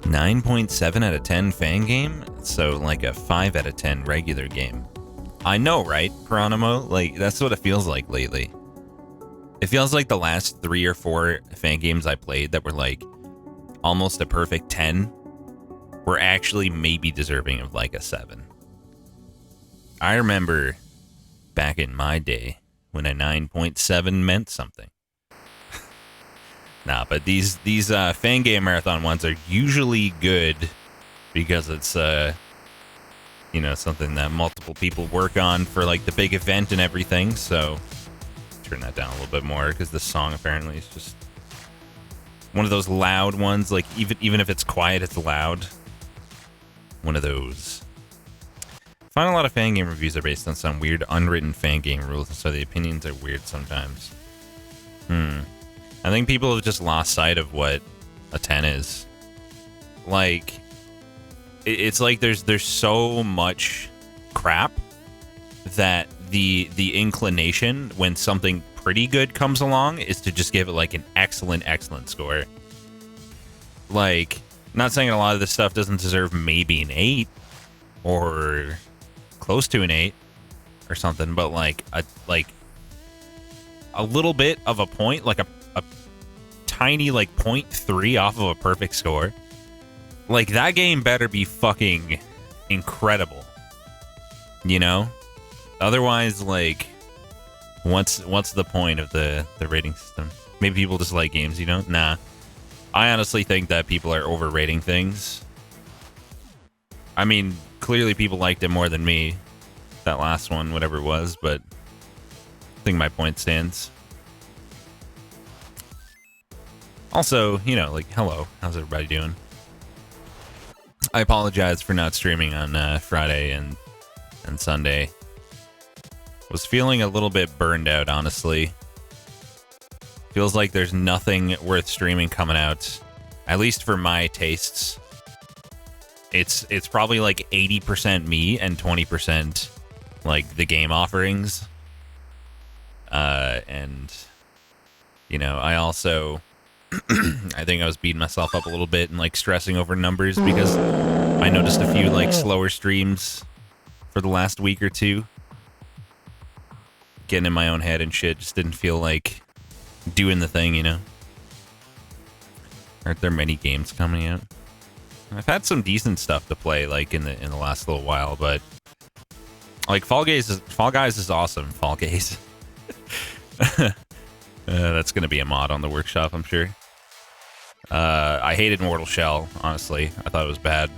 9.7 out of 10 Fangame? So like a 5 out of 10 regular game. I know, right, Geronimo? Like, that's what it feels like lately. It feels like the last 3 or 4 Fangames I played that were like almost a perfect 10 were actually maybe deserving of like a 7. I remember back in my day when a 9.7 meant something. Nah, but these Fangame Marathon ones are usually good because it's you know, something that multiple people work on for like the big event and everything. So turn that down a little bit more because this song apparently is just one of those loud ones. Like even if it's quiet, it's loud. One of those. I find a lot of Fangame reviews are based on some weird unwritten Fangame rules, so the opinions are weird sometimes. I think people have just lost sight of what a 10 is. Like, it's like there's so much crap that the inclination when something pretty good comes along is to just give it like an excellent score. Like, not saying a lot of this stuff doesn't deserve maybe an 8 or close to an 8 or something, but like a little bit of a point, like a tiny like 0.3 off of a perfect score. Like, that game better be fucking incredible, you know? Otherwise, like, what's the point of the rating system? Maybe people just like games, you know? Nah. I honestly think that people are overrating things. I mean, clearly people liked it more than me. That last one, whatever it was, but I think my point stands. Also, you know, like, hello, how's everybody doing? I apologize for not streaming on Friday and Sunday. Was feeling a little bit burned out, honestly. Feels like there's nothing worth streaming coming out, at least for my tastes. It's probably like 80% me and 20% like the game offerings. And you know, I also I think I was beating myself up a little bit and like stressing over numbers because I noticed a few like slower streams for the last week or two. Getting in my own head and shit, just didn't feel like doing the thing, you know? Aren't there many games coming out? I've had some decent stuff to play like in the last little while, but like Fall Guys is awesome. Fall Guys. That's gonna be a mod on the workshop, I'm sure. I hated Mortal Shell, honestly. I thought it was bad.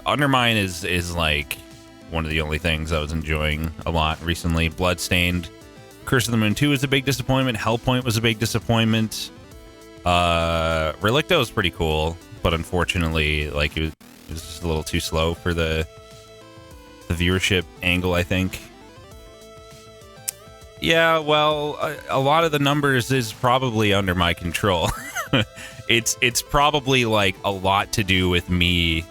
Undermine is like one of the only things I was enjoying a lot recently. Bloodstained. Curse of the Moon 2 was a big disappointment. Hellpoint was a big disappointment. Relicto was pretty cool, but unfortunately, like, it was just a little too slow for the viewership angle, I think. Yeah, well, a lot of the numbers is probably under my control. It's probably like a lot to do with me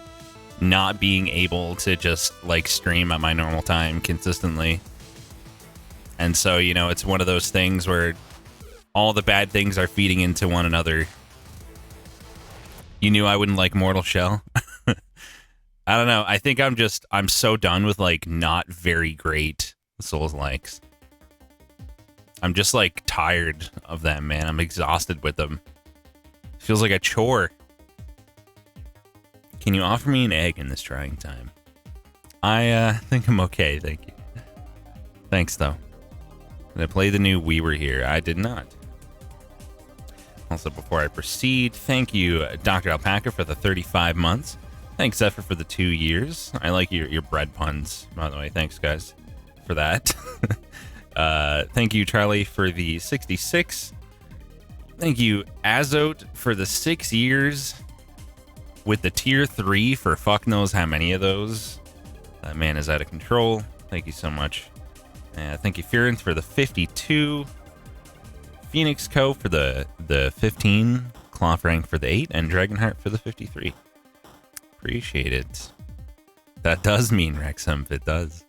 not being able to just like stream at my normal time consistently. And so, you know, it's one of those things where all the bad things are feeding into one another. You knew I wouldn't like Mortal Shell? I don't know. I think I'm so done with like not very great Souls-likes. I'm just like tired of them, man. I'm exhausted with them. Feels like a chore. Can you offer me an egg in this trying time? I think I'm okay, thank you. Thanks, though. Did I play the new We Were Here? I did not. Also, before I proceed, thank you, Dr. Alpaca, for the 35 months. Thanks, Zephyr, for the 2 years. I like your bread puns, by the way. Thanks, guys, for that. Thank you, Charlie, for the 66. Thank you, Azote, for the 6 years. With the tier 3 for fuck knows how many of those. That man is out of control. Thank you so much. Thank you, Fearin, for the 52. Phoenix Co. for the 15. Clawfrang for the 8. And Dragonheart for the 53. Appreciate it. That does mean Wrexham, it does.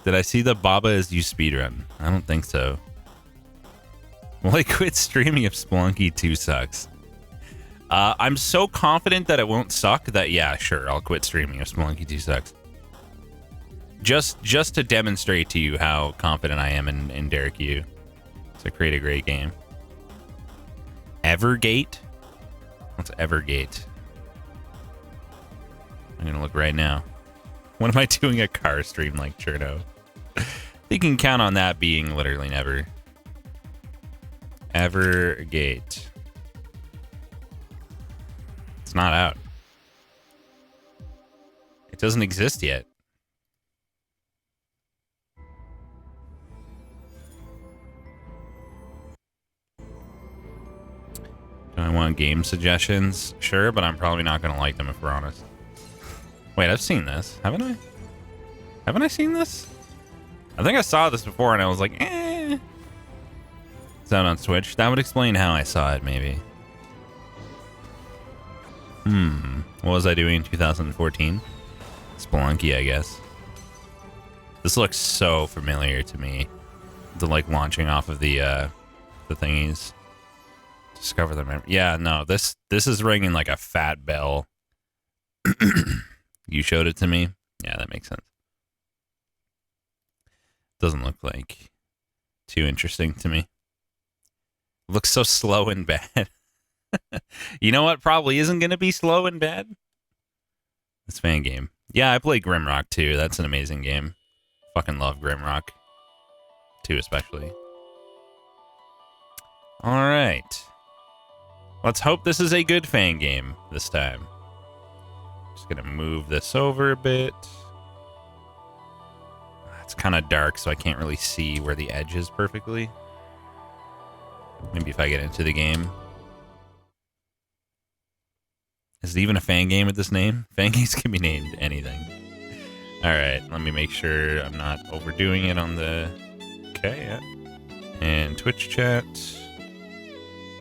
Did I see the Baba Is You speedrun? I don't think so. Well, I quit streaming if Spelunky 2 sucks. I'm so confident that it won't suck that, yeah, sure, I'll quit streaming if Spelunky 2 sucks. Just to demonstrate to you how confident I am in Derek Yu to create a great game. Evergate? What's Evergate? I'm gonna look right now. When am I doing a car stream like Cherno? You can count on that being literally never. Evergate. It's not out. It doesn't exist yet. Do I want game suggestions? Sure, but I'm probably not going to like them if we're honest. Wait, I've seen this. Haven't I? Haven't I seen this? I think I saw this before and I was like, eh. Is that on Twitch? That would explain how I saw it, maybe. What was I doing in 2014? Spelunky, I guess. This looks so familiar to me. The like launching off of the thingies. Discover the memory. Yeah, no, this is ringing like a fat bell. You showed it to me? Yeah, that makes sense. Doesn't look like too interesting to me. Looks so slow and bad. You know what probably isn't going to be slow and bad? It's Fangame. Yeah, I play Grimrock too. That's an amazing game. Fucking love Grimrock 2 especially. All right. Let's hope this is a good Fangame this time. Just going to move this over a bit. It's kind of dark, so I can't really see where the edge is perfectly. Maybe if I get into the game. Is it even a Fangame with this name? Fangames can be named anything. Alright, let me make sure I'm not overdoing it on the... Okay, yeah. And Twitch chat.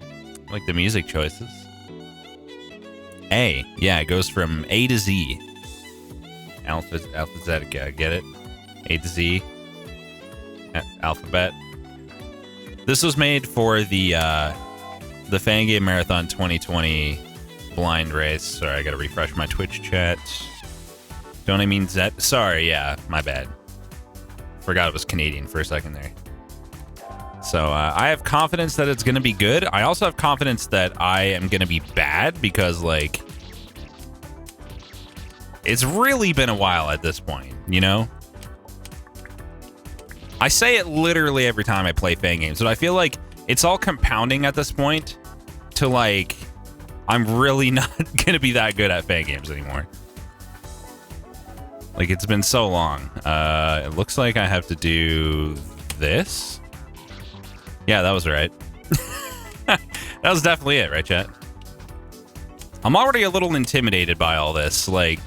I like the music choices. A. Yeah, it goes from A to Z. Alphazetica, get it? A to Z. Alphabet. This was made for the Fangame Marathon 2020 blind race. Sorry, I gotta refresh my Twitch chat. Don't I mean Zet? Sorry, yeah, my bad. Forgot it was Canadian for a second there. So I have confidence that it's gonna be good. I also have confidence that I am gonna be bad because, like, it's really been a while at this point, you know? I say it literally every time I play Fangames, but I feel like it's all compounding at this point to, like, I'm really not gonna be that good at Fangames anymore. Like, it's been so long. It looks like I have to do this. Yeah, that was right. That was definitely it, right, chat? I'm already a little intimidated by all this. Like,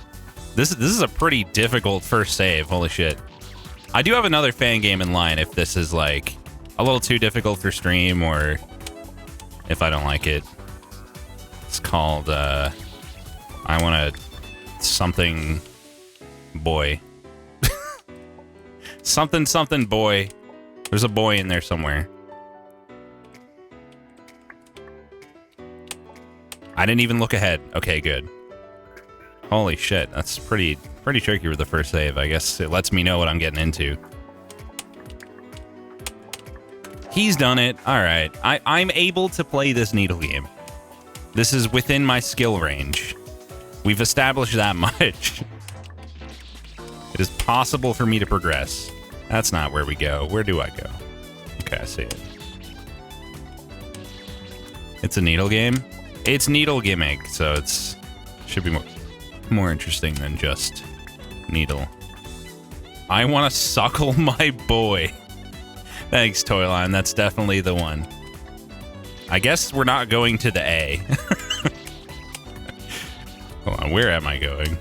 this is a pretty difficult first save. Holy shit. I do have another Fangame in line if this is, like, a little too difficult for stream or if I don't like it. It's called, I want a something boy. something boy. There's a boy in there somewhere. I didn't even look ahead. Okay, good. Holy shit, that's pretty tricky with the first save. I guess it lets me know what I'm getting into. He's done it. All right. I'm able to play this needle game. This is within my skill range. We've established that much. It is possible for me to progress. That's not where we go. Where do I go? Okay, I see it. It's a needle game. It's needle gimmick, so it's should be more interesting than just needle. I want to suckle my boy. Thanks, Toyline. That's definitely the one. I guess we're not going to the A. Hold on, where am I going?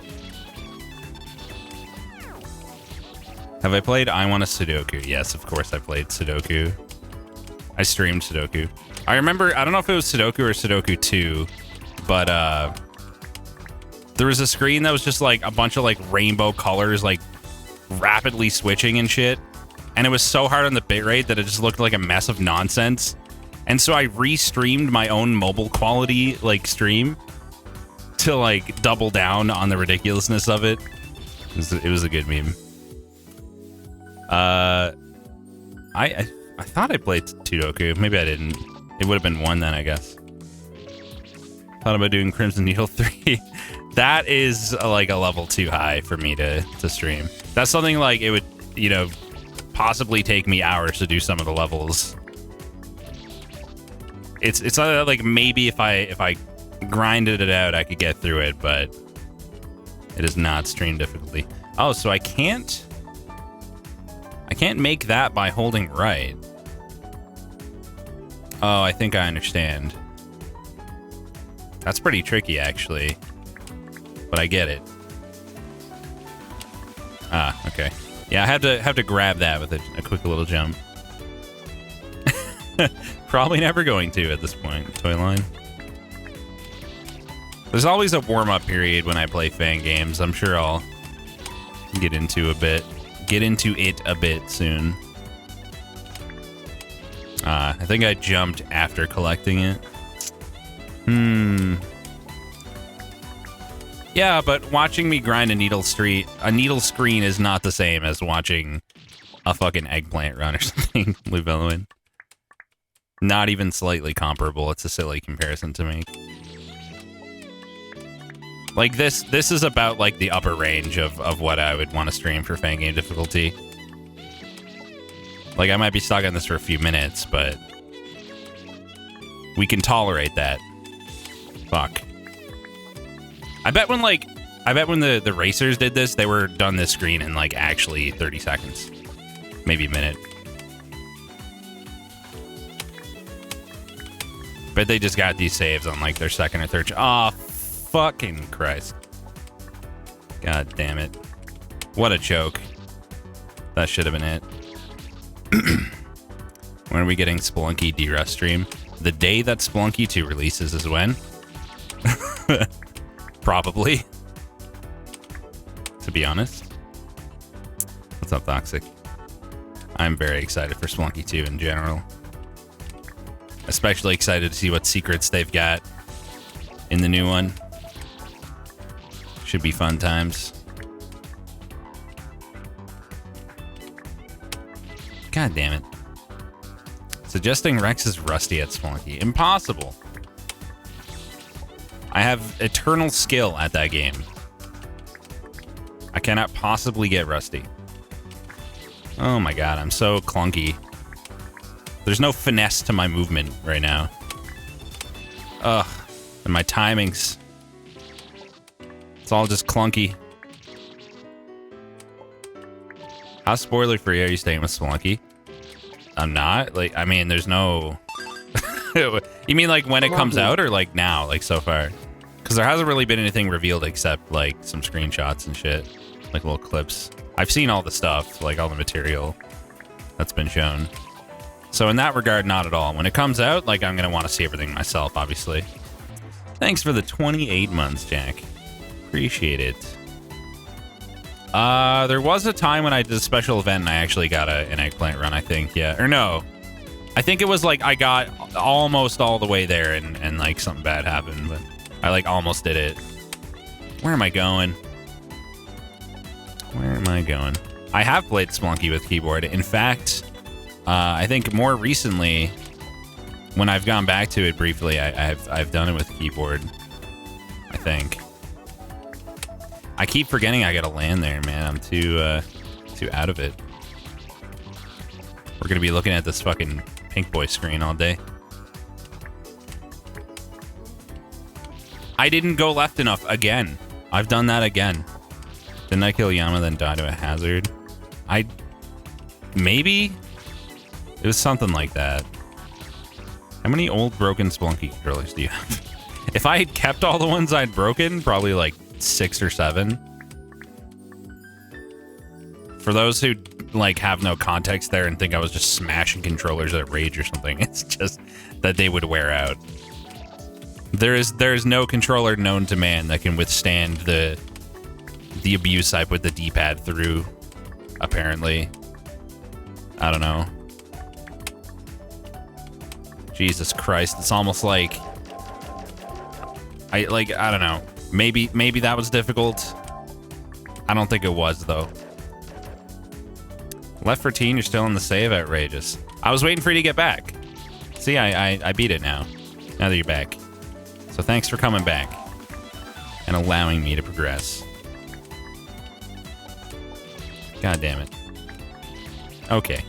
Have I played I Want a Sudoku? Yes, of course I played Sudoku. I streamed Sudoku. I remember, I don't know if it was Sudoku or Sudoku 2, but there was a screen that was just like a bunch of like rainbow colors like rapidly switching and shit. And it was so hard on the bitrate that it just looked like a mess of nonsense. And so I re-streamed my own mobile quality, like, stream to, like, double down on the ridiculousness of it. It was a good meme. I thought I played Sudoku. Maybe I didn't. It would have been 1 then, I guess. Thought about doing Crimson Needle 3. That is like a level too high for me to stream. That's something like it would, you know, possibly take me hours to do some of the levels. It's like maybe if I grinded it out, I could get through it, but it is not stream difficulty. Oh, so I can't make that by holding right. Oh, I think I understand. That's pretty tricky, actually. But I get it. Ah, okay. Yeah, I have to grab that with a quick little jump. Probably never going to at this point, toy line. There's always a warm-up period when I play Fangames. I'm sure I'll get into it a bit soon. I think I jumped after collecting it. Yeah, but watching me grind a needle screen is not the same as watching a fucking eggplant run or something, Llewellyn. Not even slightly comparable. It's a silly comparison to make. Like, this is about, like, the upper range of what I would want to stream for Fangame difficulty. Like, I might be stuck on this for a few minutes, but we can tolerate that. Fuck. I bet when the racers did this, they were done this screen in, like, actually 30 seconds. Maybe a minute. Bet they just got these saves on, like, their second or third. Oh, fucking Christ. God damn it. What a choke. That should have been it. When are we getting Spelunky D-Rust stream? The day that Spelunky 2 releases is when? Probably. To be honest. What's up, Toxic? I'm very excited for Spelunky 2 in general. Especially excited to see what secrets they've got in the new one. Should be fun times. God damn it. Suggesting Rex is rusty at Spelunky. Impossible. I have eternal skill at that game. I cannot possibly get rusty. Oh my god, I'm so clunky. There's no finesse to my movement right now. Ugh. And my timings. It's all just clunky. How spoiler free are you staying with Spelunky? I'm not. Like, I mean, there's no... You mean like when it comes out or like now, like so far? Because there hasn't really been anything revealed except like some screenshots and shit. Like little clips. I've seen all the stuff, like all the material that's been shown. So in that regard, not at all. When it comes out, like I'm going to want to see everything myself, obviously. Thanks for the 28 months, Jack. Appreciate it. There was a time when I did a special event and I actually got an eggplant run, I think. Yeah. Or no. I think it was like I got almost all the way there and like something bad happened, but I like almost did it. Where am I going? Where am I going? I have played Spelunky with keyboard. In fact, I think more recently, when I've gone back to it briefly, I've done it with keyboard. I think. I keep forgetting I gotta land there, man. I'm too out of it. We're gonna be looking at this fucking Pink Boy screen all day. I didn't go left enough again. I've done that again. Didn't I kill Yama then die to a hazard? Maybe? It was something like that. How many old broken Spelunky controllers do you have? If I had kept all the ones I'd broken, probably like 6 or 7. For those who like have no context there and think I was just smashing controllers at rage or something, it's just that they would wear out. There is no controller known to man that can withstand the abuse I put the D-pad through, apparently. I don't know. Jesus Christ, it's almost like... I don't know. Maybe that was difficult. I don't think it was, though. Left 14, you're still in the save? Outrageous. I was waiting for you to get back. See, I beat it now. Now that you're back. So thanks for coming back. And allowing me to progress. God damn it. Okay.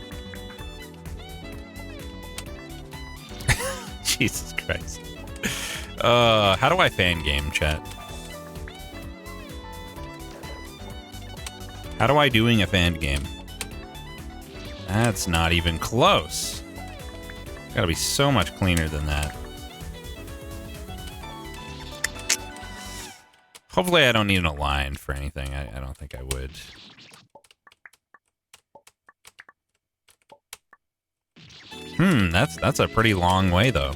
Jesus Christ. How do I fan game, chat? How do I doing a fan game? That's not even close. Gotta be so much cleaner than that. Hopefully I don't need an align for anything. I don't think I would. That's a pretty long way, though.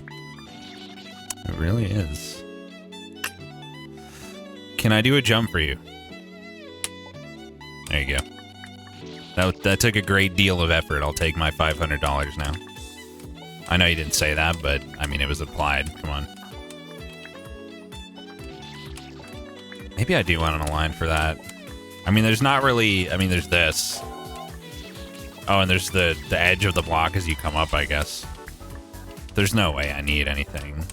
It really is. Can I do a jump for you? There you go. That took a great deal of effort. I'll take my $500 now. I know you didn't say that, but, I mean, it was applied. Come on. Maybe I do want an align for that. I mean, there's not really... I mean, there's this. Oh, and there's the edge of the block as you come up, I guess. There's no way I need anything.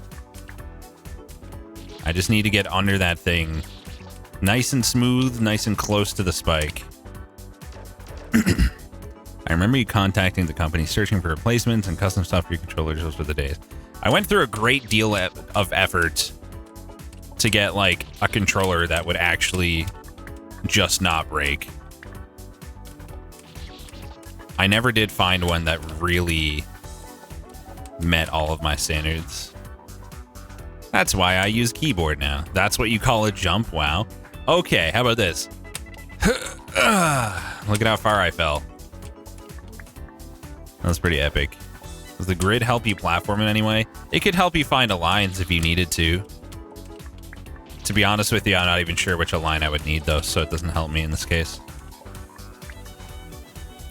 I just need to get under that thing. Nice and smooth, nice and close to the spike. I remember you contacting the company, searching for replacements and custom stuff for your controllers. Those were the days. I went through a great deal of effort to get, like, a controller that would actually just not break. I never did find one that really met all of my standards. That's why I use keyboard now. That's what you call a jump? Wow. Okay, how about this? Look at how far I fell. That was pretty epic. Does the grid help you platform in any way? It could help you find aligns if you needed to. To be honest with you, I'm not even sure which align I would need, though, so it doesn't help me in this case.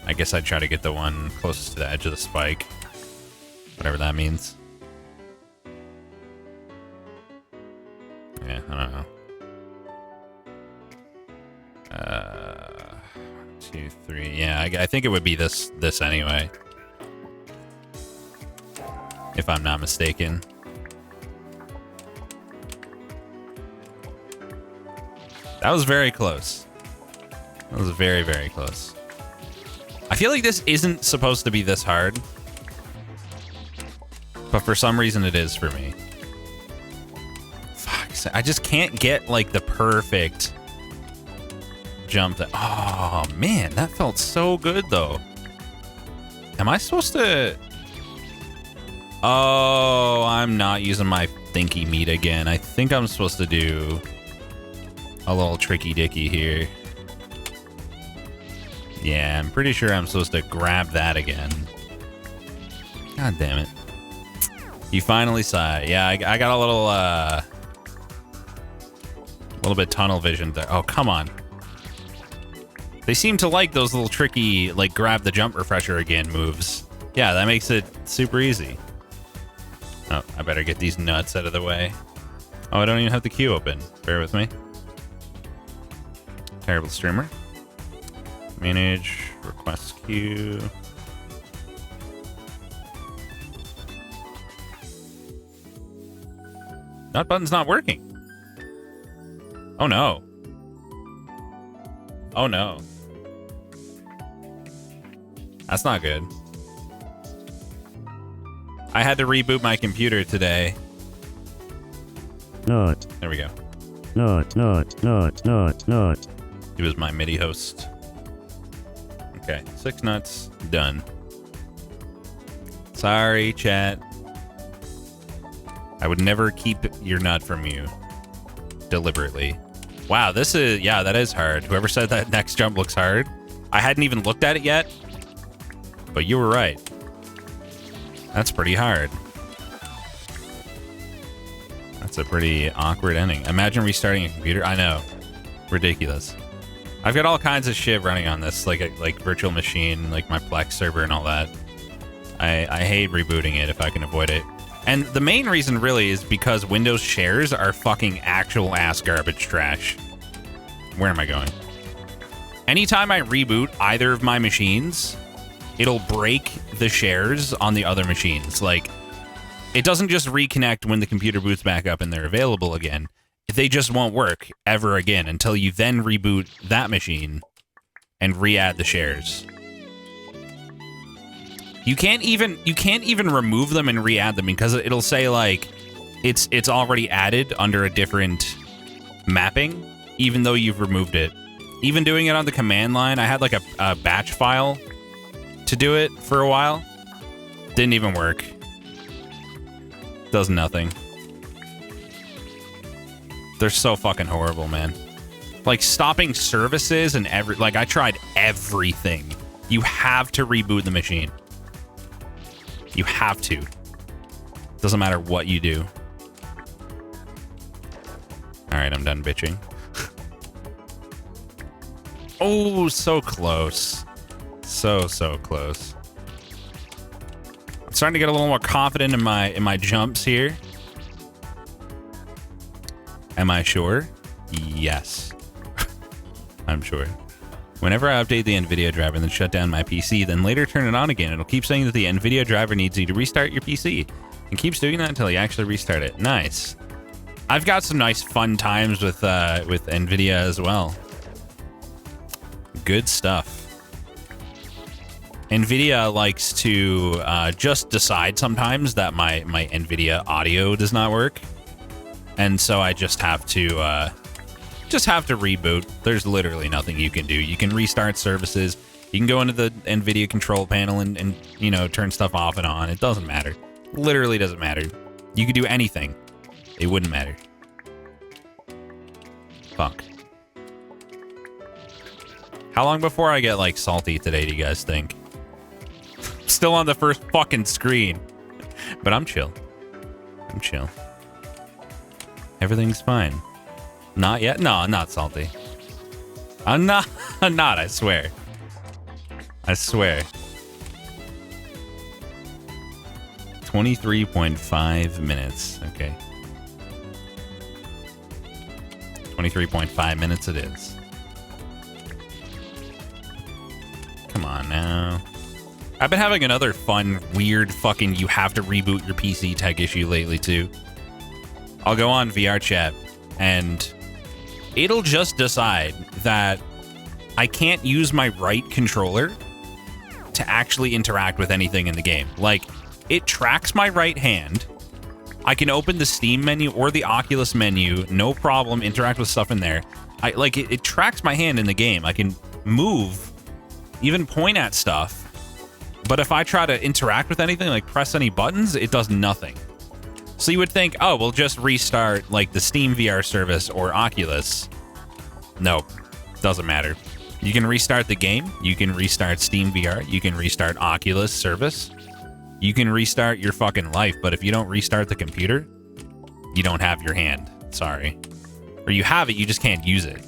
I guess I'd try to get the one closest to the edge of the spike. Whatever that means. Yeah, I don't know. 1, 2, 3. Yeah, I think it would be this anyway. If I'm not mistaken. That was very close. That was very, very close. I feel like this isn't supposed to be this hard. But for some reason it is for me. Fuck, I just can't get, like, the perfect jump that... Oh, man, that felt so good, though. Am I supposed to... Oh, I'm not using my thinky meat again. I think I'm supposed to do a little tricky dicky here. Yeah, I'm pretty sure I'm supposed to grab that again. God damn it. You finally saw it. Yeah, I got a little bit tunnel vision there. Oh, come on. They seem to like those little tricky, like, grab the jump refresher again moves. Yeah, that makes it super easy. Oh, I better get these nuts out of the way. Oh, I don't even have the queue open. Bear with me. Terrible streamer. Manage, request queue. Nut button's not working. Oh no. Oh no. That's not good. I had to reboot my computer today. Nut. There we go. Nut. He was my MIDI host. Okay, 6 nuts, done. Sorry, chat. I would never keep your nut from you. Deliberately. Wow, this is... Yeah, that is hard. Whoever said that next jump looks hard. I hadn't even looked at it yet. But you were right. That's pretty hard. That's a pretty awkward ending. Imagine restarting a computer. I know. Ridiculous. I've got all kinds of shit running on this, like virtual machine, like my Plex server and all that. I hate rebooting it if I can avoid it. And the main reason really is because Windows shares are fucking actual ass garbage trash. Where am I going? Anytime I reboot either of my machines, it'll break the shares on the other machines. Like, it doesn't just reconnect when the computer boots back up and they're available again. They just won't work ever again until you then reboot that machine and re-add the shares. You can't even remove them and re-add them because it'll say like it's already added under a different mapping, even though you've removed it. Even doing it on the command line, I had like a batch file to do it for a while. Didn't even work. Does nothing. They're so fucking horrible, man. Like stopping services and like I tried everything. You have to reboot the machine. You have to. Doesn't matter what you do. All right, I'm done bitching. Oh, so close. So close. I'm starting to get a little more confident in my jumps here. Am I sure? Yes. I'm sure. Whenever I update the NVIDIA driver and then shut down my PC, then later turn it on again, it'll keep saying that the NVIDIA driver needs you to restart your PC. And keeps doing that until you actually restart it. Nice. I've got some nice fun times with NVIDIA as well. Good stuff. NVIDIA likes to just decide sometimes that my NVIDIA audio does not work. And so I just have to reboot. There's literally nothing you can do. You can restart services. You can go into the NVIDIA control panel and you know, turn stuff off and on. It doesn't matter. Literally doesn't matter. You could do anything. It wouldn't matter. Fuck. How long before I get, like, salty today, do you guys think? Still on the first fucking screen. But I'm chill. I'm chill. Everything's fine. Not yet? No, I'm not salty. I'm not, I swear. I swear. 23.5 minutes. Okay. 23.5 minutes it is. Come on now. I've been having another fun, weird fucking you have to reboot your PC tech issue lately too. I'll go on VR chat and it'll just decide that I can't use my right controller to actually interact with anything in the game. Like, it tracks my right hand. I can open the Steam menu or the Oculus menu, no problem, interact with stuff in there. It tracks my hand in the game. I can move, even point at stuff. But if I try to interact with anything, like press any buttons, it does nothing. So you would think, oh, we'll just restart like the Steam VR service or Oculus. Nope, doesn't matter. You can restart the game. You can restart Steam VR. You can restart Oculus service. You can restart your fucking life, but if you don't restart the computer, you don't have your hand. Sorry. Or you have it, you just can't use it.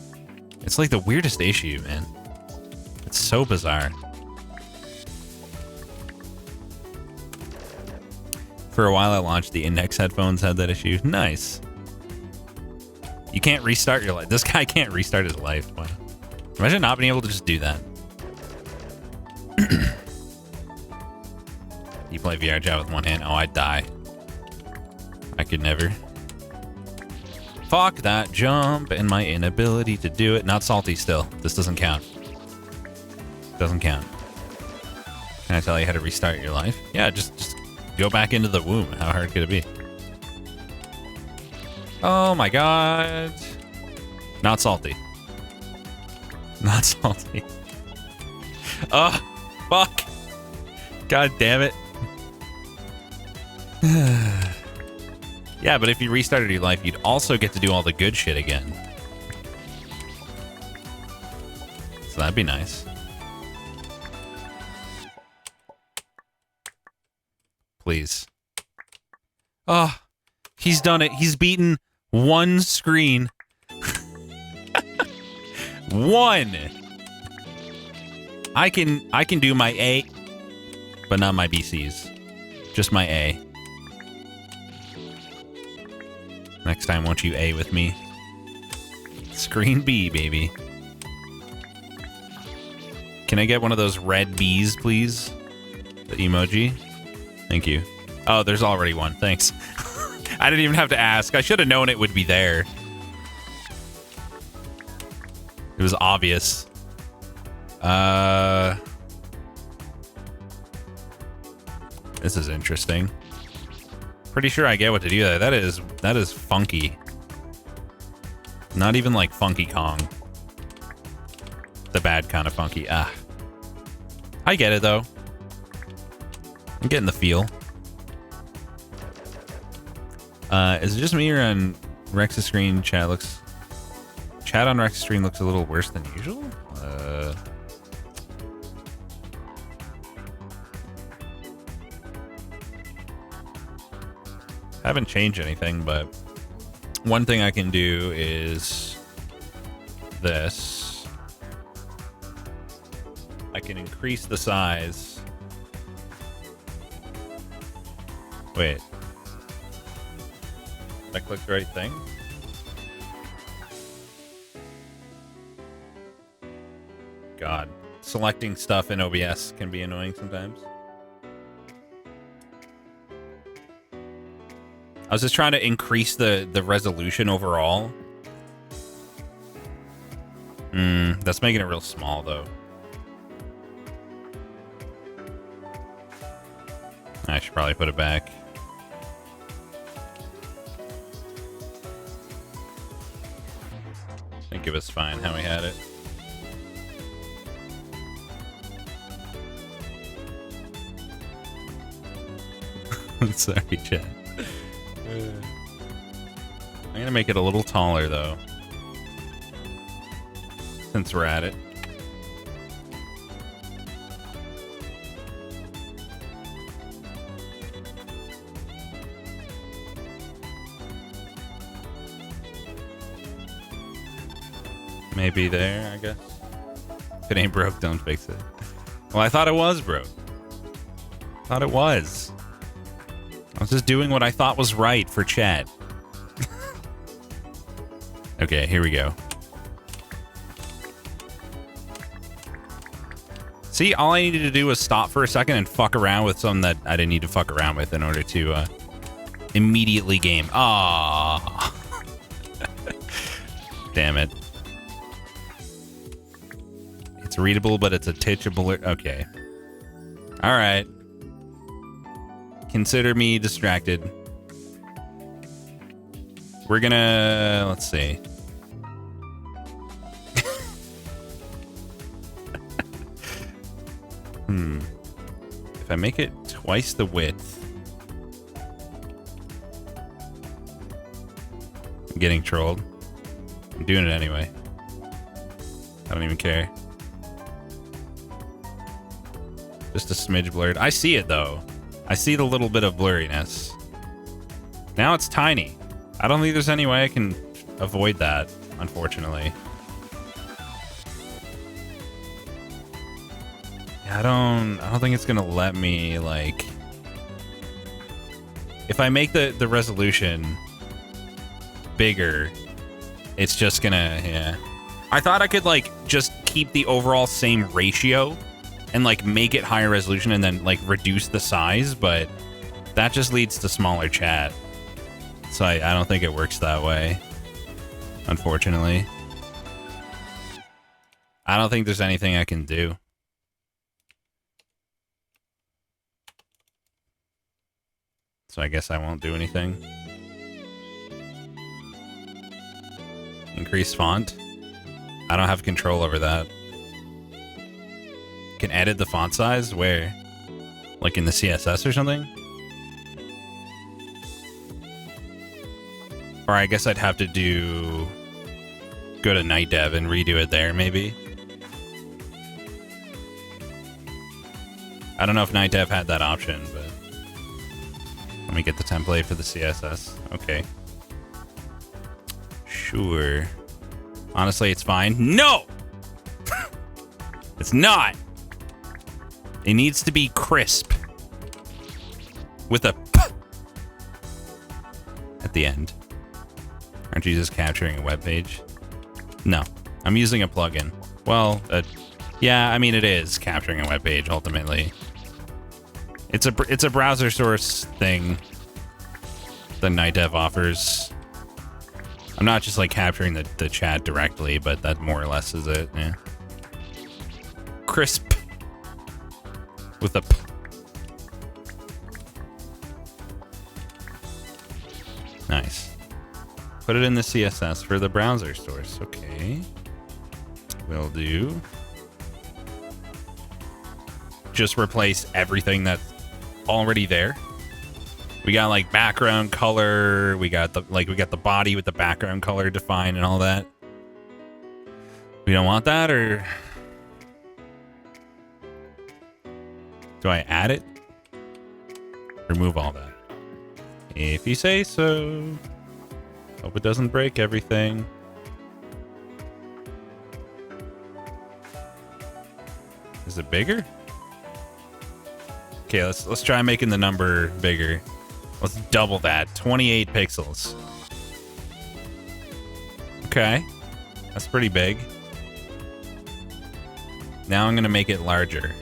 It's like the weirdest issue, man. It's so bizarre. For a while, I launched the Index headphones, had that issue. Nice. You can't restart your life. This guy can't restart his life. Wow. Imagine not being able to just do that. You play VR chat with one hand? Oh, I'd die. I could never. Fuck that jump and my inability to do it. Not salty still. This doesn't count. Doesn't count. Can I tell you how to restart your life? Yeah, just go back into the womb. How hard could it be? Oh my god. Not salty. Not salty. Oh, fuck. God damn it. Yeah, but if you restarted your life, you'd also get to do all the good shit again. So that'd be nice. Please. Oh, he's done it. He's beaten one screen. One. I can do my A. but not my BCs. Just my A. Next time, won't you A with me? Screen B, baby. Can I get one of those red Bs, please? The emoji? Thank you. Oh, there's already one. Thanks. I didn't even have to ask. I should have known it would be there. It was obvious. This is interesting. Pretty sure I get what to do there. That is funky. Not even like Funky Kong. The bad kind of funky. Ah. I get it though. I'm getting the feel. Is it just me or on Rex's screen chat on Rex's screen looks a little worse than usual? Haven't changed anything, but one thing I can do is this. I can increase the size. Wait. Did I click the right thing? God. Selecting stuff in OBS can be annoying sometimes. I was just trying to increase the resolution overall. That's making it real small, though. I should probably put it back. I think it was fine how we had it. Sorry, chat. I'm gonna make it a little taller, though. Since we're at it. Maybe there, I guess. If it ain't broke, don't fix it. Well, I thought it was broke. Thought it was. I was just doing what I thought was right for chat. Okay, here we go. See, all I needed to do was stop for a second and fuck around with something that I didn't need to fuck around with in order to immediately game. Ah, damn it. It's readable, but it's a titchable. Okay. All right. Consider me distracted. We're gonna, let's see. If I make it twice the width. I'm getting trolled. I'm doing it anyway. I don't even care. Just a smidge blurred. I see it though. I see the little bit of blurriness. Now it's tiny. I don't think there's any way I can avoid that, unfortunately. Yeah, I don't think it's gonna let me, like, if I make the resolution bigger, it's just gonna, yeah. I thought I could, like, just keep the overall same ratio and, like, make it higher resolution and then, like, reduce the size, but that just leads to smaller chat. So I don't think it works that way, unfortunately. I don't think there's anything I can do. So I guess I won't do anything. Increase font? I don't have control over that. Can edit the font size? Where? Like in the CSS or something? Or I guess I'd have to go to Night Dev and redo it there, maybe. I don't know if Night Dev had that option, but let me get the template for the CSS. Okay. Sure. Honestly, it's fine. No! It's not! It needs to be crisp. with a at the end. Aren't you just capturing a web page? No, I'm using a plugin. Well, yeah, I mean it is capturing a web page ultimately. It's a browser source thing the NightDev offers. I'm not just like capturing the chat directly, but that more or less is it. Yeah. Crisp with a nice. Put it in the CSS for the browser source. Okay. Will do. Just replace everything that's already there. We got like background color. We got the body with the background color defined and all that. We don't want that, or do I add it? Remove all that. If you say so. Hope it doesn't break everything. Is it bigger? Okay, let's try making the number bigger. Let's double that. 28 pixels. Okay. That's pretty big. Now I'm gonna make it larger.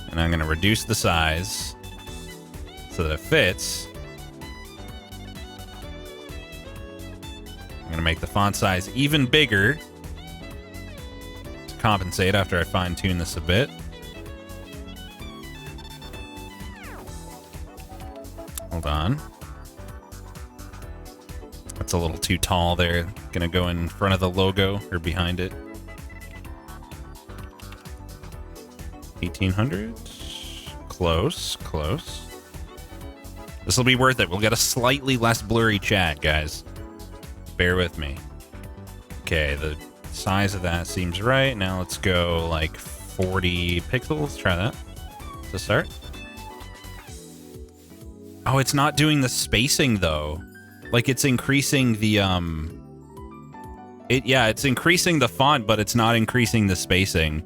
And I'm gonna reduce the size so that it fits. I'm gonna make the font size even bigger to compensate after I fine-tune this a bit. Hold on. That's a little too tall there. Gonna go in front of the logo or behind it. 1800? Close, close. This will be worth it. We'll get a slightly less blurry chat, guys. Bear with me. Okay, the size of that seems right. Now let's go like 40 pixels. Try that to start. Oh, it's not doing the spacing though. Like it's increasing the it's increasing the font, but it's not increasing the spacing.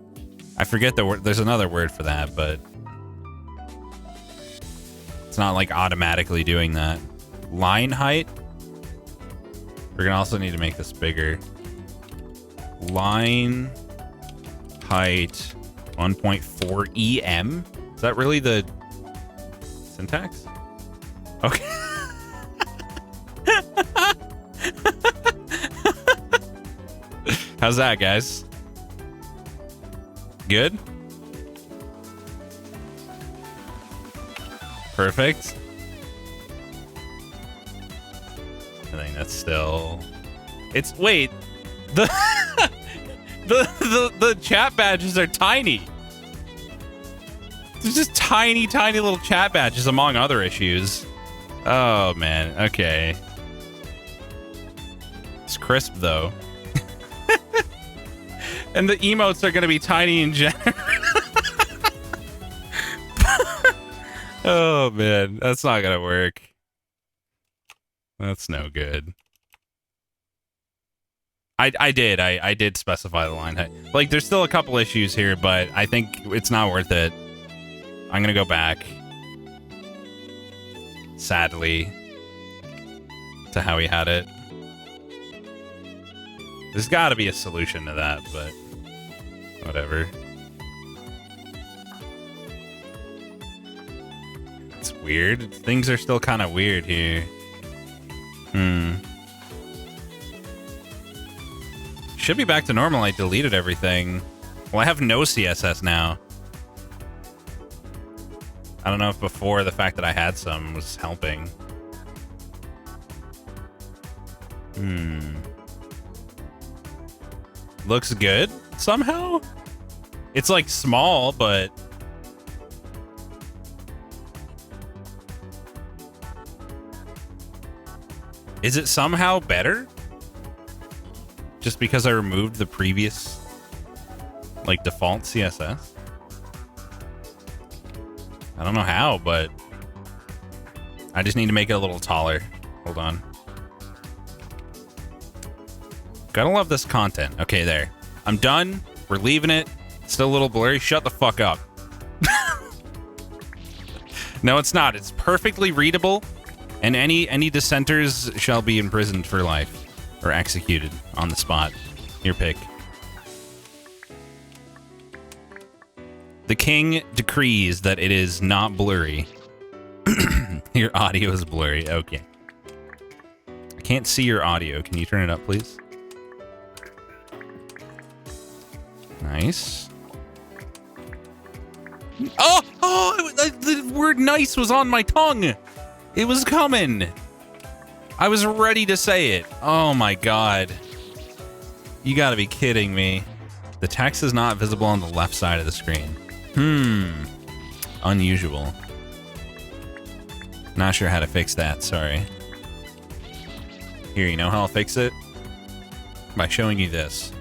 I forget the word. There's another word for that, but it's not like automatically doing that. Line height. We're gonna also need to make this bigger. Line height 1.4 EM. Is that really the syntax? Okay. How's that, guys? Good? Perfect. I think that's still... It's... Wait. The... the chat badges are tiny. There's just tiny, tiny little chat badges among other issues. Oh, man. Okay. It's crisp, though. And the emotes are going to be tiny in general. Oh, man. That's not going to work. That's no good. I did specify the line height. Like, there's still a couple issues here, but I think it's not worth it. I'm going to go back. Sadly. To how he had it. There's got to be a solution to that, but whatever. It's weird. Things are still kind of weird here. Should be back to normal. I deleted everything. Well, I have no CSS now. I don't know if before the fact that I had some was helping. Looks good somehow. It's like small, but is it somehow better? Just because I removed the previous like default CSS? I don't know how, but I just need to make it a little taller. Hold on. Gotta love this content. Okay, there. I'm done. We're leaving it. Still a little blurry? Shut the fuck up. No, it's not. It's perfectly readable, and any dissenters shall be imprisoned for life or executed on the spot. Your pick. The king decrees that it is not blurry. Your audio is blurry. Okay. I can't see your audio. Can you turn it up, please? Nice. Oh, the word nice was on my tongue. It was coming. I was ready to say it. Oh my god. You gotta be kidding me. The text is not visible on the left side of the screen. Unusual. Not sure how to fix that, sorry. Here, you know how I'll fix it? By showing you this.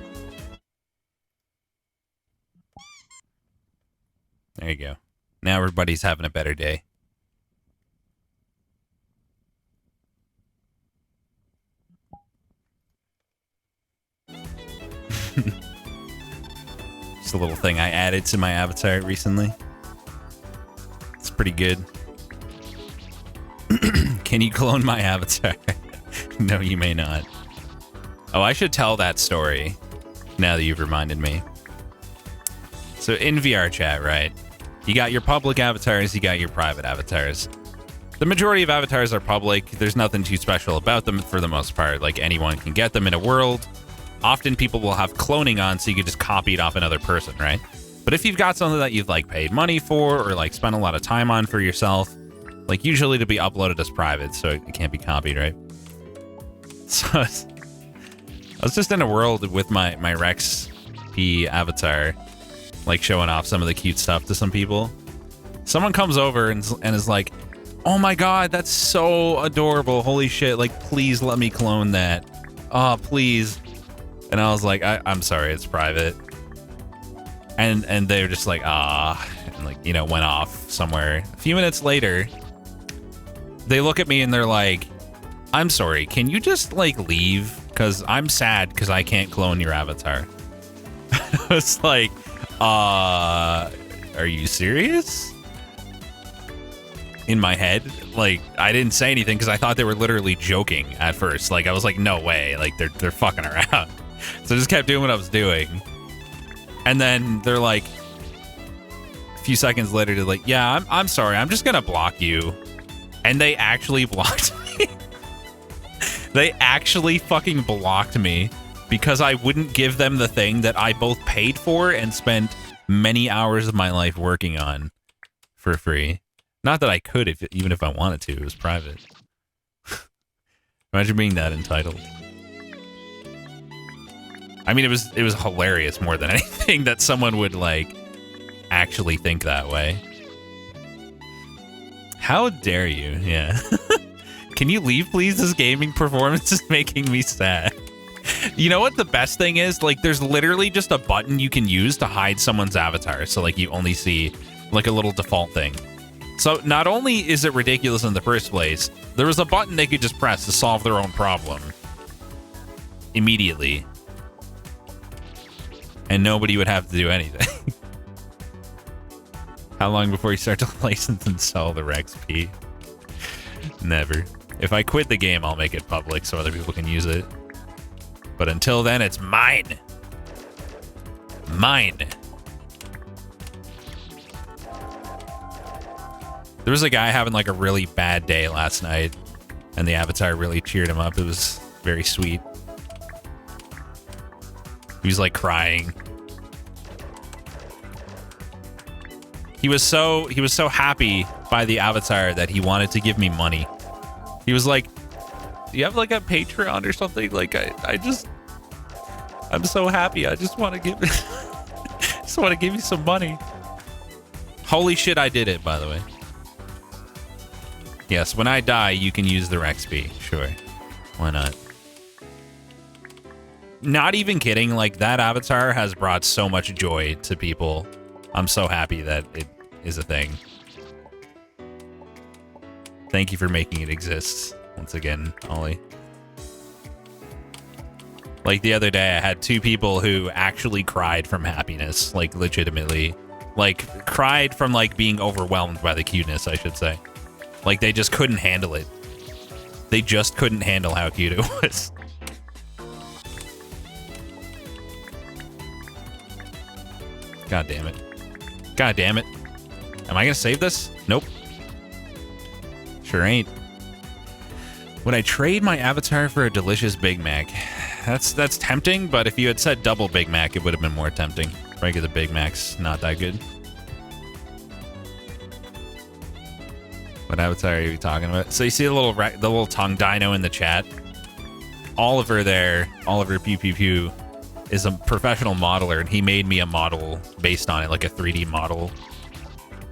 There you go. Now everybody's having a better day. Just a little thing I added to my avatar recently. It's pretty good. Can you clone my avatar? No, you may not. Oh, I should tell that story now that you've reminded me. So in VR chat, right? You got your public avatars, you got your private avatars. The majority of avatars are public. There's nothing too special about them for the most part. Like, anyone can get them in a world. Often people will have cloning on so you can just copy it off another person, right? But if you've got something that you've like paid money for or like spent a lot of time on for yourself, like usually to be uploaded as private so it can't be copied, right? So I was just in a world with my Rex P avatar, like showing off some of the cute stuff to some people. Someone comes over and is like, oh my god, that's so adorable, holy shit, like please let me clone that, oh please. And I was like, I'm sorry, it's private. And they were just like, ah, and like, you know, went off somewhere. A few minutes later, they look at me and they're like, I'm sorry, can you just like leave? Because I'm sad because I can't clone your avatar. I was like, are you serious? In my head, like, I didn't say anything because I thought they were literally joking at first. Like, I was like, no way, like they're fucking around. So I just kept doing what I was doing. And then they're like, a few seconds later, they're like, yeah, I'm sorry, I'm just gonna block you. And they actually blocked me. They actually fucking blocked me because I wouldn't give them the thing that I both paid for and spent many hours of my life working on for free. Not that I could, even if I wanted to. It was private. Imagine being that entitled. I mean, it was hilarious more than anything that someone would like actually think that way. How dare you? Yeah. Can you leave, please? This gaming performance is making me sad. You know what the best thing is? Like, there's literally just a button you can use to hide someone's avatar. So, like, you only see, like, a little default thing. So, not only is it ridiculous in the first place, there was a button they could just press to solve their own problem. Immediately. And nobody would have to do anything. How long before you start to license and sell the Rex P? Never. If I quit the game, I'll make it public so other people can use it. But until then, it's mine. Mine. There was a guy having like a really bad day last night, and the avatar really cheered him up. It was very sweet. He was like crying. He was so happy by the avatar that he wanted to give me money. He was like, do you have like a Patreon or something? Like I'm so happy. I just want to give you some money. Holy shit, I did it, by the way. Yes, when I die, you can use the Rex P. Sure. Why not? Not even kidding, like that avatar has brought so much joy to people. I'm so happy that it is a thing. Thank you for making it exist once again, Ollie. Like the other day, I had two people who actually cried from happiness, like legitimately. Like cried from like being overwhelmed by the cuteness, I should say. Like they just couldn't handle it. They just couldn't handle how cute it was. God damn it. God damn it. Am I gonna save this? Nope. Sure ain't. Would I trade my avatar for a delicious Big Mac? That's tempting, but if you had said double Big Mac, it would have been more tempting. Regular Big Mac's not that good. What avatar are you talking about? So you see the little tongue dino in the chat? Oliver there, Oliver Pew Pew Pew, is a professional modeler, and he made me a model based on it, like a 3D model.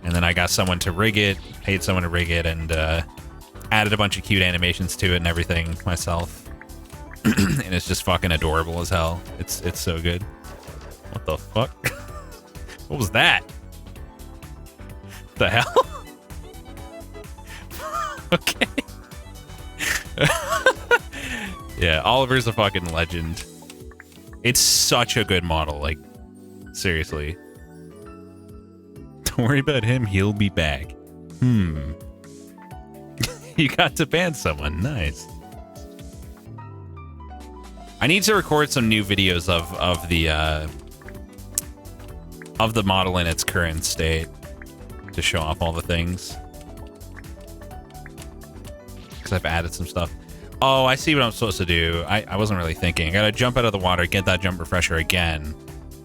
And then I got someone to rig it, paid someone to rig it, and added a bunch of cute animations to it and everything myself. And it's just fucking adorable as hell. It's so good. What the fuck? What was that? The hell? Okay. Yeah, Oliver's a fucking legend. It's such a good model, like, seriously. Don't worry about him, he'll be back. You got to ban someone, nice. I need to record some new videos of the model in its current state to show off all the things. Because I've added some stuff. Oh, I see what I'm supposed to do. I wasn't really thinking. I gotta jump out of the water, get that jump refresher again,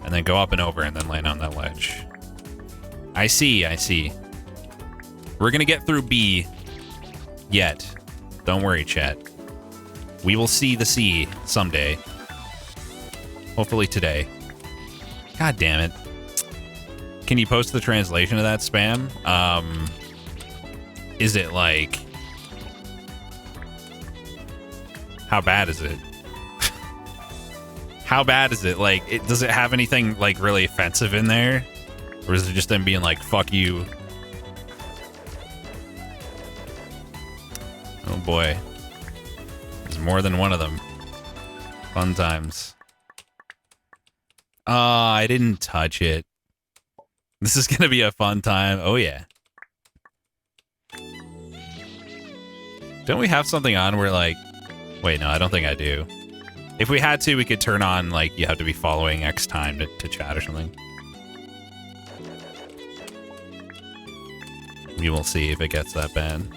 and then go up and over and then land on that ledge. I see. We're gonna get through B yet. Don't worry, chat. We will see the sea someday. Hopefully today. God damn it. Can you post the translation of that spam? Is it like... How bad is it? How bad is it? Like, does it have anything, like, really offensive in there? Or is it just them being like, fuck you? Oh boy. There's more than one of them. Fun times. I didn't touch it. This is gonna be a fun time. Oh yeah. Don't we have something on where like... Wait, no, I don't think I do. If we had to, we could turn on, like, you have to be following X time to chat or something. We will see if it gets that bad.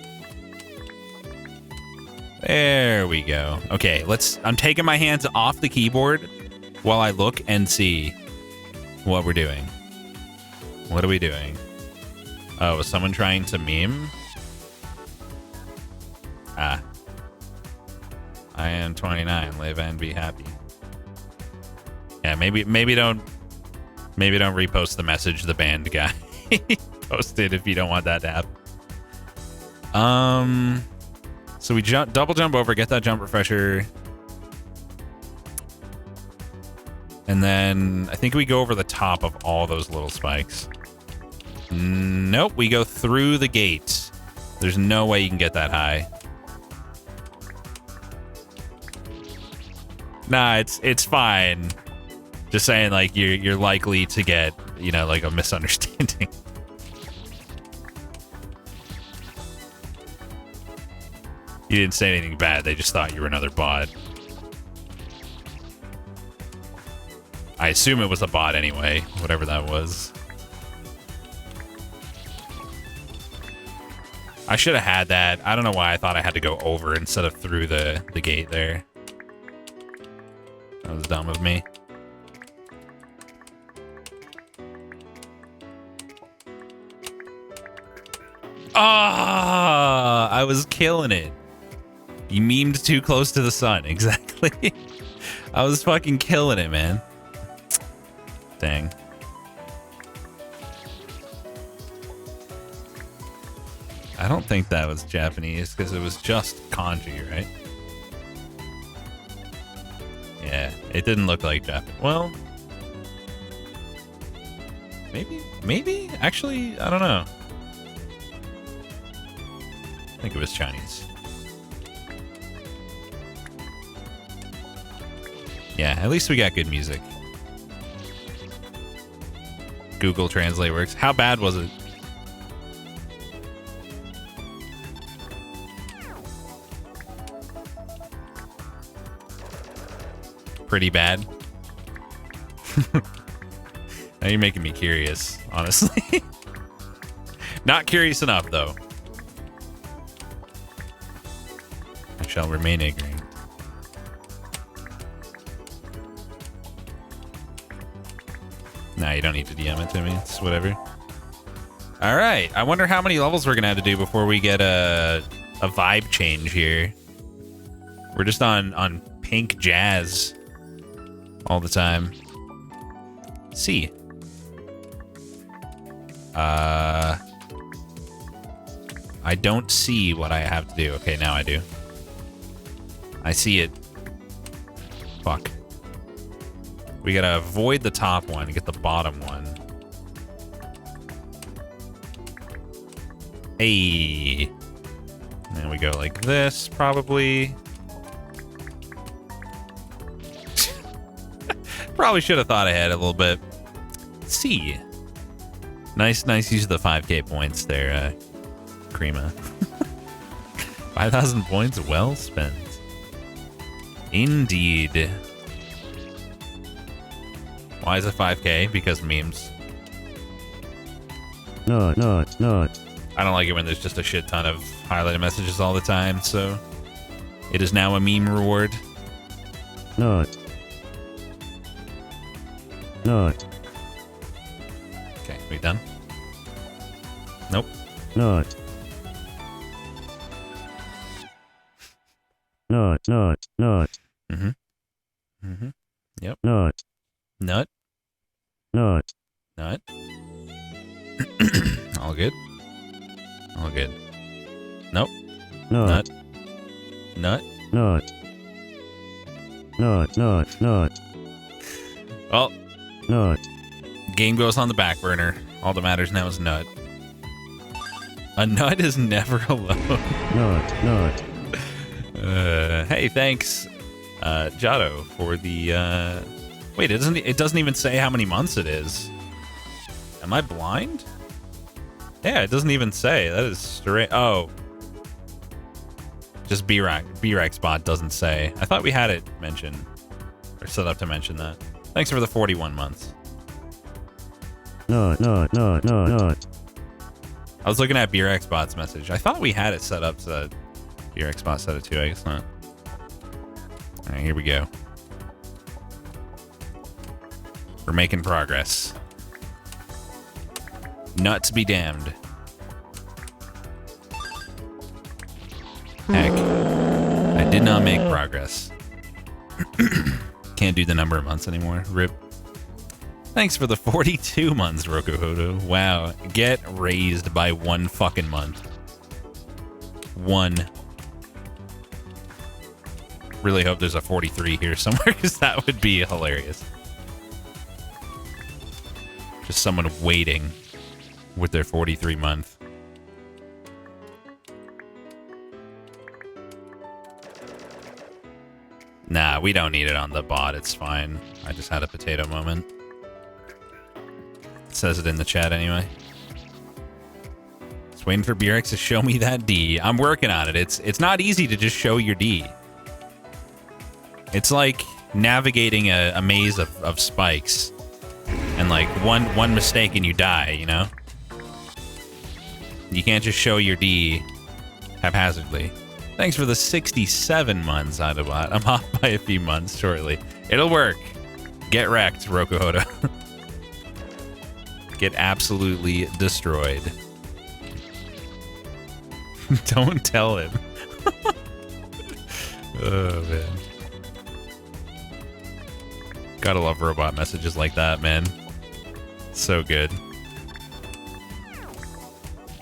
There we go. Okay, I'm taking my hands off the keyboard while I look and see what we're doing. What are we doing? Oh, is someone trying to meme? Ah. I am 29. Live and be happy. Yeah, maybe don't repost the message the band guy posted if you don't want that to happen. So we double jump over, get that jump refresher, and then I think we go over the top of all those little spikes. Nope, we go through the gate. There's no way you can get that high. Nah, it's fine. Just saying, like, you're likely to get, you know, like a misunderstanding. You didn't say anything bad. They just thought you were another bot. I assume it was a bot anyway, whatever that was. I should have had that. I don't know why I thought I had to go over instead of through the gate there. That was dumb of me. Ah, I was killing it. You memed too close to the sun. Exactly. I was fucking killing it, man. Dang. I don't think that was Japanese because it was just kanji, right? Yeah, it didn't look like Japanese. Well, maybe? Actually, I don't know. I think it was Chinese. Yeah, at least we got good music. Google Translate works. How bad was it? Pretty bad. Now you're making me curious, honestly. Not curious enough, though. I shall remain ignorant. Nah, you don't need to DM it to me. It's whatever. All right. I wonder how many levels we're going to have to do before we get a vibe change here. We're just on pink jazz all the time. C. I don't see what I have to do. Okay, now I do. I see it. Fuck. We gotta avoid the top one and get the bottom one. Hey. And then we go like this, probably. Probably should have thought ahead a little bit. C. Nice use of the 5k points there, Krima. 5,000 points well spent. Indeed. Why is it 5k? Because memes. No, it's not. I don't like it when there's just a shit ton of highlighted messages all the time, so it is now a meme reward. No. Okay, we done? Nope. No. Yep. Nut. All good. Nope. Nut. Well, Nut. game goes on the back burner. All that matters now is nut. A nut is never alone. Nut. Hey, thanks, Jado, for the. Wait, it doesn't even say how many months it is. Am I blind? Yeah, it doesn't even say. That is straight. Oh, just B-Rack spot doesn't say. I thought we had it mentioned or set up to mention that. Thanks for the 41 months. No. I was looking at B-Rack spot's message. I thought we had it set up so that B-Rack spot set it too. I guess not. All right, here we go. We're making progress. Nuts be damned. Heck, I did not make progress. Can't do the number of months anymore. Rip. Thanks for the 42 months, Rokuhodo. Wow, get raised by 1 fucking month. 1. Really hope there's a 43 here somewhere, because that would be hilarious. Just someone waiting with their 43 month. Nah, we don't need it on the bot. It's fine. I just had a potato moment. It says it in the chat anyway. Just waiting for BRX to show me that D. I'm working on it. It's not easy to just show your D. It's like navigating a maze of spikes. And like one mistake and you die, you know? You can't just show your D haphazardly. Thanks for the 67 months, Autobot. I'm off by a few months shortly. It'll work. Get wrecked, Rokuhodo. Get absolutely destroyed. Don't tell him. Oh, man. Gotta love robot messages like that, man. So good.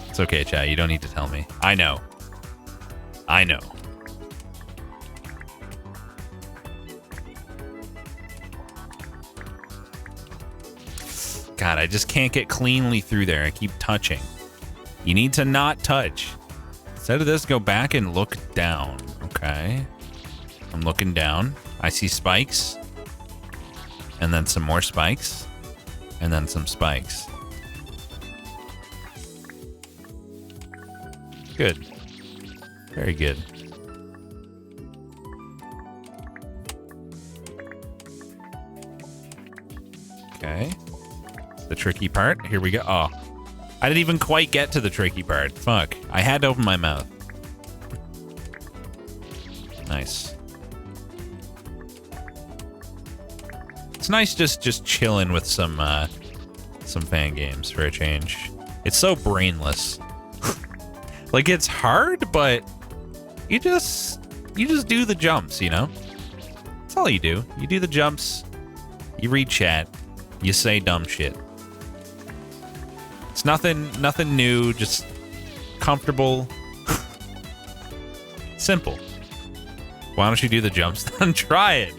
It's okay, chat. You don't need to tell me. I know. God, I just can't get cleanly through there. I keep touching. You need to not touch. Instead of this, go back and look down. Okay. I'm looking down. I see spikes. And then some more spikes. And then some spikes. Good. Very good. Okay. The tricky part. Here we go. Oh. I didn't even quite get to the tricky part. Fuck. I had to open my mouth. Nice. It's nice just chilling with some Fangames for a change. It's so brainless. Like, it's hard, but you just do the jumps, you know? That's all you do. You do the jumps, you read chat, you say dumb shit. It's nothing new, just comfortable. Simple. Why don't you do the jumps then? Try it.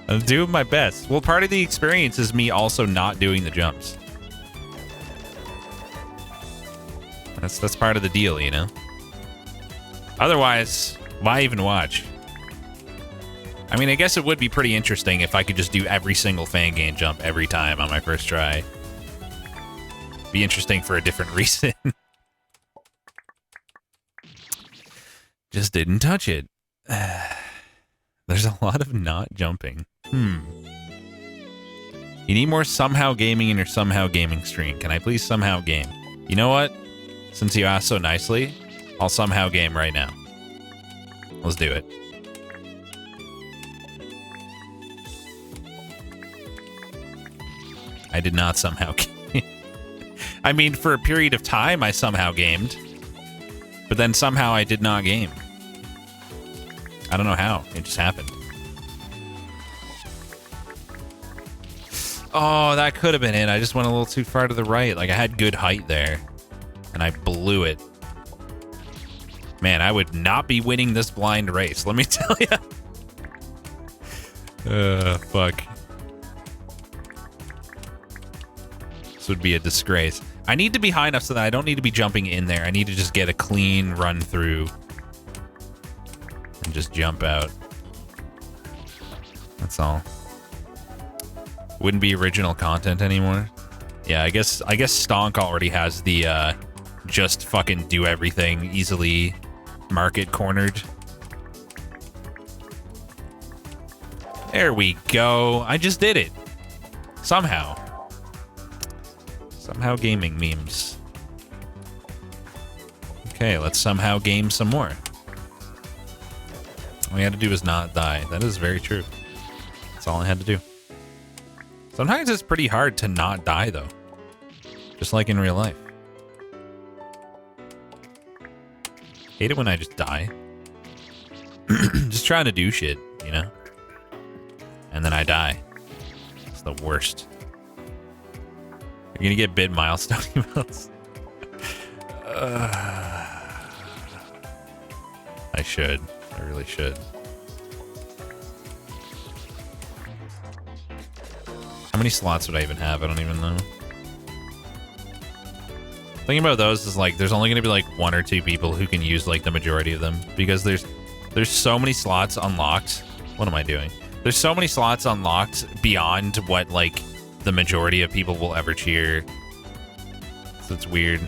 I'm doing my best. Well, part of the experience is me also not doing the jumps. That's part of the deal, you know? Otherwise, why even watch? I mean, I guess it would be pretty interesting if I could just do every single Fangame jump every time on my first try. Be interesting for a different reason. Just didn't touch it. There's a lot of not jumping. You need more somehow gaming in your somehow gaming stream. Can I please somehow game? You know what? Since you asked so nicely, I'll somehow game right now. Let's do it. I did not somehow game. I mean, for a period of time, I somehow gamed. But then somehow I did not game. I don't know how. It just happened. Oh, that could have been it. I just went a little too far to the right. Like, I had good height there. And I blew it. Man, I would not be winning this blind race, let me tell you. Fuck. This would be a disgrace. I need to be high enough so that I don't need to be jumping in there. I need to just get a clean run through. And just jump out. That's all. Wouldn't be original content anymore. Yeah, I guess Stonk already has the just fucking do everything easily market cornered. There we go. I just did it. Somehow. Somehow gaming memes. Okay, let's somehow game some more. All you had to do is not die. That is very true. That's all I had to do. Sometimes it's pretty hard to not die, though. Just like in real life. Hate it when I just die. Just trying to do shit, you know? And then I die. It's the worst. You're gonna get bid milestone emails. I should. I really should. How many slots would I even have? I don't even know. Thinking about those is like there's only gonna be like 1 or 2 people who can use like the majority of them because there's so many slots unlocked. What am I doing? There's so many slots unlocked beyond what like the majority of people will ever cheer. So it's weird.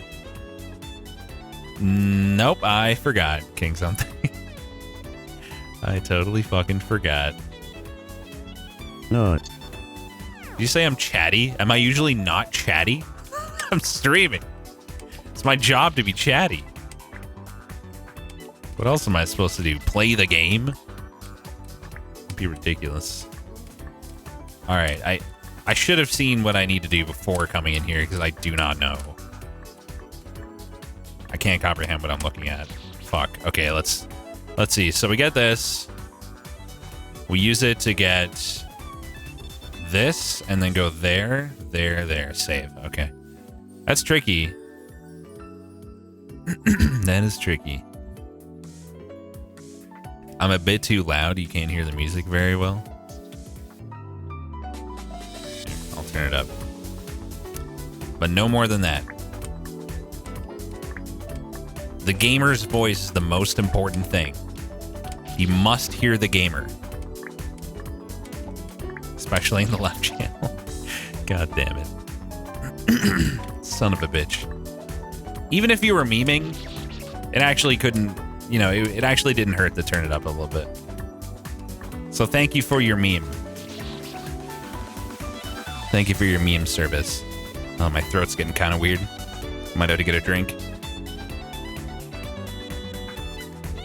Nope, I forgot King something. I totally fucking forgot. Not. Did you say I'm chatty? Am I usually not chatty? I'm streaming. It's my job to be chatty. What else am I supposed to do? Play the game? It'd be ridiculous. Alright, I should have seen what I need to do before coming in here because I do not know. I can't comprehend what I'm looking at. Fuck. Okay, let's see. So we get this. We use it to get this and then go there, there, there. Save. Okay. That's tricky. That is tricky. I'm a bit too loud. You can't hear the music very well. I'll turn it up. But no more than that. The gamer's voice is the most important thing. You must hear the gamer. especially in the left channel. God damn it. Son of a bitch. Even if you were memeing, it actually couldn't, you know, it actually didn't hurt to turn it up a little bit. So thank you for your meme. Thank you for your meme service. Oh, my throat's getting kind of weird. Might have to get a drink.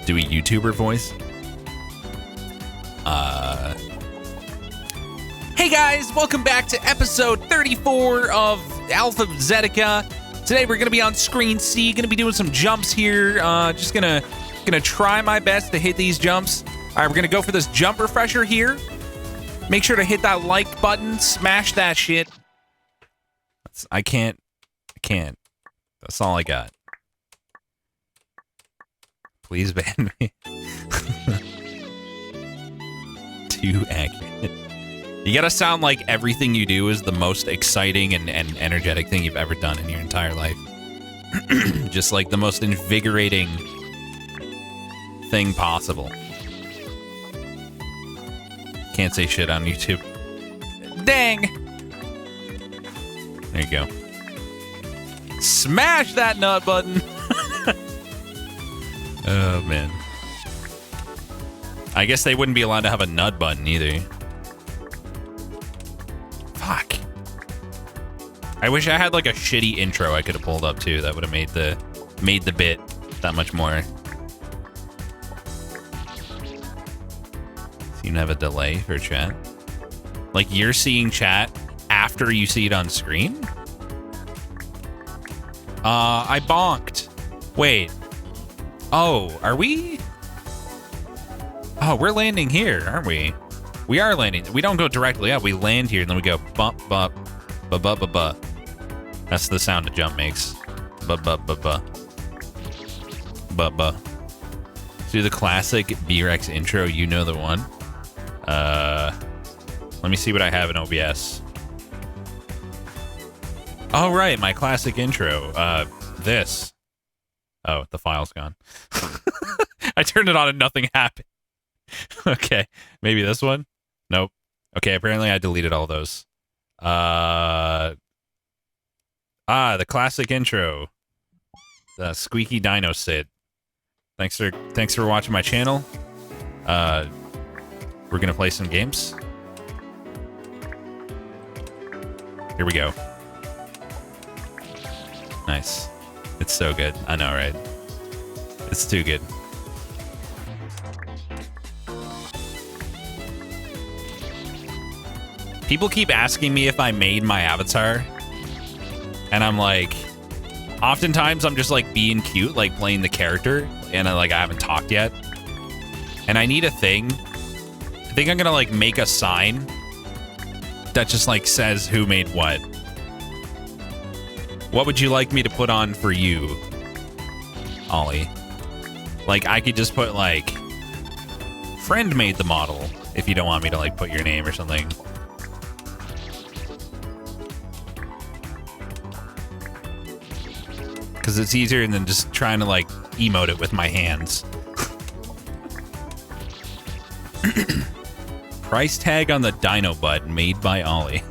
Do a YouTuber voice? Hey guys, welcome back to episode 34 of Alphazetica. Today we're gonna be on screen C, gonna be doing some jumps here. Just gonna try my best to hit these jumps. All right, we're gonna go for this jump refresher here. Make sure to hit that like button, smash that shit. I can't. That's all I got. Please ban me. Too accurate. You gotta sound like everything you do is the most exciting and energetic thing you've ever done in your entire life. Just like the most invigorating thing possible. Can't say shit on YouTube. Dang! There you go. Smash that nut button! Oh, man. I guess they wouldn't be allowed to have a nut button either. Fuck. I wish I had like a shitty intro I could have pulled up too. That would have made the bit that much more. Seem to have a delay for chat. Like you're seeing chat after you see it on screen? I bonked. Wait. Oh, are we? Oh, we're landing here, aren't we? We are landing. We don't go directly up. We land here, and then we go bump, bump, ba ba ba ba. That's the sound a jump makes. Ba ba ba ba. Ba ba. Do the classic B-Rex intro. You know the one. Let me see what I have in OBS. Oh, right, my classic intro. This. Oh, the file's gone. I turned it on and nothing happened. Okay, maybe this one? Nope. Okay, apparently I deleted all those. The classic intro. The squeaky dino Sid. Thanks for watching my channel. We're gonna play some games. Here we go. Nice. It's so good. I know, right? It's too good. People keep asking me if I made my avatar. And I'm like, oftentimes I'm just like being cute, like playing the character. And I haven't talked yet. And I need a thing. I think I'm gonna like make a sign that just like says who made what. What would you like me to put on for you, Ollie? Like, I could just put, like, friend made the model, if you don't want me to, like, put your name or something. Because it's easier than just trying to, like, emote it with my hands. Price tag on the dino butt made by Ollie.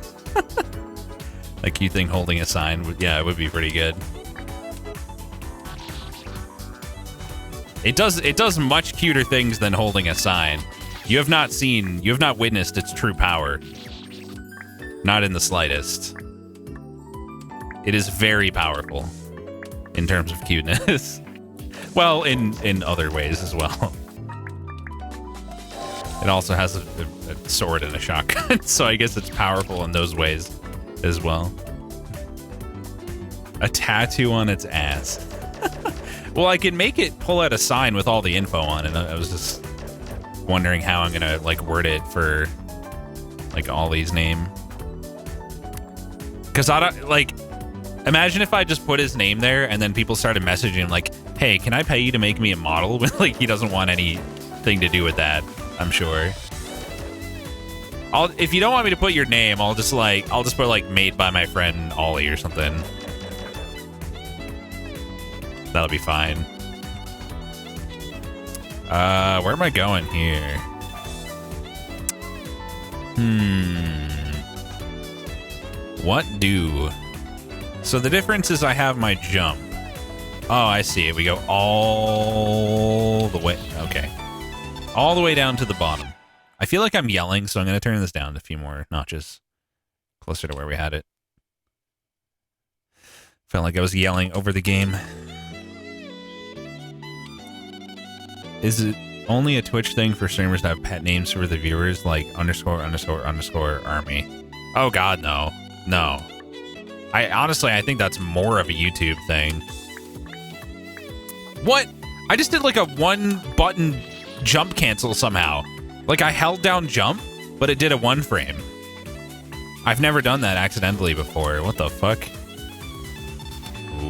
A cute thing holding a sign. Yeah, it would be pretty good. It does much cuter things than holding a sign. You have not witnessed its true power. Not in the slightest. It is very powerful in terms of cuteness. Well, in other ways as well. It also has a sword and a shotgun, so I guess it's powerful in those ways as well. A tattoo on its ass. Well, I can make it pull out a sign with all the info on it. I was just wondering how I'm gonna like word it for like Ollie's name. Because I don't like. Imagine if I just put his name there and then people started messaging him like, "Hey, can I pay you to make me a model?" But like he doesn't want anything to do with that. I'm sure. If you don't want me to put your name, I'll just put like made by my friend Ollie or something. That'll be fine. Where am I going here? What do? So the difference is I have my jump. Oh, I see it. We go all the way. Okay. All the way down to the bottom. I feel like I'm yelling, so I'm going to turn this down a few more notches. Closer to where we had it. Felt like I was yelling over the game. Is it only a Twitch thing for streamers to have pet names for the viewers, like ___army? Oh god, no. No. I think that's more of a YouTube thing. What? I just did like a one button jump cancel somehow. Like I held down jump, but it did a 1 frame. I've never done that accidentally before. What the fuck?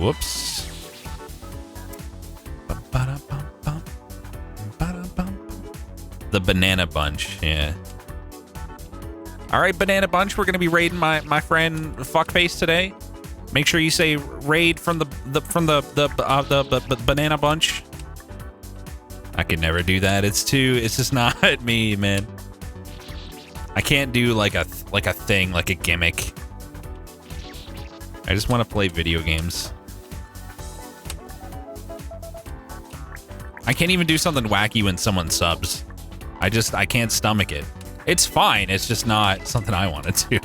Whoops. The Banana Bunch, yeah. All right, Banana Bunch, we're gonna be raiding my friend Fuckface today. Make sure you say raid from the Banana Bunch. I could never do that. It's just not me, man. I can't do like a thing, like a gimmick. I just want to play video games. I can't even do something wacky when someone subs. I can't stomach it. It's fine. It's just not something I want to do.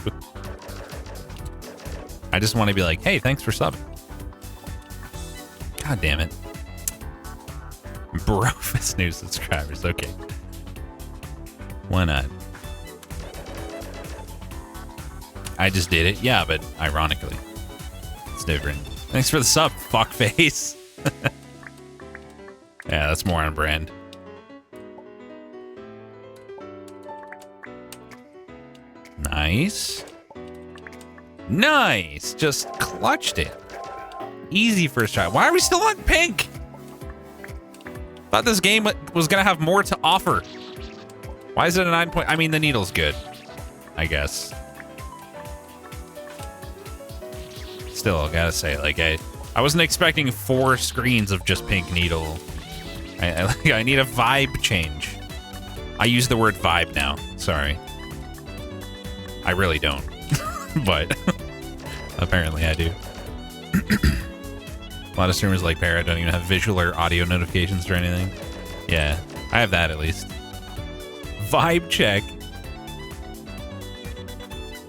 I just want to be like, hey, thanks for subbing. God damn it. Brofist new subscribers. Okay. Why not? I just did it. Yeah, but ironically. It's different. Thanks for the sub, fuckface. Yeah, that's more on brand. Nice. Nice. Just clutched it. Easy first try. Why are we still on pink? Thought this game was going to have more to offer. Why is it a 9 point? I mean, the needle's good, I guess. Still, gotta say, like, I wasn't expecting 4 screens of just pink needle. I need a vibe change. I use the word vibe now. Sorry. I really don't. But apparently I do. A lot of streamers like Parrot don't even have visual or audio notifications or anything. Yeah, I have that at least. Vibe check.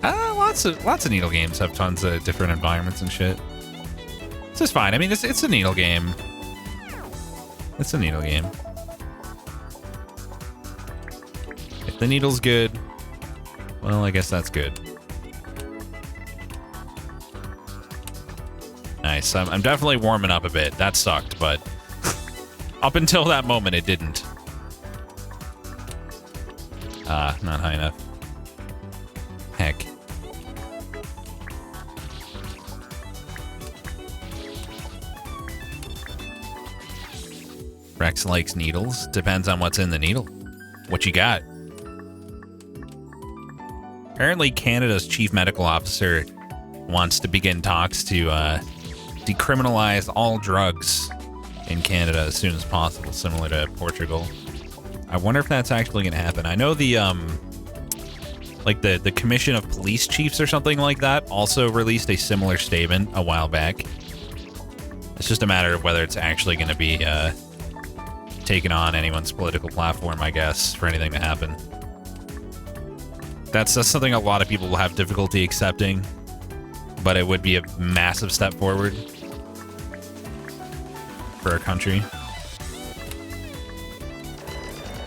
Lots of needle games have tons of different environments and shit. This is fine. I mean, it's a needle game. It's a needle game. If the needle's good, well, I guess that's good. Nice. I'm definitely warming up a bit. That sucked, but up until that moment, it didn't. Not high enough. Heck. Rex likes needles. Depends on what's in the needle. What you got? Apparently, Canada's chief medical officer wants to begin talks to decriminalize all drugs in Canada as soon as possible, similar to Portugal. I wonder if that's actually going to happen. I know the Commission of Police Chiefs or something like that also released a similar statement a while back. It's just a matter of whether it's actually going to be taken on anyone's political platform, I guess, for anything to happen. That's something a lot of people will have difficulty accepting, but it would be a massive step forward for our country.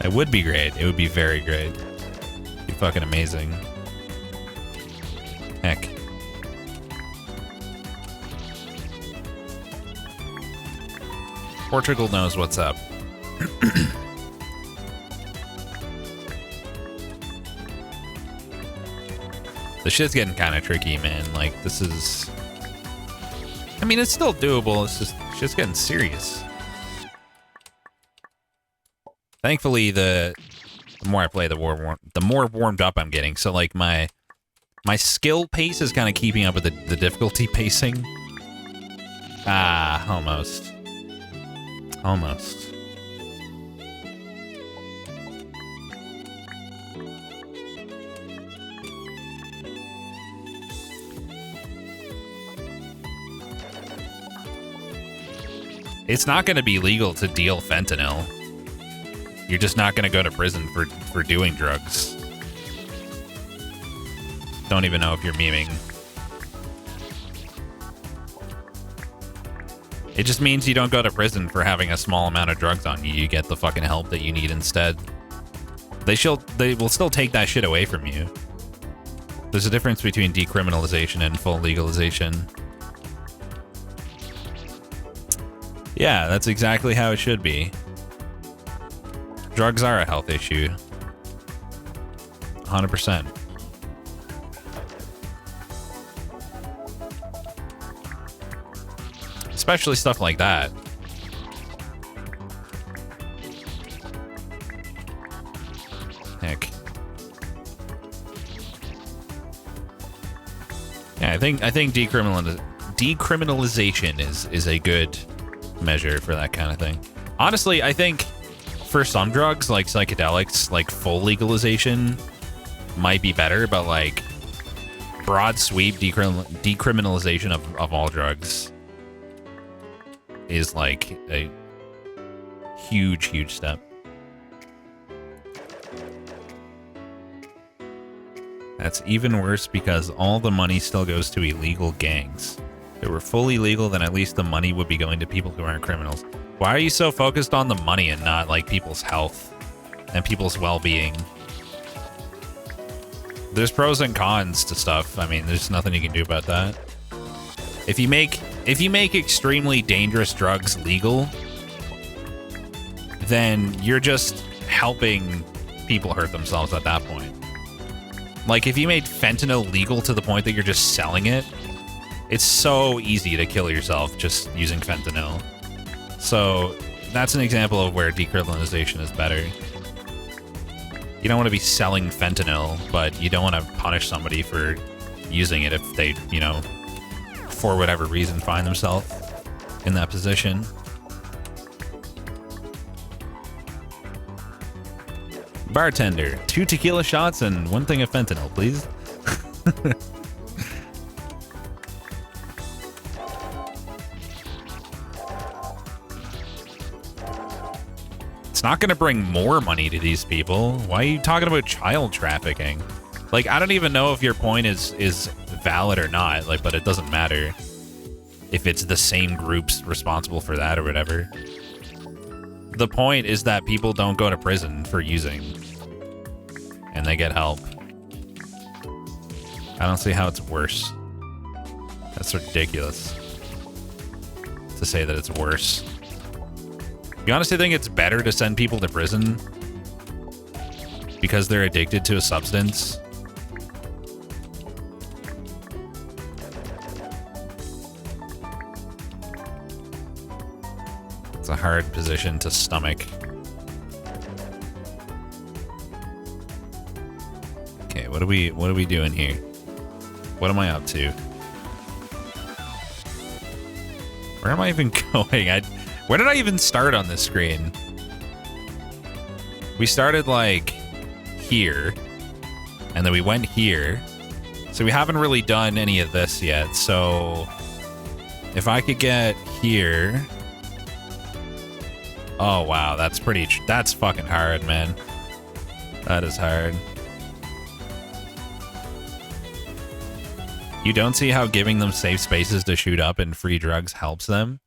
It would be great. It would be very great. It'd be fucking amazing. Heck. Portugal knows what's up. The shit's getting kind of tricky, man. Like, this is... I mean, it's still doable. It's just shit's getting serious. Thankfully, the more I play, the more warmed up I'm getting. So, like, my skill pace is kind of keeping up with the difficulty pacing. Almost. Almost. It's not going to be legal to deal fentanyl. You're just not going to go to prison for doing drugs. Don't even know if you're memeing. It just means you don't go to prison for having a small amount of drugs on you. You get the fucking help that you need instead. They will still take that shit away from you. There's a difference between decriminalization and full legalization. Yeah, that's exactly how it should be. Drugs are a health issue. 100%. Especially stuff like that. Heck. Yeah, I think decriminalization is a good measure for that kind of thing. Honestly, I think for some drugs like psychedelics, like full legalization might be better, but like broad sweep decriminalization of all drugs is like a huge step. That's even worse because all the money still goes to illegal gangs. If it were fully legal, then at least the money would be going to people who aren't criminals. Why are you so focused on the money and not like people's health and people's well-being? There's pros and cons to stuff. I mean, there's nothing you can do about that. If you make extremely dangerous drugs legal, then you're just helping people hurt themselves at that point. Like, if you made fentanyl legal to the point that you're just selling it, it's so easy to kill yourself just using fentanyl. So, that's an example of where decriminalization is better. You don't want to be selling fentanyl, but you don't want to punish somebody for using it if they, you know, for whatever reason find themselves in that position. Bartender, 2 tequila shots and 1 thing of fentanyl, please. It's not going to bring more money to these people. Why are you talking about child trafficking? Like, I don't even know if your point is valid or not, like, but it doesn't matter if it's the same groups responsible for that or whatever. The point is that people don't go to prison for using, and they get help. I don't see how it's worse. That's ridiculous to say that it's worse. You honestly think it's better to send people to prison because they're addicted to a substance? It's a hard position to stomach. Okay, what are we doing here? What am I up to? Where am I even going? Where did I even start on this screen? We started like here, and then we went here. So we haven't really done any of this yet. So if I could get here. Oh, wow. That's fucking hard, man. That is hard. You don't see how giving them safe spaces to shoot up and free drugs helps them?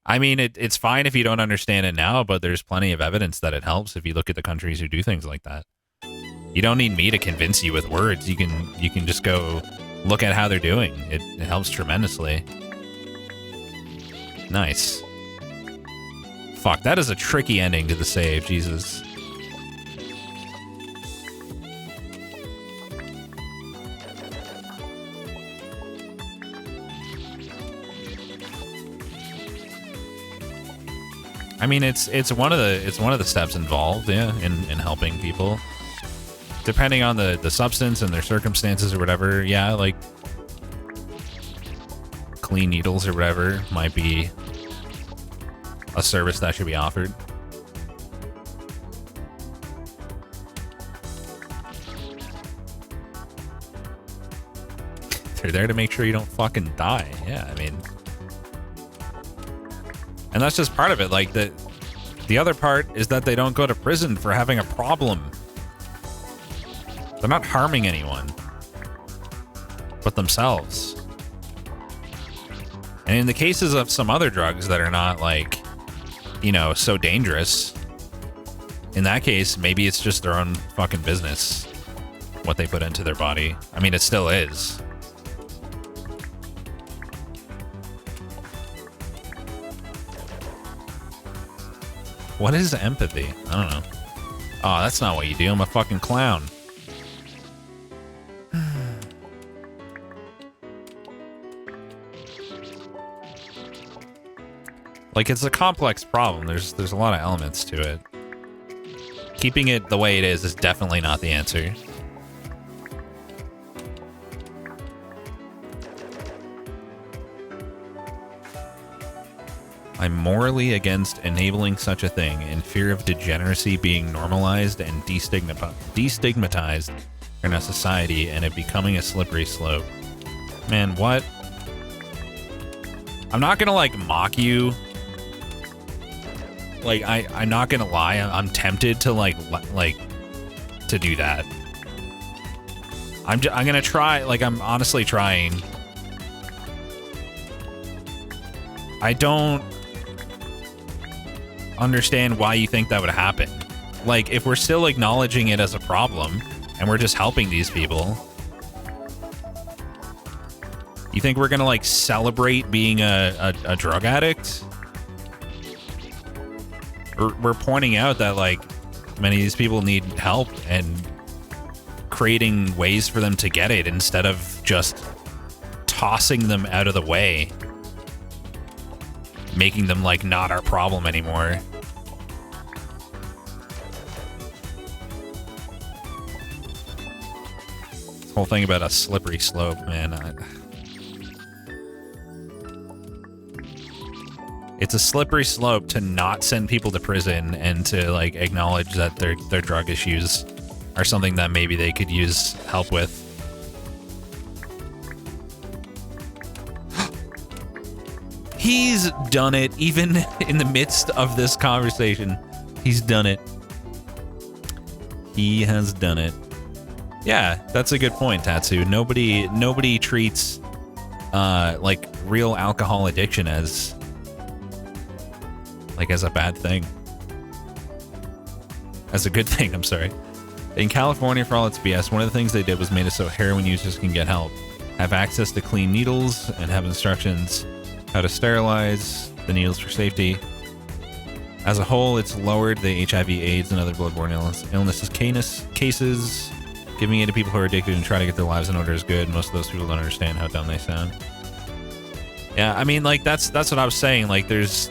I mean, it's fine if you don't understand it now, but there's plenty of evidence that it helps if you look at the countries who do things like that. You don't need me to convince you with words. You can just go look at how they're doing. It helps tremendously. Nice. Fuck, that is a tricky ending to the save, Jesus. I mean, it's one of the steps involved, yeah, in helping people. Depending on the substance and their circumstances or whatever, yeah, like clean needles or whatever might be a service that should be offered. They're there to make sure you don't fucking die. Yeah, I mean, And that's just part of it. Like, the other part is that they don't go to prison for having a problem. They're not harming anyone but themselves. And in the cases of some other drugs that are not, like, you know, so dangerous, in that case, maybe it's just their own fucking business what they put into their body. I mean, it still is. What is empathy? I don't know. Oh, that's not what you do. I'm a fucking clown. Like, it's a complex problem. There's a lot of elements to it. Keeping it the way it is definitely not the answer. I'm morally against enabling such a thing in fear of degeneracy being normalized and destigmatized in a society and it becoming a slippery slope. Man, what? I'm not gonna, like, mock you. Like, I'm not gonna lie, I'm tempted to, like, to do that. I'm gonna try, like, I'm honestly trying. I don't understand why you think that would happen. Like, if we're still acknowledging it as a problem and we're just helping these people, you think we're gonna, like, celebrate being a drug addict? We're pointing out that, like, many of these people need help and creating ways for them to get it instead of just tossing them out of the way, making them, like, not our problem anymore. This whole thing about a slippery slope, man. It's a slippery slope to not send people to prison and to, like, acknowledge that their drug issues are something that maybe they could use help with. He's done it, even in the midst of this conversation. He's done it. He has done it. Yeah, that's a good point, Tatsu. Nobody treats, like, real alcohol addiction as a bad thing. As a good thing, I'm sorry. In California, for all its BS, one of the things they did was made it so heroin users can get help, have access to clean needles, and have instructions how to sterilize the needles for safety. As a whole, it's lowered the HIV, AIDS, and other bloodborne illnesses cases. Giving it to people who are addicted and try to get their lives in order is good. Most of those people don't understand how dumb they sound. Yeah, I mean, like, that's what I was saying. Like, there's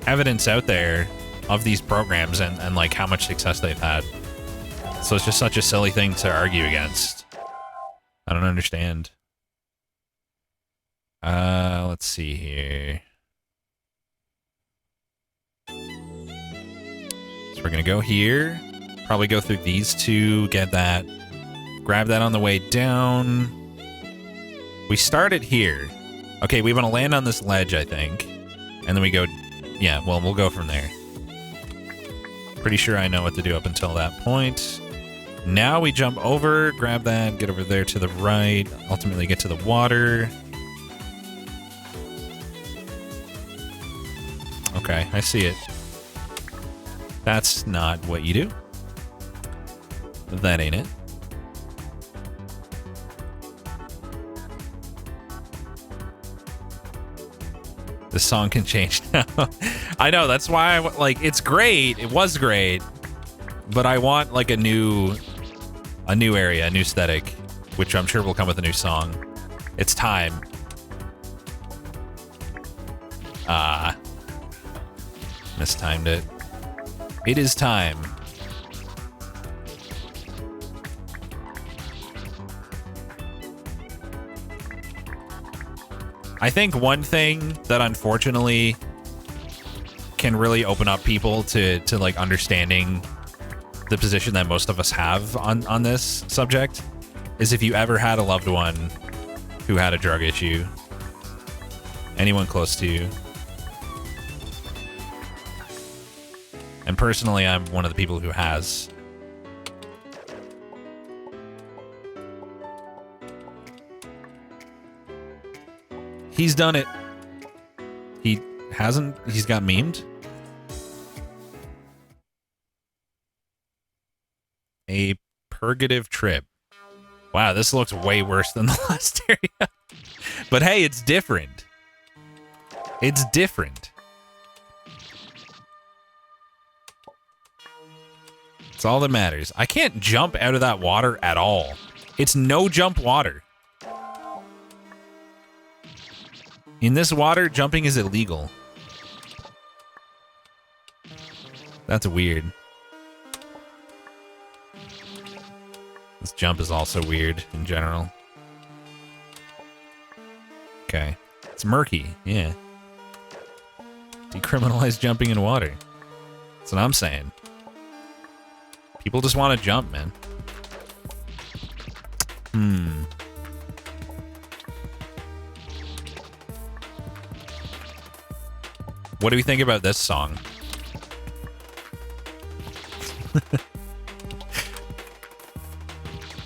evidence out there of these programs and like how much success they've had. So it's just such a silly thing to argue against. I don't understand. Let's see here. So we're gonna go here. Probably go through these two, get that. Grab that on the way down. We started here. Okay, we want to land on this ledge, I think. And then we go... Yeah, well, we'll go from there. Pretty sure I know what to do up until that point. Now we jump over, grab that, get over there to the right, ultimately get to the water. Okay, I see it. That's not what you do. That ain't it. The song can change now. I know, that's why it's great. It was great. But I want, like, a new area, a new aesthetic, which I'm sure will come with a new song. It's time. Mistimed it. It is time. I think one thing that unfortunately can really open up people to like understanding the position that most of us have on this subject is if you ever had a loved one who had a drug issue, anyone close to you, And personally, I'm one of the people who has. He's done it. He hasn't. He's got memed. A purgative trip. Wow, this looks way worse than the last area. But hey, it's different. It's different. It's all that matters. I can't jump out of that water at all. It's no jump water. In this water, jumping is illegal. That's weird. This jump is also weird in general. Okay. It's murky, yeah. Decriminalize jumping in water. That's what I'm saying. People just want to jump, man. What do we think about this song?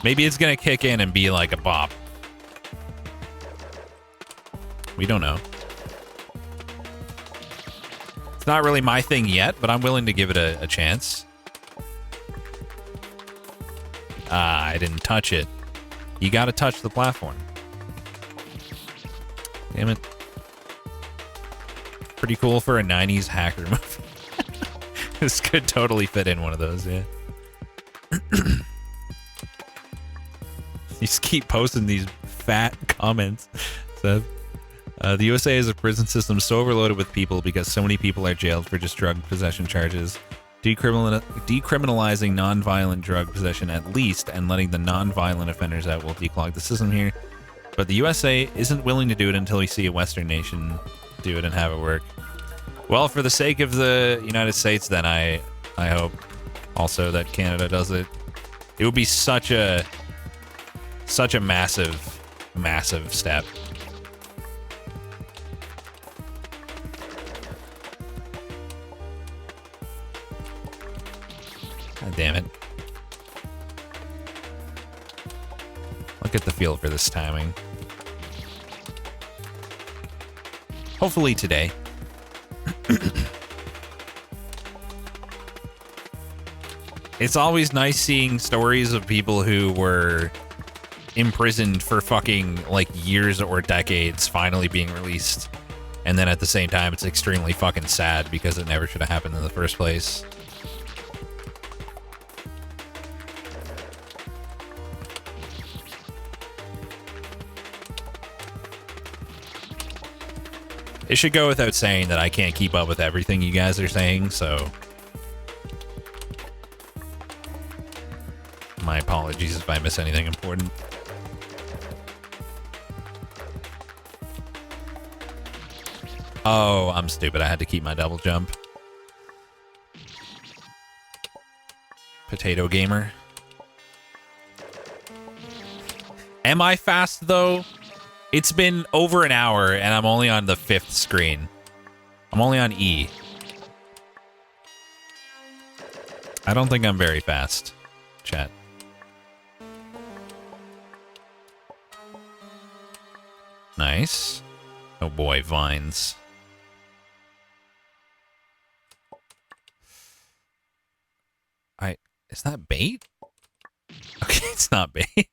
Maybe it's gonna kick in and be like a bop. We don't know. It's not really my thing yet, but I'm willing to give it a chance. Ah, I didn't touch it. You gotta touch the platform. Damn it. Pretty cool for a 90s hacker movie. This could totally fit in one of those, yeah. You just keep posting these fat comments. So, the USA has a prison system so overloaded with people because so many people are jailed for just drug possession charges. Decriminalizing non-violent drug possession at least and letting the non-violent offenders out will declog the system here. But the USA isn't willing to do it until we see a Western nation do it and have it work. Well, for the sake of the United States, then I hope also that Canada does it. It would be such a massive, massive step. God damn it. I'll get the feel for this timing. Hopefully today. It's always nice seeing stories of people who were imprisoned for fucking like years or decades finally being released. And then at the same time, it's extremely fucking sad because it never should have happened in the first place. It should go without saying that I can't keep up with everything you guys are saying, so my apologies if I miss anything important. Oh, I'm stupid. I had to keep my double jump. Potato gamer. Am I fast, though? It's been over an hour, and I'm only on the 5th screen. I'm only on E. I don't think I'm very fast, chat. Nice. Oh boy, vines. Is that bait? Okay, it's not bait.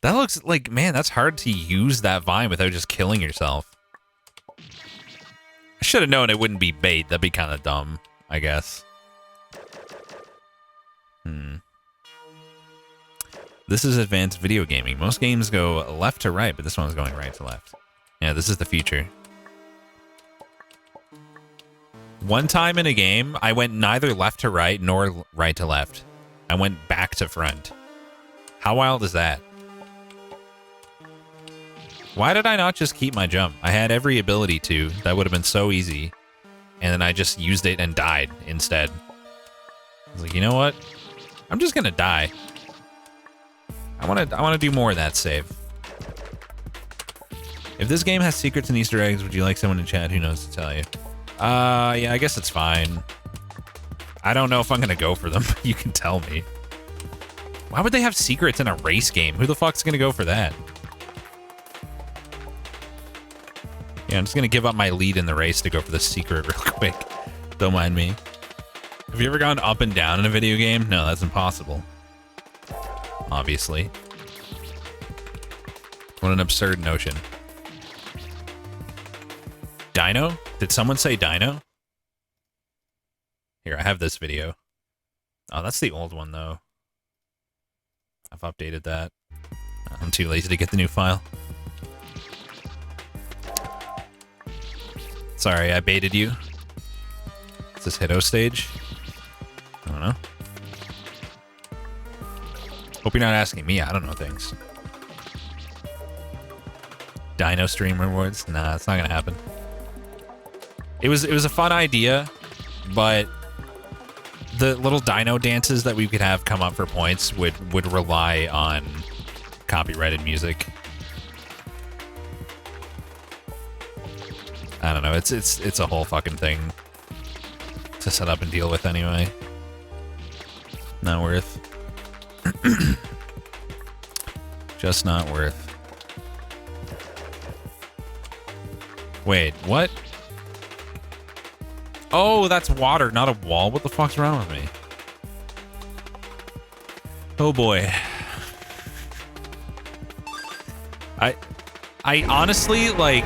That looks like, man, that's hard to use that vine without just killing yourself. I should have known it wouldn't be bait. That'd be kind of dumb, I guess. This is advanced video gaming. Most games go left to right, but this one's going right to left. Yeah, this is the future. One time in a game, I went neither left to right nor right to left. I went back to front. How wild is that? Why did I not just keep my jump? I had every ability to. That would have been so easy. And then I just used it and died instead. I was like, you know what? I'm just gonna die. I wanna do more of that save. If this game has secrets and Easter eggs, would you like someone in chat who knows to tell you? Yeah, I guess it's fine. I don't know if I'm gonna go for them. You can tell me. Why would they have secrets in a race game? Who the fuck's gonna go for that? Yeah, I'm just gonna give up my lead in the race to go for the secret real quick. Don't mind me. Have you ever gone up and down in a video game? No, that's impossible. Obviously. What an absurd notion. Dino? Did someone say dino? Here, I have this video. Oh, that's the old one, though. I've updated that. I'm too lazy to get the new file. Sorry, I baited you. Is this Hito stage? I don't know. Hope you're not asking me. I don't know things. Dino stream rewards? Nah, it's not gonna happen. It was a fun idea, but the little dino dances that we could have come up for points would rely on copyrighted music. I don't know. It's a whole fucking thing to set up and deal with anyway. Not worth. Just not worth. Wait, what? Oh, that's water, not a wall. What the fuck's wrong with me? Oh boy. I honestly, like,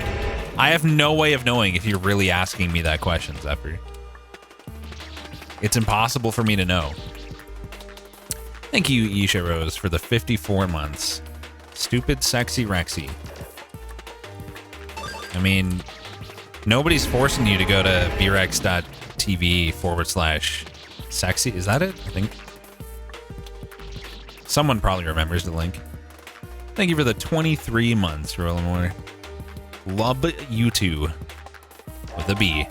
I have no way of knowing if you're really asking me that question, Zephyr. It's impossible for me to know. Thank you, Isha Rose, for the 54 months. Stupid Sexy Rexy. I mean, nobody's forcing you to go to brex.tv/sexy. Is that it? I think. Someone probably remembers the link. Thank you for the 23 months, Rollamore. Love you too. With a B.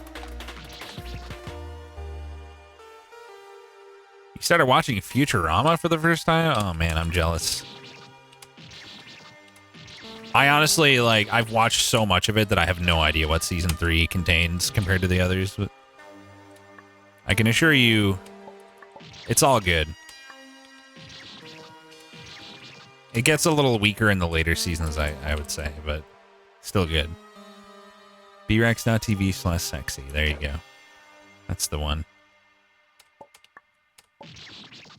You started watching Futurama for the first time? Oh man, I'm jealous. I honestly, like, I've watched so much of it that I have no idea what season 3 contains compared to the others. But I can assure you, it's all good. It gets a little weaker in the later seasons, I would say, but still good. brex.tv/sexy. There you go. That's the one.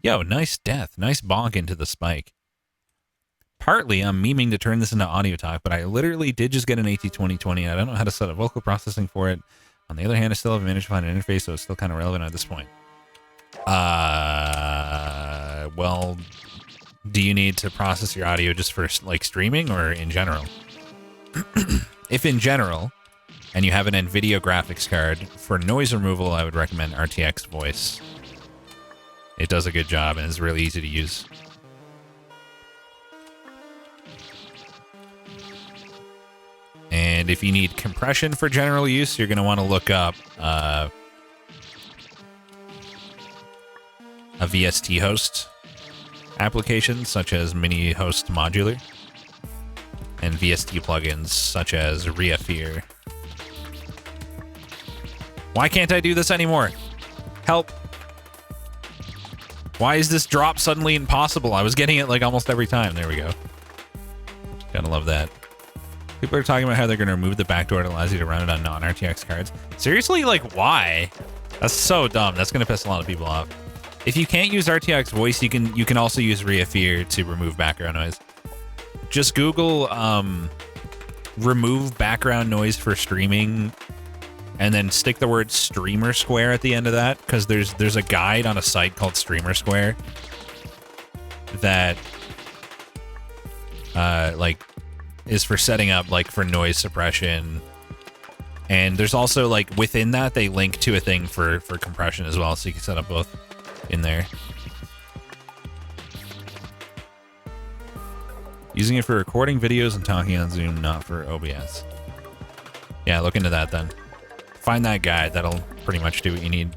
Yo, nice death. Nice bonk into the spike. Partly, I'm memeing to turn this into audio talk, but I literally did just get an AT2020, and I don't know how to set up vocal processing for it. On the other hand, I still haven't managed to find an interface, so it's still kind of relevant at this point. Well, do you need to process your audio just for, like, streaming or in general? If in general, and you have an NVIDIA graphics card, for noise removal, I would recommend RTX Voice. It does a good job, and it's really easy to use. And if you need compression for general use, you're going to want to look up a VST host application, such as Mini Host Modular, and VST plugins, such as Reafear. Why can't I do this anymore? Help. Why is this drop suddenly impossible? I was getting it like almost every time. There we go. Gotta love that. People are talking about how they're going to remove the backdoor that allows you to run it on non-RTX cards. Seriously? Like, why? That's so dumb. That's going to piss a lot of people off. If you can't use RTX Voice, you can also use Reafear to remove background noise. Just Google remove background noise for streaming, and then stick the word Streamer Square at the end of that, because there's a guide on a site called Streamer Square that like is for setting up, like, for noise suppression. And there's also, like, within that, they link to a thing for compression as well, so you can set up both in there. Using it for recording videos and talking on Zoom, not for OBS. Yeah, look into that then. Find that guide. That'll pretty much do what you need.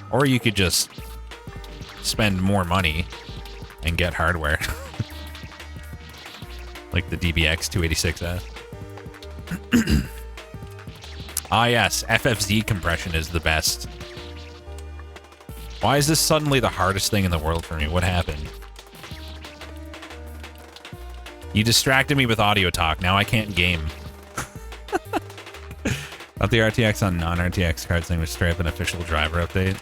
Or you could just spend more money and get hardware. Like the DBX 286S. Ah, yes, FFZ compression is the best. Why is this suddenly the hardest thing in the world for me? What happened? You distracted me with audio talk. Now I can't game. Thought the RTX on non-RTX cards thing was straight up an official driver update.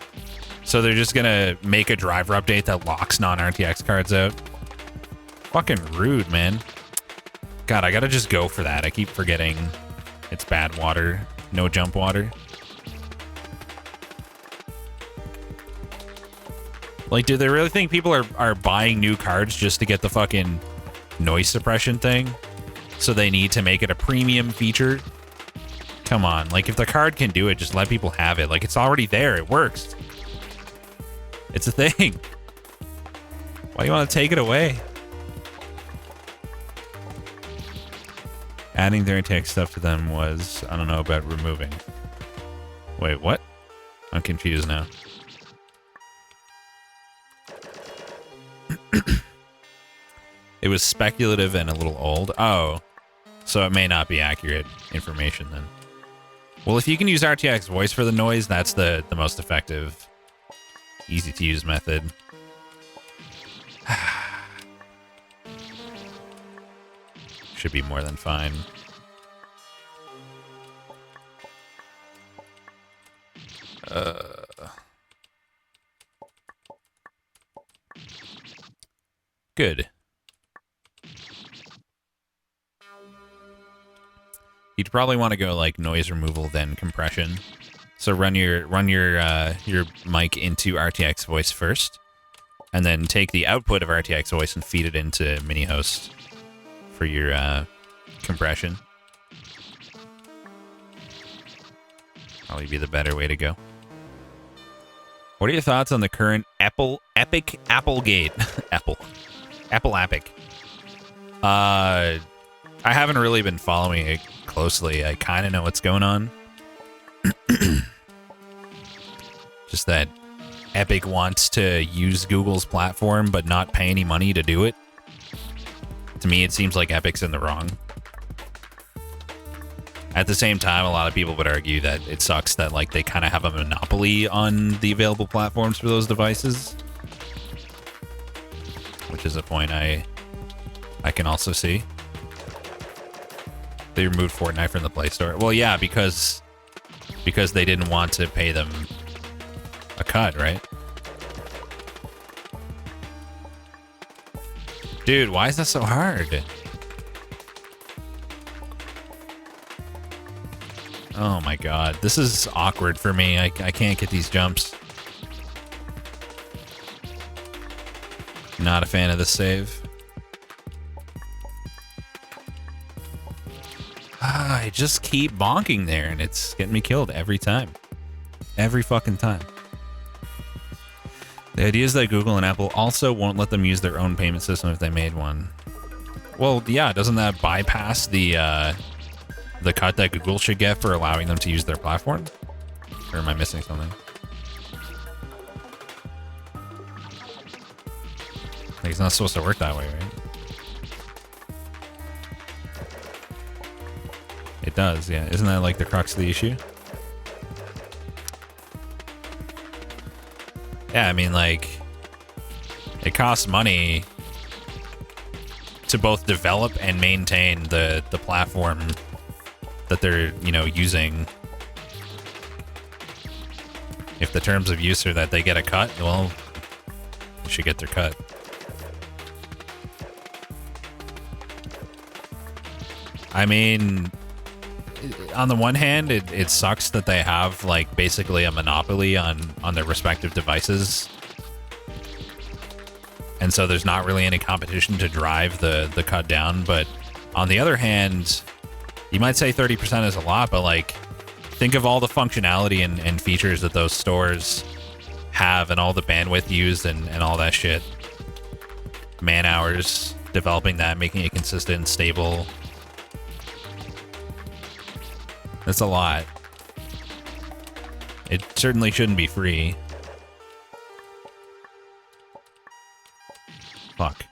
So they're just gonna make a driver update that locks non-RTX cards out? Fucking rude, man. God, I gotta just go for that. I keep forgetting it's bad water. No jump water. Like, do they really think people are buying new cards just to get the fucking noise suppression thing? So they need to make it a premium feature? Come on, like, if the card can do it, just let people have it. Like, it's already there. It works. It's a thing. Why do you want to take it away? Adding their tech stuff to them was, I don't know about removing. Wait, what? I'm confused now. It was speculative and a little old. Oh, so it may not be accurate information then. Well, if you can use RTX voice for the noise, that's the most effective, easy to use method. Should be more than fine. Good. You'd probably want to go like noise removal then compression. So run your mic into RTX voice first, and then take the output of RTX voice and feed it into mini host for your compression. Probably be the better way to go. What are your thoughts on the current Epic Applegate? Apple Epic. I haven't really been following it closely. I kind of know what's going on. Just that Epic wants to use Google's platform but not pay any money to do it. To me, it seems like Epic's in the wrong. At the same time, a lot of people would argue that it sucks that like they kind of have a monopoly on the available platforms for those devices. Which is a point I can also see. They removed Fortnite from the Play Store. Well, yeah, because they didn't want to pay them a cut, right? Dude, why is that so hard? Oh my god, this is awkward for me. I can't get these jumps. Not a fan of this save. I just keep bonking there and it's getting me killed every time. Every fucking time. The idea is that Google and Apple also won't let them use their own payment system if they made one. Well, yeah, doesn't that bypass the cut that Google should get for allowing them to use their platform? Or am I missing something? Like, it's not supposed to work that way, right? It does, yeah. Isn't that like the crux of the issue? Yeah, I mean, like, it costs money to both develop and maintain the platform that they're, you know, using. If the terms of use are that they get a cut, well, they should get their cut. I mean, on the one hand, it sucks that they have, like, basically a monopoly on their respective devices. And so there's not really any competition to drive the cut down. But on the other hand, you might say 30% is a lot, but, like, think of all the functionality and features that those stores have and all the bandwidth used and all that shit. Man hours developing that, making it consistent and stable. That's a lot. It certainly shouldn't be free. Fuck.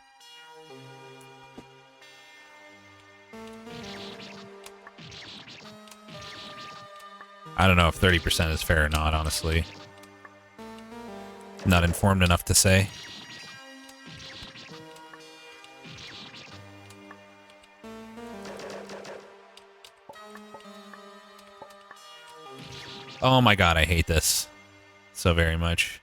I don't know if 30% is fair or not, honestly. Not informed enough to say. Oh my god, I hate this so very much.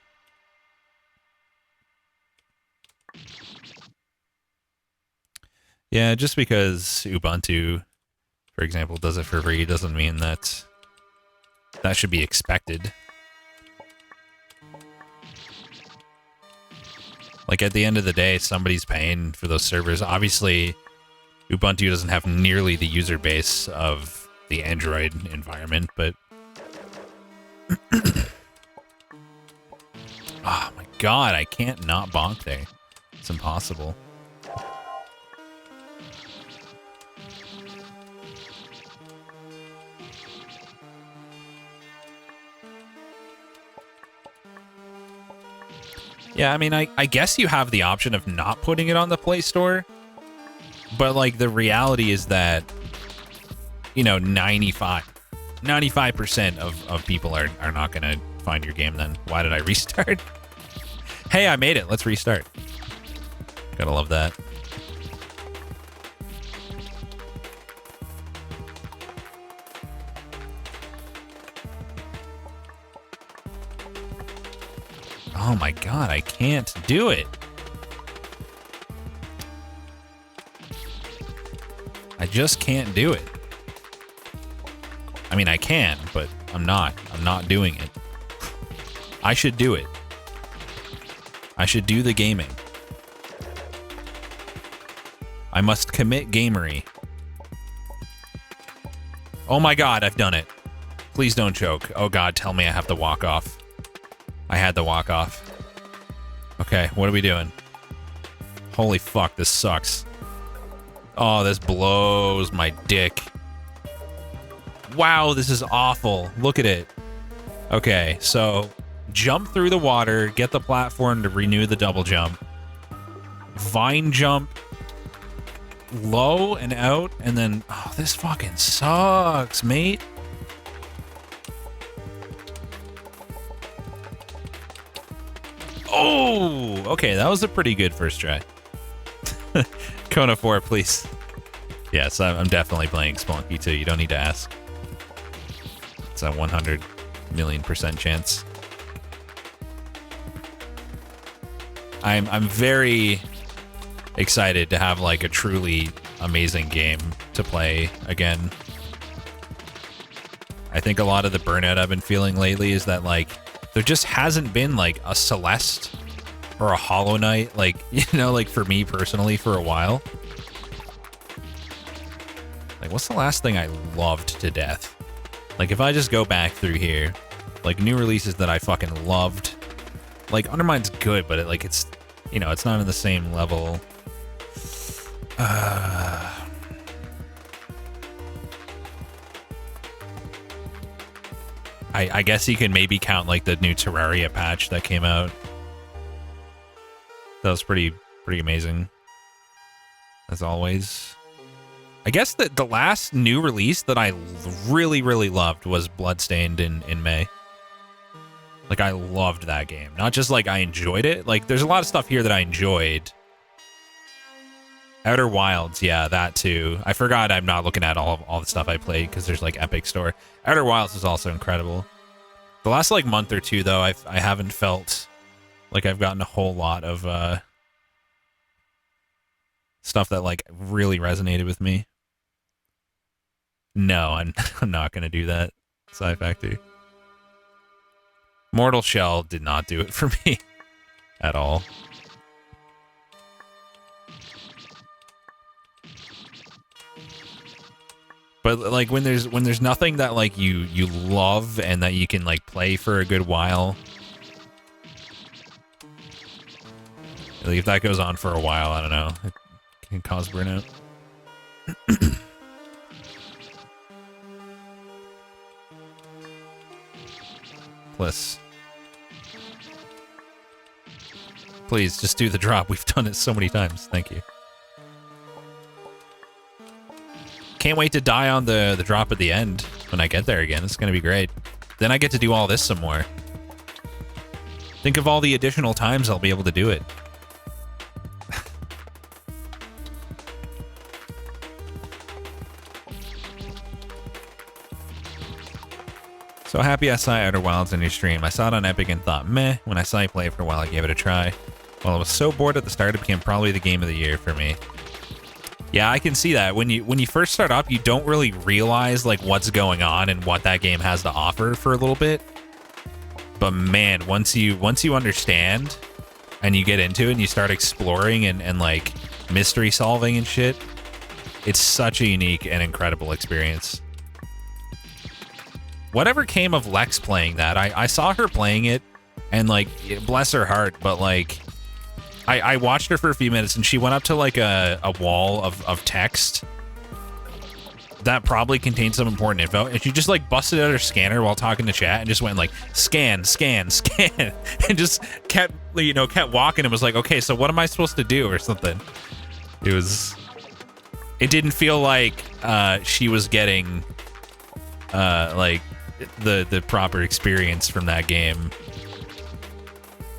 Yeah, just because Ubuntu, for example, does it for free doesn't mean that that should be expected. Like, at the end of the day, somebody's paying for those servers. Obviously, Ubuntu doesn't have nearly the user base of the Android environment, but... Oh my god, I can't not bonk there. It's impossible. Yeah, I mean, I guess you have the option of not putting it on the Play Store, but, like, the reality is that, you know, 95% of people are not going to find your game then. Why did I restart? Hey, I made it. Let's restart. Gotta love that. Oh my god, I can't do it. I just can't do it. I mean, I can, but I'm not. I'm not doing it. I should do it. I should do the gaming. I must commit gamery. Oh my god, I've done it. Please don't choke. Oh god, tell me I have to walk off. I had to walk off. Okay, what are we doing? Holy fuck, this sucks. Oh, this blows my dick. Wow, this is awful. Look at it. Okay, so jump through the water, get the platform to renew the double jump. Vine jump low and out, and then... Oh, this fucking sucks, mate. Oh, okay, that was a pretty good first try. Kona 4, please. Yes, I'm definitely playing Spelunky too. You don't need to ask. It's a 100 million% chance. I'm very excited to have like a truly amazing game to play again. I think a lot of the burnout I've been feeling lately is that like there just hasn't been like a Celeste or a Hollow Knight, like, you know, like for me personally for a while. Like, what's the last thing I loved to death? Like, if I just go back through here, like new releases that I fucking loved, like Undermine's good, but it's, you know, it's not in the same level. I guess you can maybe count like the new Terraria patch that came out. That was pretty amazing, as always. I guess that the last new release that I really loved was Bloodstained in May. Like, I loved that game. Not just like I enjoyed it. Like, there's a lot of stuff here that I enjoyed. Outer Wilds, yeah, that too. I forgot I'm not looking at all the stuff I played because there's like Epic Store. Outer Wilds is also incredible. The last like month or two though, I haven't felt like I've gotten a whole lot of stuff that like really resonated with me. No, I'm not gonna do that. Sci Factory. Mortal Shell did not do it for me at all. But like when there's nothing that like you love and that you can like play for a good while, like if that goes on for a while, I don't know, it can cause burnout. Please just do the drop. We've done it so many times. Thank you. can't wait to die on the drop at the end when I get there again. It's going to be great. Then I get to do all this some more. Think of all the additional times I'll be able to do it. So happy I saw Outer Wilds in your stream. I saw it on Epic and thought, meh. When I saw you play it for a while, I gave it a try. While I was so bored at the start, it became probably the game of the year for me. Yeah, I can see that. When you first start up, you don't really realize like what's going on and what that game has to offer for a little bit. But man, once you understand and you get into it and you start exploring and like mystery solving and shit, it's such a unique and incredible experience. Whatever came of Lex playing that, I saw her playing it, and like, bless her heart, but like, I watched her for a few minutes, and she went up to like a wall of text that probably contained some important info, and she just like busted out her scanner while talking to chat and just went like, scan, scan, scan, and just kept walking and was like, okay, so what am I supposed to do or something? It didn't feel like she was getting like the proper experience from that game.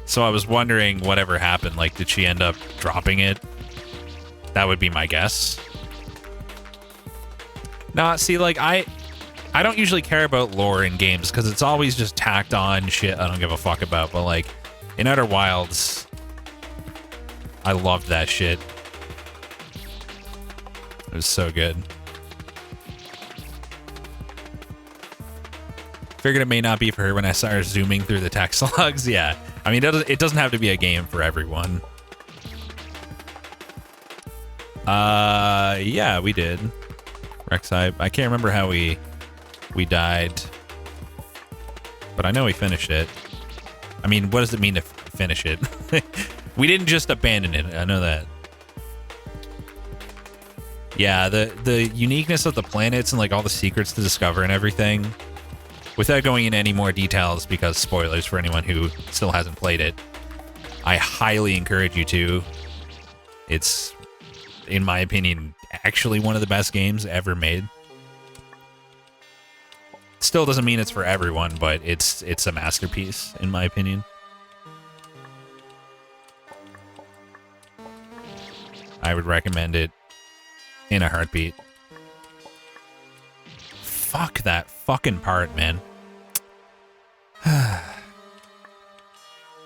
So I was wondering whatever happened. Like, did she end up dropping it? That would be my guess. Nah, see, like, I don't usually care about lore in games because it's always just tacked on shit I don't give a fuck about. But like, in Outer Wilds, I loved that shit. It was so good. Figured it may not be for her when I saw her zooming through the text logs. Yeah, I mean, it doesn't have to be a game for everyone. Yeah, we did. Rex, I can't remember how we died, but I know we finished it. I mean, what does it mean to finish it? We didn't just abandon it. I know that. Yeah, the uniqueness of the planets and like all the secrets to discover and everything. Without going into any more details, because spoilers for anyone who still hasn't played it, I highly encourage you to. It's, in my opinion, actually one of the best games ever made. Still doesn't mean it's for everyone, but it's a masterpiece, in my opinion. I would recommend it in a heartbeat. Fuck that fucking part, man.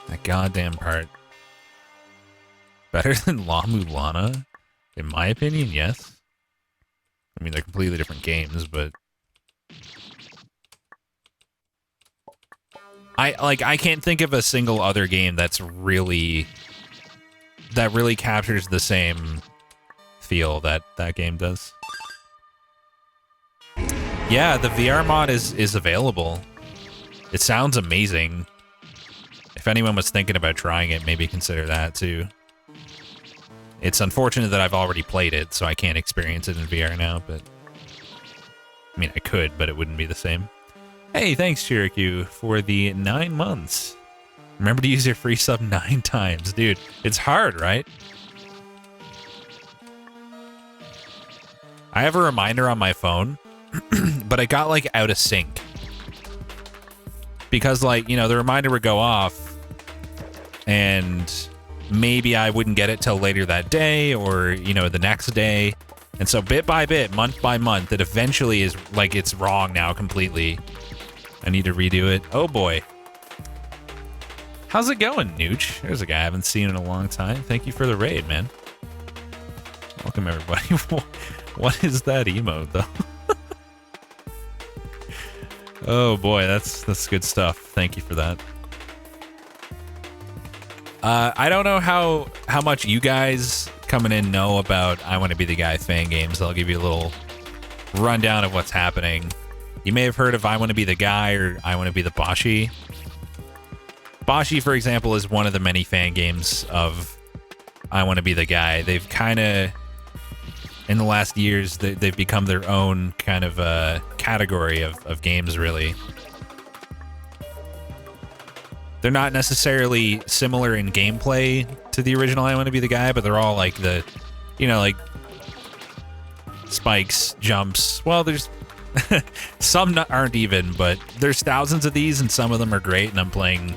That goddamn part. Better than La Mulana? In my opinion, yes. I mean, they're completely different games, but... I can't think of a single other game that really captures the same feel that game does. Yeah, the VR mod is available. It sounds amazing. If anyone was thinking about trying it, maybe consider that too. It's unfortunate that I've already played it, so I can't experience it in VR now, but... I mean, I could, but it wouldn't be the same. Hey, thanks, Chiriku, for the 9 months. Remember to use your free sub 9 times. Dude, it's hard, right? I have a reminder on my phone, but I got, like, out of sync. Because, like, you know, the reminder would go off, and maybe I wouldn't get it till later that day, or, you know, the next day. And so bit by bit, month by month, it eventually is, like, it's wrong now completely. I need to redo it. Oh, boy. How's it going, Nooch? There's a guy I haven't seen in a long time. Thank you for the raid, man. Welcome, everybody. What is that emote, though? Oh, boy, that's good stuff. Thank you for that. I don't know how much you guys coming in know about I Want to Be the Guy Fangame. I'll give you a little rundown of what's happening. You may have heard of I Want to Be the Guy or I Want to Be the Boshi. Boshi, for example, is one of the many fan games of I Want to Be the Guy. They've kind of, in the last years, they've become their own kind of category of games, really. They're not necessarily similar in gameplay to the original I Want to Be the Guy, but they're all like the, you know, like spikes, jumps. Well, there's some aren't even, but there's thousands of these, and some of them are great. And I'm playing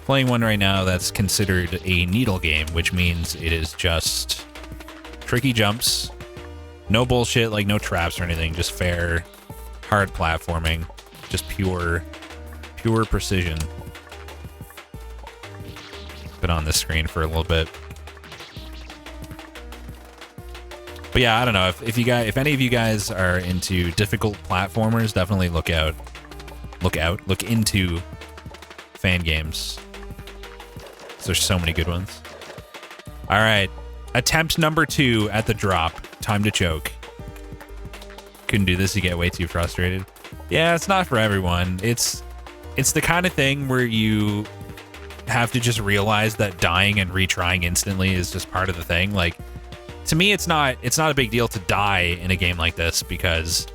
one right now that's considered a needle game, which means it is just tricky jumps, no bullshit, like no traps or anything, just fair, hard platforming, just pure precision. Been on this screen for a little bit. But yeah, I don't know if any of you guys are into difficult platformers, definitely look into Fangames. There's so many good ones. All right, attempt number 2 at the drop. Time to choke. Couldn't do this. You get way too frustrated. Yeah, it's not for everyone. It's the kind of thing where you have to just realize that dying and retrying instantly is just part of the thing. Like, to me, it's not a big deal to die in a game like this because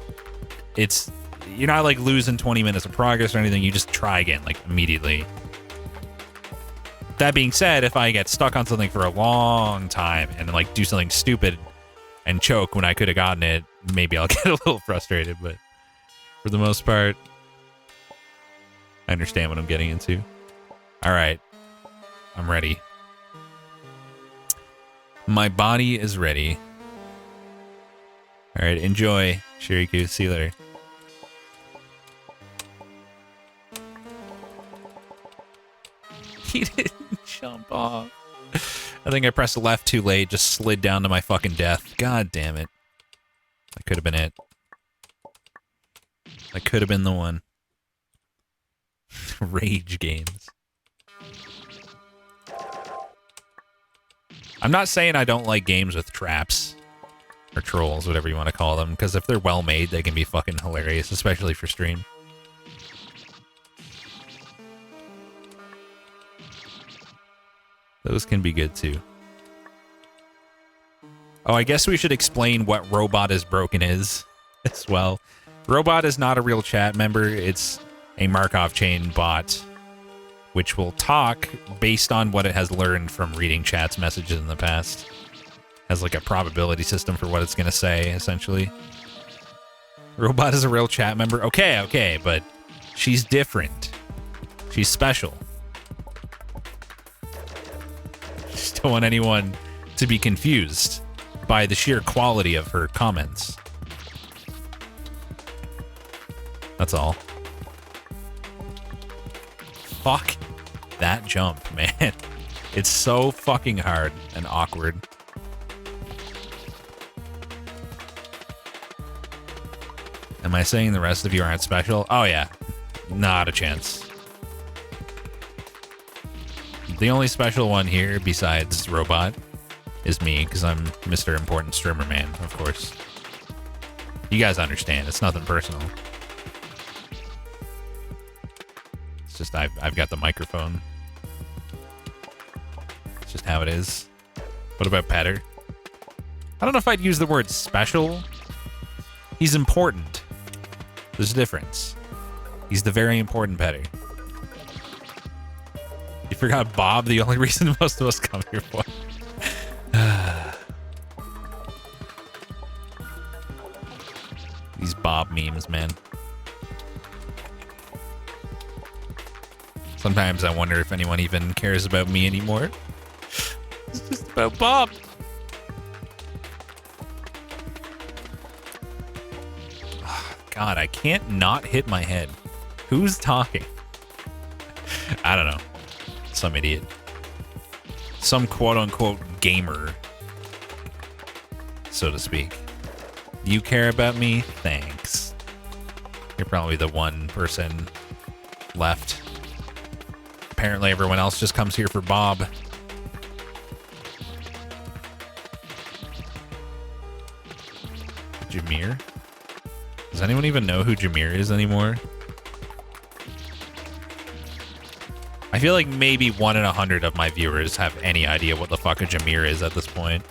you're not like losing 20 minutes of progress or anything. You just try again, like, immediately. That being said, if I get stuck on something for a long time and like do something stupid and choke when I could have gotten it, maybe I'll get a little frustrated, but for the most part, I understand what I'm getting into. All right, I'm ready. My body is ready. All right, enjoy, Shiriku. See you later. He didn't jump off. I think I pressed left too late, just slid down to my fucking death. God damn it. That could have been it. That could have been the one. Rage games. I'm not saying I don't like games with traps or trolls, whatever you want to call them, because if they're well made, they can be fucking hilarious, especially for stream. Those can be good too. Oh, I guess we should explain what Robot is Broken is as well. Robot is not a real chat member. It's a Markov chain bot, which will talk based on what it has learned from reading chat's messages in the past. Has like a probability system for what it's going to say, essentially. Robot is a real chat member. Okay, but she's different. She's special. Just don't want anyone to be confused by the sheer quality of her comments. That's all. Fuck that jump, man. It's so fucking hard and awkward. Am I saying the rest of you aren't special? Oh yeah. Not a chance. The only special one here, besides Robot, is me, because I'm Mr. Important Streamer Man, of course. You guys understand. It's nothing personal. It's just I've got the microphone. It's just how it is. What about Petter? I don't know if I'd use the word special. He's important. There's a difference. He's the very important Petter. You forgot Bob, the only reason most of us come here for. These Bob memes, man. Sometimes I wonder if anyone even cares about me anymore. It's just about Bob. Oh, God, I can't not hit my head. Who's talking? I don't know. Some idiot. Some quote-unquote gamer, so to speak. You care about me? Thanks. You're probably the one person left. Apparently everyone else just comes here for Bob. Jameer? Does anyone even know who Jameer is anymore? I feel like maybe 1 in 100 of my viewers have any idea what the fuck a Jameer is at this point.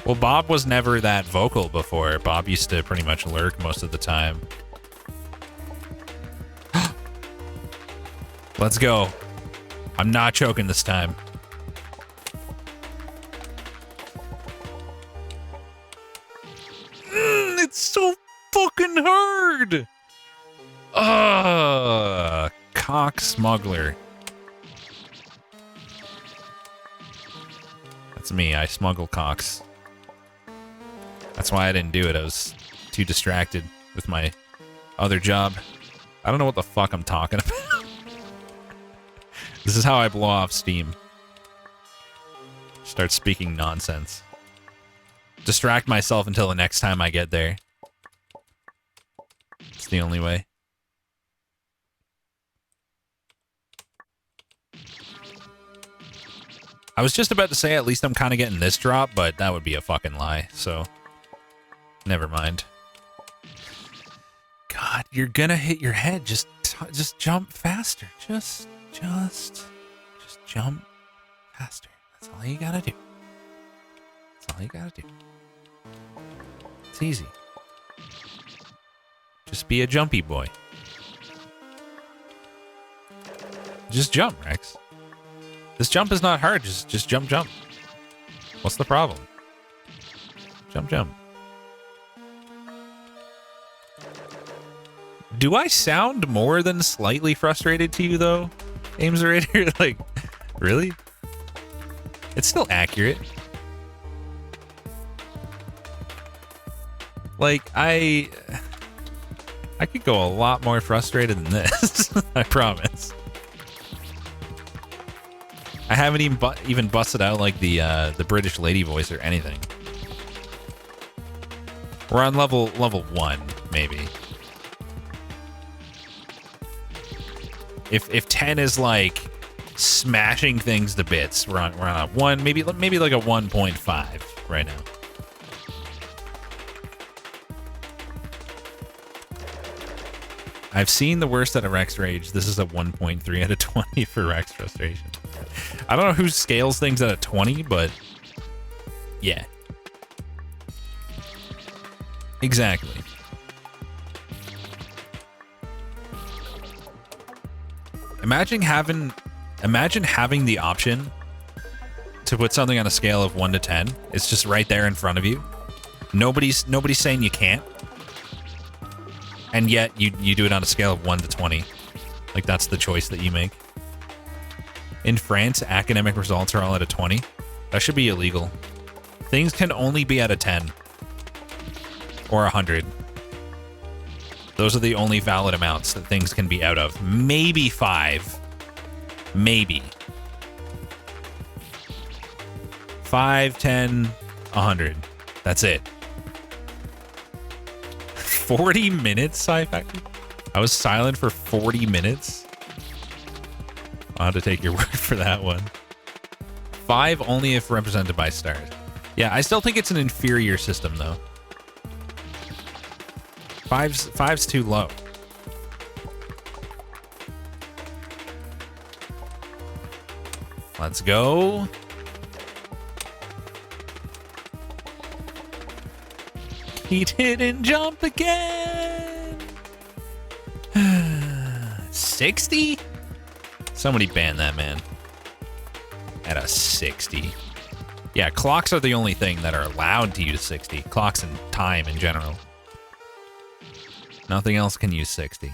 Well, Bob was never that vocal before. Bob used to pretty much lurk most of the time. Let's go. I'm not choking this time. unheard. Cock smuggler. That's me. I smuggle cocks. That's why I didn't do it. I was too distracted with my other job. I don't know what the fuck I'm talking about. This is how I blow off steam. Start speaking nonsense. Distract myself until the next time I get there. It's the only way. I was just about to say at least I'm kind of getting this drop, but that would be a fucking lie, so never mind. God, you're gonna hit your head. Just jump faster. Just jump faster. That's all you gotta do. That's all you gotta do. It's easy. Just be a jumpy boy. Just jump, Rex. This jump is not hard. Just jump. What's the problem? Jump. Do I sound more than slightly frustrated to you, though, Ameserator? Like, really? It's still accurate. Like, I could go a lot more frustrated than this. I promise. I haven't even busted out like the British lady voice or anything. We're on level 1, maybe. If 10 is like smashing things to bits, we're on a 1, maybe like a 1.5 right now. I've seen the worst out of Rex Rage. This is a 1.3 out of 20 for Rex Frustration. I don't know who scales things out of 20, but yeah. Exactly. Imagine having the option to put something on a scale of 1 to 10. It's just right there in front of you. Nobody's saying you can't. And yet you do it on a scale of 1 to 20. Like, that's the choice that you make. In France, academic results are all at a 20. That should be illegal. Things can only be at a 10. Or 100. Those are the only valid amounts that things can be out of. Maybe 5. Maybe. 5, 10, 100. That's it. 40 minutes, Sci-Factor? I was silent for 40 minutes? I'll have to take your word for that one. 5 only if represented by stars. Yeah, I still think it's an inferior system, though. 5's too low. Let's go. He didn't jump again. 60? Somebody ban that man. At a 60. Yeah, clocks are the only thing that are allowed to use 60. Clocks and time in general. Nothing else can use 60.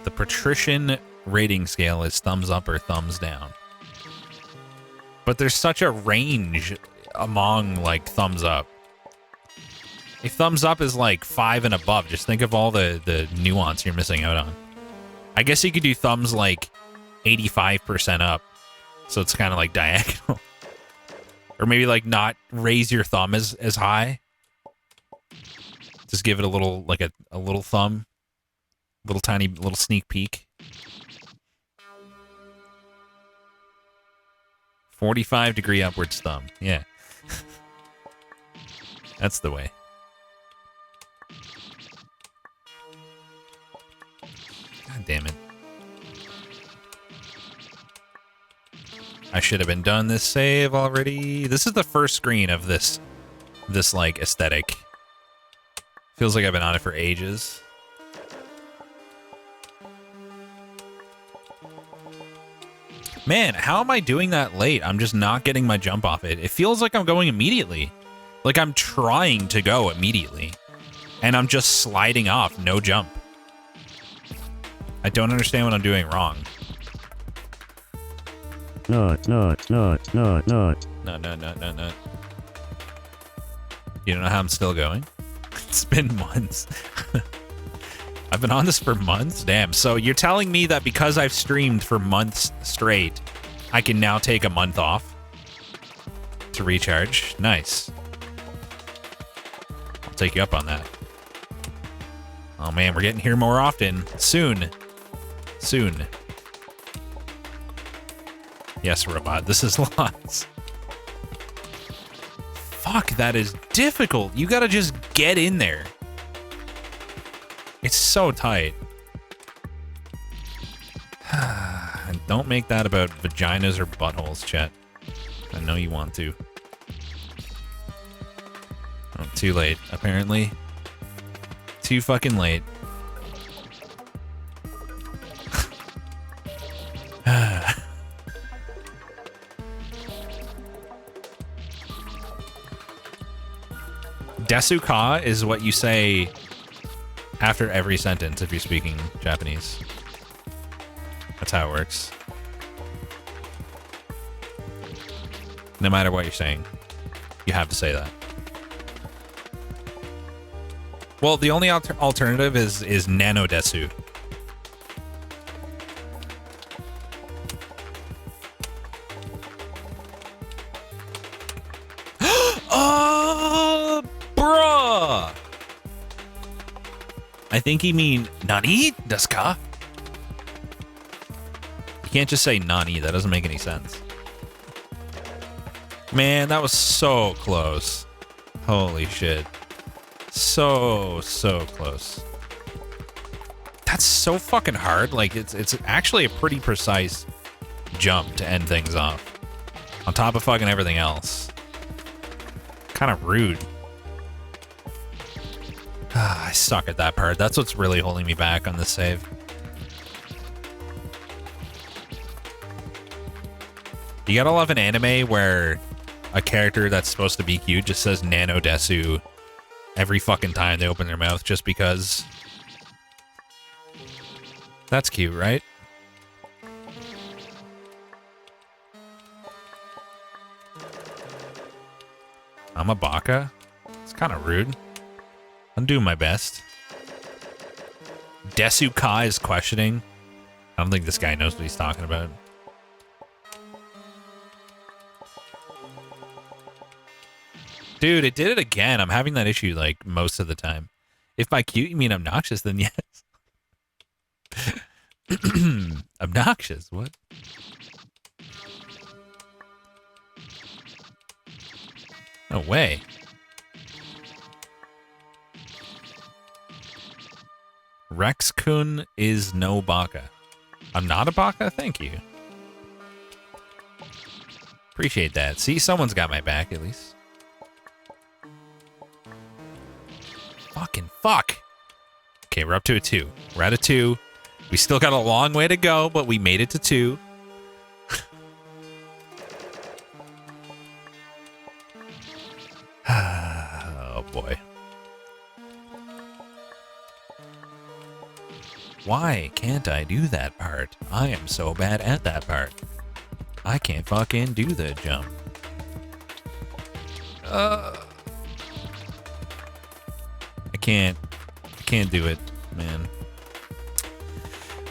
The patrician rating scale is thumbs up or thumbs down. But there's such a range among, like, thumbs up. A thumbs up is like 5 and above. Just think of all the nuance you're missing out on. I guess you could do thumbs like 85% up. So it's kind of like diagonal. Or maybe like not raise your thumb as high. Just give it a little, like a little thumb. Little tiny, little sneak peek. 45-degree upwards thumb. Yeah. That's the way. God damn it. I should have been done this save already. This is the first screen of this like aesthetic. Feels like I've been on it for ages. Man, how am I doing that late? I'm just not getting my jump off it. It feels like I'm going immediately. Like, I'm trying to go immediately, and I'm just sliding off, no jump. I don't understand what I'm doing wrong. No. No. You don't know how I'm still going? It's been months. I've been on this for months? Damn. So you're telling me that because I've streamed for months straight, I can now take a month off to recharge? Nice. I'll take you up on that. Oh man, we're getting here more often. Soon. Yes, robot, this is lots. Fuck, that is difficult. You gotta just get in there. It's so tight. And don't make that about vaginas or buttholes, chat. I know you want to. Oh, too late, apparently. Too fucking late. Desu-ka is what you say after every sentence if you're speaking Japanese. That's how it works. No matter what you're saying, you have to say that. Well, the only alternative is nano desu. Bruh! I think he mean nani desu ka? You can't just say nani, that doesn't make any sense. Man, that was so close. Holy shit. So close. That's so fucking hard. Like, it's actually a pretty precise jump to end things off. On top of fucking everything else. Kind of rude. I suck at that part. That's what's really holding me back on this save. You gotta love an anime where a character that's supposed to be cute just says nano desu every fucking time they open their mouth just because. That's cute, right? I'm a baka? It's kind of rude. I'm doing my best. Desu-ka is questioning. I don't think this guy knows what he's talking about. Dude, it did it again. I'm having that issue, like, most of the time. If by cute you mean obnoxious, then yes. Obnoxious? What? No way. Rex-kun is no baka. I'm not a baka? Thank you. Appreciate that. See, someone's got my back, at least. Fucking fuck. Okay, we're up to a 2. We're at a 2. We still got a long way to go, but we made it to 2. Oh, boy. Why can't I do that part? I am so bad at that part. I can't fucking do the jump. I can't do it, man.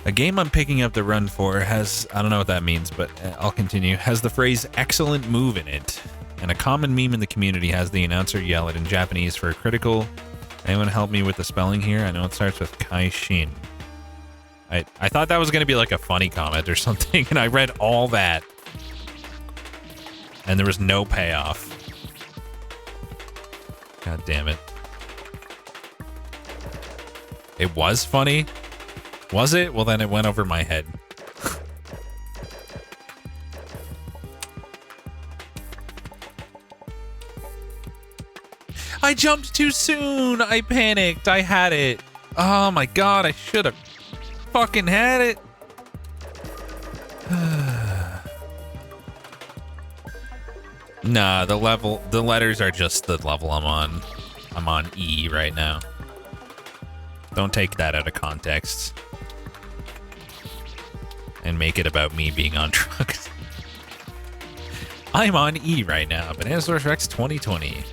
A game I'm picking up the run for has, I don't know what that means, but I'll continue, has the phrase excellent move in it. And a common meme in the community has the announcer yell it in Japanese for a critical. Anyone help me with the spelling here? I know it starts with Kaishin. I thought that was going to be like a funny comment or something, and I read all that. And there was no payoff. God damn it. It was funny? Was it? Well, then it went over my head. I jumped too soon! I panicked. I had it. Oh my god, I should have fucking had it. Nah, the letters are just the level I'm on. I'm on E right now. Don't take that out of context and make it about me being on drugs. I'm on E right now. Bananasaurus Rex 2020.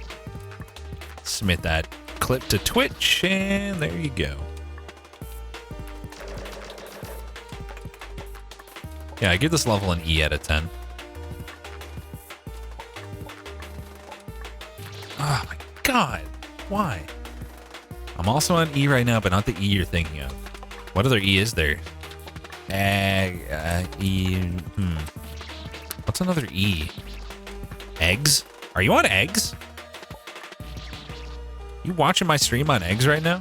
Submit that clip to Twitch, and there you go. Yeah, I give this level an E out of 10. Oh my god. Why? I'm also on E right now, but not the E you're thinking of. What other E is there? E. What's another E? Eggs? Are you on eggs? You watching my stream on eggs right now?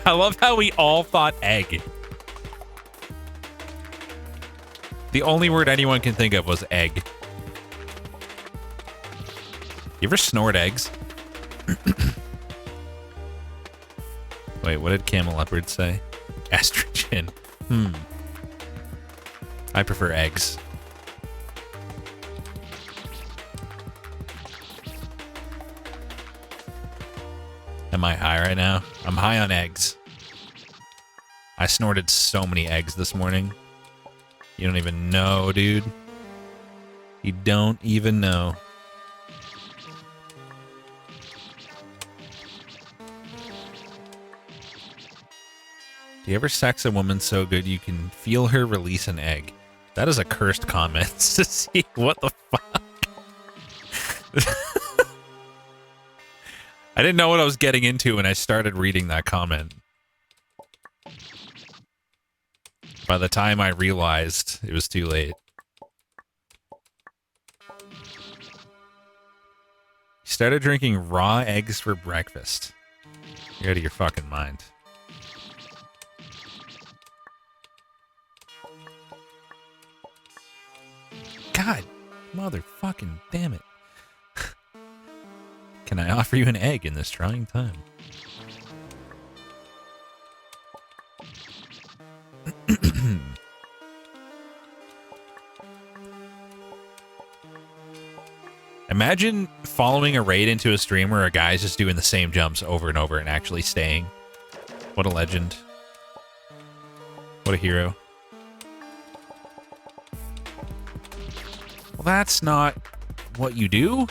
I love how we all thought egg. The only word anyone can think of was egg. You ever snort eggs? Wait, what did Camel Leopard say? Estrogen. I prefer eggs. Am I high right now? I'm high on eggs. I snorted so many eggs this morning. You don't even know, dude. You don't even know. Do you ever sex a woman so good you can feel her release an egg? That is a cursed comment to see. What the fuck? I didn't know what I was getting into when I started reading that comment. By the time I realized, it was too late. You started drinking raw eggs for breakfast. You're out of your fucking mind. God, motherfucking damn it. Can I offer you an egg in this trying time? Imagine following a raid into a stream where a guy's just doing the same jumps over and over and actually staying. What a legend. What a hero. Well, that's not what you do.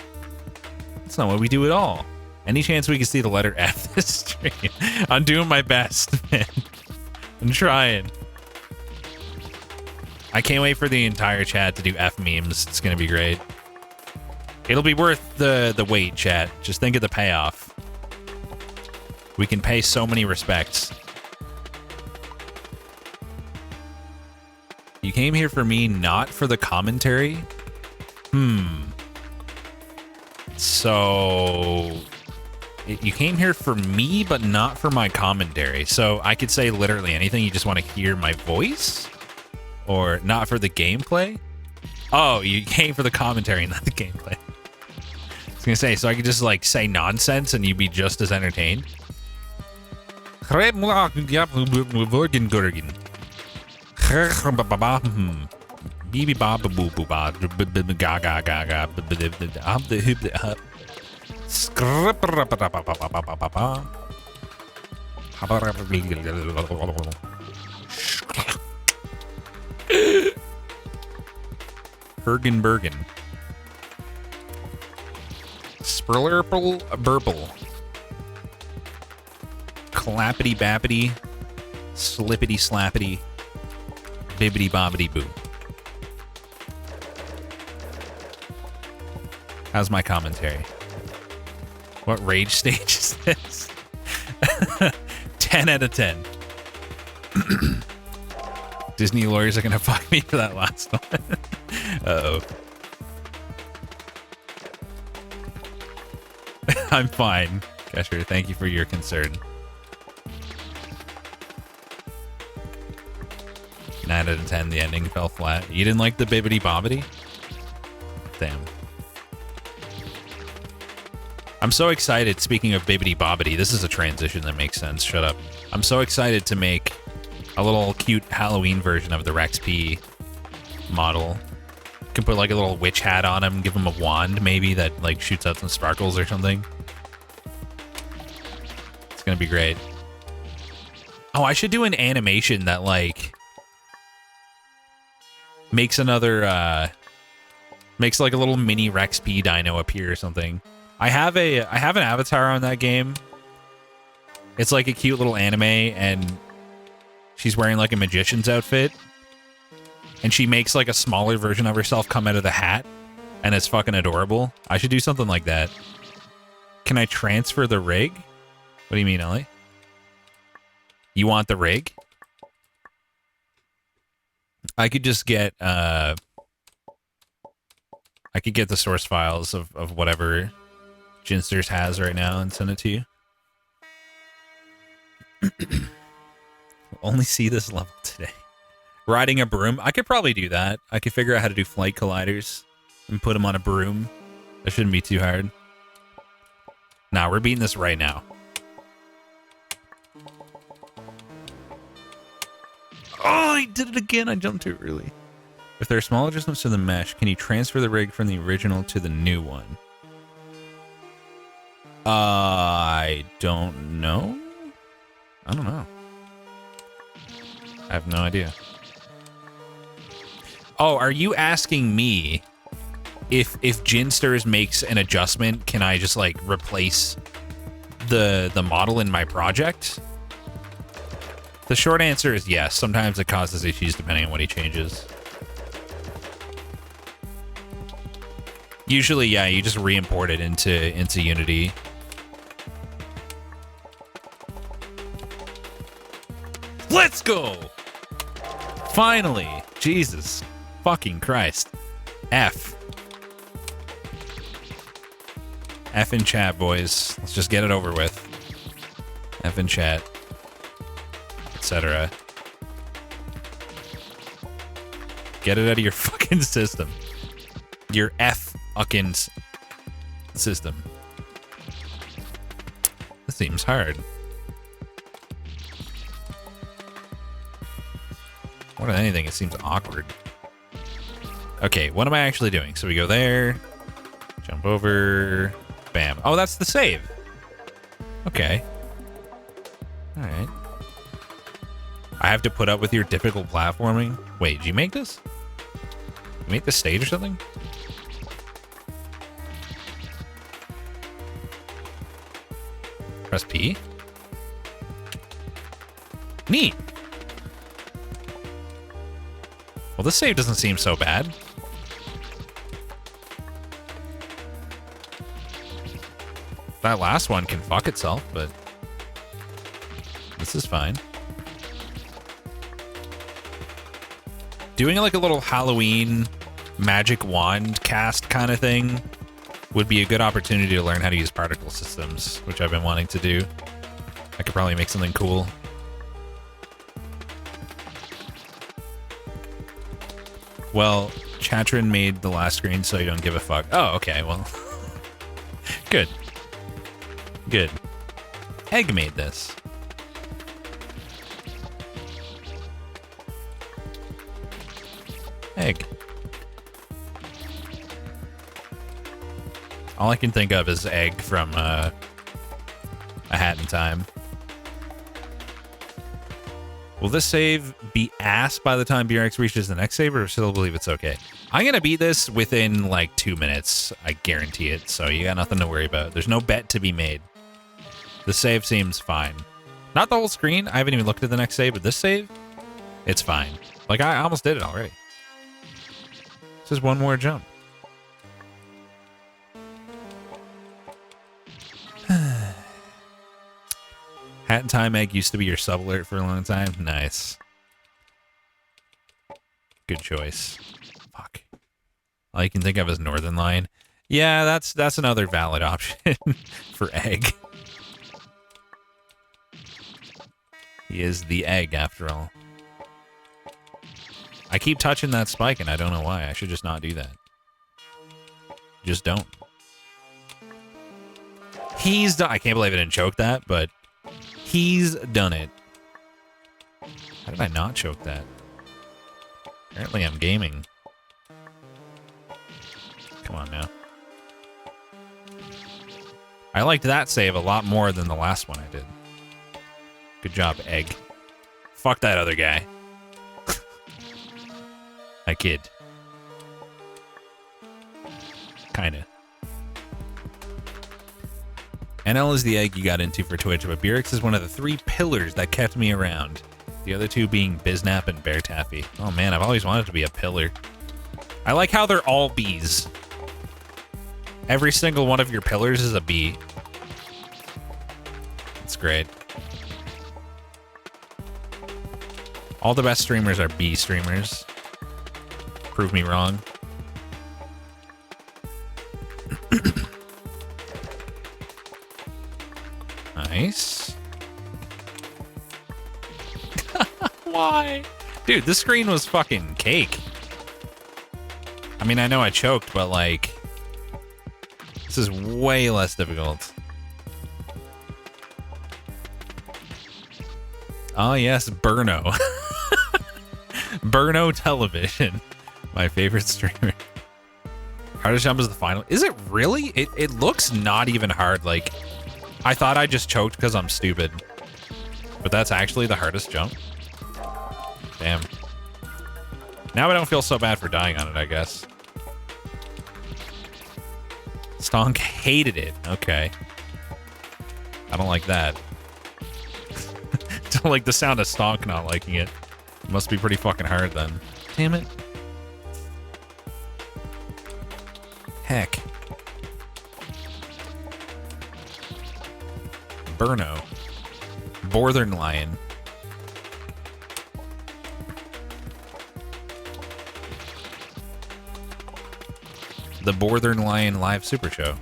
That's not what we do at all. Any chance we can see the letter F this stream? I'm doing my best, man. I'm trying. I can't wait for the entire chat to do F memes. It's gonna be great. It'll be worth the wait, chat. Just think of the payoff. We can pay so many respects. You came here for me, not for the commentary? So... you came here for me, but not for my commentary. So I could say literally anything. You just want to hear my voice? Or not for the gameplay? Oh, you came for the commentary, not the gameplay. I was gonna say, so I could just like say nonsense and you'd be just as entertained. Bergen. Spurlerple burple. Clappity bappity. Slippity slappity. Bibbity bobbity boo. How's my commentary? What rage stage is this? 10 out of 10. Disney lawyers are gonna fuck me for that last one. Uh-oh. I'm fine, Kesher. Thank you for your concern. 9 out of 10, the ending fell flat. You didn't like the bibbity bobbity? Damn. I'm so excited, speaking of bibbity bobbity, this is a transition that makes sense. Shut up. I'm so excited to make a little cute Halloween version of the Rex P model. Can put like a little witch hat on him, give him a wand maybe that like shoots out some sparkles or something. It's gonna be great. Oh, I should do an animation that like makes another makes like a little mini Rex P dino appear or something. I have an avatar on that game. It's like a cute little anime and she's wearing like a magician's outfit. And she makes like a smaller version of herself come out of the hat. And it's fucking adorable. I should do something like that. Can I transfer the rig? What do you mean, Ellie? You want the rig? I could just get I could get the source files of whatever Ginsters has right now and send it to you. Only see this level today. Riding a broom. I could probably do that. I could figure out how to do flight colliders and put them on a broom. That shouldn't be too hard. Nah, we're beating this right now. Oh, I did it again. I jumped too early. If there are small adjustments to the mesh, can you transfer the rig from the original to the new one? I don't know. I don't know. I have no idea. Oh, are you asking me if Ginsters makes an adjustment, can I just like replace the model in my project? The short answer is yes. Sometimes it causes issues depending on what he changes. Usually, yeah, you just re-import it into Unity. Let's go! Finally! Jesus fucking Christ. F. F in chat, boys. Let's just get it over with. F in chat. Etc. Get it out of your fucking system. Your fucking system. This seems hard. More than anything, it seems awkward. Okay, what am I actually doing? So we go there, jump over, bam. Oh, that's the save. Okay. All right. I have to put up with your difficult platforming. Wait, did you make this? You make this stage or something? Press P. Neat. Well, this save doesn't seem so bad. That last one can fuck itself, but this is fine. Doing like a little Halloween magic wand cast kind of thing would be a good opportunity to learn how to use particle systems, which I've been wanting to do. I could probably make something cool. Well, Chatrin made the last screen, so you don't give a fuck. Oh, okay, well. Good. Good. Egg made this. Egg. All I can think of is Egg from A Hat in Time. Will this save be ass by the time BRX reaches the next save, or still believe it's okay? I'm going to beat this within like 2 minutes. I guarantee it. So you got nothing to worry about. There's no bet to be made. The save seems fine. Not the whole screen. I haven't even looked at the next save, but this save, it's fine. Like I almost did it already. This is one more jump. Hat in Time Egg used to be your sub alert for a long time. Nice. Good choice. Fuck. All you can think of is Northern Line. Yeah, that's another valid option for Egg. He is the Egg, after all. I keep touching that spike, and I don't know why. I should just not do that. Just don't. He's done. I can't believe I didn't choke that, but he's done it. How did I not choke that? Apparently I'm gaming. on now. I liked that save a lot more than the last one I did. Good job, Egg. Fuck that other guy. I kid. Kinda. NL is the egg you got into for Twitch, but Beerix is one of the 3 pillars that kept me around. The other 2 being Biznap and Bear Taffy. Oh man, I've always wanted to be a pillar. I like how they're all bees. Every single one of your pillars is a bee. That's great. All the best streamers are bee streamers. Prove me wrong. Nice. Why? Dude, this screen was fucking cake. I mean, I know I choked, but like, this is way less difficult. Oh yes, Burno. Burno Television. My favorite streamer. Hardest jump is the final. Is it really? It looks not even hard. Like, I thought I just choked because I'm stupid. But that's actually the hardest jump. Damn. Now I don't feel so bad for dying on it, I guess. Stonk hated it. Okay. I don't like that. Don't like the sound of Stonk not liking it. It must be pretty fucking hard then. Damn it. Heck. Burno. Northern Lion. The Northern Lion live super show.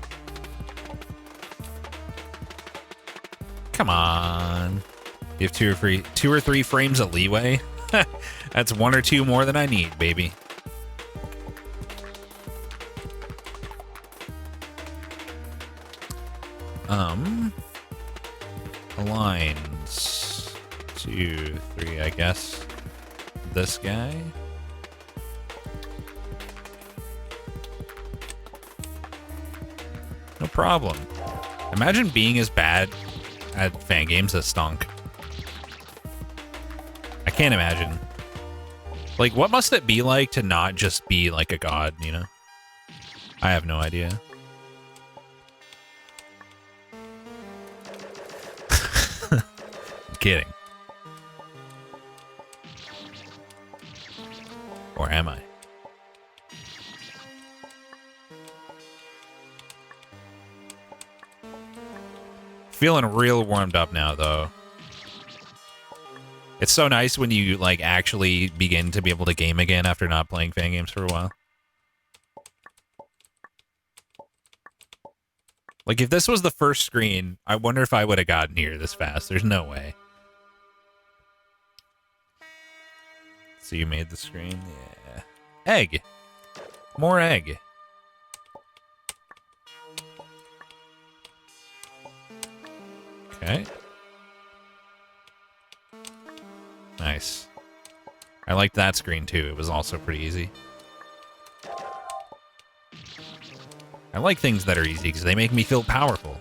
Come on. You have 2 or 3 frames of leeway. That's 1 or 2 more than I need, baby. Aligns 2, 3, I guess. This guy. No problem. Imagine being as bad at Fangames as Stonk. I can't imagine. Like, what must it be like to not just be like a god, you know? I have no idea. I'm kidding. Or am I? Feeling real warmed up now, though. It's so nice when you, like, actually begin to be able to game again after not playing Fangames for a while. Like, if this was the first screen, I wonder if I would have gotten here this fast. There's no way. So you made the screen? Yeah. Egg! More egg. Okay. Nice. I liked that screen too. It was also pretty easy. I like things that are easy because they make me feel powerful.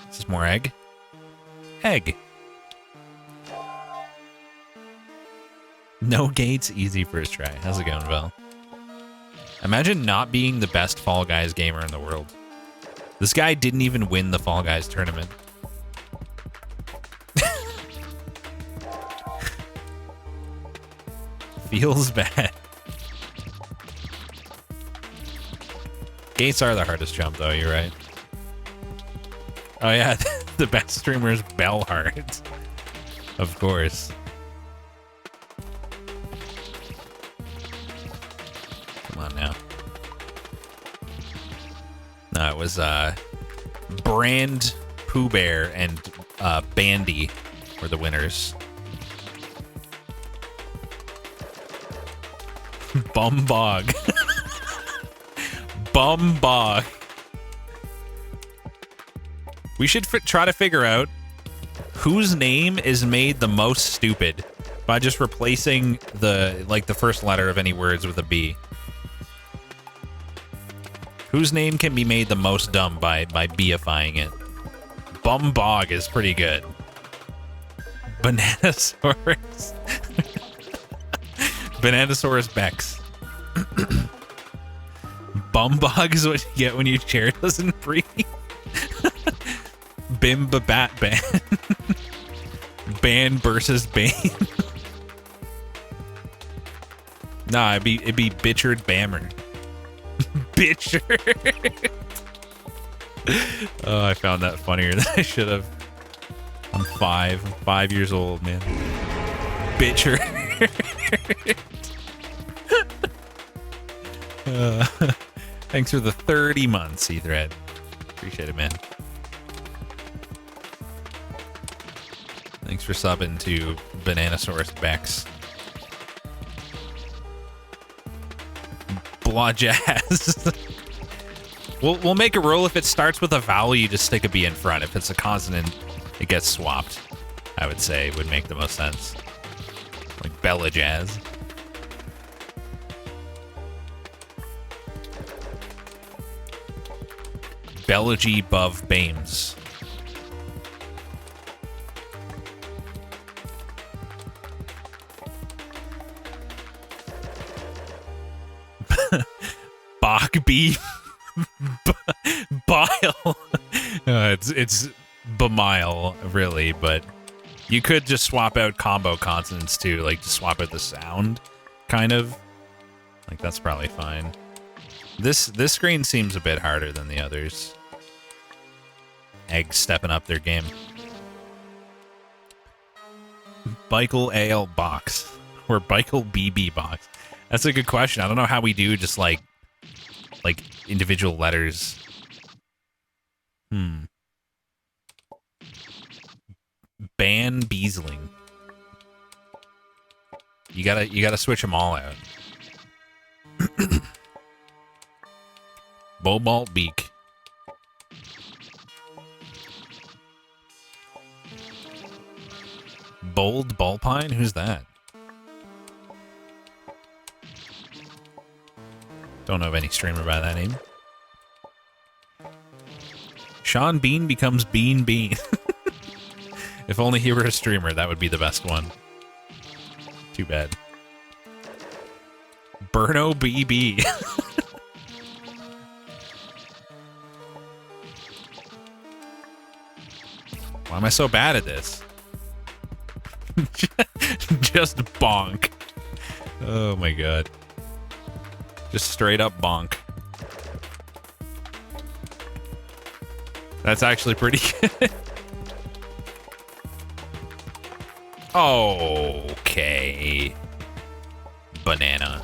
Is this more egg? Egg. No gates, easy first try. How's it going, Val? Imagine not being the best Fall Guys gamer in the world. This guy didn't even win the Fall Guys tournament. Feels bad. Gates are the hardest jump, though, you're right. Oh, yeah, the best streamer is Bellheart. Of course. Come on now. No, it was Brand, Pooh Bear, and Bandy were the winners. Bumbog. Bumbog. We should try to figure out whose name is made the most stupid by just replacing the first letter of any words with a B. Whose name can be made the most dumb by beifying it? Bumbog is pretty good. Bananasaurus. Bananasaurus Bex. Bumbog is what you get when your chair doesn't breathe. Bimbabat Ban. Ban versus Bane. Nah, it'd be Bitchard Bammer. Bitchard. Oh, I found that funnier than I should have. I'm 5 years old, man. Bitchard. Thanks for the 30 months, Ethred. Appreciate it, man. Thanks for subbing to Bananasaurus Bex. Blah jazz. We'll make a rule: if it starts with a vowel, you just stick a B in front. If it's a consonant, it gets swapped. I would say would make the most sense. Like Bella Jazz. Bella G Bov Bames. Bach B. Bile. It's Bamile, really, but you could just swap out combo consonants too, like just swap out the sound, kind of. Like that's probably fine. This screen seems a bit harder than the others. Eggs stepping up their game. Bikel AL box or Bikel BB box. That's a good question. I don't know how we do just like individual letters. Ban Beasling. You gotta switch them all out. Bobalt Beak. Bold Ballpine? Who's that? Don't know of any streamer by that name. Sean Bean becomes Bean Bean. If only he were a streamer, that would be the best one. Too bad. Burno BB. Why am I so bad at this? Just bonk. Oh my god. Just straight up bonk. That's actually pretty good. Okay. Banana.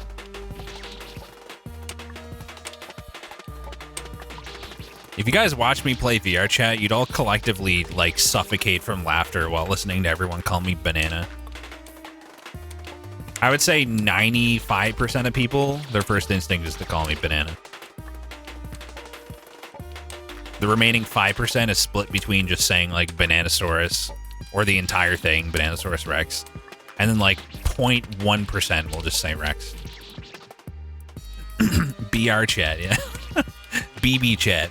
If you guys watch me play VR chat, you'd all collectively, like, suffocate from laughter while listening to everyone call me banana. I would say 95% of people, their first instinct is to call me banana. The remaining 5% is split between just saying, like, Bananasaurus, or the entire thing, Bananasaurus Rex. And then, like, 0.1% will just say Rex. BR chat, yeah. BB chat.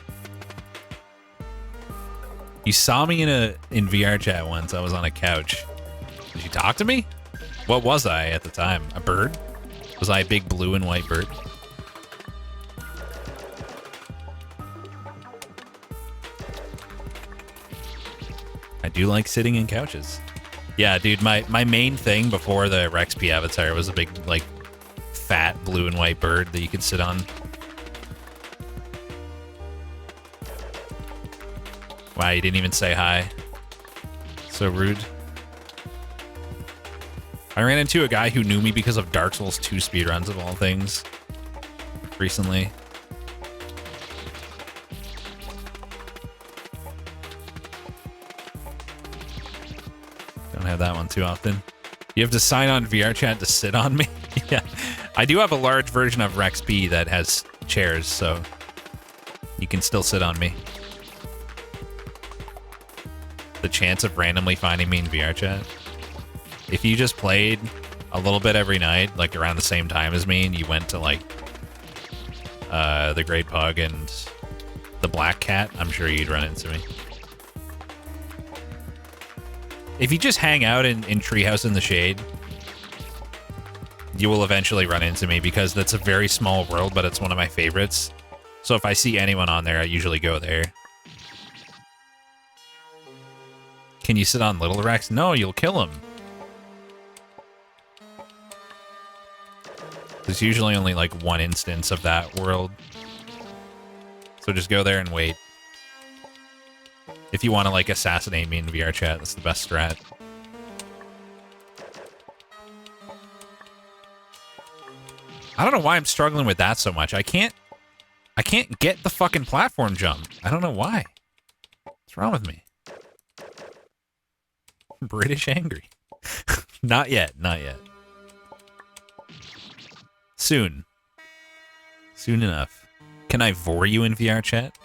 You saw me in VR chat once. I was on a couch. Did you talk to me? What was I at the time? A bird? Was I a big blue and white bird? I do like sitting in couches. Yeah, dude, my main thing before the Rex P avatar was a big, like, fat blue and white bird that you could sit on. Wow, you didn't even say hi. So rude. I ran into a guy who knew me because of Dark Souls 2 speedruns, of all things, recently. Don't have that one too often. You have to sign on VR chat to sit on me? Yeah. I do have a large version of Rex P that has chairs, so you can still sit on me. The chance of randomly finding me in VR chat. If you just played a little bit every night, like around the same time as me, and you went to like the Great Pug and the Black Cat, I'm sure you'd run into me. If you just hang out in Treehouse in the Shade, you will eventually run into me because that's a very small world, but it's one of my favorites. So if I see anyone on there, I usually go there. Can you sit on Little Rex? No, you'll kill him. There's usually only like one instance of that world. So just go there and wait. If you want to like assassinate me in VR chat, that's the best strat. I don't know why I'm struggling with that so much. I can't get the fucking platform jump. I don't know why. What's wrong with me? British angry. Not yet, not yet. Soon. Soon enough. Can I vore you in VR chat?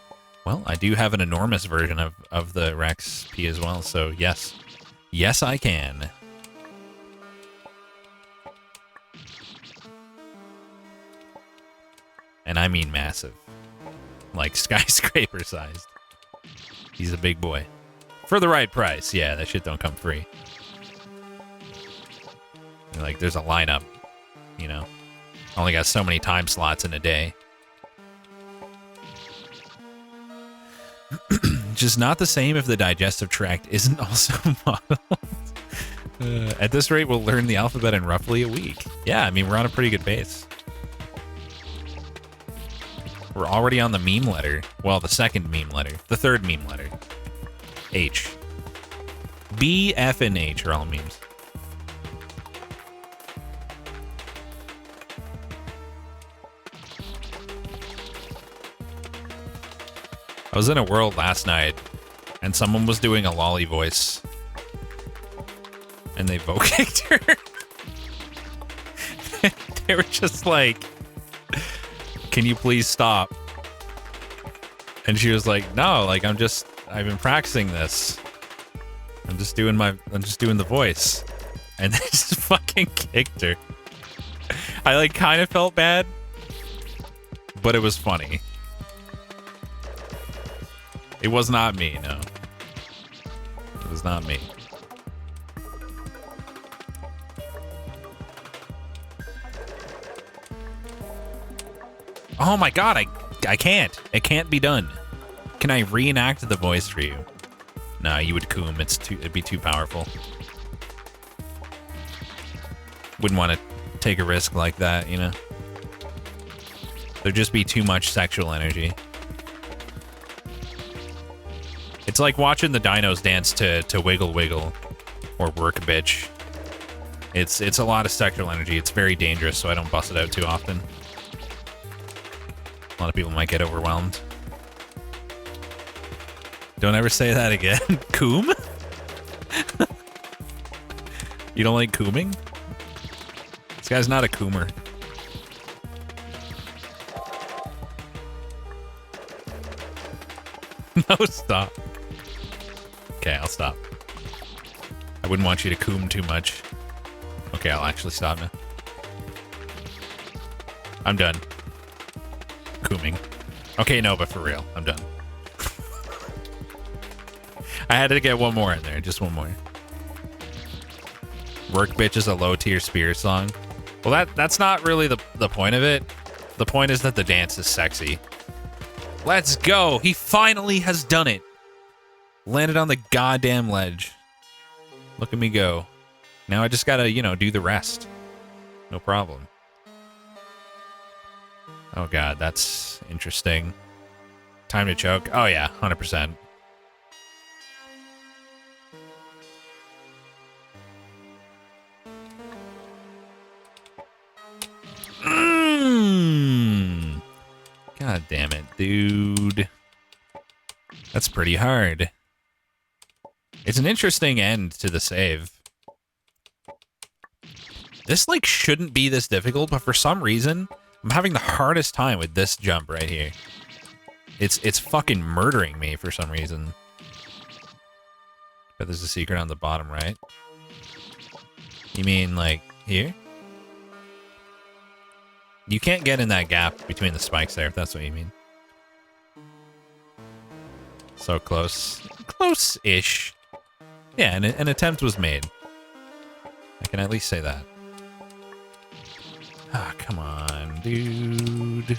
Well, I do have an enormous version of the Rex P as well, so yes. Yes, I can. And I mean massive. Like skyscraper sized. He's a big boy. For the right price, yeah, that shit don't come free. Like, there's a lineup, you know. Only got so many time slots in a day. Just not the same if the digestive tract isn't also modeled. At this rate, we'll learn the alphabet in roughly a week. Yeah, I mean, we're on a pretty good pace. We're already on the meme letter. Well, the second meme letter. The third meme letter. H. B, F, and H are all memes. I was in a world last night, and someone was doing a lolly voice. And they vote-kicked her. They were just like, can you please stop? And she was like, no, like, I've been practicing this. I'm just doing the voice. And they just fucking kicked her. I, like, kind of felt bad, but it was funny. It was not me, no. It was not me. Oh my god, I can't. It can't be done. Can I reenact the voice for you? Nah, you would coom. It'd be too powerful. Wouldn't want to take a risk like that, you know? There'd just be too much sexual energy. It's like watching the dinos dance to Wiggle Wiggle or Work Bitch. It's a lot of sexual energy. It's very dangerous, so I don't bust it out too often. A lot of people might get overwhelmed. Don't ever say that again. Coom? You don't like cooming? This guy's not a coomer. No, stop. Okay, I'll stop. I wouldn't want you to coom too much. Okay, I'll actually stop now. I'm done. Cooming. Okay, no, but for real, I'm done. I had to get one more in there, just one more. Work Bitch is a low-tier Spears song. Well, that's not really the point of it. The point is that the dance is sexy. Let's go! He finally has done it! Landed on the goddamn ledge. Look at me go. Now I just gotta, do the rest. No problem. Oh god, that's interesting. Time to choke. Oh yeah, 100%. God damn it, dude. That's pretty hard. It's an interesting end to the save. This, like, shouldn't be this difficult, but for some reason, I'm having the hardest time with this jump right here. It's fucking murdering me for some reason. But there's a secret on the bottom right. You mean, like, here? You can't get in that gap between the spikes there, if that's what you mean. So close. Close-ish. Yeah, an attempt was made. I can at least say that. Ah, come on, dude.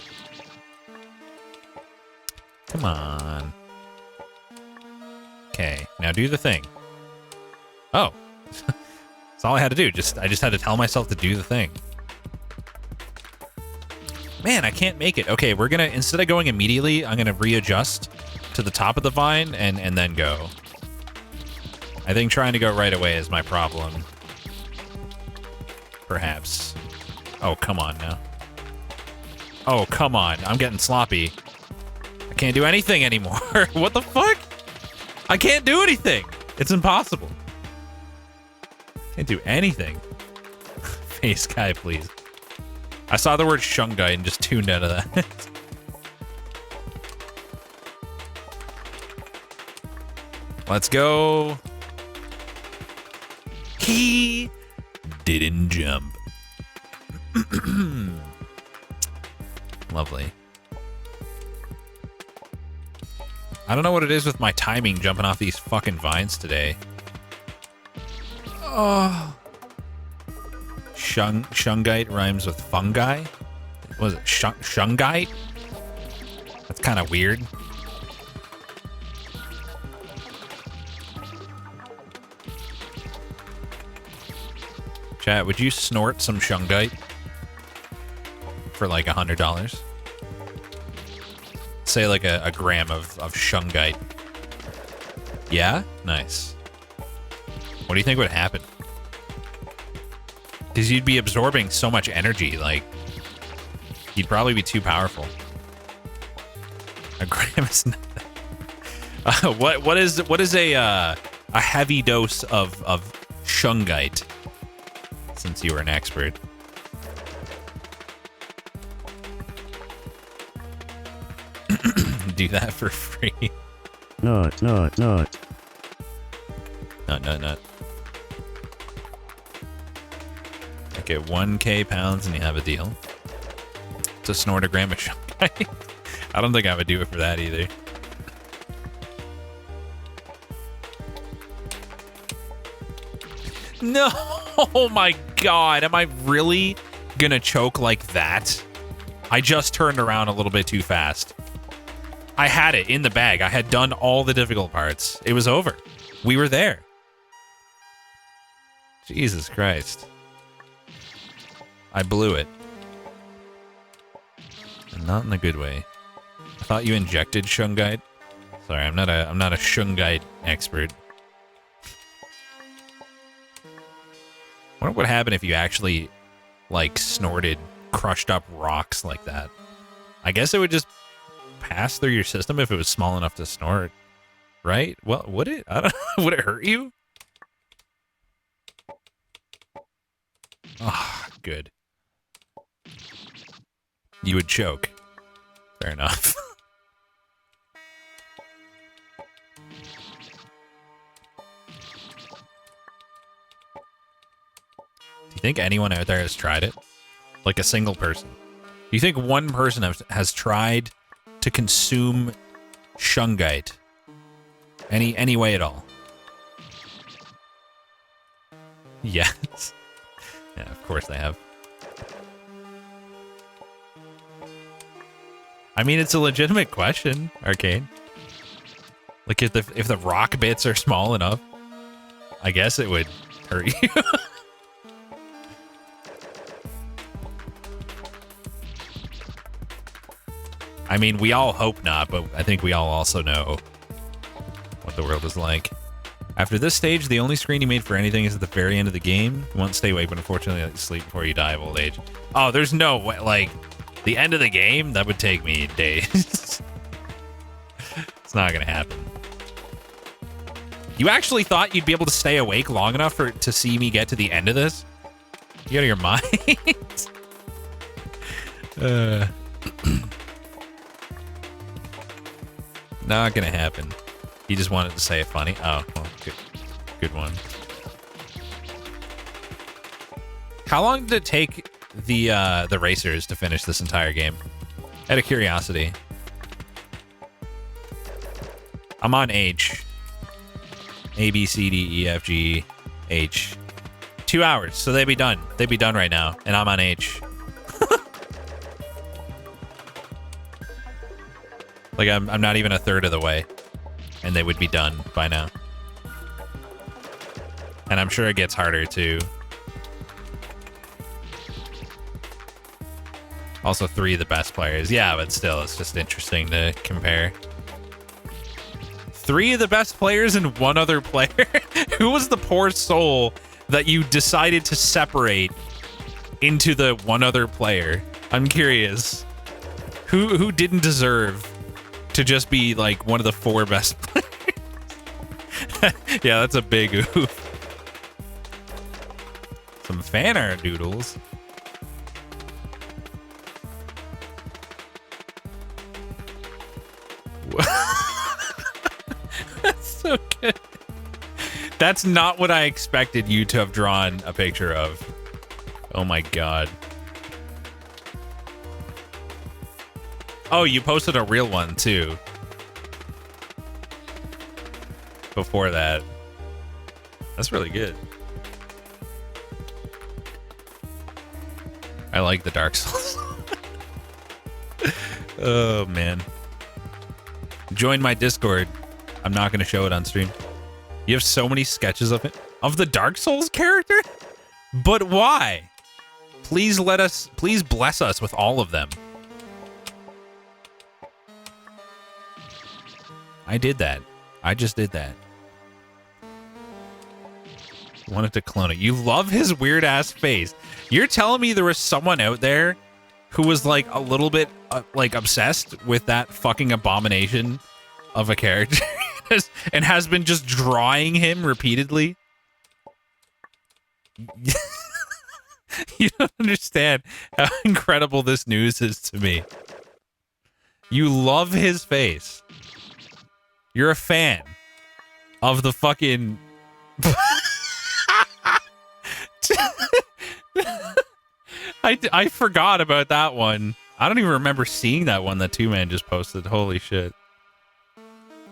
Come on. Okay, now do the thing. Oh. That's all I had to do. I just had to tell myself to do the thing. Man, I can't make it. Okay, we're gonna, instead of going immediately, I'm gonna readjust to the top of the vine and then go. I think trying to go right away is my problem. Perhaps. Oh, come on now. Oh, come on. I'm getting sloppy. I can't do anything anymore. What the fuck? I can't do anything. It's impossible. Can't do anything. Face guy, please. I saw the word shungite and just tuned out of that. Let's go. He didn't jump. Lovely. I don't know what it is with my timing jumping off these fucking vines today. Oh. Shungite rhymes with fungi? What was it? Shungite? That's kind of weird. Chat, would you snort some shungite for like $100? Say like a gram of shungite. Yeah? Nice. What do you think would happen? Because you'd be absorbing so much energy, like, you'd probably be too powerful. A gram is nothing. What is a heavy dose of shungite? Since you were an expert. Do that for free. Not. Not. Okay, 1K pounds and you have a deal. To snort a gram of shungite. I don't think I would do it for that either. No! Oh my god, am I really gonna choke like that? I just turned around a little bit too fast. I had it in the bag. I had done all the difficult parts. It was over. We were there. Jesus Christ. I blew it. And not in a good way. I thought you injected shungite. Sorry, I'm not a shungite expert. I wonder what would happen if you actually, like, snorted crushed up rocks like that. I guess it would just pass through your system if it was small enough to snort, right? Well, would it? I don't know. Would it hurt you? Ah, oh, good. You would choke. Fair enough. Do you think anyone out there has tried it? Like a single person? Do you think one person has tried to consume shungite? Any way at all? Yes. Yeah, of course they have. I mean, it's a legitimate question, Arcane. Like, if the rock bits are small enough, I guess it would hurt you. I mean, we all hope not, but I think we all also know what the world is like. After this stage, the only screen you made for anything is at the very end of the game. You won't stay awake, but unfortunately let you sleep before you die of old age. Oh, there's no way, like, the end of the game? That would take me days. It's not gonna happen. You actually thought you'd be able to stay awake long enough to see me get to the end of this? You out of your mind? Not gonna happen. He just wanted to say it funny. Oh, well, good one. How long did it take the racers to finish this entire game. Out of curiosity. I'm on H. A, B, C, D, E, F, G, H. 2 hours, so they'd be done. They'd be done right now, and I'm on H. Like, I'm not even a third of the way, and they would be done by now. And I'm sure it gets harder, too. Also, 3 of the best players. Yeah, but still, it's just interesting to compare. 3 of the best players and 1 other player? Who was the poor soul that you decided to separate into the 1 other player? I'm curious. Who didn't deserve to just be, like, one of the 4 best players? Yeah, that's a big oof. Some fan art doodles. That's so good. That's not what I expected you to have drawn a picture of. Oh my god. Oh, you posted a real one too. Before that. That's really good. I like the Dark Souls. Oh man. Join my Discord. I'm not going to show it on stream. You have so many sketches of it. Of the Dark Souls character? But why? Please bless us with all of them. I did that. I just did that. Wanted to clone it. You love his weird ass face. You're telling me there was someone out there who was like a little bit like obsessed with that fucking abomination of a character and has been just drawing him repeatedly? You don't understand how incredible this news is to me. You love his face. You're a fan of the fucking... I forgot about that one. I don't even remember seeing that one that 2Man just posted. Holy shit.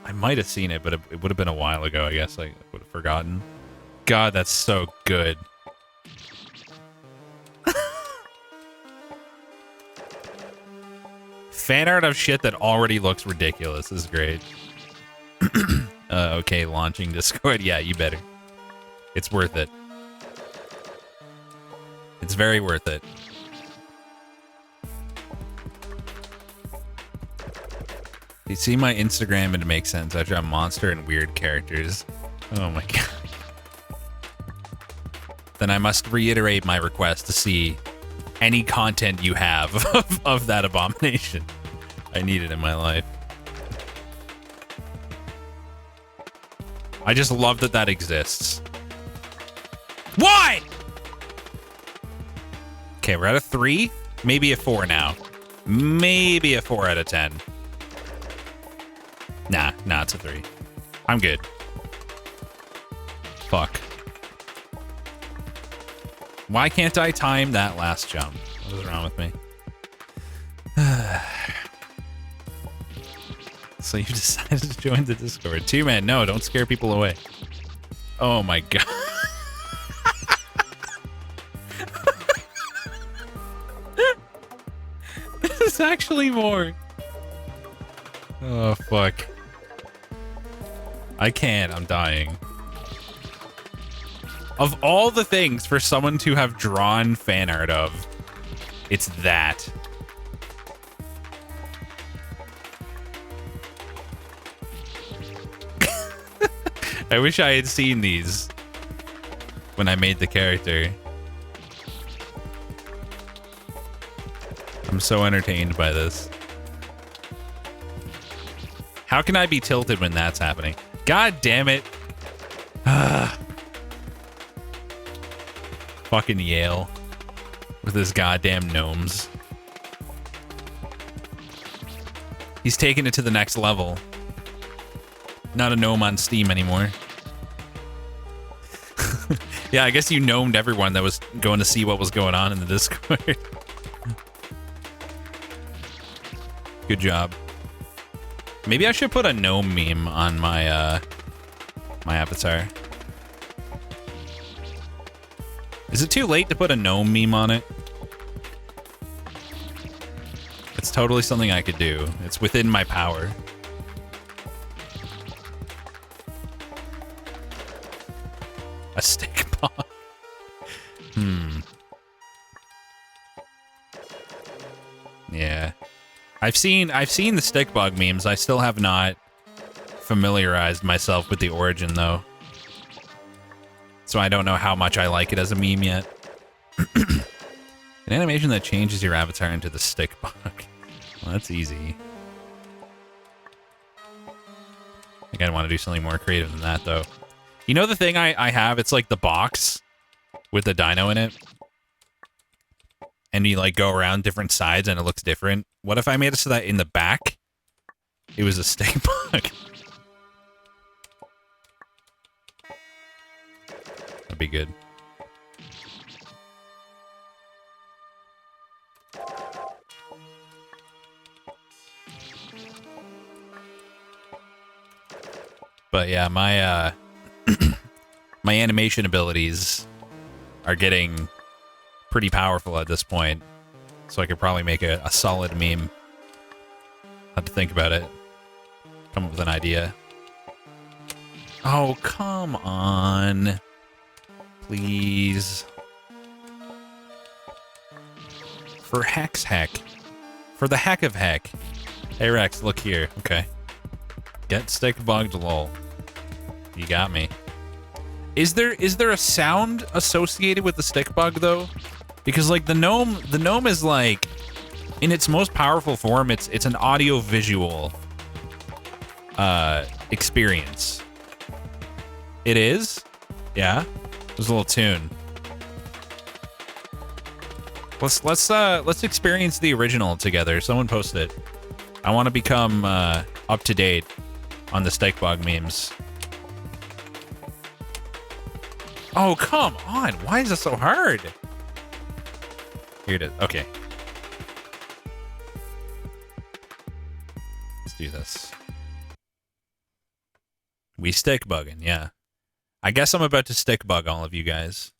I might have seen it, but it would have been a while ago. I guess I would have forgotten. God, that's so good. Fan art of shit that already looks ridiculous is great. Okay, launching Discord. Yeah, you better. It's worth it. It's very worth it. You see my Instagram and it makes sense. I draw monster and weird characters. Oh my god. Then I must reiterate my request to see any content you have of that abomination. I need it in my life. I just love that that exists. Why? Okay, we're at a 3. Maybe a 4 now. Maybe a 4 out of 10. Nah, it's a 3. I'm good. Fuck. Why can't I time that last jump? What is wrong with me? So you decided to join the Discord. 2Man, no, don't scare people away. Oh my god. There's actually more. Oh, fuck. I can't. I'm dying. Of all the things for someone to have drawn fan art of, it's that. I wish I had seen these when I made the character. I'm so entertained by this. How can I be tilted when that's happening? God damn it. Fucking Yale. With his goddamn gnomes. He's taking it to the next level. Not a gnome on Steam anymore. Yeah, I guess you gnomed everyone that was going to see what was going on in the Discord. Good job. Maybe I should put a gnome meme on my my avatar. Is it too late to put a gnome meme on it? It's totally something I could do. It's within my power. A stick bug. Yeah. I've seen the stick bug memes. I still have not familiarized myself with the origin though. So I don't know how much I like it as a meme yet. An animation that changes your avatar into the stick bug. Well, that's easy. I think I'd want to do something more creative than that though. You know the thing I have? It's like the box with the dino in it. And you like go around different sides and it looks different. What if I made it so that in the back, it was a stick bug? That'd be good. But yeah, my my animation abilities are getting pretty powerful at this point. So I could probably make a solid meme. Have to think about it. Come up with an idea. Oh, come on. Please. For heck's heck. For the heck of heck. Hey Rex, look here. Okay. Get stick bugged, lol. You got me. Is there a sound associated with the stick bug though? Because like the gnome is like in its most powerful form, it's an audio visual experience. It is? Yeah. There's a little tune. Let's experience the original together. Someone post it. I want to become up to date on the stick bug memes. Oh, come on. Why is this so hard? Here it is. Okay. Let's do this. We stick bugging, yeah. I guess I'm about to stick bug all of you guys.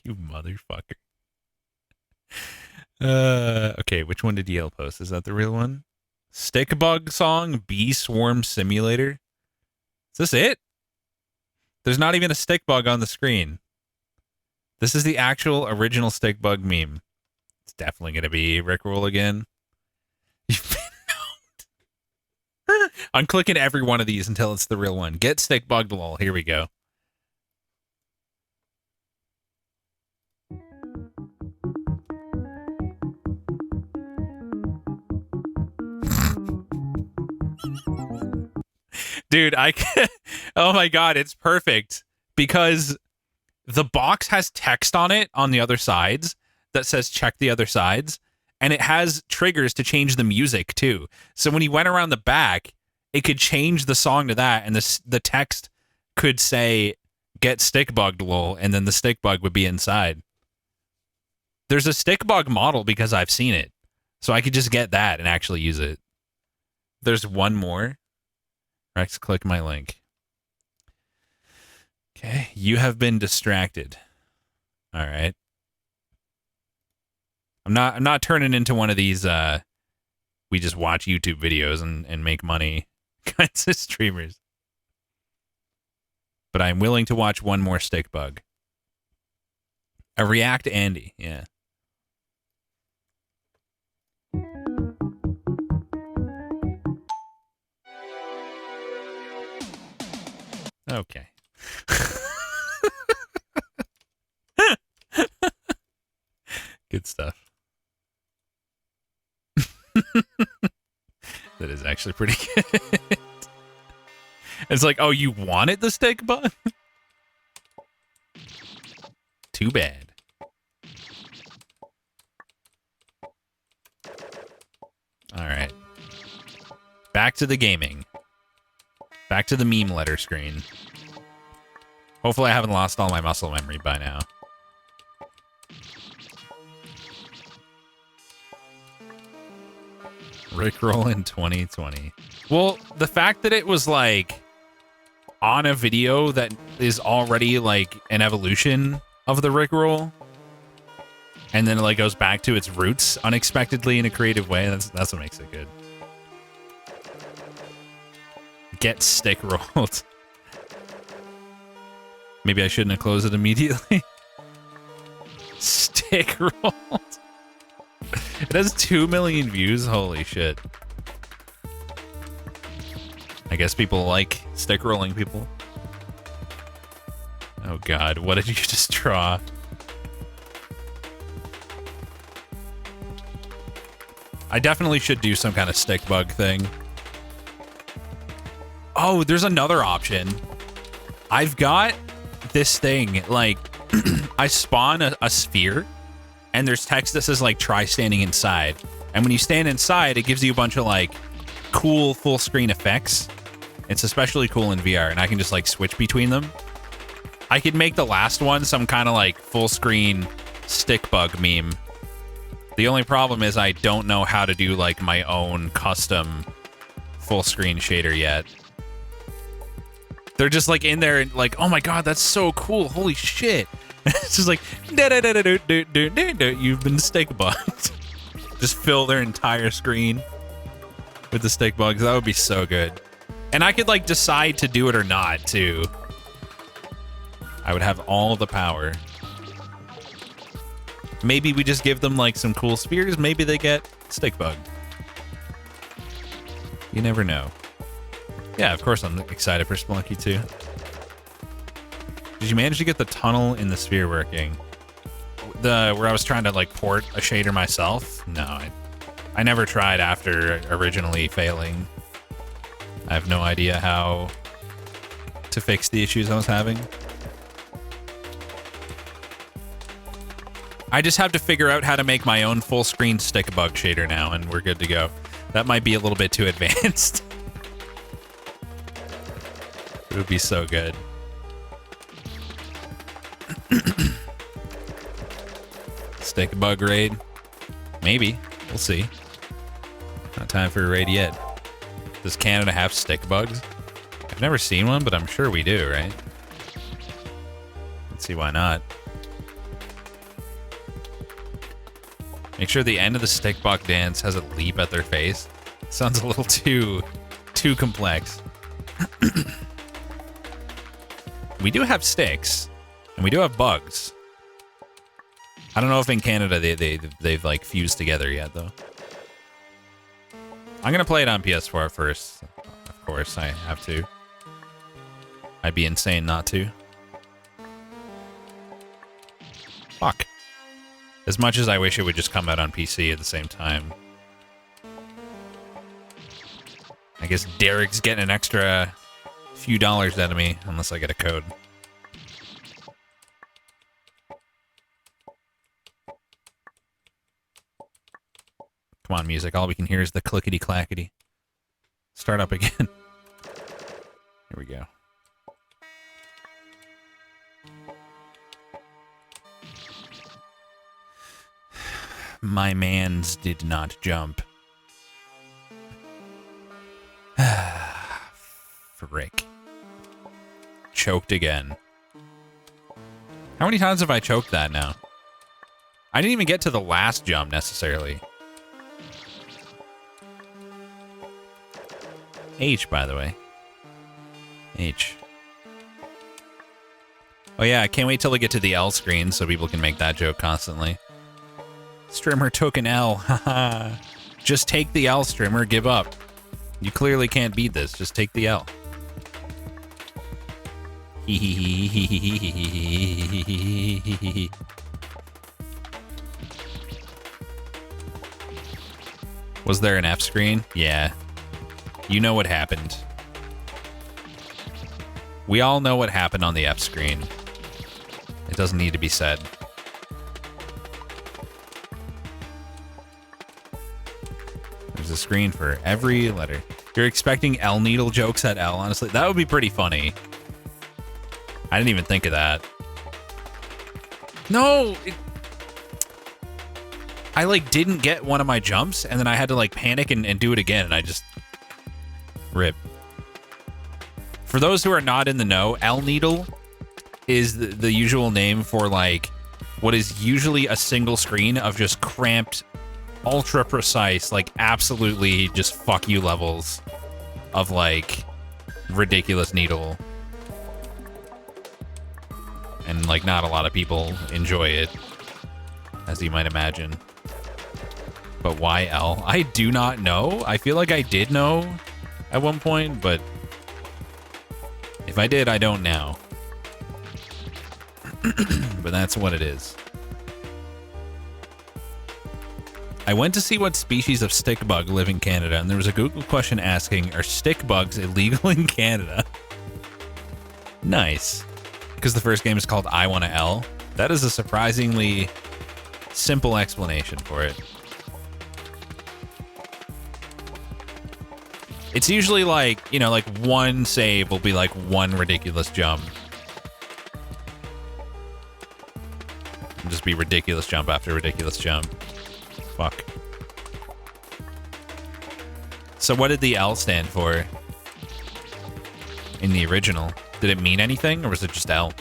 You motherfucker. Okay, which one did Yale post? Is that the real one? Stick bug song, Bee Swarm Simulator. Is this it? There's not even a stick bug on the screen. This is the actual original stick bug meme. It's definitely going to be Rickroll again. You've been known. I'm clicking every one of these until it's the real one. Get stick bugged lol. Here we go. Dude, oh my god, it's perfect because the box has text on it on the other sides that says check the other sides, and it has triggers to change the music too. So when he went around the back, it could change the song to that, and the text could say get stick bugged lol, and then the stick bug would be inside. There's a stick bug model because I've seen it, so I could just get that and actually use it. There's one more. Rex, click my link. Okay, you have been distracted. All right. I'm not turning into one of these we just watch YouTube videos and make money kinds of streamers. But I'm willing to watch one more stick bug. A React Andy, yeah. Okay. Good stuff. That is actually pretty good. It's like, oh, you wanted the stick bug? Too bad. All right. Back to the gaming. Back to the meme letter screen. Hopefully I haven't lost all my muscle memory by now. Rickroll in 2020. Well, the fact that it was like on a video that is already like an evolution of the Rickroll, and then it like goes back to its roots unexpectedly in a creative way, that's what makes it good. Get stick rolled. Maybe I shouldn't have closed it immediately. Stick rolled. It has 2 million views. Holy shit. I guess people like stick rolling people. Oh god, what did you just draw? I definitely should do some kind of stick bug thing. Oh, there's another option. I've got this thing, like, I spawn a sphere, and there's text that says, like, try standing inside. And when you stand inside, it gives you a bunch of, like, cool full screen effects. It's especially cool in VR, and I can just, like, switch between them. I could make the last one some kind of, like, full screen stick bug meme. The only problem is I don't know how to do, like, my own custom full screen shader yet. They're just like in there and like, oh my god, that's so cool. Holy shit. It's just like, you've been stick bugged. Just fill their entire screen with the stick bugs. That would be so good. And I could like decide to do it or not too. I would have all the power. Maybe we just give them like some cool spheres. Maybe they get stick bugged. You never know. Yeah, of course I'm excited for Spelunky too. Did you manage to get the tunnel in the sphere working? Where I was trying to like port a shader myself? No, I never tried after originally failing. I have no idea how to fix the issues I was having. I just have to figure out how to make my own full screen stick bug shader now, and we're good to go. That might be a little bit too advanced. It would be so good. Stick bug raid? Maybe. We'll see. Not time for a raid yet. Does Canada have stick bugs? I've never seen one, but I'm sure we do, right? Let's see why not. Make sure the end of the stick bug dance has a leap at their face. Sounds a little too complex. We do have sticks, and we do have bugs. I don't know if in Canada they've like fused together yet, though. I'm gonna play it on PS4 first. Of course, I have to. I'd be insane not to. Fuck. As much as I wish it would just come out on PC at the same time. I guess Derek's getting an extra few dollars out of me, unless I get a code. Come on, music. All we can hear is the clickety-clackety. Start up again. Here we go. My mans did not jump. Frick. Choked again. How many times have I choked that now? I didn't even get to the last jump necessarily. H, by the way. H. Oh yeah, I can't wait till we get to the L screen so people can make that joke constantly. Strimmer took an L, haha. Just take the L, Strimmer, give up. You clearly can't beat this, just take the L. Was there an F screen? Yeah. You know what happened. We all know what happened on the F screen. It doesn't need to be said. There's a screen for every letter. You're expecting L needle jokes at L, honestly? That would be pretty funny. I didn't even think of that. No! I, like, didn't get one of my jumps, and then I had to, like, panic and do it again, and I just... Rip. For those who are not in the know, L needle is the usual name for, like, what is usually a single screen of just cramped, ultra precise, like, absolutely just fuck you levels of, like, ridiculous needle. And, like, not a lot of people enjoy it, as you might imagine. But why L? I do not know. I feel like I did know at one point, but if I did, I don't now. But that's what it is. I went to see what species of stick bug live in Canada, and there was a Google question asking, are stick bugs illegal in Canada? Nice. Because the first game is called I Wanna L. That is a surprisingly simple explanation for it. It's usually like, you know, like one save will be like one ridiculous jump. It'll just be ridiculous jump after ridiculous jump. Fuck. So what did the L stand for in the original? Did it mean anything, or was it just L?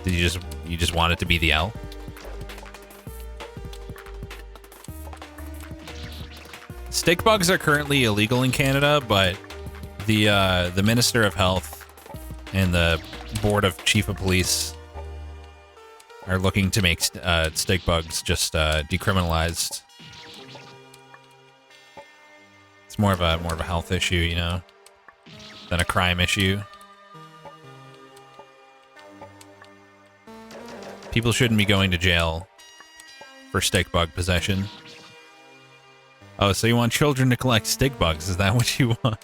Did you just want it to be the L? Stick bugs are currently illegal in Canada, but the Minister of Health and the Board of Chief of Police are looking to make stick bugs just decriminalized. It's more of a health issue, you know, than a crime issue. People shouldn't be going to jail for stick bug possession. Oh, so you want children to collect stick bugs? Is that what you want?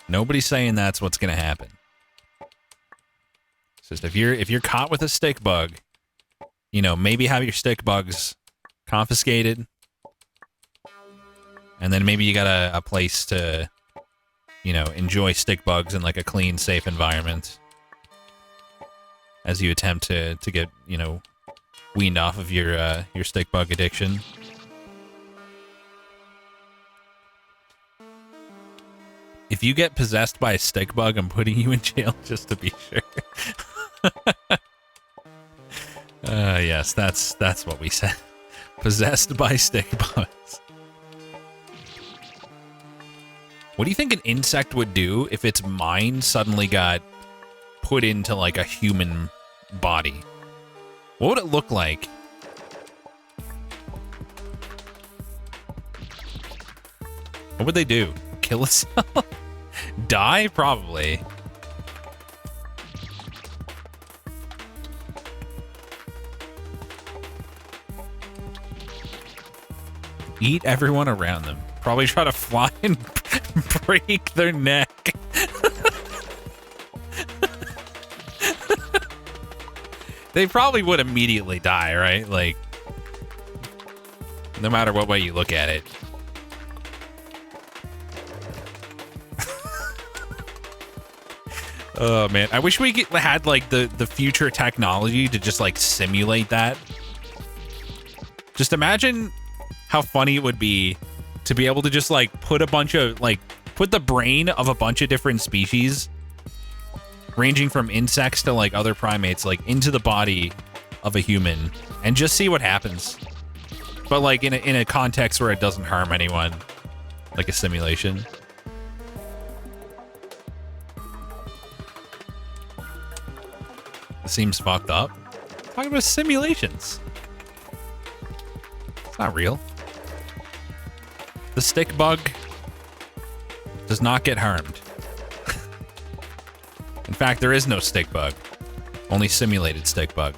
Nobody's saying that's what's gonna happen. It's just if you're caught with a stick bug, you know, maybe have your stick bugs confiscated, and then maybe you got a place to, you know, enjoy stick bugs in like a clean, safe environment as you attempt to get, you know, weaned off of your stick bug addiction. If you get possessed by a stick bug, I'm putting you in jail just to be sure. Yes, that's what we said. Possessed by stick bugs. What do you think an insect would do if its mind suddenly got put into like a human body? What would it look like? What would they do? Kill itself? Die? Probably. Eat everyone around them. Probably try to fly and break their neck. They probably would immediately die, right? Like, no matter what way you look at it. Oh, man. I wish we had, like, the future technology to just, like, simulate that. Just imagine how funny it would be to be able to just, like, put a bunch of, like, put the brain of a bunch of different species, ranging from insects to, like, other primates, like, into the body of a human, and just see what happens. But, like, in a context where it doesn't harm anyone. Like a simulation. It seems fucked up. Talking about simulations. It's not real. The stick bug does not get harmed. In fact, there is no stick bug. Only simulated stick bug.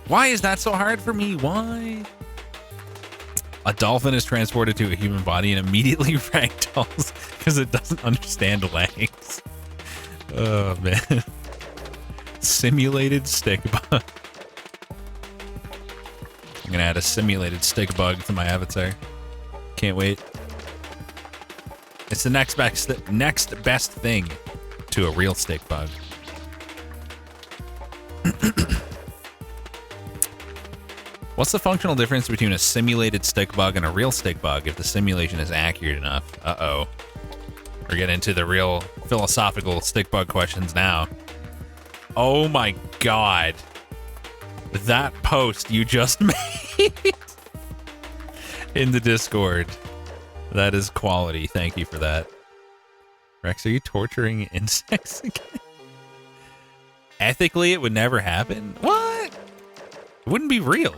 Why is that so hard for me? Why? A dolphin is transported to a human body and immediately ragdolls because it doesn't understand legs. Oh, man. Simulated stick bug. I'm gonna add a simulated stick bug to my avatar. Can't wait. It's the next best thing to a real stick bug. What's the functional difference between a simulated stick bug and a real stick bug if the simulation is accurate enough? Uh-oh. We're getting into the real philosophical stick bug questions now. Oh my god. That post you just made in the Discord. That is quality. Thank you for that. Rex, are you torturing insects again? Ethically, it would never happen? What? It wouldn't be real.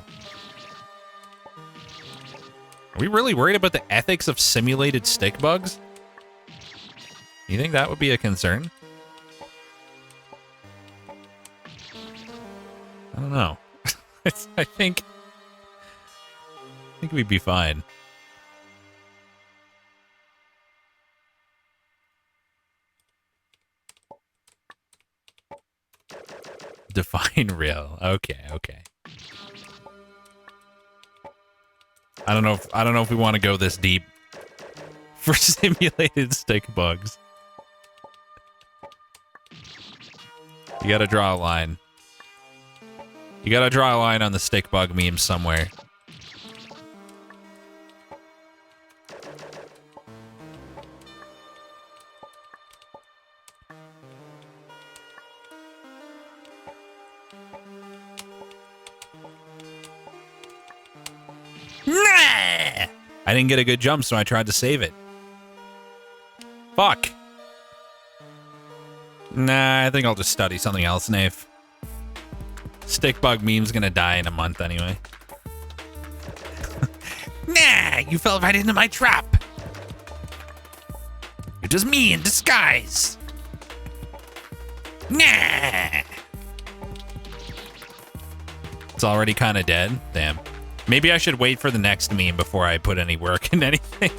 Are we really worried about the ethics of simulated stick bugs? You think that would be a concern? I don't know. I think we'd be fine. Define real. Okay. I don't know if we want to go this deep for simulated stick bugs. You gotta draw a line. You gotta draw a line on the stick bug meme somewhere. Nah! I didn't get a good jump, so I tried to save it. Fuck. Nah, I think I'll just study something else, Nave. Stick bug meme's gonna die in a month anyway. Nah, you fell right into my trap. You're just me in disguise. Nah. It's already kind of dead. Damn. Maybe I should wait for the next meme before I put any work in anything.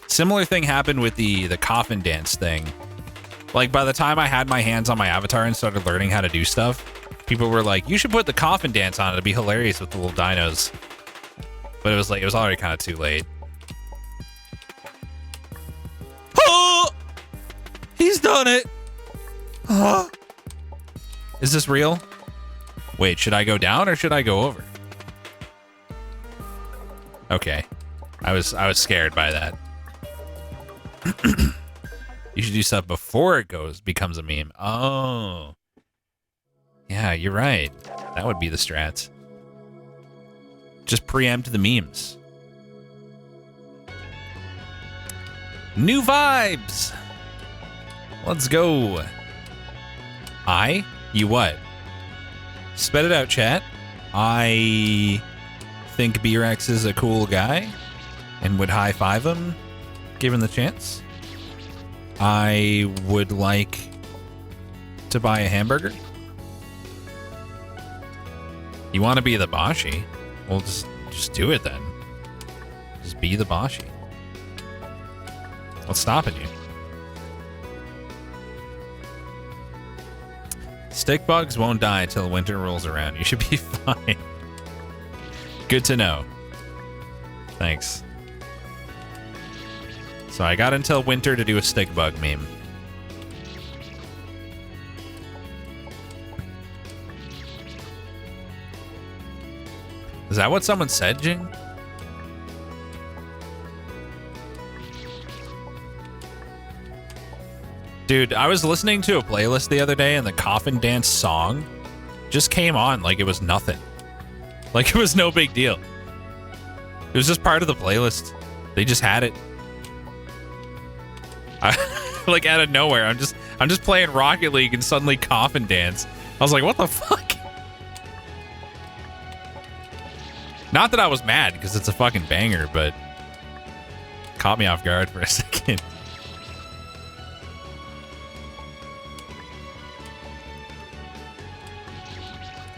Similar thing happened with the coffin dance thing. Like, by the time I had my hands on my avatar and started learning how to do stuff, people were like, you should put the coffin dance on. It'd be hilarious with the little dinos. But it was already kind of too late. Oh! He's done it! Oh. Is this real? Wait, should I go down or should I go over? Okay. I was scared by that. You should do stuff before it becomes a meme. Oh. Yeah, you're right. That would be the strats. Just preempt the memes. New vibes! Let's go. You what? Spit it out, chat. I think B-Rex is a cool guy and would high-five him given the chance. I would like to buy a hamburger. You want to be the Boshi? Well, just do it then. Just be the Boshi. What's stopping you? Stick bugs won't die till winter rolls around. You should be fine. Good to know. Thanks. So I got until winter to do a stick bug meme. Is that what someone said, Jing? Dude, I was listening to a playlist the other day and the coffin dance song just came on like it was nothing. Like it was no big deal. It was just part of the playlist. They just had it. Like out of nowhere, I'm just playing Rocket League and suddenly coffin dance. I was like, what the fuck? Not that I was mad because it's a fucking banger, but caught me off guard for a second.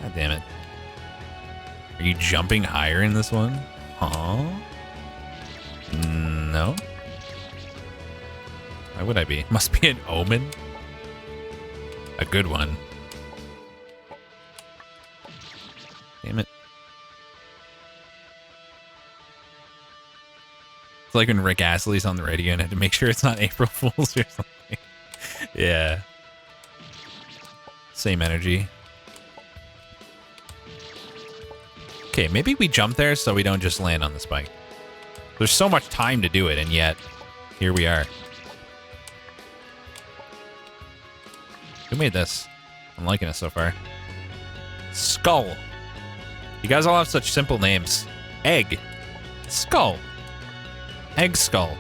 God damn it. Are you jumping higher in this one? Huh? No. Why would I be? Must be an omen. A good one. Damn it. It's like when Rick Astley's on the radio and had to make sure it's not April Fool's or something. Yeah. Same energy. Okay, maybe we jump there so we don't just land on the spike. There's so much time to do it, and yet, here we are. Who made this? I'm liking it so far. Skull. You guys all have such simple names. Egg. Skull. Egg skull.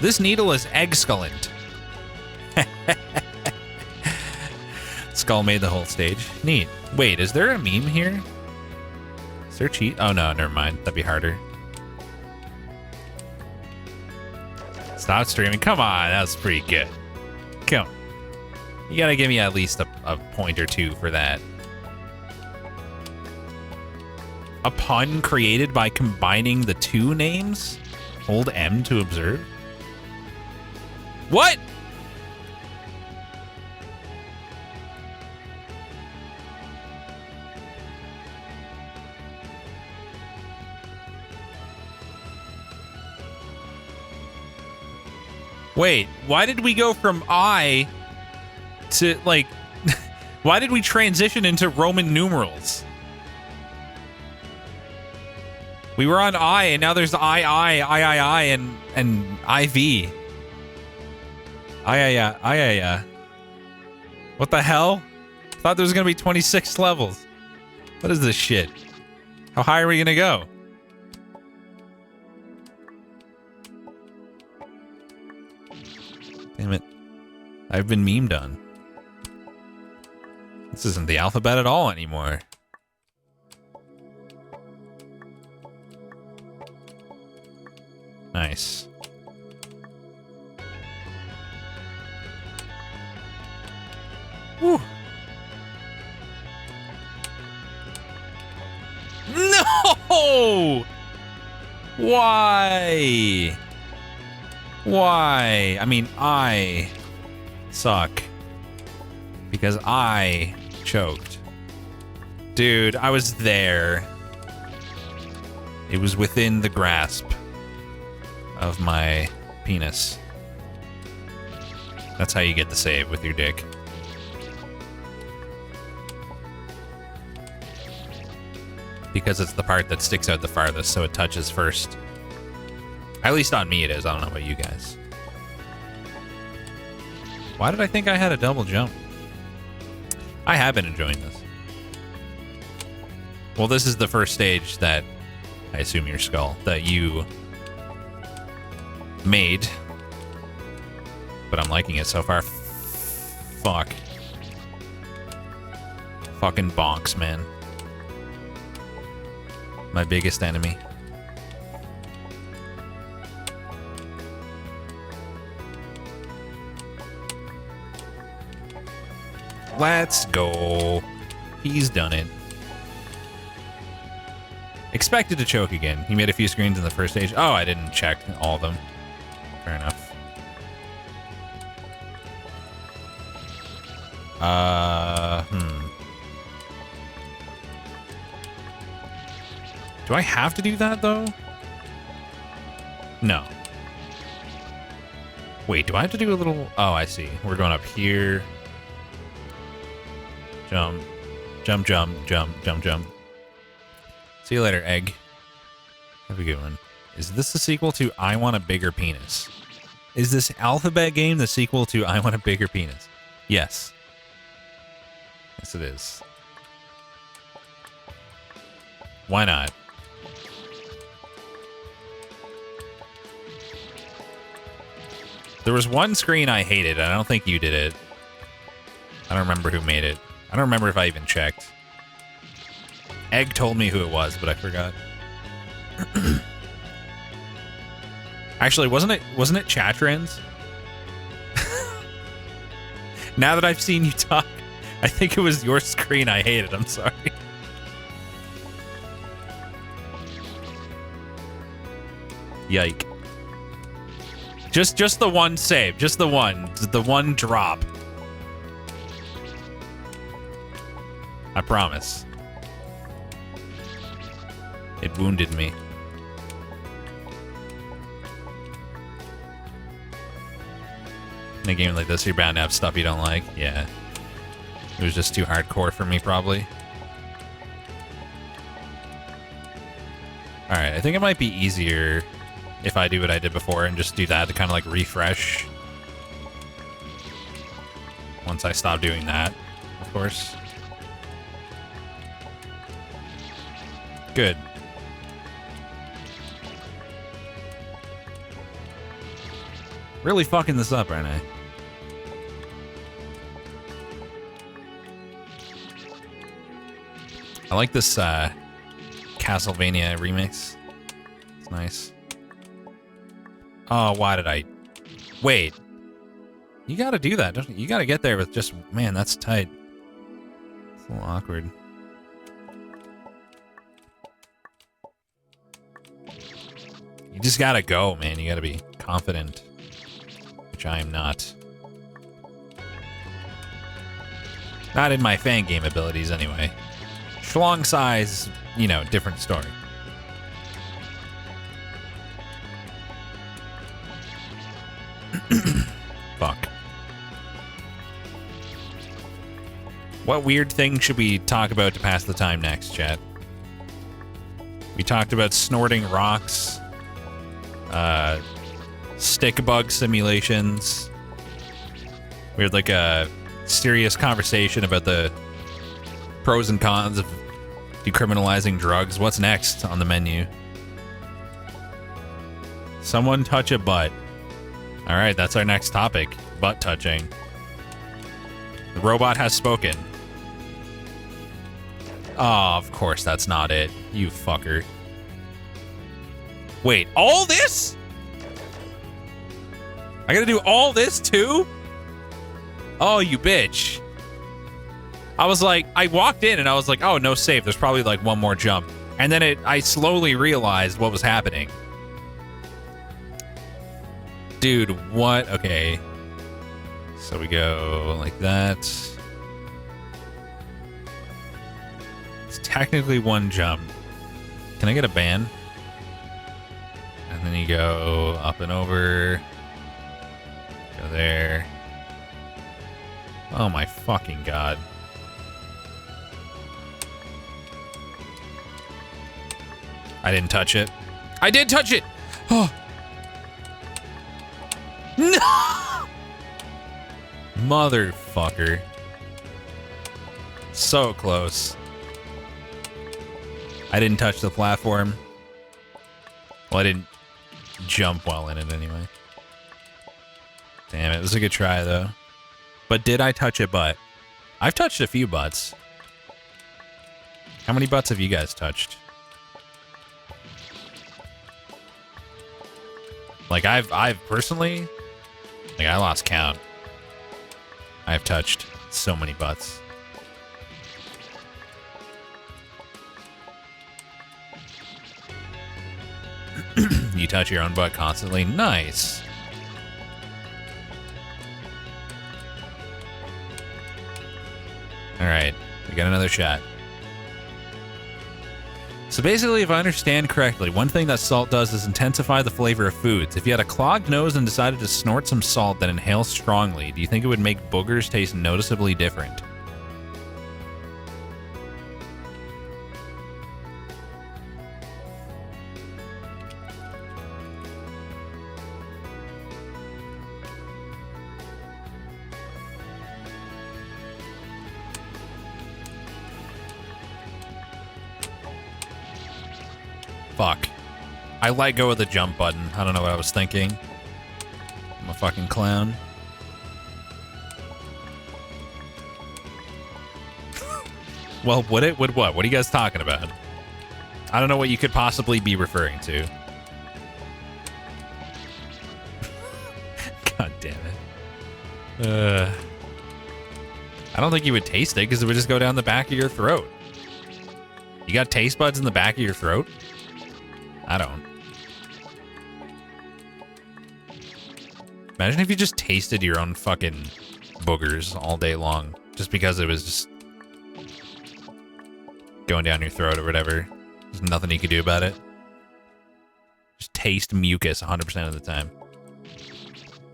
This needle is egg scullant. Skull made the whole stage. Neat. Wait, is there a meme here? Is there cheat? Oh no, never mind. That'd be harder. Stop streaming. Come on, that was pretty good. Come on. You gotta give me at least a point or two for that. A pun created by combining the two names? Hold M to observe? What? Wait, why did we go from I to, like, why did we transition into Roman numerals? We were on I, and now there's I, and IV. I. What the hell? Thought there was gonna be 26 levels. What is this shit? How high are we gonna go? Damn it. I've been memed on. This isn't the alphabet at all anymore. Nice. Whew. No! Why? Why? I mean, I suck. Because I choked. Dude, I was there. It was within the grasp of my penis. That's how you get the save, with your dick. Because it's the part that sticks out the farthest, so it touches first. At least on me it is. I don't know about you guys. Why did I think I had a double jump? I have been enjoying this. Well, this is the first stage that, I assume your skull, that you made. But I'm liking it so far. Fuck. Fucking bonks, man. My biggest enemy. Let's go. He's done it. Expected to choke again. He made a few screens in the first stage. Oh, I didn't check all of them. Fair enough. Do I have to do that, though? No. Wait, do I have to do a little... Oh, I see. We're going up here. Jump. Jump, jump, jump, jump, jump. See you later, egg. Have a good one. Is this the sequel to I Want a Bigger Penis? Is this alphabet game the sequel to I Want a Bigger Penis? Yes. Yes, it is. Why not? There was one screen I hated. I don't think you did it. I don't remember who made it. I don't remember if I even checked. Egg told me who it was, but I forgot. Actually, wasn't it Chatrans? Now that I've seen you talk, I think it was your screen I hated. I'm sorry. Yike. Just the one save. Just the one drop. I promise. It wounded me. In a game like this, you're bound to have stuff you don't like. Yeah. It was just too hardcore for me, probably. Alright, I think it might be easier if I do what I did before and just do that to kind of like refresh. Once I stop doing that, of course. Good. Really fucking this up, aren't I? I like this Castlevania remix. It's nice. Oh, why did I... Wait. You gotta do that, don't you? You gotta get there with just... Man, that's tight. It's a little awkward. You just gotta go, man. You gotta be confident. Which I am not. Not in my Fangame abilities, anyway. Schlong size, you know, different story. Fuck. What weird thing should we talk about to pass the time next, chat? We talked about snorting rocks, stick bug simulations. We had like a serious conversation about the pros and cons of decriminalizing drugs. What's next on the menu? Someone touch a butt. All right, that's our next topic. Butt touching. The robot has spoken. Oh, of course that's not it. You fucker. Wait, all this? I gotta do all this too? Oh, you bitch. I was like, I walked in and I was like, oh, no save. There's probably like one more jump. And then I slowly realized what was happening. Dude, what? Okay. So we go like that. It's technically one jump. Can I get a ban? And then you go up and over. Go there. Oh my fucking god. I didn't touch it. I did touch it! Oh. No! Motherfucker. So close. I didn't touch the platform. Well, I didn't jump well in it anyway. Damn, it was a good try, though. But did I touch a butt? I've touched a few butts. How many butts have you guys touched? Like, I've personally... Like, I lost count. I've touched so many butts. You touch your own butt constantly? Nice. Alright, we got another shot. So basically, if I understand correctly, one thing that salt does is intensify the flavor of foods. If you had a clogged nose and decided to snort some salt, then inhale strongly, do you think it would make boogers taste noticeably different? Fuck. I let go of the jump button. I don't know what I was thinking. I'm a fucking clown. Well, would it? Would what? What are you guys talking about? I don't know what you could possibly be referring to. God damn it. I don't think you would taste it because it would just go down the back of your throat. You got taste buds in the back of your throat? I don't. Imagine if you just tasted your own fucking boogers all day long, just because it was just going down your throat or whatever. There's nothing you could do about it. Just taste mucus 100% of the time.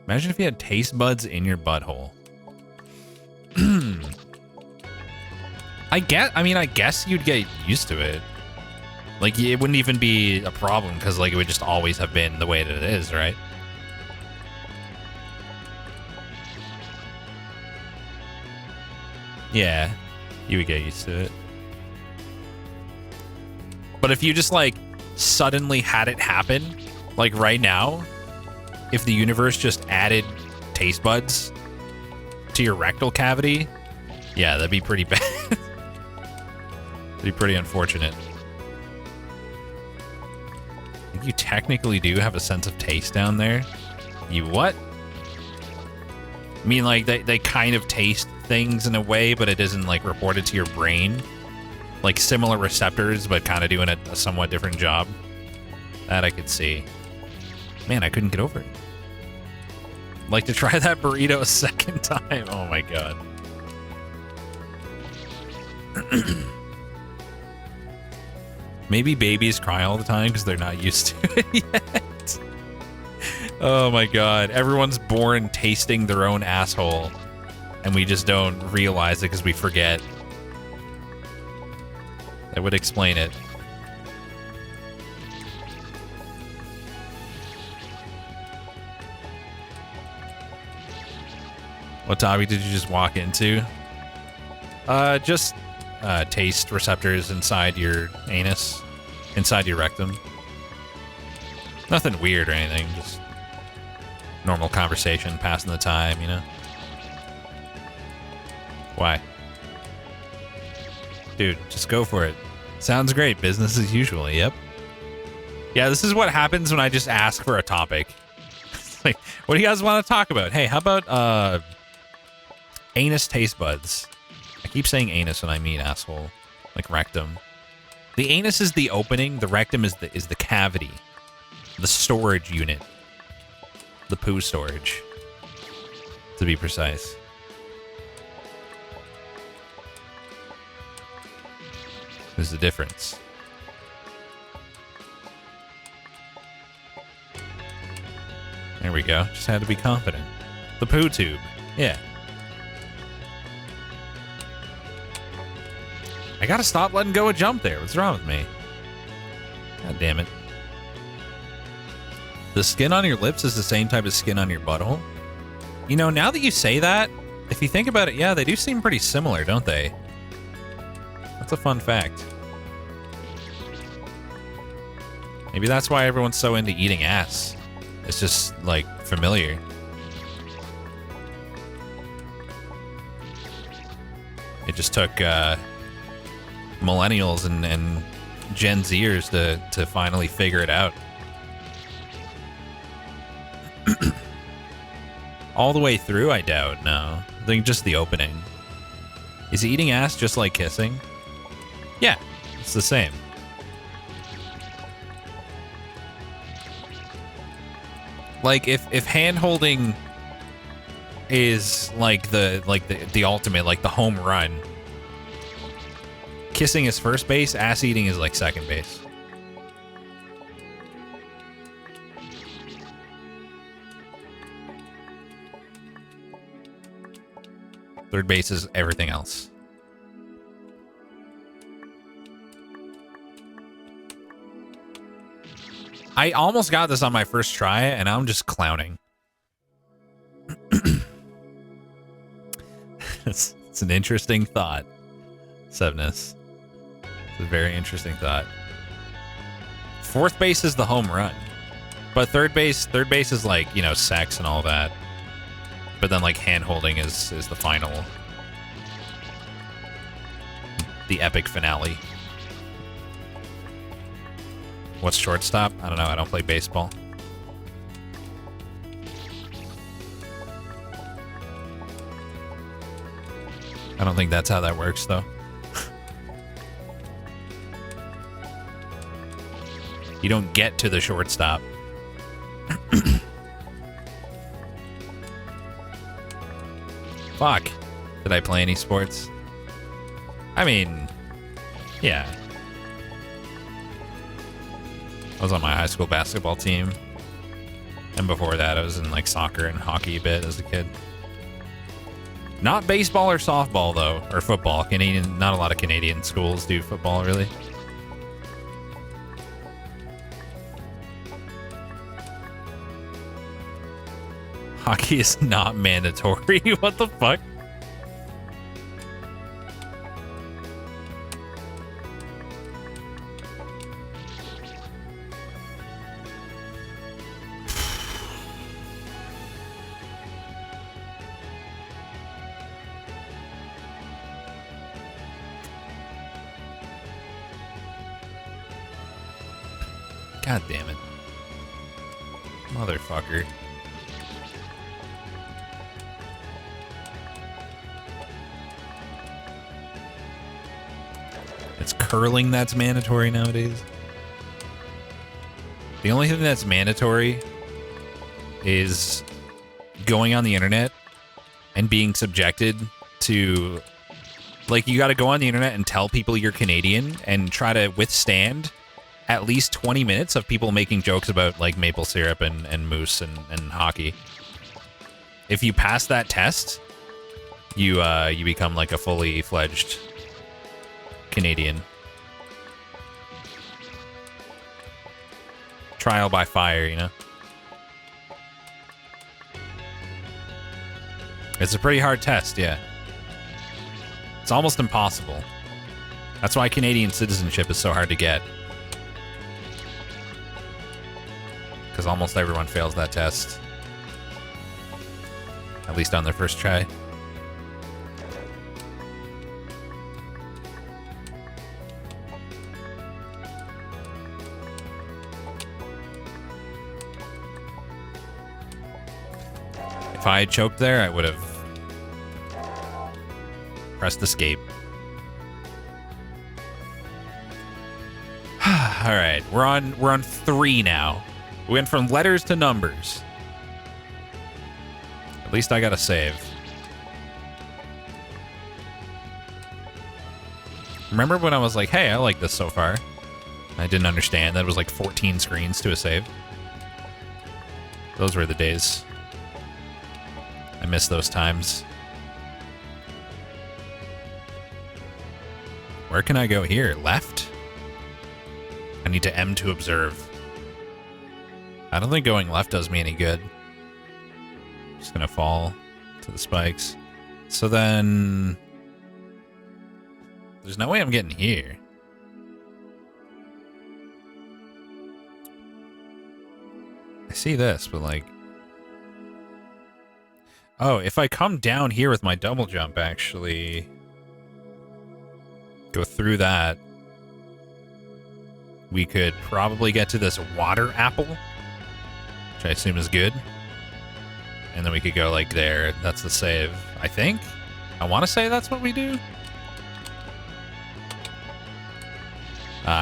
Imagine if you had taste buds in your butthole. I guess you'd get used to it. Like, it wouldn't even be a problem, because, like, it would just always have been the way that it is, right? Yeah, you would get used to it. But if you just, like, suddenly had it happen, like right now, if the universe just added taste buds to your rectal cavity, yeah, that'd be pretty bad. That'd be pretty unfortunate. I think you technically do have a sense of taste down there. You what? I mean, like, they kind of taste things in a way, but it isn't, like, reported to your brain. Like, similar receptors, but kind of doing a somewhat different job. That I could see. Man, I couldn't get over it. I'd like to try that burrito a second time. Oh my god. Maybe babies cry all the time because they're not used to it yet. Oh my god. Everyone's born tasting their own asshole, and we just don't realize it because we forget. That would explain it. What topic did you just walk into? Just taste receptors inside your anus, inside your rectum. Nothing weird or anything, just normal conversation, passing the time, you know? Why? Dude, just go for it. Sounds great. Business as usual. Yep. Yeah, this is what happens when I just ask for a topic. Like, what do you guys want to talk about? Hey, how about anus taste buds? I keep saying anus when I mean asshole, like rectum. The anus is the opening. The rectum is the cavity, the storage unit, the poo storage, to be precise. There's the difference. There we go. Just had to be confident. The poo tube. Yeah. I gotta stop letting go of jump there. What's wrong with me? God damn it. The skin on your lips is the same type of skin on your butthole? You know, now that you say that, if you think about it, yeah, they do seem pretty similar, don't they? That's a fun fact. Maybe that's why everyone's so into eating ass. It's just, like, familiar. It just took millennials and Gen Zers to finally figure it out. All the way through, I doubt. No. I think just the opening. Is eating ass just like kissing? Yeah, it's the same. Like, if hand holding is like the ultimate, like the home run, kissing is first base, ass eating is like second base. Third base is everything else. I almost got this on my first try, and I'm just clowning. It's an interesting thought, Sevness. It's a very interesting thought. Fourth base is the home run, but third base is like, you know, sex and all that. But then, like, hand holding is the final, the epic finale. What's shortstop? I don't know. I don't play baseball. I don't think that's how that works, though. You don't get to the shortstop. Fuck. Did I play any sports? I mean, yeah. I was on my high school basketball team. And before that, I was in like soccer and hockey a bit as a kid. Not baseball or softball, though, or football. Canadian, not a lot of Canadian schools do football, really. Hockey is not mandatory. What the fuck? God damn it. Motherfucker. It's curling that's mandatory nowadays. The only thing that's mandatory is going on the internet and being subjected to, like, you got to go on the internet and tell people you're Canadian and try to withstand at least 20 minutes of people making jokes about, like, maple syrup and moose and hockey. If you pass that test, you become, like, a fully fledged Canadian. Trial by fire, you know? It's a pretty hard test, yeah. It's almost impossible. That's why Canadian citizenship is so hard to get. Because almost everyone fails that test. At least on their first try. If I had choked there, I would have pressed escape. All right, we're on 3 now. We went from letters to numbers. At least I got a save. Remember when I was like, hey, I like this so far? I didn't understand that it was like 14 screens to a save. Those were the days. I miss those times. Where can I go here? Left? I need to M to observe. I don't think going left does me any good. Just gonna fall to the spikes. So then... there's no way I'm getting here. I see this, but like... oh, if I come down here with my double jump, actually... go through that... we could probably get to this water apple. Which I assume is good. And then we could go like there. That's the save, I think. I want to say that's what we do.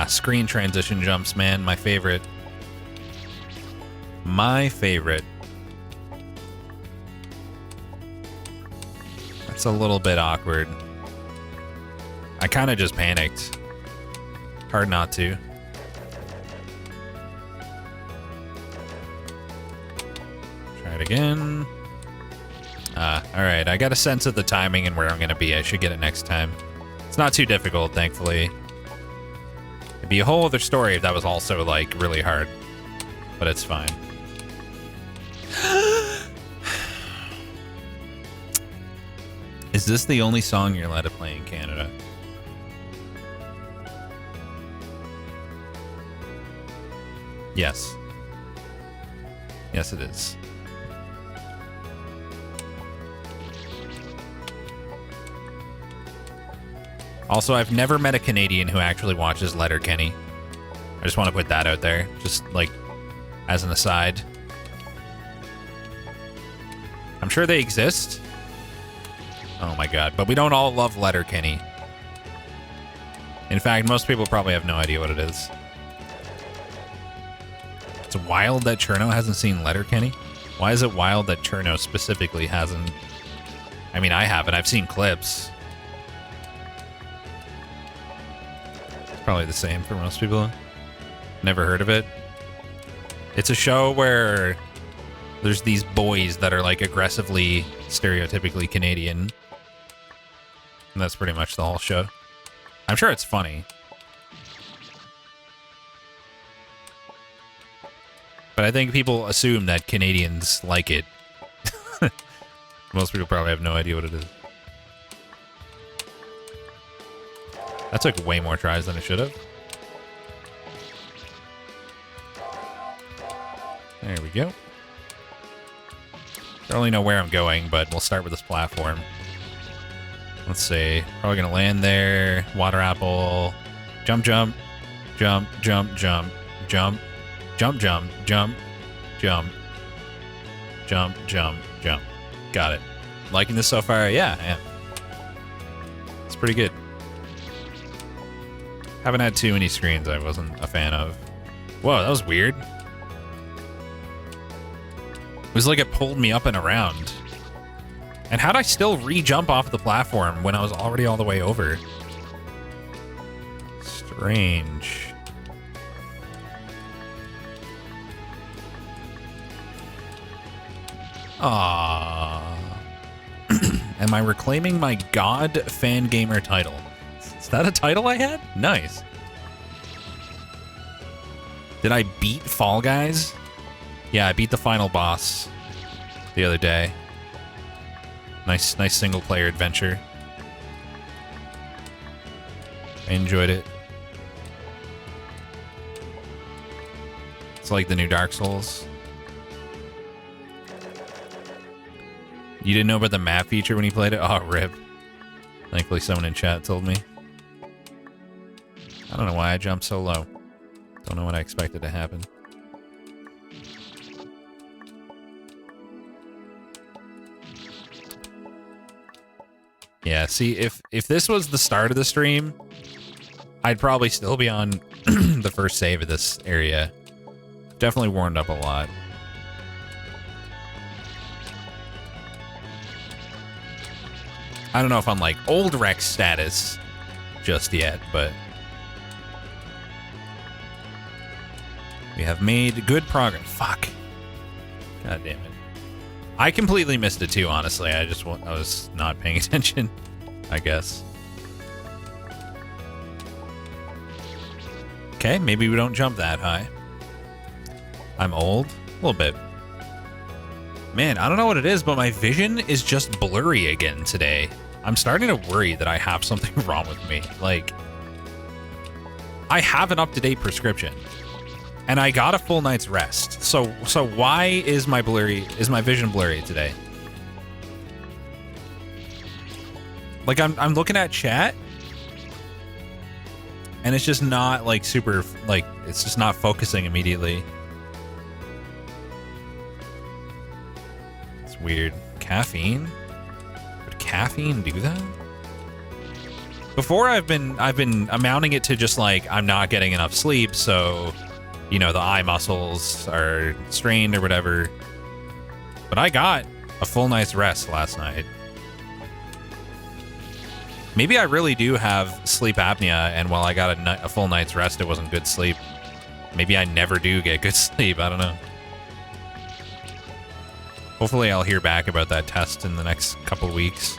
Screen transition jumps, man. My favorite. My favorite. That's a little bit awkward. I kind of just panicked. Hard not to. Try it again. Alright, I got a sense of the timing and where I'm going to be. I should get it next time. It's not too difficult, thankfully. It'd be a whole other story if that was also, like, really hard. But it's fine. Is this the only song you're allowed to play in Canada? Yes. Yes, it is. Also, I've never met a Canadian who actually watches Letterkenny. I just want to put that out there, just like as an aside. I'm sure they exist. Oh my god, but we don't all love Letterkenny. In fact, most people probably have no idea what it is. It's wild that Cherno hasn't seen Letterkenny. Why is it wild that Cherno specifically hasn't I mean, I haven't. I've seen clips. It's probably the same for most people. Never heard of it. It's a show where there's these boys that are like aggressively, stereotypically Canadian. And that's pretty much the whole show. I'm sure it's funny. But I think people assume that Canadians like it. Most people probably have no idea what it is. That took way more tries than it should have. There we go. I don't really know where I'm going, but we'll start with this platform. Let's see. Probably gonna land there. Water apple. Jump, jump. Jump, jump, jump. Jump. Jump, jump, jump. Jump. Jump, jump, jump. Got it. Liking this so far? Yeah, I am. It's pretty good. Haven't had too many screens I wasn't a fan of. Whoa, that was weird. It was like it pulled me up and around. And how'd I still re-jump off the platform when I was already all the way over? Strange. Aww. Am I reclaiming my God Fangamer title? Is that a title I had? Nice. Did I beat Fall Guys? Yeah, I beat the final boss the other day. Nice single player adventure. I enjoyed it. It's like the new Dark Souls. You didn't know about the map feature when you played it? Oh, rip. Thankfully someone in chat told me. I don't know why I jumped so low. Don't know what I expected to happen. Yeah, see, if this was the start of the stream, I'd probably still be on the first save of this area. Definitely warmed up a lot. I don't know if I'm like old Rex status just yet, but we have made good progress. Fuck. God damn it. I completely missed it too, honestly. I was not paying attention, I guess. Okay, maybe we don't jump that high. I'm old? A little bit. Man, I don't know what it is, but my vision is just blurry again today. I'm starting to worry that I have something wrong with me. Like, I have an up-to-date prescription, and I got a full night's rest. So why is my vision blurry today? Like, I'm looking at chat, and it's just not like super, like, it's just not focusing immediately. It's weird. Caffeine? Would caffeine do that? Before I've been amounting it to just like I'm not getting enough sleep, so you know, the eye muscles are strained or whatever. But I got a full night's rest last night. Maybe I really do have sleep apnea, and while I got a full night's rest, it wasn't good sleep. Maybe I never do get good sleep. I don't know. Hopefully I'll hear back about that test in the next couple weeks.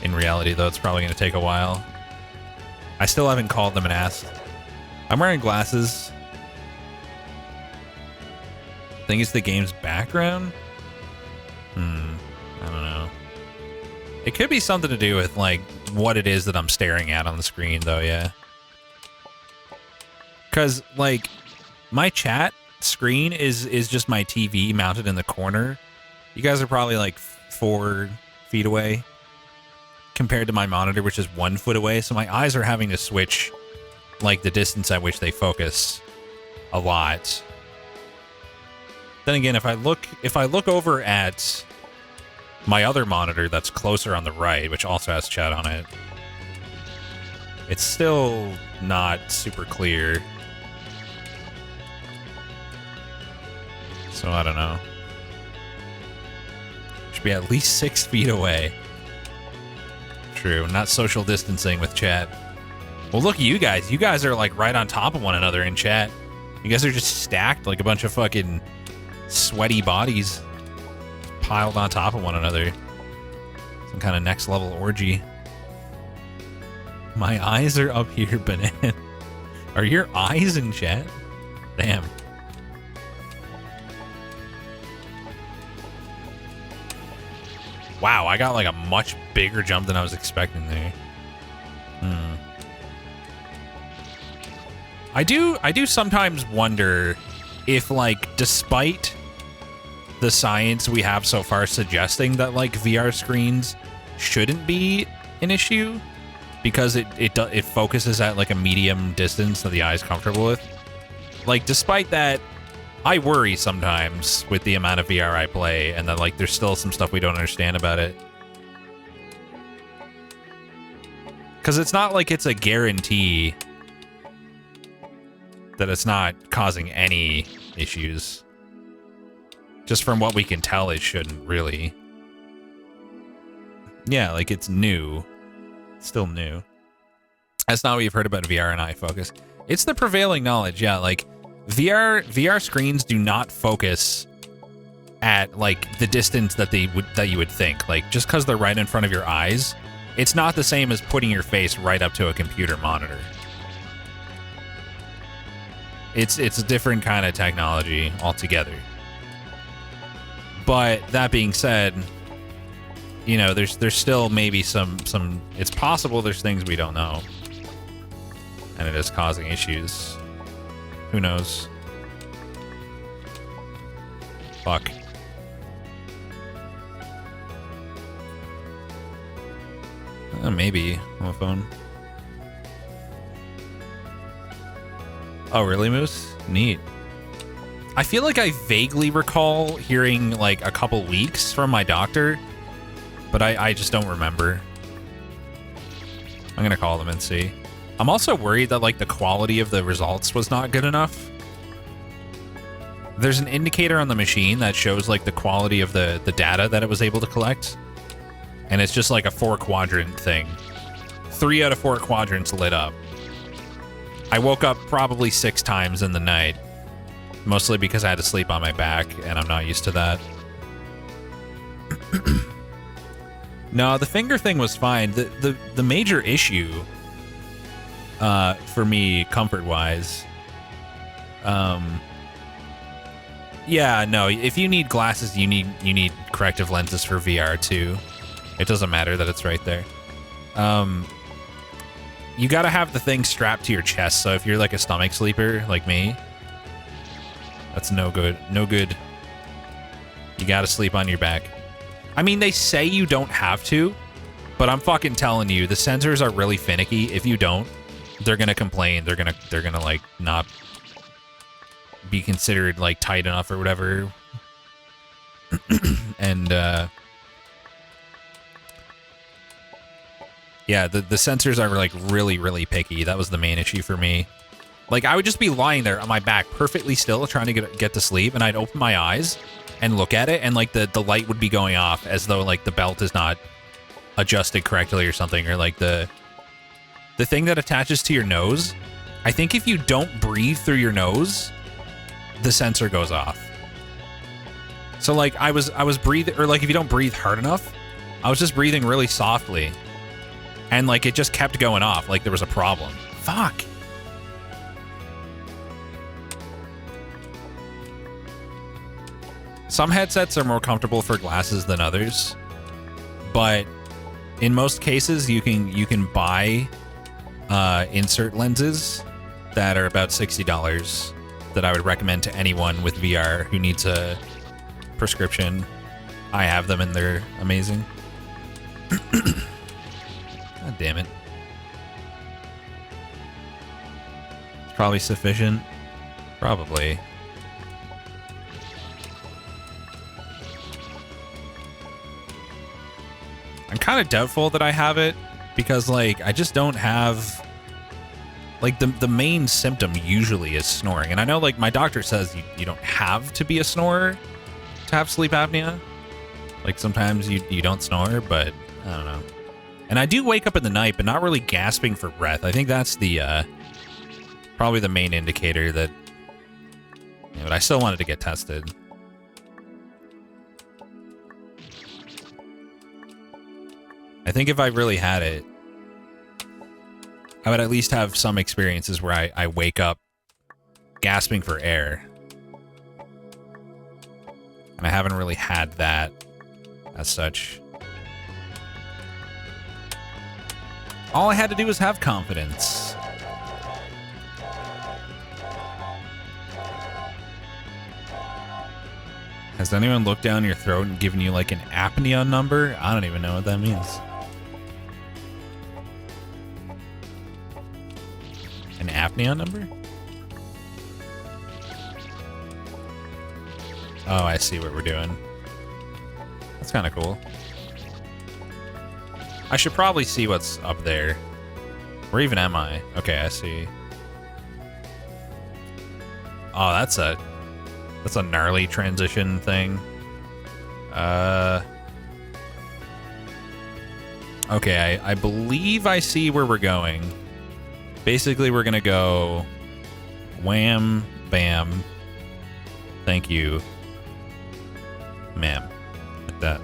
In reality, though, it's probably going to take a while. I still haven't called them and asked. I'm wearing glasses. I think it's the game's background? I don't know. It could be something to do with, like, what it is that I'm staring at on the screen, though, yeah. Because, like, my chat screen is just my TV mounted in the corner. You guys are probably, like, 4 feet away compared to my monitor, which is 1 foot away. So my eyes are having to switch, like, the distance at which they focus a lot. Then again, if I look over at my other monitor that's closer on the right, which also has chat on it, it's still not super clear. So I don't know. Should be at least 6 feet away. True, not social distancing with chat. Well, look at you guys. You guys are like right on top of one another in chat. You guys are just stacked like a bunch of fucking sweaty bodies piled on top of one another. Some kind of next level orgy. My eyes are up here, banana. Are your eyes in chat? Damn. Wow, I got like a much bigger jump than I was expecting there. I do sometimes wonder if, like, despite the science we have so far suggesting that like VR screens shouldn't be an issue because it focuses at like a medium distance that the eye is comfortable with. Like, despite that, I worry sometimes with the amount of VR I play, and that like there's still some stuff we don't understand about it. Because it's not like it's a guarantee that it's not causing any issues. Just from what we can tell, it shouldn't really. Yeah, like it's new. It's still new. That's not what you've heard about VR and eye focus. It's the prevailing knowledge, yeah, like VR screens do not focus at like the distance that you would think. Like, just because they're right in front of your eyes, it's not the same as putting your face right up to a computer monitor. It's a different kind of technology altogether. But that being said, you know, there's still maybe some it's possible there's things we don't know, and it is causing issues. Who knows? Fuck. Maybe on the phone. Oh, really, Moose? Neat. I feel like I vaguely recall hearing like a couple weeks from my doctor, but I just don't remember. I'm gonna call them and see. I'm also worried that like the quality of the results was not good enough. There's an indicator on the machine that shows like the quality of the data that it was able to collect. And it's just like a 4-quadrant thing. 3 out of 4 quadrants lit up. I woke up probably 6 times in the night. Mostly because I had to sleep on my back, and I'm not used to that. No, the finger thing was fine. The major issue for me, comfort-wise, yeah, no, if you need glasses, you need corrective lenses for VR too. It doesn't matter that it's right there. You gotta have the thing strapped to your chest, so if you're like a stomach sleeper like me, that's no good. No good. You gotta sleep on your back. I mean, they say you don't have to, but I'm fucking telling you, the sensors are really finicky. If you don't, they're gonna complain. They're gonna like not be considered like tight enough or whatever. And yeah, the sensors are like really picky. That was the main issue for me. Like, I would just be lying there on my back perfectly still trying to get to sleep, and I'd open my eyes and look at it, and like the light would be going off as though like the belt is not adjusted correctly or something, or like the thing that attaches to your nose. I think if you don't breathe through your nose, the sensor goes off. So like I was breathing, or like if you don't breathe hard enough, I was just breathing really softly, and like it just kept going off like there was a problem. Fuck. Some headsets are more comfortable for glasses than others, but in most cases you can buy insert lenses that are about $60 that I would recommend to anyone with VR who needs a prescription. I have them and they're amazing. God damn it. It's probably sufficient. Probably. I'm kind of doubtful that I have it because, like, I just don't have... Like, the main symptom usually is snoring. And I know, like, my doctor says you don't have to be a snorer to have sleep apnea. Like sometimes you don't snore, but I don't know. And I do wake up in the night, but not really gasping for breath. I think that's the probably the main indicator that. Yeah, but I still wanted to get tested. I think if I really had it, I would at least have some experiences where I wake up gasping for air. And I haven't really had that as such. All I had to do was have confidence. Has anyone looked down your throat and given you like an apnea number? I don't even know what that means. An apnea number? Oh, I see what we're doing. That's kind of cool. I should probably see what's up there. Where even am I? Okay, I see. Oh, that's a gnarly transition thing. Okay, I believe I see where we're going. Basically, we're gonna go wham, bam, thank you, ma'am, like that.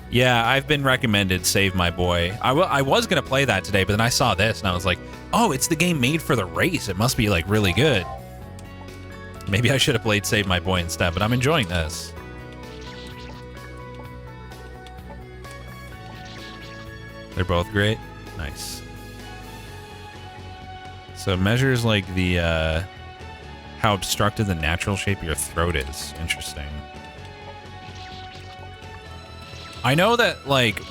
Yeah, I've been recommended Save My Boy. I was gonna play that today, but then I saw this and I was like, oh, it's the game made for the race. It must be like really good. Maybe I should have played Save My Boy instead, but I'm enjoying this. They're both great. Nice. So it measures like the how obstructed the natural shape of your throat is. Interesting. I know that, like,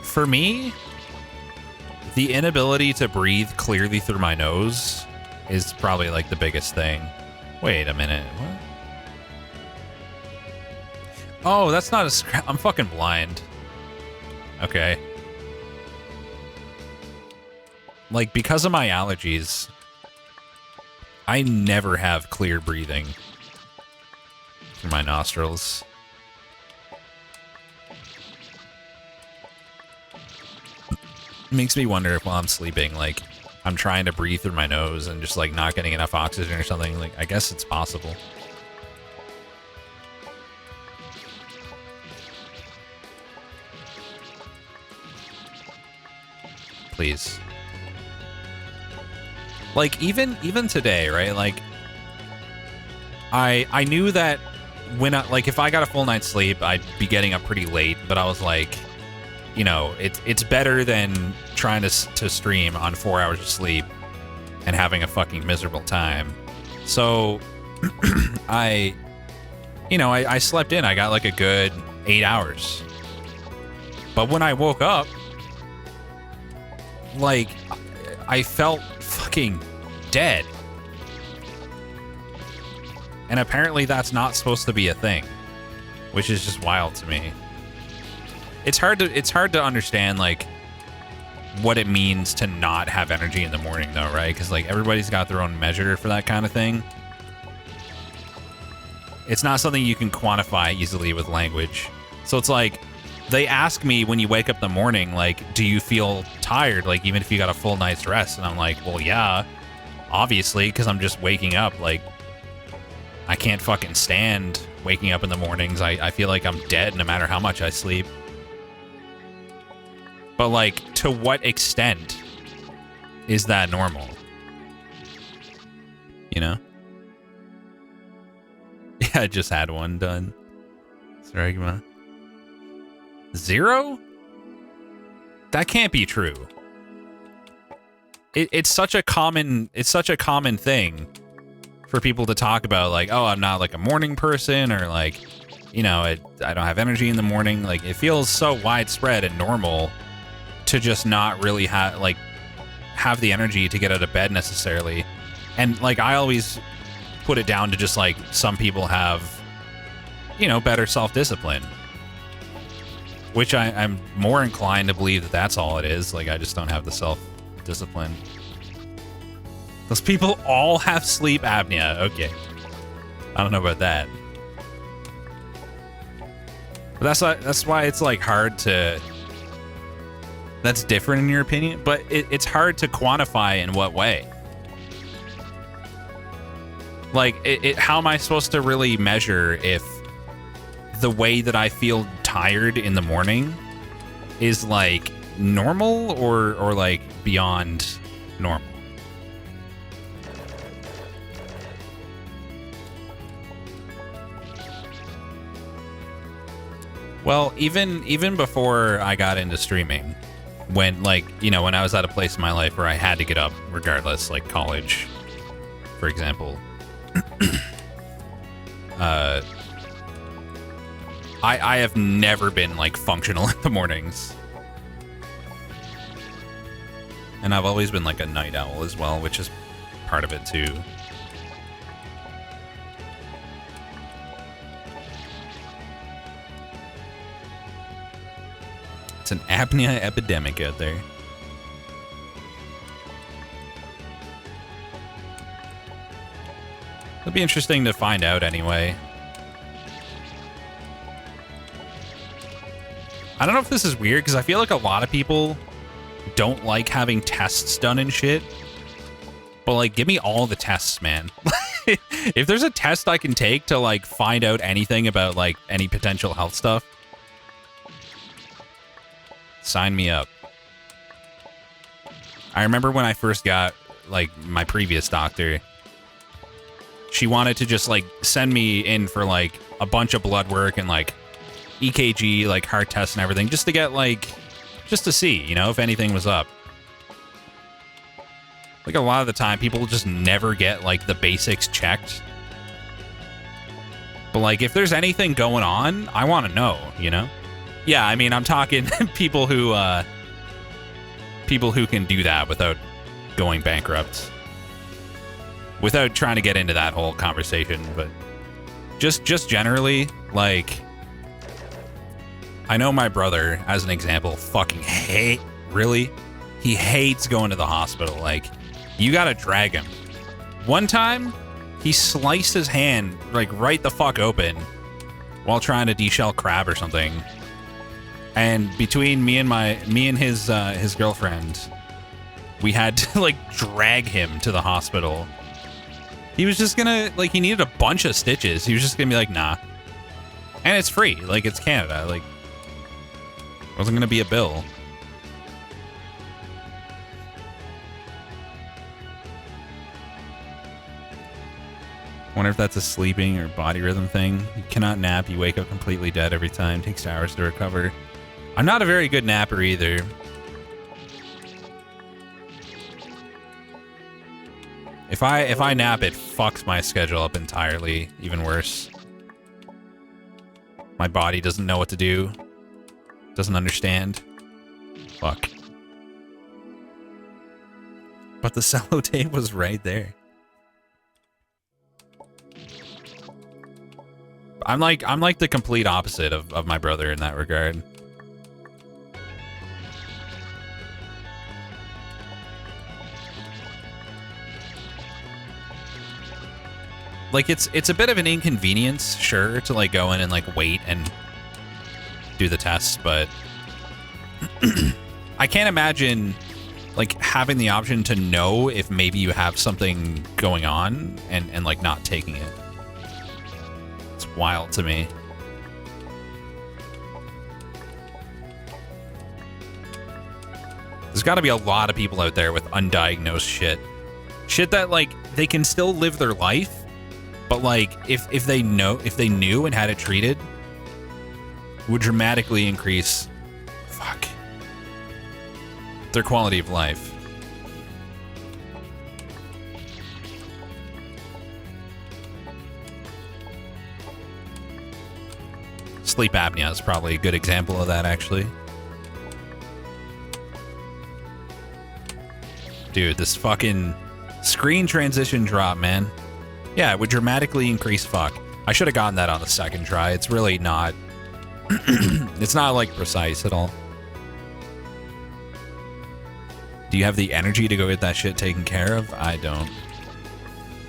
for me, the inability to breathe clearly through my nose is probably like the biggest thing. Wait a minute. What? Oh, that's not a scratch. I'm fucking blind. Okay. Like, because of my allergies, I never have clear breathing through my nostrils. It makes me wonder if while I'm sleeping, like, I'm trying to breathe through my nose and just, like, not getting enough oxygen or something. Like, I guess it's possible. Please. Like, even today, right? Like, I knew that when like, if I got a full night's sleep, I'd be getting up pretty late, but I was like, you know, it's better than trying to stream on 4 hours of sleep and having a fucking miserable time. So I slept in. I got like a good 8 hours. But when I woke up, like, I felt fucking dead. And apparently that's not supposed to be a thing, which is just wild to me. It's hard to understand, like, what it means to not have energy in the morning, though, right? Because, like, everybody's got their own measure for that kind of thing. It's not something you can quantify easily with language. So it's like, they ask me when you wake up in the morning, like, do you feel tired? Like, even if you got a full night's rest? And I'm like, well, yeah, obviously, because I'm just waking up. Like, I can't fucking stand waking up in the mornings. I feel like I'm dead no matter how much I sleep. But, like, to what extent is that normal? You know? Yeah, I just had one done. Sorry, come on. 0? That can't be true. It's such a common thing for people to talk about, like, oh, I'm not like a morning person, or like, you know, I don't have energy in the morning. Like, it feels so widespread and normal to just not really have the energy to get out of bed necessarily. And like, I always put it down to just like, some people have, you know, better self-discipline, which I'm more inclined to believe that that's all it is. Like, I just don't have the self-discipline. Those people all have sleep apnea. Okay. I don't know about that. But that's why it's like hard to. That's different in your opinion, but it's hard to quantify in what way. Like, how am I supposed to really measure if the way that I feel tired in the morning is like normal or like beyond normal? Well, even before I got into streaming, when like, you know, when I was at a place in my life where I had to get up regardless, like college, for example, I have never been like functional in the mornings. And I've always been like a night owl as well, which is part of it too. It's an apnea epidemic out there. It'll be interesting to find out anyway. I don't know if this is weird, because I feel like a lot of people don't like having tests done and shit. But, like, give me all the tests, man. If there's a test I can take to, like, find out anything about, like, any potential health stuff, sign me up. I remember when I first got, like, my previous doctor, she wanted to just, like, send me in for, like, a bunch of blood work and, like, EKG, like, heart tests and everything, just to get, like, just to see, you know, if anything was up. Like, a lot of the time, people just never get, like, the basics checked. But, like, if there's anything going on, I want to know, you know? Yeah, I mean, I'm talking people who can do that without going bankrupt. Without trying to get into that whole conversation, but just generally, like, I know my brother, as an example, fucking he hates going to the hospital. Like, you gotta drag him. One time, he sliced his hand, like, right the fuck open while trying to deshell crab or something. And between me and his girlfriend, we had to, like, drag him to the hospital. He was just gonna, like, he needed a bunch of stitches. He was just gonna be like, nah. And it's free. Like, it's Canada. Like, wasn't gonna be a bill. Wonder if that's a sleeping or body rhythm thing. You cannot nap. You wake up completely dead every time. Takes hours to recover. I'm not a very good napper either. If I nap, it fucks my schedule up entirely. Even worse. My body doesn't know what to do. Doesn't understand. Fuck. But the cello tape was right there. I'm like the complete opposite of my brother in that regard. Like, it's a bit of an inconvenience, sure, to, like, go in and, like, wait and do the tests, but I can't imagine, like, having the option to know if maybe you have something going on and like, not taking it. It's wild to me. There's got to be a lot of people out there with undiagnosed shit. Shit that, like, they can still live their life, but, like, if they knew and had it treated, would dramatically increase, their quality of life. Sleep apnea is probably a good example of that, actually. Dude, this fucking screen transition drop, man. Yeah, it would dramatically increase fuck. I should have gotten that on the second try. It's really not... it's not, like, precise at all. Do you have the energy to go get that shit taken care of? I don't.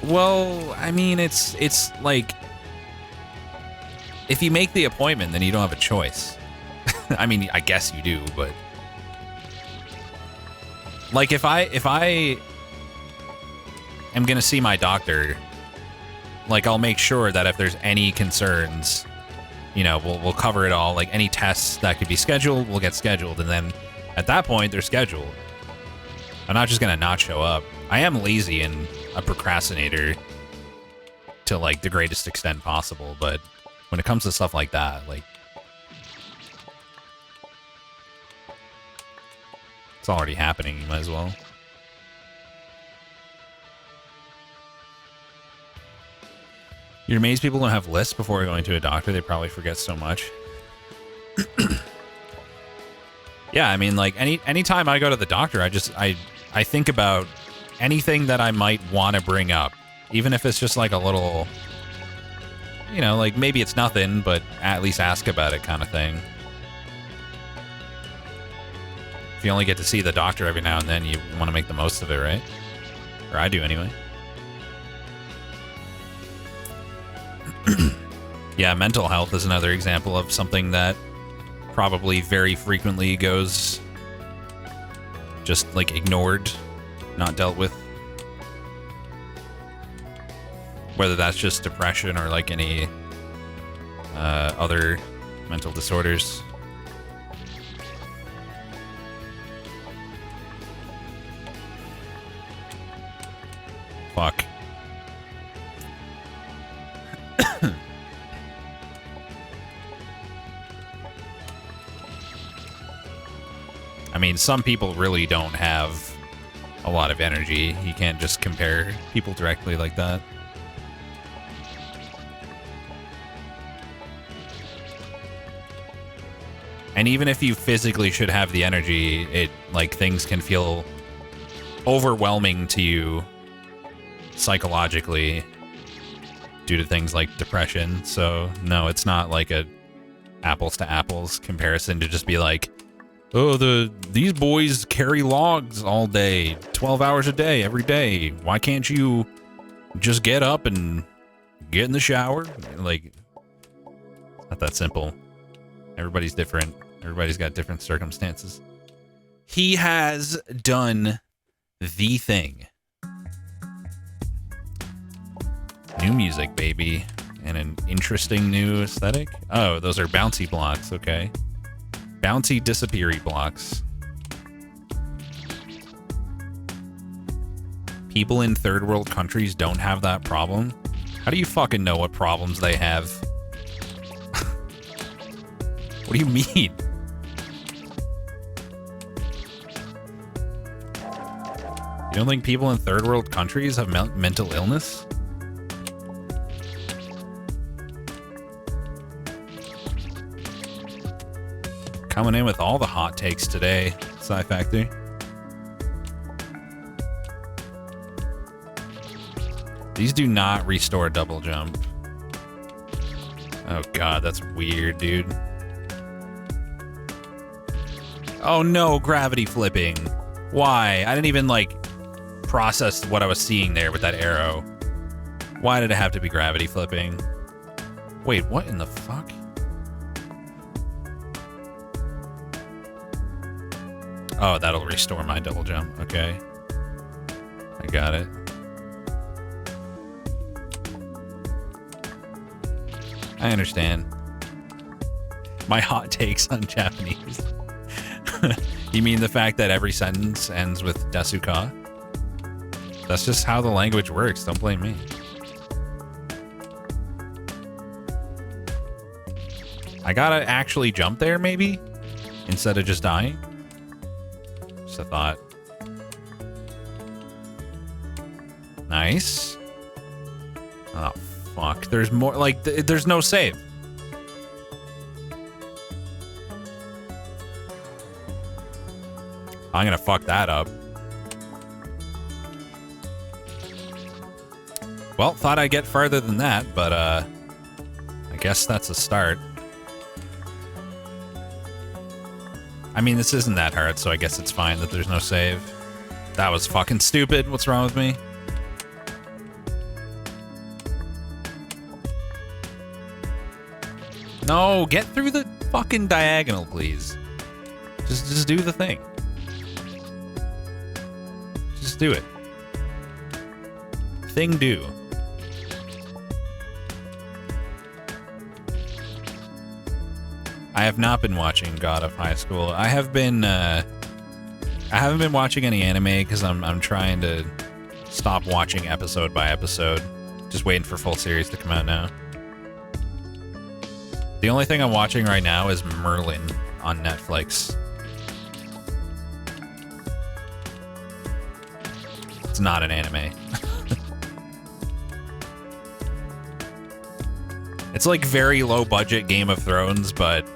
Well, I mean, it's like, if you make the appointment, then you don't have a choice. I mean, I guess you do, but like if I am gonna see my doctor, like I'll make sure that if there's any concerns, you know, we'll cover it all. Like any tests that could be scheduled, will get scheduled, and then at that point they're scheduled. I'm not just gonna not show up. I am lazy and a procrastinator to like the greatest extent possible, but when it comes to stuff like that, like it's already happening, you might as well. You're amazed people don't have lists before going to a doctor. They probably forget so much. Yeah, I mean, like anytime I go to the doctor, I think about anything that I might want to bring up, even if it's just like a little, you know, like maybe it's nothing, but at least ask about it kind of thing. If you only get to see the doctor every now and then, you want to make the most of it, right? Or I do anyway. Yeah, mental health is another example of something that probably very frequently goes just like ignored, not dealt with. Whether that's just depression or like any other mental disorders. Fuck. I mean, some people really don't have a lot of energy. You can't just compare people directly like that. And even if you physically should have the energy, it like things can feel overwhelming to you psychologically due to things like depression. So no, it's not like a apples to apples comparison to just be like, oh, these boys carry logs all day, 12 hours a day, every day. Why can't you just get up and get in the shower? Like, it's not that simple. Everybody's different. Everybody's got different circumstances. He has done the thing. New music, baby. And an interesting new aesthetic. Oh, those are bouncy blocks, okay. Bouncy disappeary blocks. People in third world countries don't have that problem? How do you fucking know what problems they have? What do you mean? You don't think people in third world countries have mental illness? Coming in with all the hot takes today, Sci Factory. These do not restore double jump. Oh god, that's weird, dude. Oh no, gravity flipping. Why? I didn't even, like, process what I was seeing there with that arrow. Why did it have to be gravity flipping? Wait, what in the fuck? Oh, that'll restore my double jump. Okay. I got it. I understand. My hot takes on Japanese. You mean the fact that every sentence ends with desuka? That's just how the language works. Don't blame me. I gotta actually jump there, maybe? Instead of just dying? Just a thought. Nice. Oh, fuck. There's more. Like, there's no save. I'm gonna fuck that up. Well, thought I'd get farther than that, but, I guess that's a start. I mean, this isn't that hard, so I guess it's fine that there's no save. That was fucking stupid. What's wrong with me? No, get through the fucking diagonal, please. Just do the thing. Just do it. Thing do. I have not been watching God of High School. I haven't been watching any anime because I'm trying to stop watching episode by episode. Just waiting for full series to come out now. The only thing I'm watching right now is Merlin on Netflix. It's not an anime. It's like very low budget Game of Thrones, but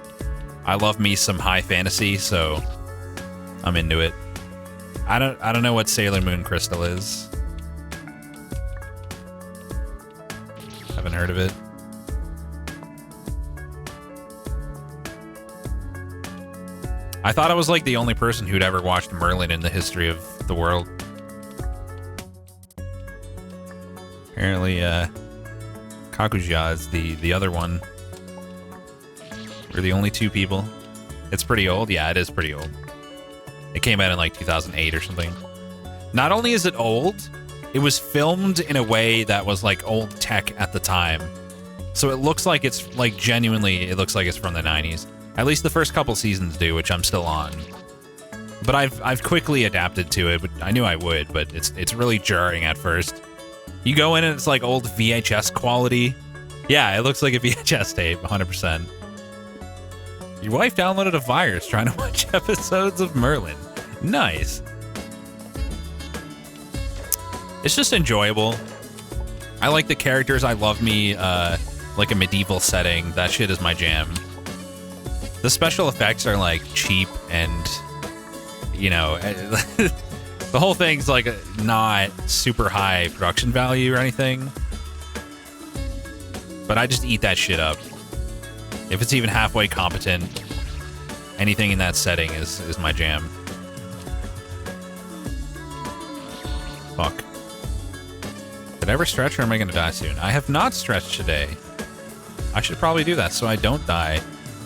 I love me some high fantasy, so I'm into it. I don't know what Sailor Moon Crystal is. Haven't heard of it. I thought I was like the only person who'd ever watched Merlin in the history of the world. Apparently, Kakuja is the other one. We're the only two people. It's pretty old. Yeah, it is pretty old. It came out in like 2008 or something. Not only is it old, it was filmed in a way that was like old tech at the time. So it looks like it's like genuinely, it looks like it's from the 90s. At least the first couple seasons do, which I'm still on. But I've quickly adapted to it. But I knew I would, but it's really jarring at first. You go in and it's like old VHS quality. Yeah, it looks like a VHS tape, 100%. Your wife downloaded a virus trying to watch episodes of Merlin. Nice. It's just enjoyable. I like the characters. I love me like a medieval setting. That shit is my jam. The special effects are like cheap and, you know, the whole thing's like not super high production value or anything. But I just eat that shit up. If it's even halfway competent, anything in that setting is my jam. Fuck. Did I ever stretch or am I gonna die soon? I have not stretched today. I should probably do that so I don't die.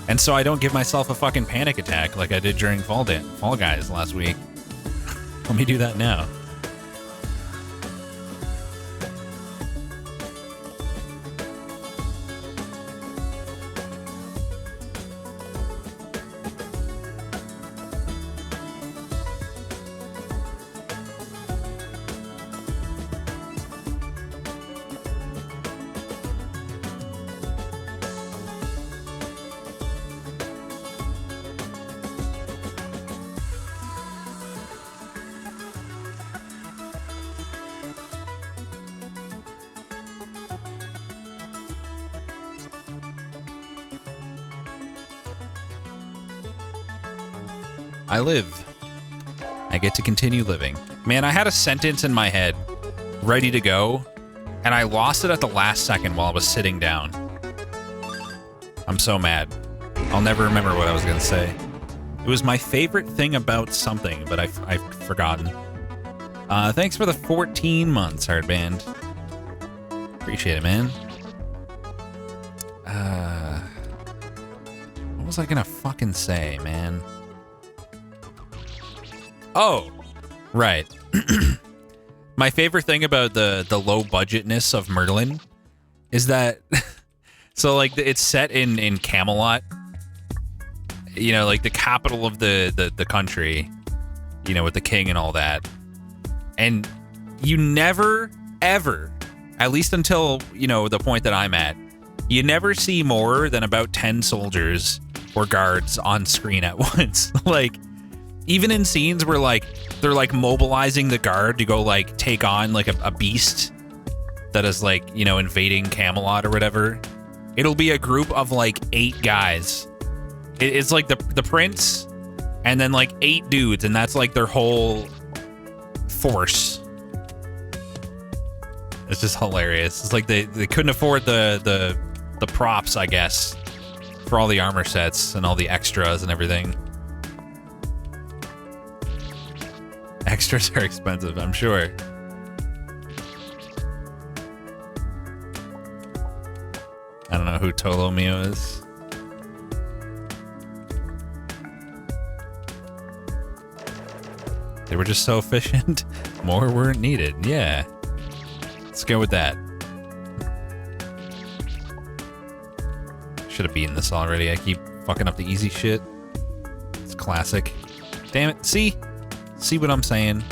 And so I don't give myself a fucking panic attack like I did during Fall Guys last week. Let me do that now. I live. I get to continue living. Man, I had a sentence in my head ready to go, and I lost it at the last second while I was sitting down. I'm so mad. I'll never remember what I was going to say. It was my favorite thing about something, but I've forgotten. Thanks for the 14 months, Hardband. Appreciate it, man. What was I going to fucking say, man? Oh, right. My favorite thing about the low budgetness of Merlin is that, so like it's set in Camelot, you know, like the capital of the country, you know, with the king and all that. And you never, ever, at least until, you know, the point that I'm at, you never see more than about 10 soldiers or guards on screen at once. Like, even in scenes where, like, they're, like, mobilizing the guard to go, like, take on, like, a beast that is, like, you know, invading Camelot or whatever, it'll be a group of, like, 8 guys. It's, like, the prince and then, like, 8 dudes, and that's, like, their whole force. It's just hilarious. It's like they couldn't afford the props, I guess, for all the armor sets and all the extras and everything. Extras are expensive, I'm sure. I don't know who Tolomeo is. They were just so efficient. More weren't needed. Yeah. Let's go with that. Should have beaten this already. I keep fucking up the easy shit. It's classic. Damn it. See? See what I'm saying?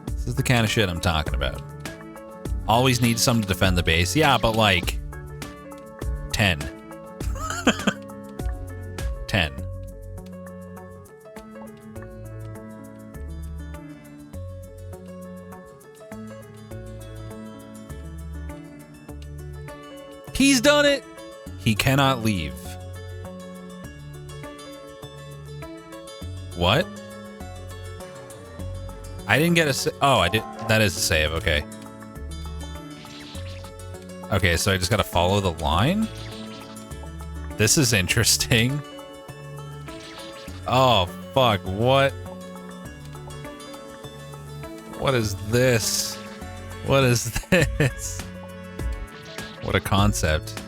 This is the kind of shit I'm talking about. Always need some to defend the base. Yeah, but like 10. 10. He's done it. He cannot leave. What? I didn't get a oh, I did. That is a save. Okay. Okay, so I just gotta follow the line? This is interesting. Oh, fuck. What? What is this? What is this? What a concept.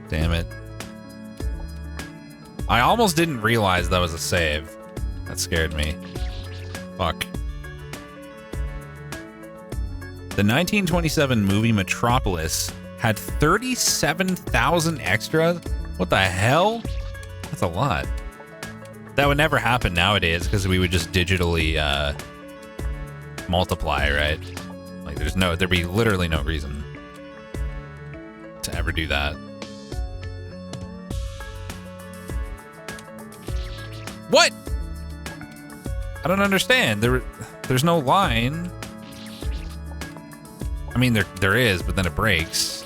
Damn it. I almost didn't realize that was a save. That scared me. Fuck. The 1927 movie Metropolis had 37,000 extras? What the hell? That's a lot. That would never happen nowadays because we would just digitally multiply, right? Like there'd be literally no reason to ever do that. What? I don't understand. There's no line. I mean, there is, but then it breaks.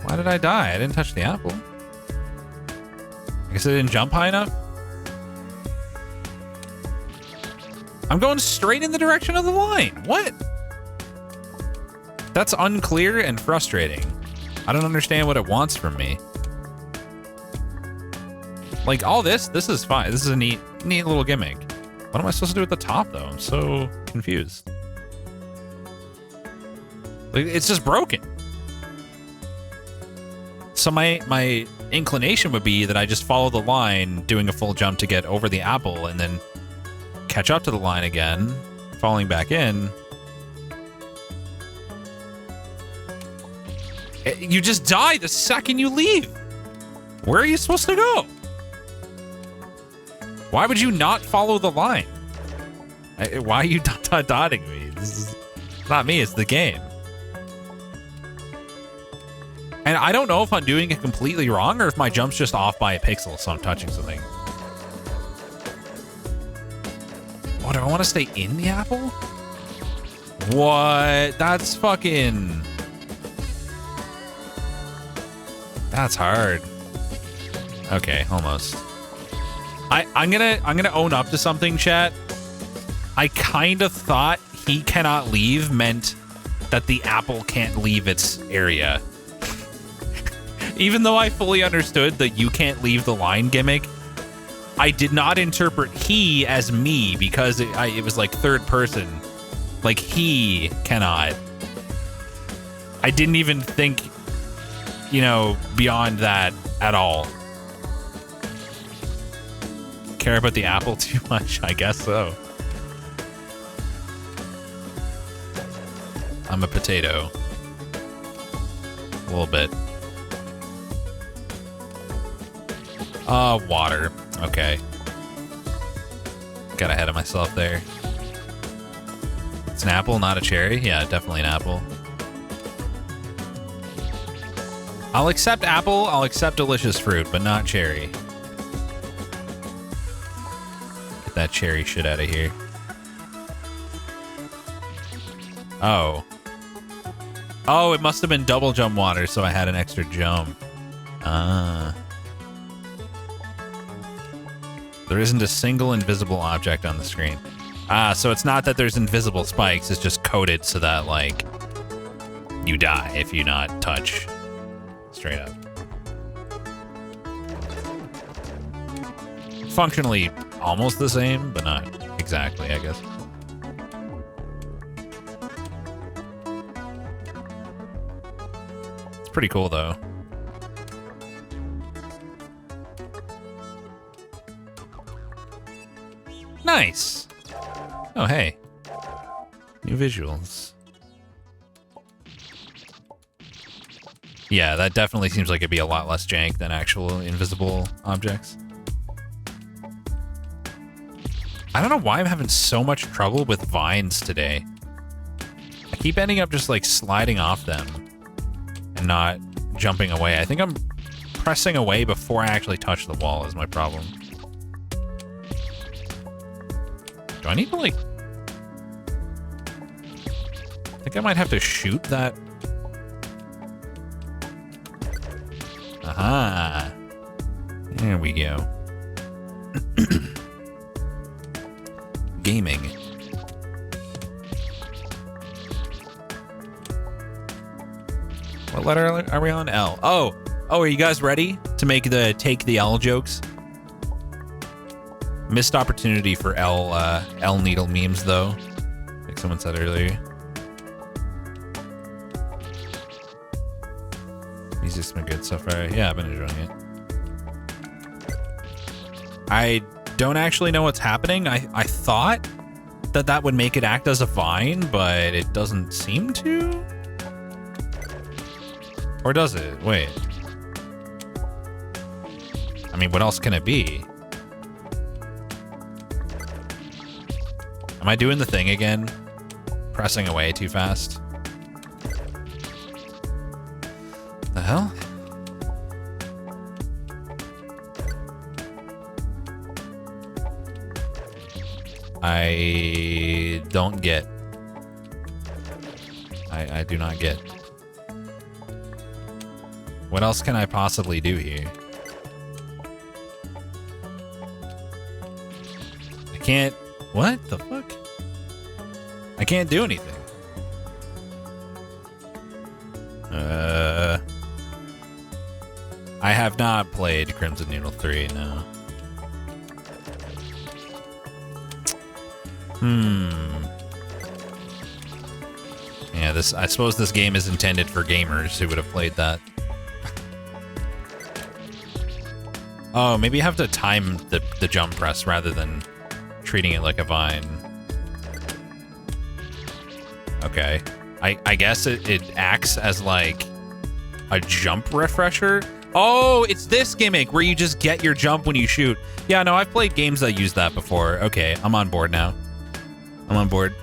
Why did I die? I didn't touch the apple. I guess I didn't jump high enough. I'm going straight in the direction of the line. What? That's unclear and frustrating. I don't understand what it wants from me. Like, all this is fine. This is a neat little gimmick. What am I supposed to do at the top, though? I'm so confused. Like, it's just broken. So my inclination would be that I just follow the line, doing a full jump to get over the apple, and then catch up to the line again, falling back in. You just die the second you leave. Where are you supposed to go? Why would you not follow the line? Why are you dotting me? This is not me, it's the game. And I don't know if I'm doing it completely wrong or if my jump's just off by a pixel, so I'm touching something. What, do I want to stay in the apple? What? That's fucking... That's hard. Okay, almost. I'm gonna own up to something, chat. I kind of thought he cannot leave meant that the apple can't leave its area. Even though I fully understood that you can't leave the line gimmick, I did not interpret he as me because it was like third person. Like, he cannot. I didn't even think, you know, beyond that at all. Care about the apple too much? I guess so. I'm a potato. A little bit. Water. Okay. Got ahead of myself there. It's an apple, not a cherry? Yeah, definitely an apple. I'll accept apple, I'll accept delicious fruit, but not cherry. Get that cherry shit out of here. Oh. Oh, it must have been double jump water, so I had an extra jump. Ah. There isn't a single invisible object on the screen. Ah, so it's not that there's invisible spikes, it's just coded so that, like, you die if you not touch. Straight up. Functionally almost the same, but not exactly, I guess. It's pretty cool, though. Nice. Oh, hey. New visuals. Yeah, that definitely seems like it'd be a lot less jank than actual invisible objects. I don't know why I'm having so much trouble with vines today. I keep ending up just like sliding off them and not jumping away. I think I'm pressing away before I actually touch the wall is my problem. Do I need to like... I think I might have to shoot that. Aha. There we go. Gaming. What letter are we on? L. Oh, are you guys ready to make the take the L jokes? Missed opportunity for L needle memes though, like someone said earlier. Music's been good so far. Yeah, I've been enjoying it. I don't actually know what's happening. I thought that would make it act as a vine, but it doesn't seem to. Or does it? Wait. I mean, what else can it be? Am I doing the thing again? Pressing away too fast? The hell? I don't get. I do not get. What else can I possibly do here? I can't. What the fuck? I can't do anything. I have not played Crimson Needle 3, no. Yeah, I suppose this game is intended for gamers who would have played that. Oh, maybe you have to time the jump press rather than treating it like a vine. Okay. I guess it acts as like a jump refresher. Oh, it's this gimmick where you just get your jump when you shoot. Yeah, no, I've played games that use that before. Okay, I'm on board now. I'm on board.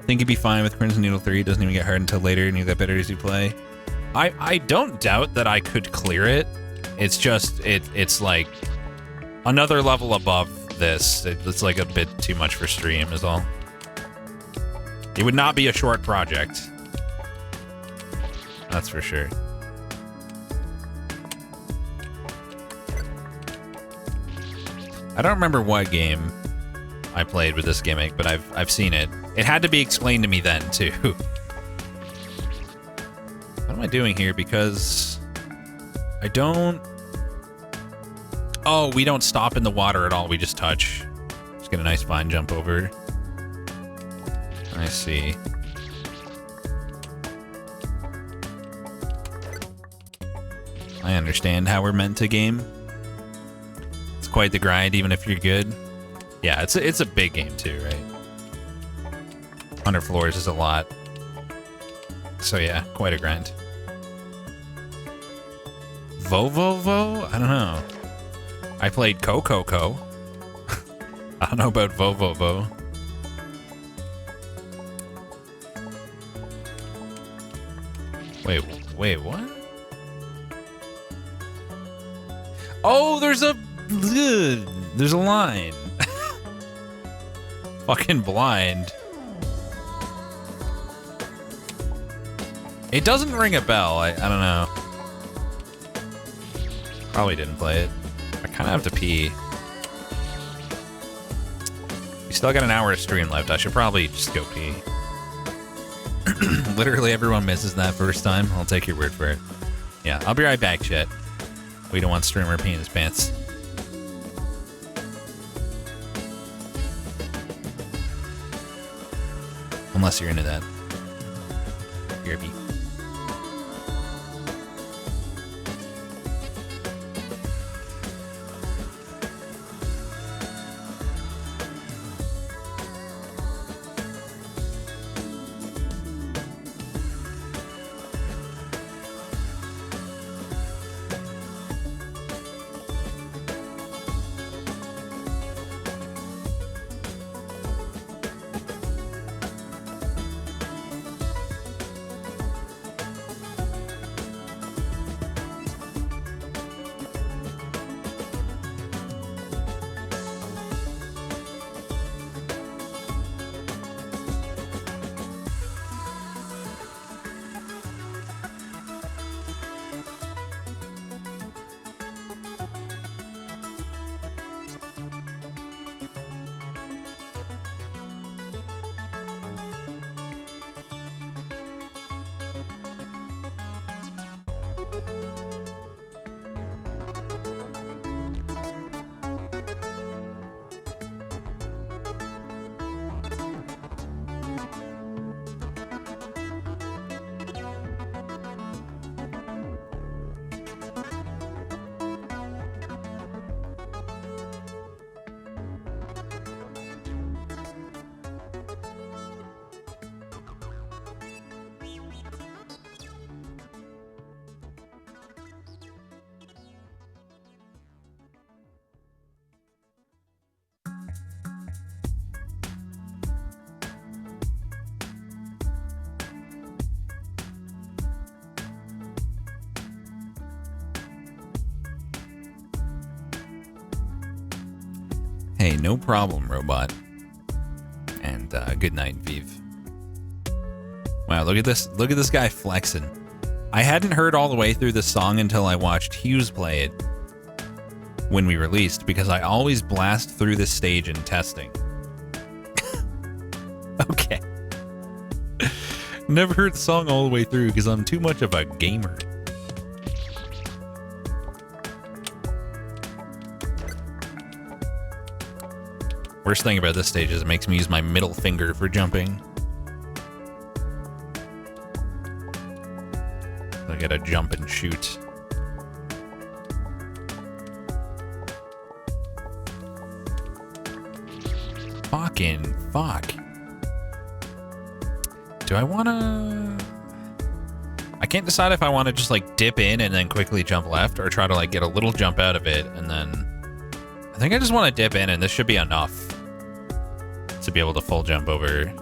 Think you'd be fine with Crimson Needle 3. It doesn't even get hard until later and you get better as you play. I don't doubt that I could clear it. It's just, it's like another level above this. It's like a bit too much for stream is all. It would not be a short project. That's for sure. I don't remember what game I played with this gimmick, but I've seen it. It had to be explained to me then too. What am I doing here? Because I don't. Oh, we don't stop in the water at all. We just touch. Just get a nice vine jump over. I see. I understand how we're meant to game. It's quite the grind, even if you're good. Yeah, it's a big game too, right? 100 floors is a lot. So yeah, quite a grind. Vovovo? I don't know. I played Coco. I don't know about Vovovo. Wait, what? Oh, there's a line. Fucking blind. It doesn't ring a bell. I don't know. Probably didn't play it. I kind of have to pee. We still got an hour of stream left. I should probably just go pee. Literally everyone misses that first time. I'll take your word for it. Yeah, I'll be right back, chat. We don't want streamer peeing his pants. Unless you're into that. BRB. Hey, no problem, robot. And good night, Vive. Wow, look at this. Look at this guy flexing. I hadn't heard all the way through the song until I watched Hughes play it when we released, because I always blast through this stage in testing. Okay. Never heard the song all the way through because I'm too much of a gamer. Worst thing about this stage is it makes me use my middle finger for jumping. I gotta jump and shoot. Fucking fuck. Do I wanna... I can't decide if I want to just like dip in and then quickly jump left, or try to like get a little jump out of it and then... I think I just want to dip in, and this should be enough to be able to full jump over.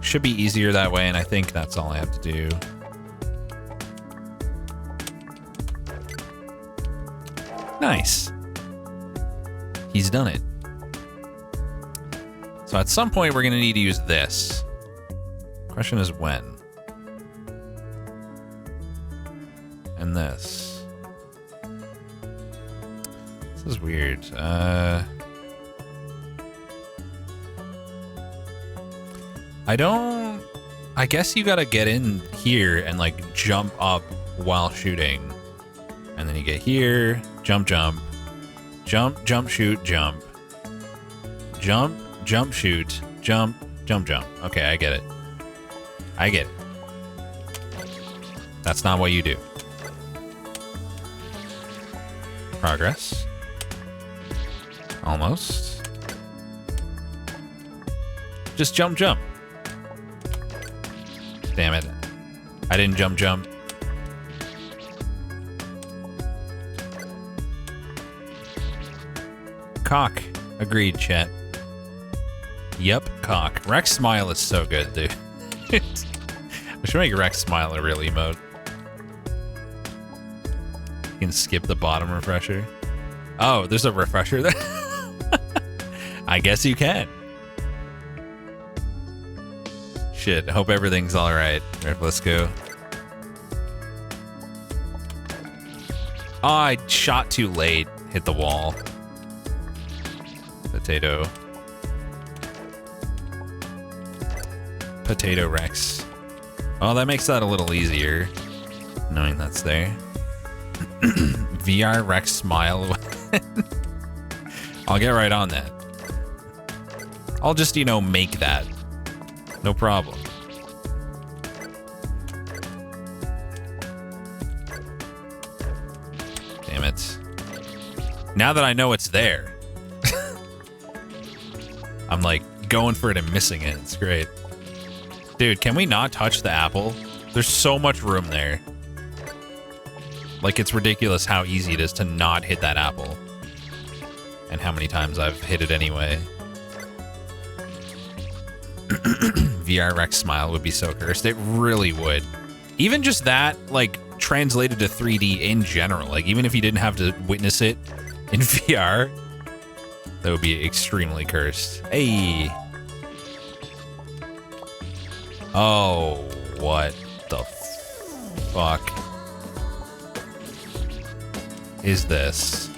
Should be easier that way, and I think that's all I have to do. Nice. He's done it. So at some point, we're going to need to use this. Question is when. And this. This is weird. I guess you gotta get in here and like jump up while shooting. And then you get here, jump, jump, jump, jump, shoot, jump, jump, jump, shoot, jump, jump, jump. Okay, I get it. I get it. That's not what you do. Progress. Almost. Just jump, jump. Damn it. I didn't jump, jump. Cock. Agreed, chat. Yep, cock. Rex Smile is so good, dude. We should make Rex Smile a real emote. You can skip the bottom refresher. Oh, there's a refresher there? I guess you can. Shit, hope everything's alright. Alright, let's go. Oh, I shot too late. Hit the wall. Potato. Potato Rex. Oh, that makes that a little easier, knowing that's there. VR Rex Smile. I'll get right on that. I'll just, you know, make that. No problem. Damn it. Now that I know it's there, I'm like going for it and missing it. It's great. Dude, can we not touch the apple? There's so much room there. Like, it's ridiculous how easy it is to not hit that apple. And how many times I've hit it anyway. VR Rex Smile would be so cursed. It really would. Even just that, like, translated to 3D in general. Like, even if you didn't have to witness it in VR, that would be extremely cursed. Hey. Oh, what the fuck is this?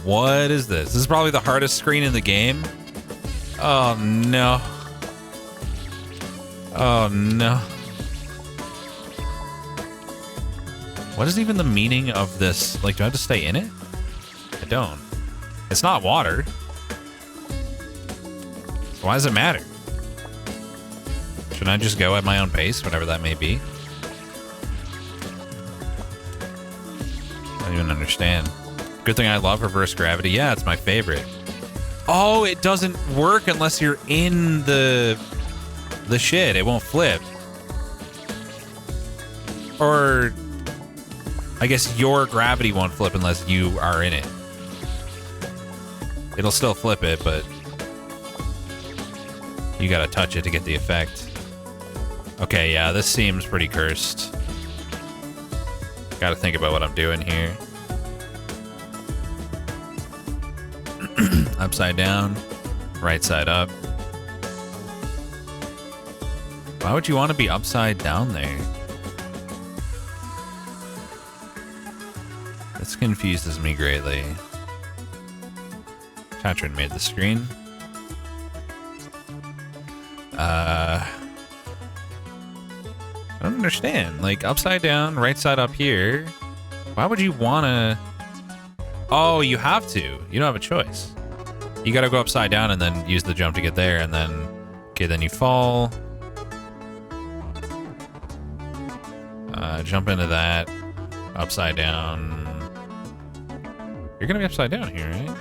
What is this? This is probably the hardest screen in the game. Oh, no. Oh, no. What is even the meaning of this? Like, do I have to stay in it? I don't. It's not water. So why does it matter? Should I just go at my own pace, whatever that may be? I don't even understand. Good thing I love reverse gravity. Yeah, it's my favorite. Oh, it doesn't work unless you're in the shit. It won't flip. Or I guess your gravity won't flip unless you are in it. It'll still flip it, but you gotta touch it to get the effect. Okay, yeah, this seems pretty cursed. Gotta think about what I'm doing here. Upside down, right side up. Why would you want to be upside down there? This confuses me greatly. Tatrin made the screen. I don't understand. Like, upside down, right side up here. Why would you want to... Oh, you have to. You don't have a choice. You gotta go upside down and then use the jump to get there, and then... Okay, then you fall. Jump into that. Upside down. You're gonna be upside down here, right?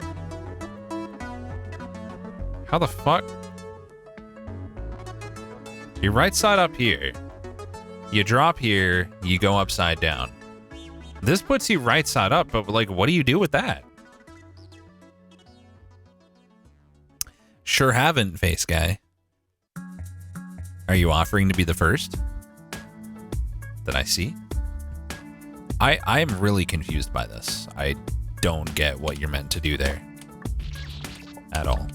How the fuck? You're right side up here. You drop here, you go upside down. This puts you right side up, but like, what do you do with that? Sure haven't, face guy. Are you offering to be the first that I see? I am really confused by this. I don't get what you're meant to do there at all.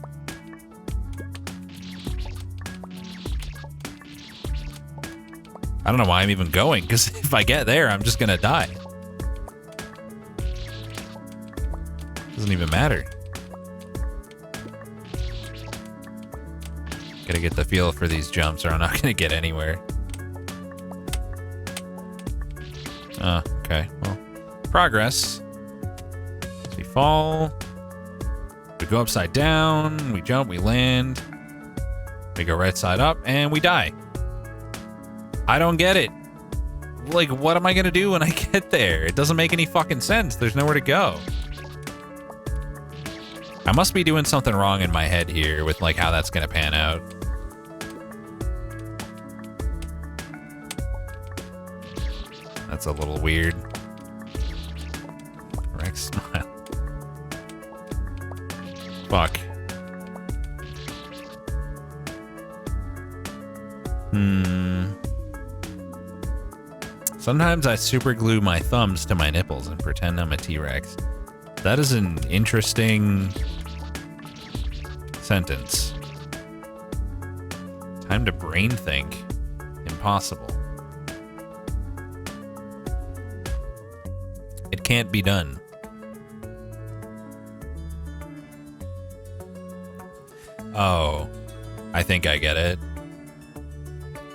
I don't know why I'm even going, because if I get there, I'm just gonna die. Doesn't even matter. Gotta get the feel for these jumps or I'm not gonna get anywhere. Oh, okay. Well, progress. So we fall. We go upside down. We jump. We land. We go right side up. And we die. I don't get it. Like, what am I gonna do when I get there? It doesn't make any fucking sense. There's nowhere to go. I must be doing something wrong in my head here with, like, how that's gonna pan out. That's a little weird. Rex smile. Fuck. Sometimes I super glue my thumbs to my nipples and pretend I'm a T-Rex. That is an interesting sentence. Time to brain think. Impossible. It can't be done. Oh, I think I get it.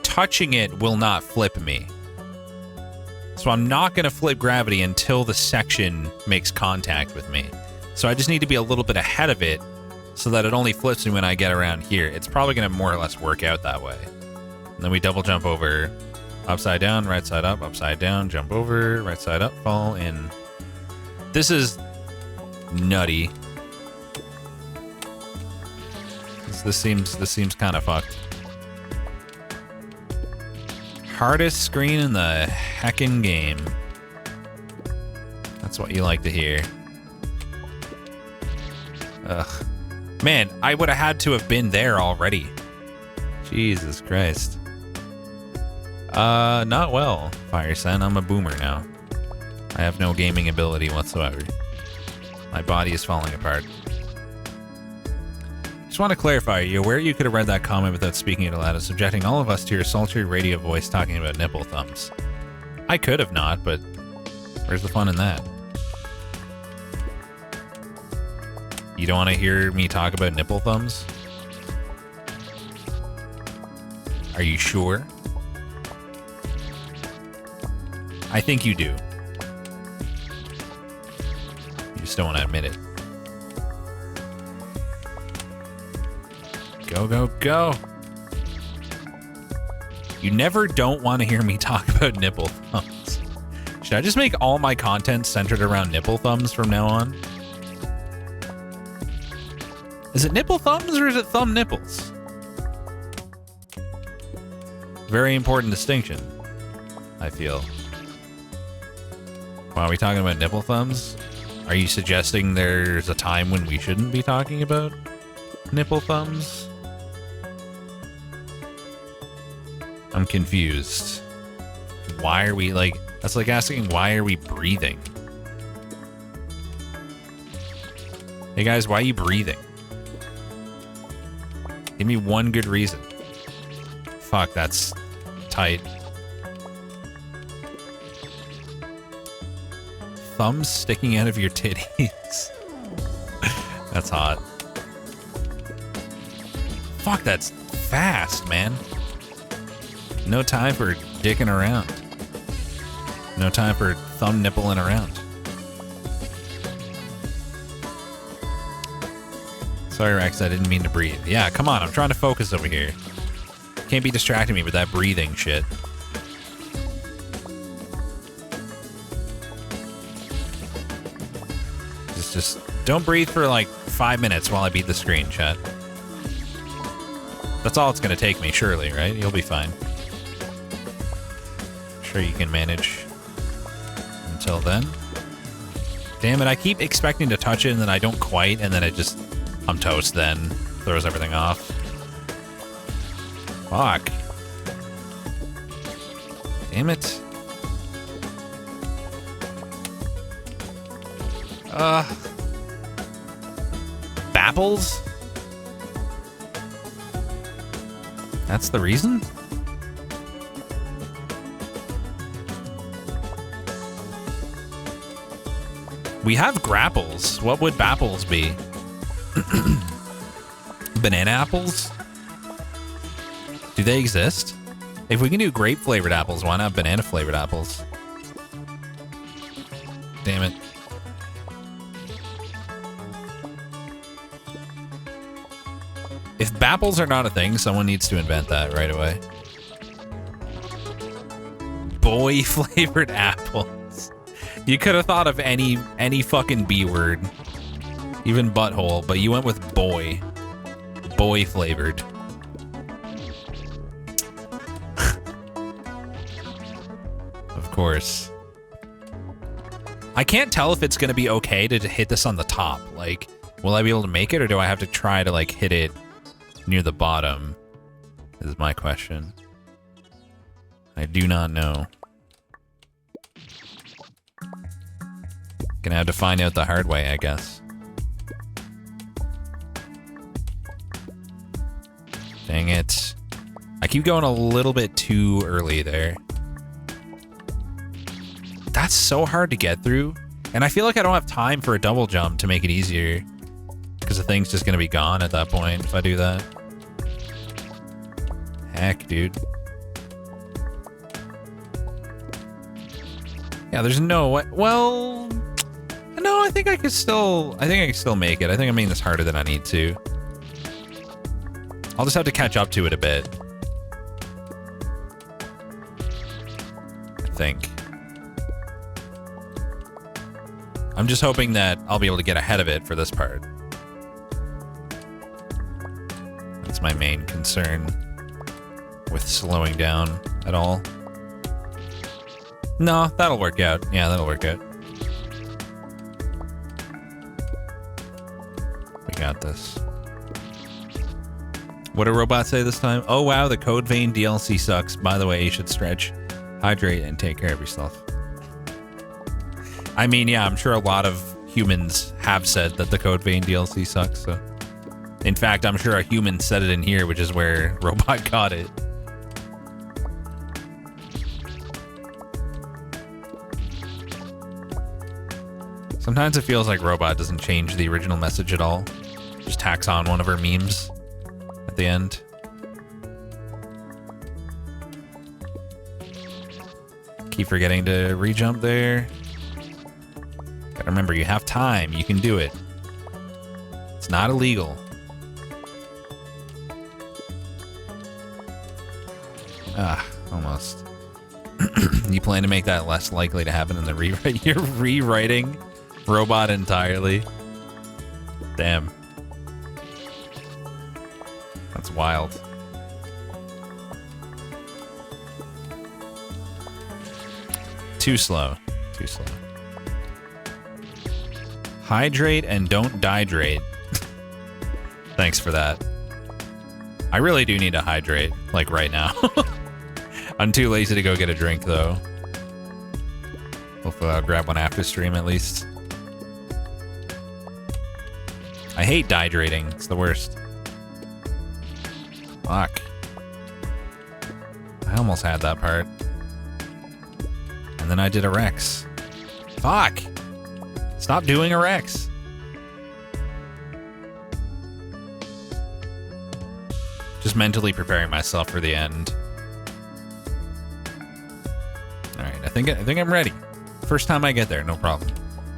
Touching it will not flip me. So I'm not going to flip gravity until the section makes contact with me. So I just need to be a little bit ahead of it so that it only flips me when I get around here. It's probably going to more or less work out that way. And then we double jump over, upside down, right side up, upside down, jump over, right side up, fall in. This is nutty. This seems kind of fucked. Hardest screen in the heckin' game. That's what you like to hear. Ugh. Man, I would have had to have been there already. Jesus Christ. Not well, Fireson. I'm a boomer now. I have no gaming ability whatsoever. My body is falling apart. Just want to clarify, are you aware you could have read that comment without speaking it aloud and subjecting all of us to your sultry radio voice talking about nipple thumbs? I could have not, but where's the fun in that? You don't want to hear me talk about nipple thumbs? Are you sure? I think you do. just don't want to admit it. Go, go, go. You never don't want to hear me talk about nipple thumbs. Should I just make all my content centered around nipple thumbs from now on? Is it nipple thumbs or is it thumb nipples? Very important distinction, I feel. Wow, are we talking about nipple thumbs? Are you suggesting there's a time when we shouldn't be talking about nipple thumbs? I'm confused. Why are we like... That's like asking, why are we breathing? Hey guys, why are you breathing? Give me one good reason. Fuck, that's tight. Thumbs sticking out of your titties. That's hot. Fuck, that's fast, man. No time for dicking around. No time for thumb nippling around. Sorry, Rex, I didn't mean to breathe. Yeah, come on, I'm trying to focus over here. Can't be distracting me with that breathing shit. Just don't breathe for like 5 minutes while I beat the screen, chat. That's all it's gonna take me, surely, right? You'll be fine. Sure you can manage until then. Damn it, I keep expecting to touch it and then I don't quite, and then I'm toast then. Throws everything off. Fuck. Damn it. Bapples? That's the reason? We have grapples. What would bapples be? Banana apples? Do they exist? If we can do grape flavored apples, why not banana flavored apples? Damn it. If bapples are not a thing, someone needs to invent that right away. Boy flavored apples. You could have thought of any fucking B word. Even butthole, but you went with boy. Boy flavored. Of course. I can't tell if it's gonna be okay to hit this on the top. Like, will I be able to make it, or do I have to try to like hit it near the bottom? Is my question. I do not know. Gonna have to find out the hard way, I guess. Dang it. I keep going a little bit too early there. That's so hard to get through. And I feel like I don't have time for a double jump to make it easier. Because the thing's just gonna be gone at that point if I do that. Heck, dude. Yeah, there's no way. Well, no, I think I can still make it. I think I'm making this harder than I need to. I'll just have to catch up to it a bit. I think. I'm just hoping that I'll be able to get ahead of it for this part. That's my main concern with slowing down at all. No, that'll work out. Yeah, that'll work out. We got this. What did Robot say this time? Oh wow, the Code Vein DLC sucks. By the way, you should stretch, hydrate, and take care of yourself. I mean, yeah, I'm sure a lot of humans have said that the Code Vein DLC sucks, so... In fact, I'm sure a human said it in here, which is where Robot got it. Sometimes it feels like Robot doesn't change the original message at all. Just tacks on one of her memes at the end. Keep forgetting to re-jump there. Gotta remember, you have time. You can do it. It's not illegal. Ah, almost. You plan to make that less likely to happen in the rewrite? You're rewriting robot entirely. Damn. That's wild. Too slow. Too slow. Hydrate and don't dihydrate. Thanks for that. I really do need to hydrate, like right now. I'm too lazy to go get a drink, though. Hopefully I'll grab one after stream, at least. I hate dehydrating. It's the worst. Fuck. I almost had that part. And then I did a Rex. Fuck! Stop doing a Rex. Just mentally preparing myself for the end. Alright, I think I'm ready. First time I get there, no problem.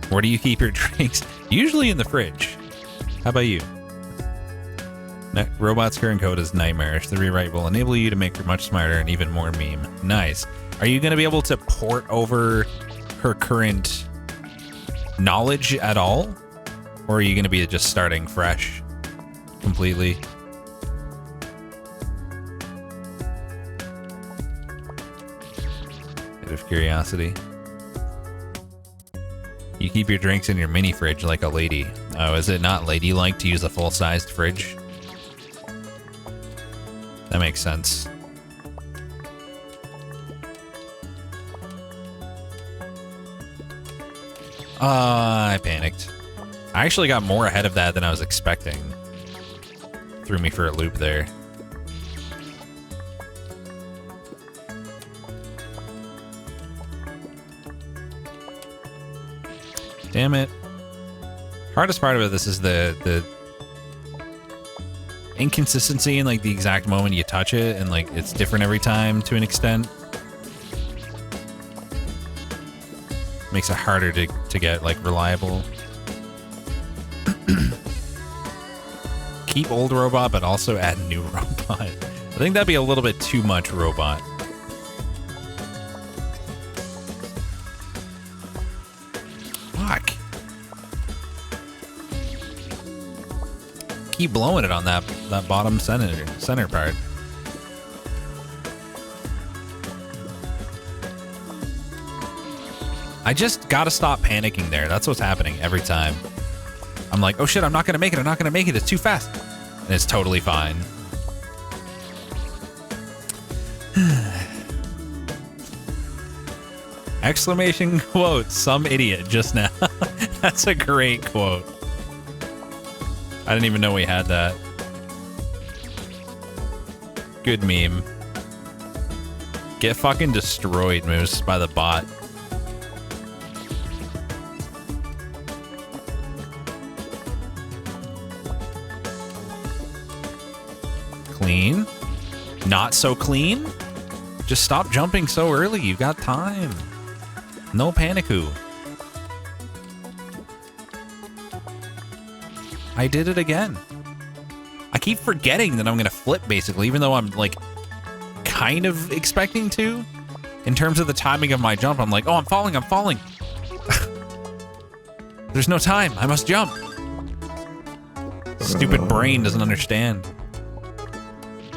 Where do you keep your drinks? Usually in the fridge. How about you? Robot's current code is nightmarish. The rewrite will enable you to make her much smarter and even more meme. Nice. Are you going to be able to port over her current knowledge at all? Or are you going to be just starting fresh completely? Bit of curiosity. You keep your drinks in your mini fridge like a lady. Oh, is it not ladylike to use a full-sized fridge? That makes sense. I panicked. I actually got more ahead of that than I was expecting. Threw me for a loop there. Damn it. Hardest part of this is the inconsistency in like the exact moment you touch it, and like it's different every time to an extent. Makes it harder to get like reliable. Keep old robot, but also add new robot. I think that'd be a little bit too much robot. Fuck. Keep blowing it on that bottom center part. I just gotta stop panicking there. That's what's happening every time. I'm like, oh shit, I'm not gonna make it. I'm not gonna make it. It's too fast. And it's totally fine. Exclamation quote, some idiot just now. That's a great quote. I didn't even know we had that. Good meme. Get fucking destroyed, Moose, by the bot. Clean. Not so clean. Just stop jumping so early. You've got time. No panic-oo. I did it again. I keep forgetting that I'm going to flip, basically, even though I'm, like, kind of expecting to. In terms of the timing of my jump, I'm like, oh, I'm falling. There's no time. I must jump. Stupid brain doesn't understand.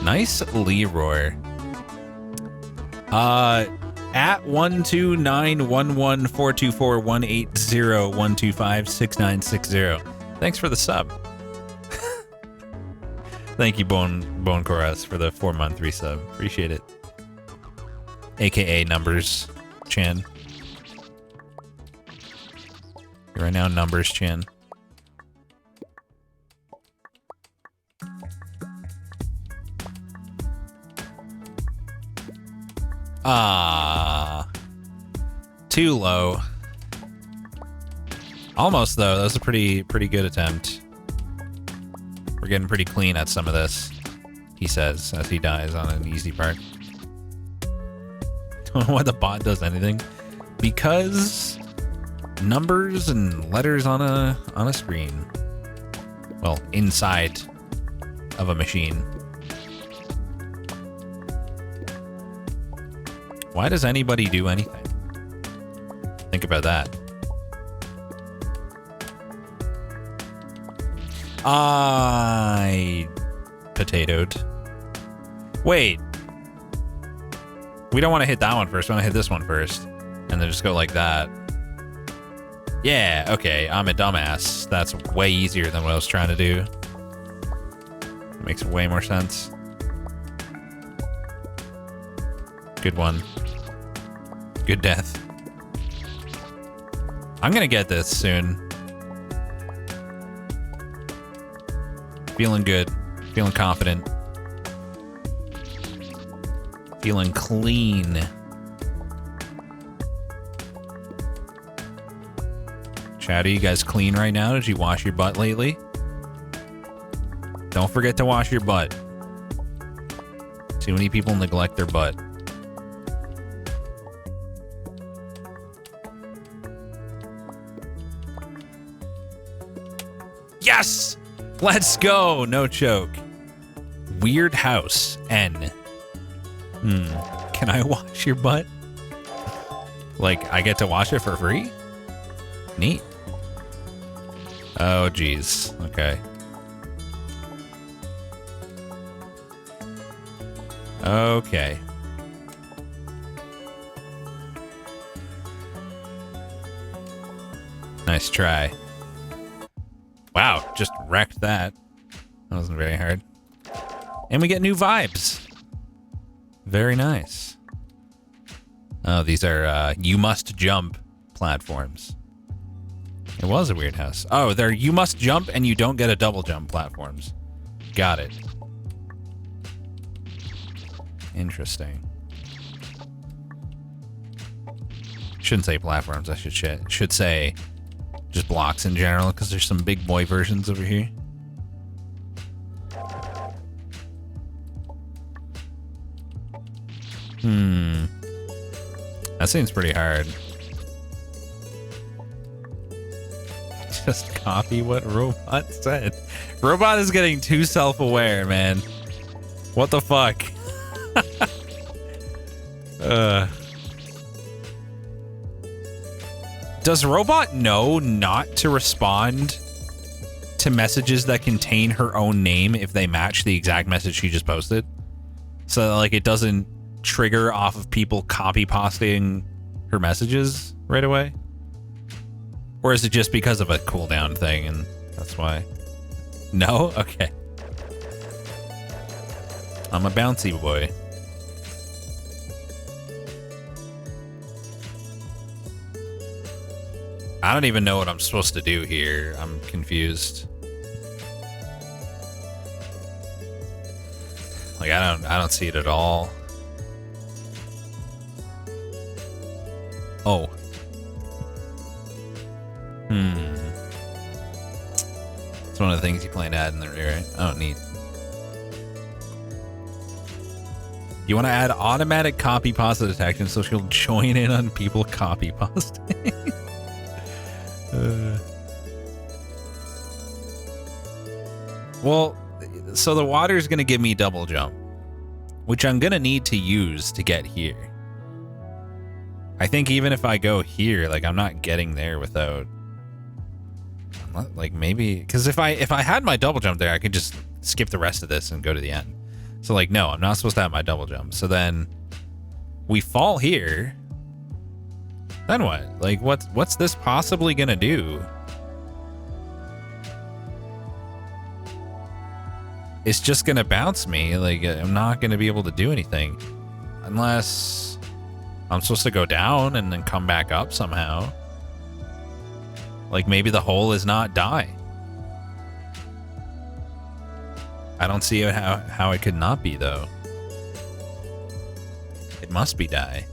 Nice Leroy. At 12911424180125696. Thanks for the sub. Thank you, Bone Chorus, for the 4-month resub. Appreciate it. AKA Numbers Chan. Right now, Numbers Chan. Ah, too low. Almost though. That was a pretty good attempt. We're getting pretty clean at some of this, he says as he dies on an easy part. Don't know why the bot does anything. Because numbers and letters on a screen. Well, inside of a machine. Why does anybody do anything? Think about that. I potatoed. Wait. We don't want to hit that one first. We want to hit this one first. And then just go like that. Yeah, okay. I'm a dumbass. That's way easier than what I was trying to do. It makes way more sense. Good one. Good death. I'm gonna get this soon. Feeling good. Feeling confident. Feeling clean. Chat, are you guys clean right now? Did you wash your butt lately? Don't forget to wash your butt. Too many people neglect their butt. Yes! Let's go! No choke. Weird house. N. Can I wash your butt? Like, I get to wash it for free? Neat. Oh, geez. Okay. Okay. Nice try. Wow, just wrecked that. That wasn't very hard. And we get new vibes. Very nice. Oh, these are you must jump platforms. It was a weird house. Oh, they're you must jump and you don't get a double jump platforms. Got it. Interesting. Shouldn't say platforms. I should say just blocks in general, because there's some big boy versions over here. That seems pretty hard. Just copy what Robot said. Robot is getting too self-aware, man. What the fuck? Does Robot know not to respond to messages that contain her own name if they match the exact message she just posted? So that, like, it doesn't trigger off of people copy pasting her messages right away? Or is it just because of a cooldown thing and that's why? No? Okay. I'm a bouncy boy. I don't even know what I'm supposed to do here. I'm confused. Like, I don't see it at all. Oh. It's one of the things you plan to add in the rear, right? Oh, neat. You want to add automatic copy pasta detection so she'll join in on people copy pasting. Well, so the water's going to give me double jump, which I'm going to need to use to get here. I think even if I go here, like, I'm not getting there without, like, maybe, because if I had my double jump there, I could just skip the rest of this and go to the end. So, like, no, I'm not supposed to have my double jump. So then we fall here. Then what? Like, what's this possibly gonna do? It's just gonna bounce me. Like, I'm not gonna be able to do anything unless I'm supposed to go down and then come back up somehow. Like, maybe the hole is not die. I don't see how it could not be, though. It must be die.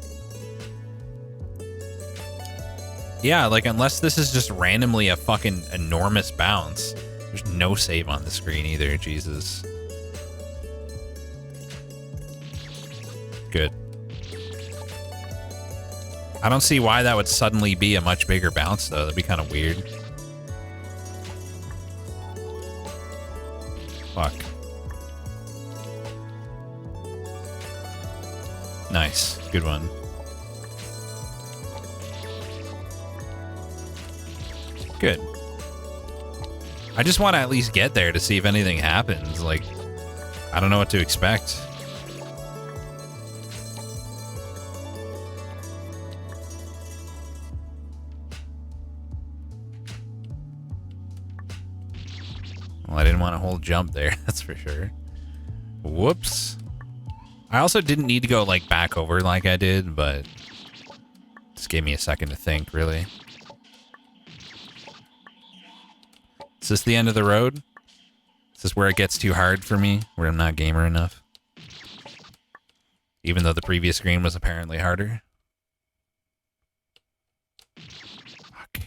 Yeah, like, unless this is just randomly a fucking enormous bounce. There's no save on the screen either, Jesus. Good. I don't see why that would suddenly be a much bigger bounce, though. That'd be kind of weird. Fuck. Nice. Good one. Good. I just want to at least get there to see if anything happens. Like, I don't know what to expect. Well, I didn't want a whole jump there, that's for sure. Whoops. I also didn't need to go, like, back over like I did, but just gave me a second to think, really. Is this the end of the road? Is this where it gets too hard for me? Where I'm not gamer enough? Even though the previous screen was apparently harder? Fuck.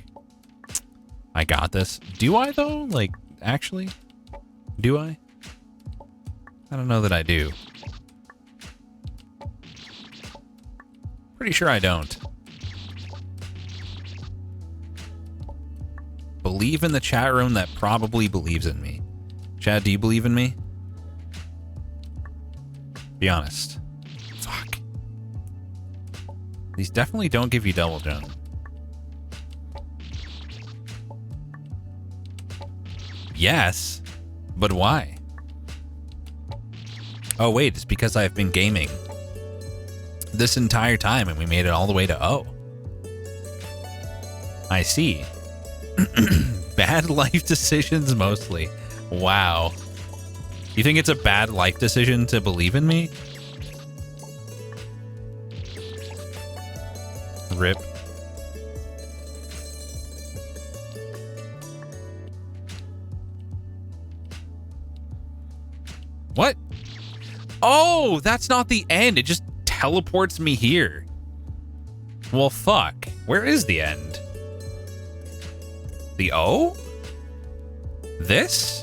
I got this. Do I, though? Like, actually? Do I? I don't know that I do. Pretty sure I don't. Believe in the chat room that probably believes in me. Chad, do you believe in me? Be honest. Fuck. These definitely don't give you double jump. Yes, but why? Oh wait, it's because I've been gaming this entire time and we made it all the way to O. I see. Bad life decisions mostly. Wow. You think it's a bad life decision to believe in me? Rip. What? Oh, that's not the end. It just teleports me here. Well, fuck. Where is the end? The O? This?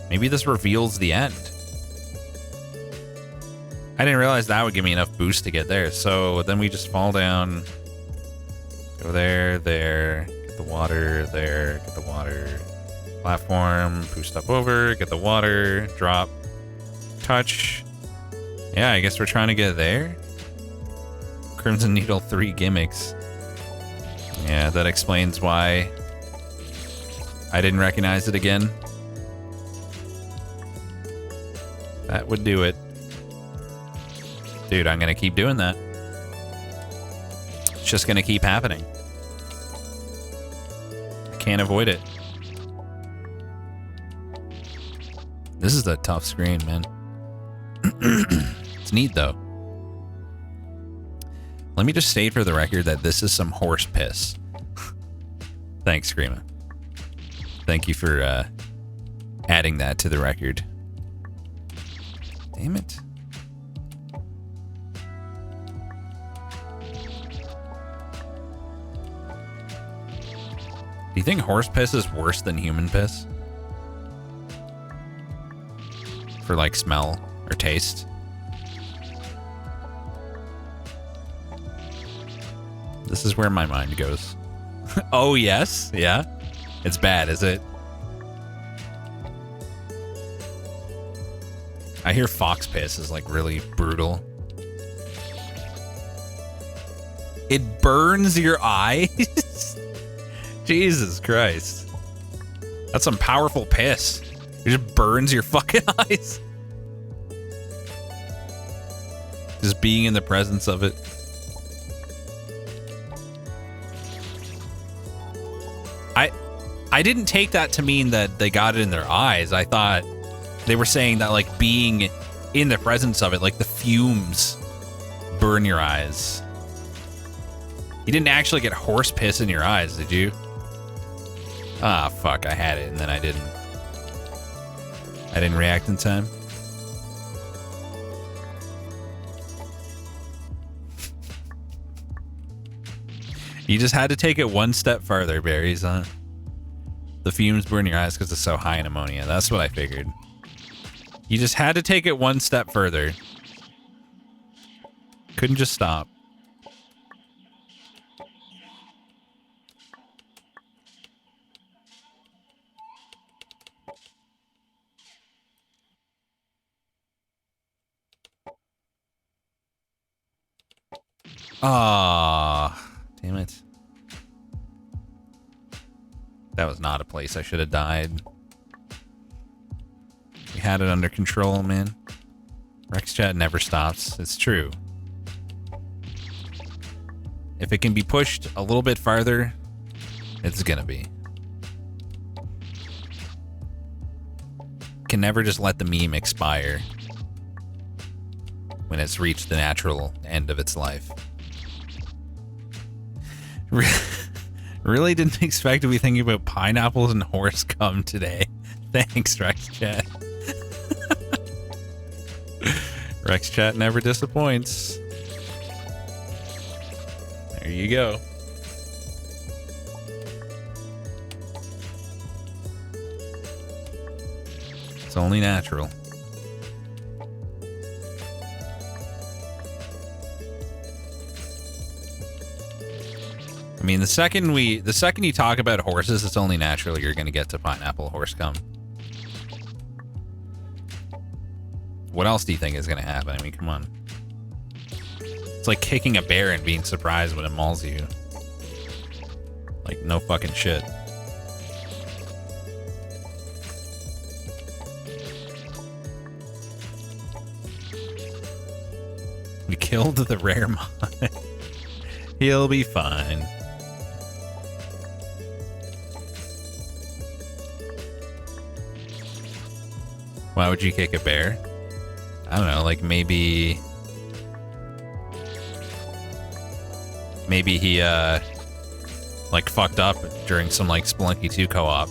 Maybe this reveals the end. I didn't realize that would give me enough boost to get there. So then we just fall down. Go there, there. Get the water, there. Get the water. Platform. Boost up over. Get the water. Drop. Touch. Yeah, I guess we're trying to get there. Crimson Needle 3 gimmicks. Yeah, that explains why I didn't recognize it again. That would do it. Dude, I'm gonna keep doing that. It's just gonna keep happening. I can't avoid it. This is a tough screen, man. It's neat, though. Let me just state for the record that this is some horse piss. Thanks, Screama. Thank you for adding that to the record. Damn it. Do you think horse piss is worse than human piss? For like smell or taste? This is where my mind goes. Oh, yes? Yeah? It's bad, is it? I hear fox piss is like really brutal. It burns your eyes? Jesus Christ. That's some powerful piss. It just burns your fucking eyes. Just being in the presence of it. I didn't take that to mean that they got it in their eyes. I thought they were saying that, like, being in the presence of it, like the fumes burn your eyes. You didn't actually get horse piss in your eyes, did you? Ah, fuck, I had it and then I didn't. I didn't react in time. You just had to take it one step farther, Berries, huh? The fumes burn your eyes because it's so high in ammonia. That's what I figured. You just had to take it one step further. Couldn't just stop. Ah, damn it. That was not a place I should have died. We had it under control, man. Rex chat never stops. It's true. If it can be pushed a little bit farther, it's gonna be. Can never just let the meme expire when it's reached the natural end of its life. Really didn't expect to be thinking about pineapples and horse cum today. Thanks, Rex Chat. Rex Chat never disappoints. There you go. It's only natural. I mean, the second you talk about horses, it's only natural you're going to get to pineapple horse cum. What else do you think is going to happen? I mean, come on. It's like kicking a bear and being surprised when it mauls you. Like, no fucking shit. We killed the rare mod. He'll be fine. Why would you kick a bear? I don't know, like maybe he like fucked up during some like Spelunky 2 co-op.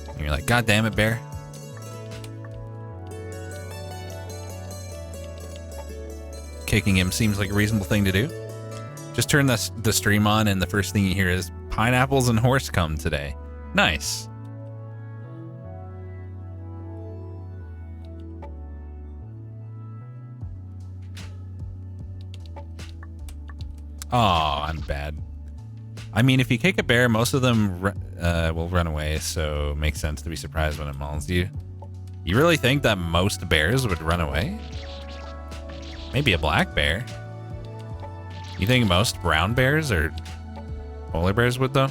And you're like, God damn it, bear. Kicking him seems like a reasonable thing to do. Just turn the stream on and the first thing you hear is pineapples and horse cum today. Nice. Oh, I'm bad. I mean, if you kick a bear, most of them will run away, so it makes sense to be surprised when it mauls you. You really think that most bears would run away? Maybe a black bear. You think most brown bears or polar bears would, though?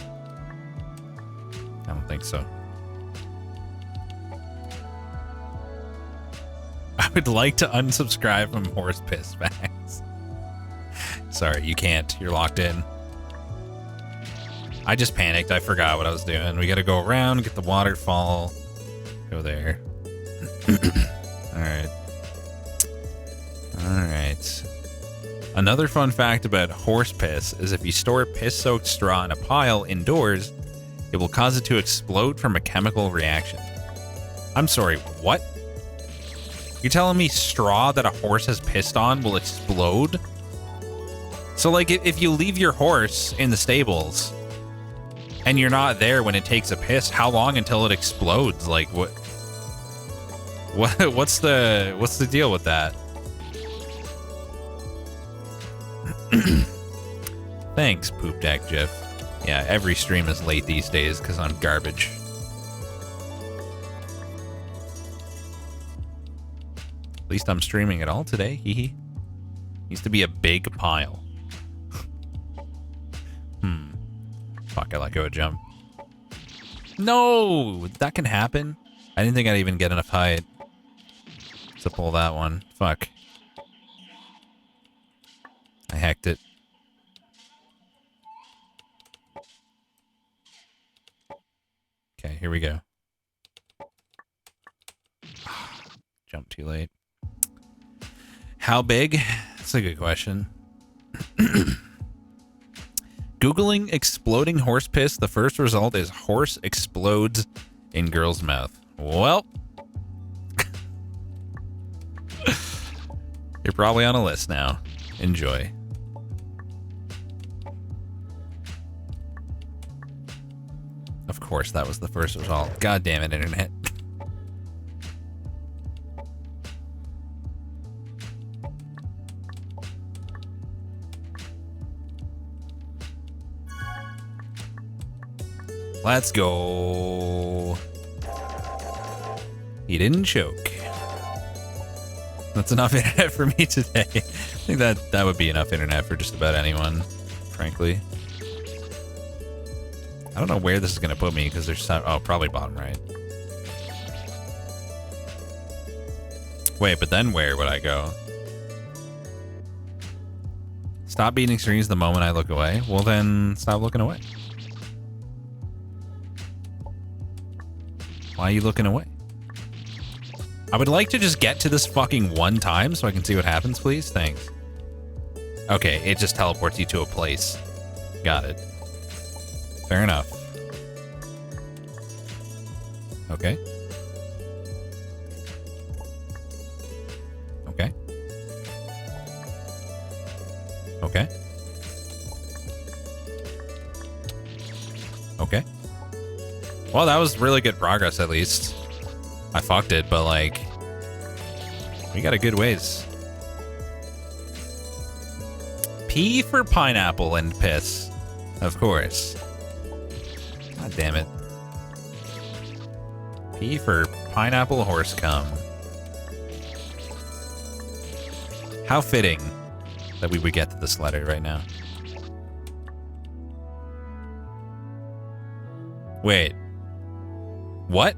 I don't think so. I would like to unsubscribe from horse piss facts. Sorry, you can't. You're locked in. I just panicked. I forgot what I was doing. We gotta go around, get the waterfall. Go there. Alright. Alright. Another fun fact about horse piss is if you store piss-soaked straw in a pile indoors, it will cause it to explode from a chemical reaction. I'm sorry, what? You're telling me straw that a horse has pissed on will explode? So, like, if you leave your horse in the stables and you're not there when it takes a piss, how long until it explodes? Like, what's the deal with that? Thanks, Poop Deck Jiff. Yeah, every stream is late these days because I'm garbage. At least I'm streaming at all today. Hee. Used to be a big pile. Fuck, I let go of jump. No! That can happen. I didn't think I'd even get enough height to pull that one. Fuck. I hacked it. Okay, here we go. Jump too late. How big? That's a good question. Googling exploding horse piss, the first result is horse explodes in girl's mouth. Well, you're probably on a list now. Enjoy. Of course, that was the first result. God damn it, internet. Let's go. He didn't choke. That's enough internet for me today. I think that would be enough internet for just about anyone, frankly. I don't know where this is going to put me because there's... Oh, probably bottom right. Wait, but then where would I go? Stop beating screens the moment I look away? Well, then stop looking away. Why are you looking away? I would like to just get to this fucking one time so I can see what happens, please. Thanks. Okay, it just teleports you to a place. Got it. Fair enough. Okay. Okay. Okay. Okay. Well, that was really good progress, at least. I fucked it, but, like, we got a good ways. P for pineapple and piss. Of course. God damn it. P for pineapple horse cum. How fitting that we would get to this letter right now. Wait. What?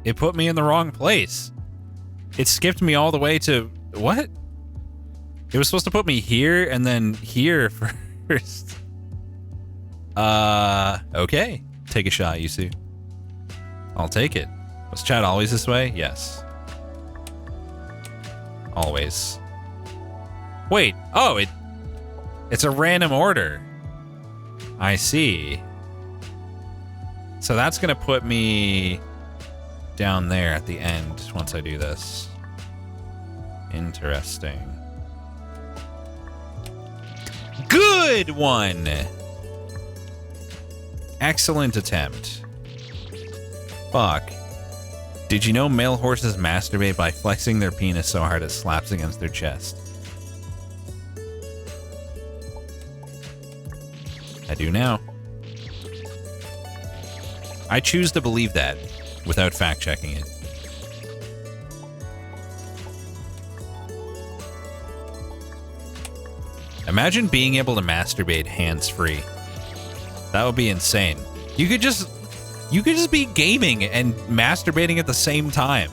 It put me in the wrong place. It skipped me all the way to... What? It was supposed to put me here and then here first. Okay. Take a shot, Yusu. I'll take it. Was chat always this way? Yes. Always. Wait. Oh, it's a random order. I see. So that's going to put me down there at the end once I do this. Interesting. Good one! Excellent attempt. Fuck. Did you know male horses masturbate by flexing their penis so hard it slaps against their chest? I do now. I choose to believe that without fact-checking it. Imagine being able to masturbate hands-free. That would be insane. You could just be gaming and masturbating at the same time.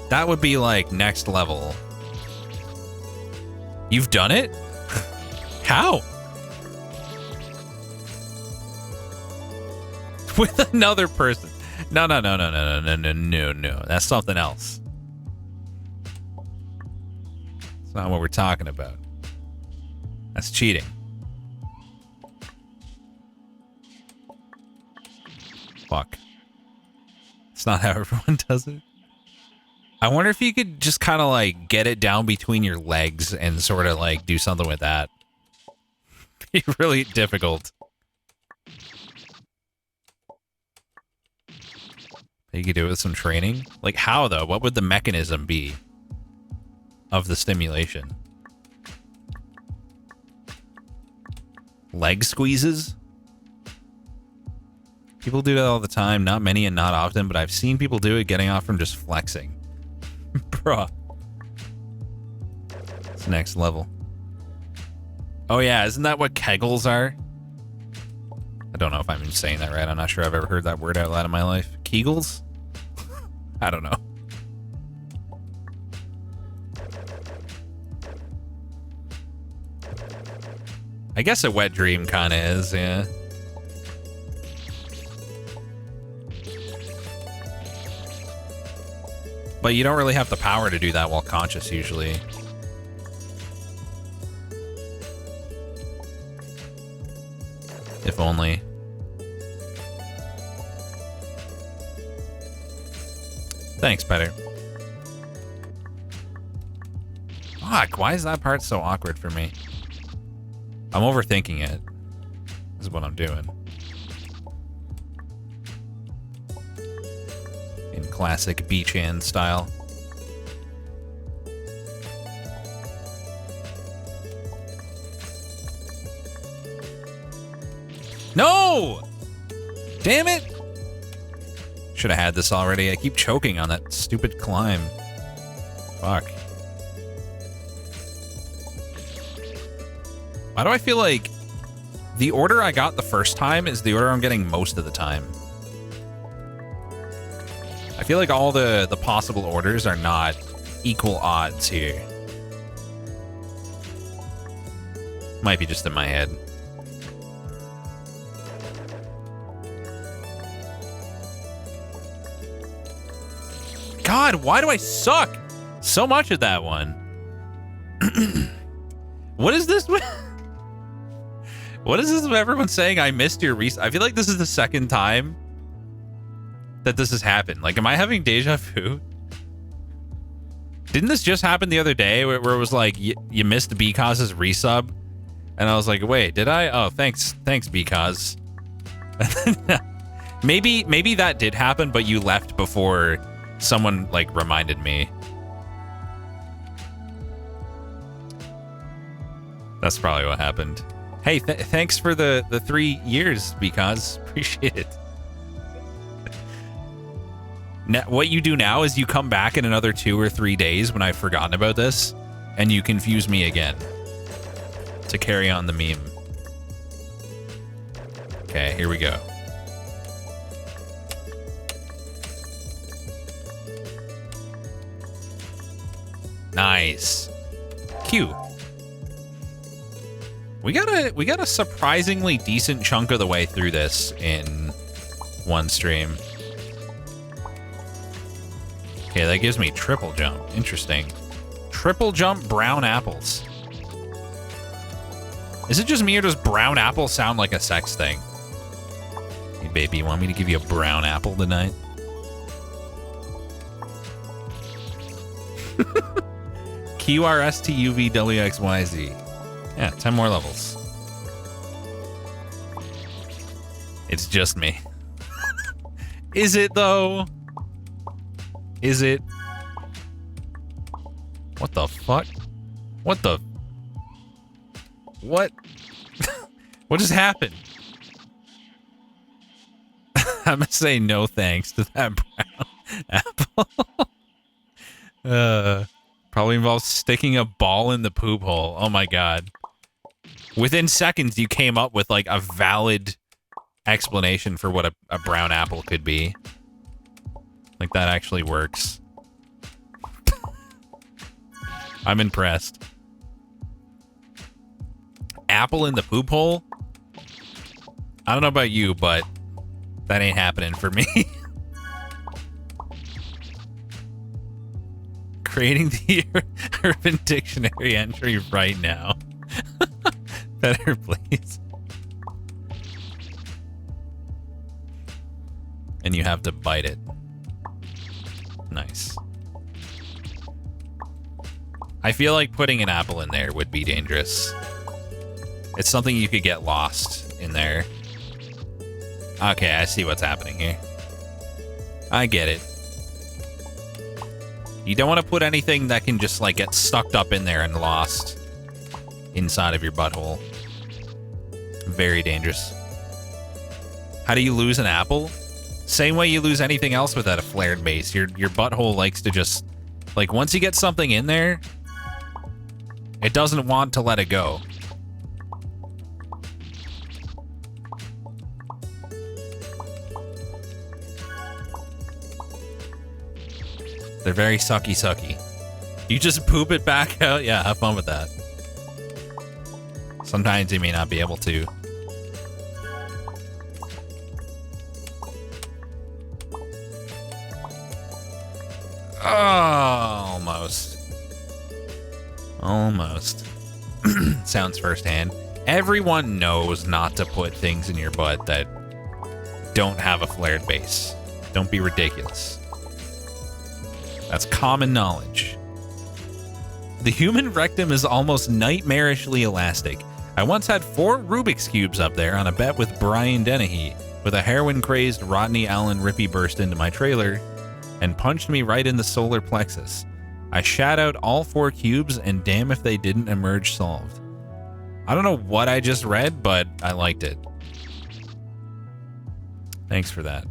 That would be like next level. You've done it? How? With another person. No. That's something else. That's not what we're talking about. That's cheating. Fuck. It's not how everyone does it. I wonder if you could just kind of like get it down between your legs and sort of like do something with that. Be really difficult. You could do it with some training. Like how though? What would the mechanism be of the stimulation? Leg squeezes? People do that all the time. Not many and not often, but I've seen people do it getting off from just flexing. Bruh. It's next level. Oh yeah, isn't that what kegels are? I don't know if I'm even saying that right. I'm not sure I've ever heard that word out loud in my life. Kegels? I don't know. I guess a wet dream kind of is, yeah. But you don't really have the power to do that while conscious, usually. If only. Thanks, Petter. Fuck, why is that part so awkward for me? I'm overthinking it. This is what I'm doing. In classic beach hand style. No! Damn it! Should have had this already. I keep choking on that stupid climb. Fuck. Why do I feel like the order I got the first time is the order I'm getting most of the time? I feel like all the possible orders are not equal odds here. Might be just in my head. God, why do I suck so much at that one? What is this? What is this with everyone saying I missed your reset? I feel like this is the second time that this has happened. Like, am I having deja vu? Didn't this just happen the other day where it was like, you missed Bcoz's resub? And I was like, wait, did I? Oh, thanks, Bcoz. maybe that did happen, but you left before someone, like, reminded me. That's probably what happened. Hey, thanks for the 3 years, Bcoz. Appreciate it. Now, what you do now is you come back in another 2 or 3 days when I've forgotten about this, and you confuse me again to carry on the meme. Okay, here we go. Nice. Q. We got a surprisingly decent chunk of the way through this in one stream. Okay, that gives me triple jump. Interesting. Triple jump brown apples. Is it just me or does brown apple sound like a sex thing? Hey, baby, you want me to give you a brown apple tonight? QRSTUVWXYZ. Yeah, 10 more levels. It's just me. Is it, though? Is it? What the fuck? What the? What? What just happened? I'm gonna say no thanks to that brown apple. Probably involves sticking a ball in the poop hole. Oh my god. Within seconds, you came up with, like, a valid explanation for what a brown apple could be. Like, that actually works. I'm impressed. Apple in the poop hole? I don't know about you, but that ain't happening for me. Creating the Urban Dictionary entry right now. Better, please. And you have to bite it. Nice. I feel like putting an apple in there would be dangerous. It's something you could get lost in there. Okay, I see what's happening here. I get it. You don't want to put anything that can just, like, get stuck up in there and lost inside of your butthole. Very dangerous. How do you lose an apple? Same way you lose anything else without a flared base. Your butthole likes to just, like, once you get something in there, it doesn't want to let it go. They're very sucky. You just poop it back out? Yeah, have fun with that. Sometimes you may not be able to. Oh, almost. Sounds firsthand. Everyone knows not to put things in your butt that don't have a flared base. Don't be ridiculous. That's common knowledge. The human rectum is almost nightmarishly elastic. I once had 4 Rubik's Cubes up there on a bet with Brian Dennehy, with a heroin-crazed Rodney Allen Rippy burst into my trailer and punched me right in the solar plexus. I shat out all 4 cubes, and damn if they didn't emerge solved. I don't know what I just read, but I liked it. Thanks for that.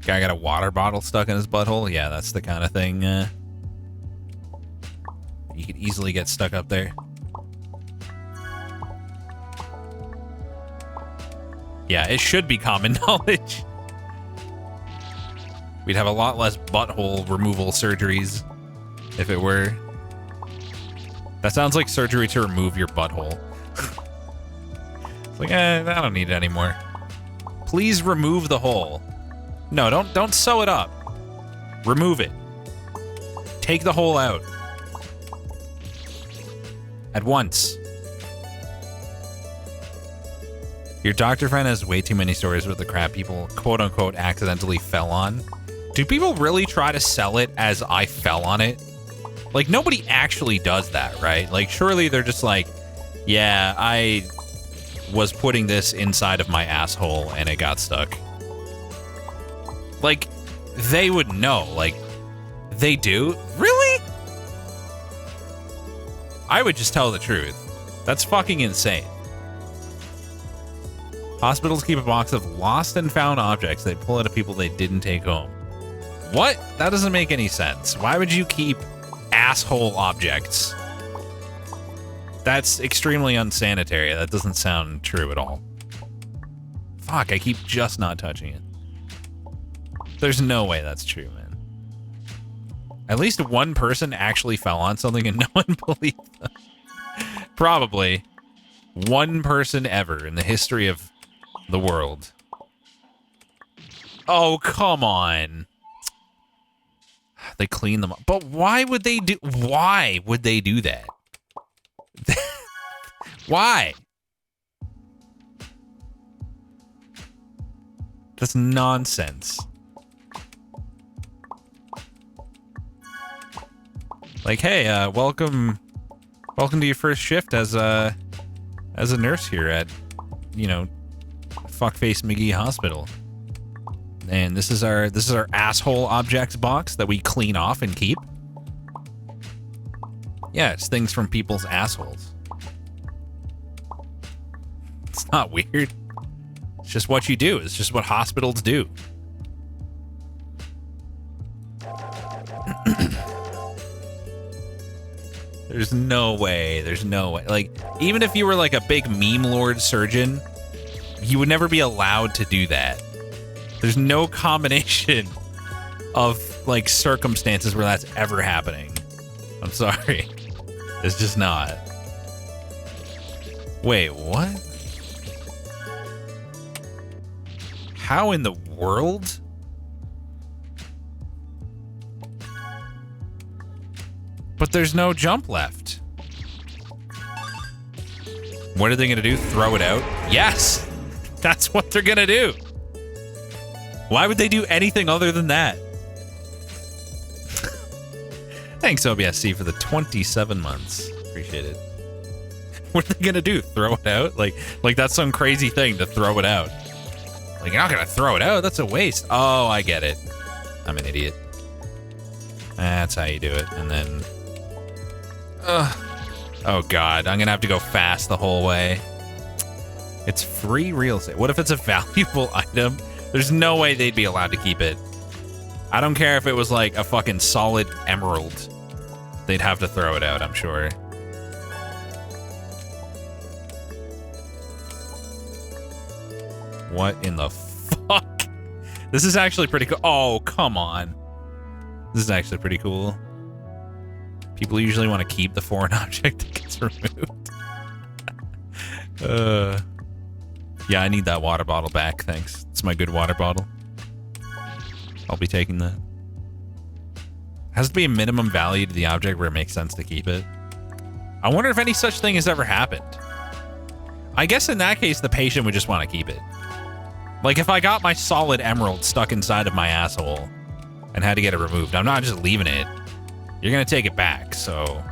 Guy got a water bottle stuck in his butthole. Yeah, that's the kind of thing you could easily get stuck up there. Yeah, it should be common knowledge. We'd have a lot less butthole removal surgeries if it were. That sounds like surgery to remove your butthole. It's like, I don't need it anymore. Please remove the hole. No, don't sew it up. Remove it. Take the hole out. At once. Your doctor friend has way too many stories with the crap people quote-unquote accidentally fell on. Do people really try to sell it as I fell on it? Like, nobody actually does that, right? Like, surely they're just like, yeah, I was putting this inside of my asshole and it got stuck. Like, they would know. Like, they do? Really? I would just tell the truth. That's fucking insane. Hospitals keep a box of lost and found objects they pull out of people they didn't take home. What? That doesn't make any sense. Why would you keep asshole objects? That's extremely unsanitary. That doesn't sound true at all. Fuck, I keep just not touching it. There's no way that's true, man. At least one person actually fell on something and no one believed them. Probably. One person ever in the history of the world. Oh, come on. They clean them up. But why would they do that? Why? That's nonsense. Like, hey, welcome to your first shift as a nurse here at, you know, Fuckface McGee Hospital. And this is our asshole objects box that we clean off and keep. Yeah, it's things from people's assholes. It's not weird. It's just what you do. It's just what hospitals do. There's no way. There's no way. Like, even if you were like a big meme lord surgeon, you would never be allowed to do that. There's no combination of like circumstances where that's ever happening. I'm sorry. It's just not. Wait, what? How in the world? But there's no jump left. What are they gonna do? Throw it out? Yes! That's what they're gonna do. Why would they do anything other than that? Thanks, OBSC, for the 27 months. Appreciate it. What are they gonna do? Throw it out? Like that's some crazy thing to throw it out. Like, you're not gonna throw it out. That's a waste. Oh, I get it. I'm an idiot. That's how you do it. And then... oh, God. I'm gonna have to go fast the whole way. It's free real estate. What if it's a valuable item? There's no way they'd be allowed to keep it. I don't care if it was like a fucking solid emerald. They'd have to throw it out, I'm sure. What in the fuck? This is actually pretty cool. Oh, come on. This is actually pretty cool. People usually want to keep the foreign object that gets removed. Yeah, I need that water bottle back, thanks. It's my good water bottle. I'll be taking that. Has to be a minimum value to the object where it makes sense to keep it. I wonder if any such thing has ever happened. I guess in that case, the patient would just want to keep it. Like, if I got my solid emerald stuck inside of my asshole and had to get it removed, I'm not just leaving it. You're going to take it back, so...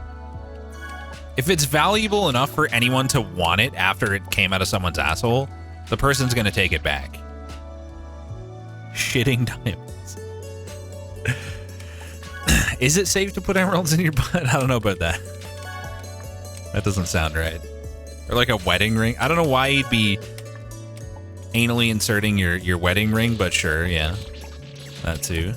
If it's valuable enough for anyone to want it after it came out of someone's asshole, the person's going to take it back. Shitting diamonds. Is it safe to put emeralds in your butt? I don't know about that. That doesn't sound right. Or like a wedding ring. I don't know why you'd be anally inserting your wedding ring, but sure, yeah. That too.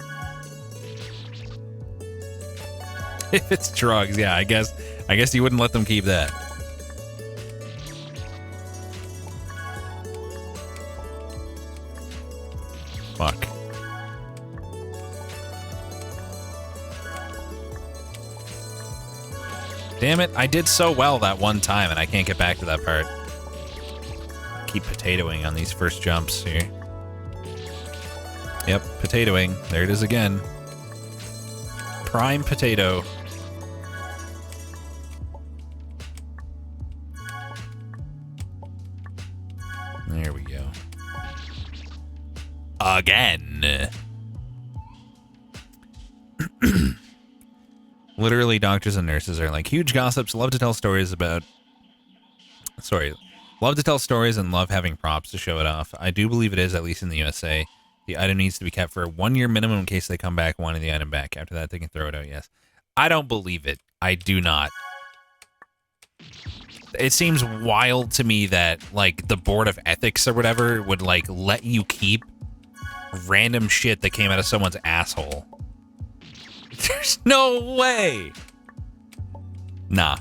If it's drugs, yeah, I guess you wouldn't let them keep that. Fuck. Damn it, I did so well that one time and I can't get back to that part. Keep potatoing on these first jumps here. Yep, potatoing. There it is again. Prime potato. There we go. Again. Literally, doctors and nurses are like huge gossips, love to tell stories about... Love to tell stories and love having props to show it off. I do believe it is, at least in the USA. The item needs to be kept for a 1 year minimum in case they come back wanting the item back. After that, they can throw it out, yes. I don't believe it. I do not. It seems wild to me that, like, the Board of Ethics or whatever would, like, let you keep random shit that came out of someone's asshole. There's no way. Nah.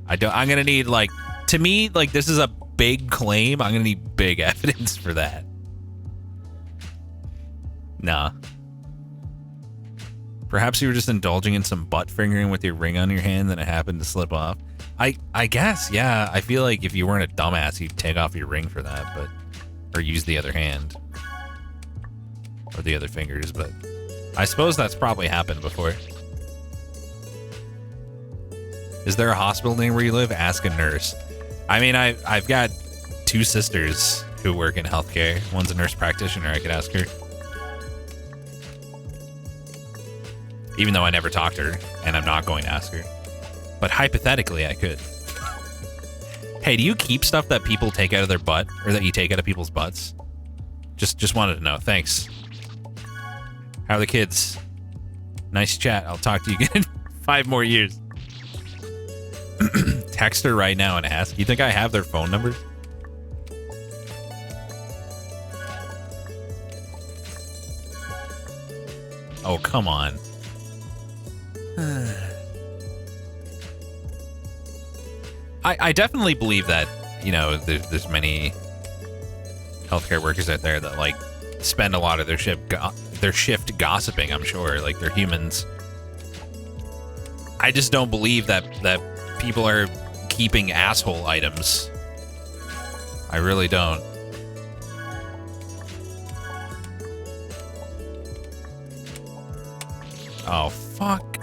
I'm gonna need, like, to me, like, this is a big claim. I'm gonna need big evidence for that. Nah. Perhaps you were just indulging in some butt fingering with your ring on your hand, then it happened to slip off. I guess, yeah. I feel like if you weren't a dumbass, you'd take off your ring for that, but... Or use the other hand. Or the other fingers, but... I suppose that's probably happened before. Is there a hospital near where you live? Ask a nurse. I mean, I've got 2 sisters who work in healthcare. One's a nurse practitioner. I could ask her. Even though I never talked to her, and I'm not going to ask her. But hypothetically, I could. Hey, do you keep stuff that people take out of their butt, or that you take out of people's butts? Just wanted to know. Thanks. How are the kids? Nice chat. I'll talk to you again in 5 more years. Text her right now and ask. You think I have their phone numbers? Oh, come on. I definitely believe that, you know, there's many healthcare workers out there that, like, spend a lot of their shift gossiping, I'm sure. Like, they're humans. I just don't believe that people are keeping asshole items. I really don't. Oh, fuck.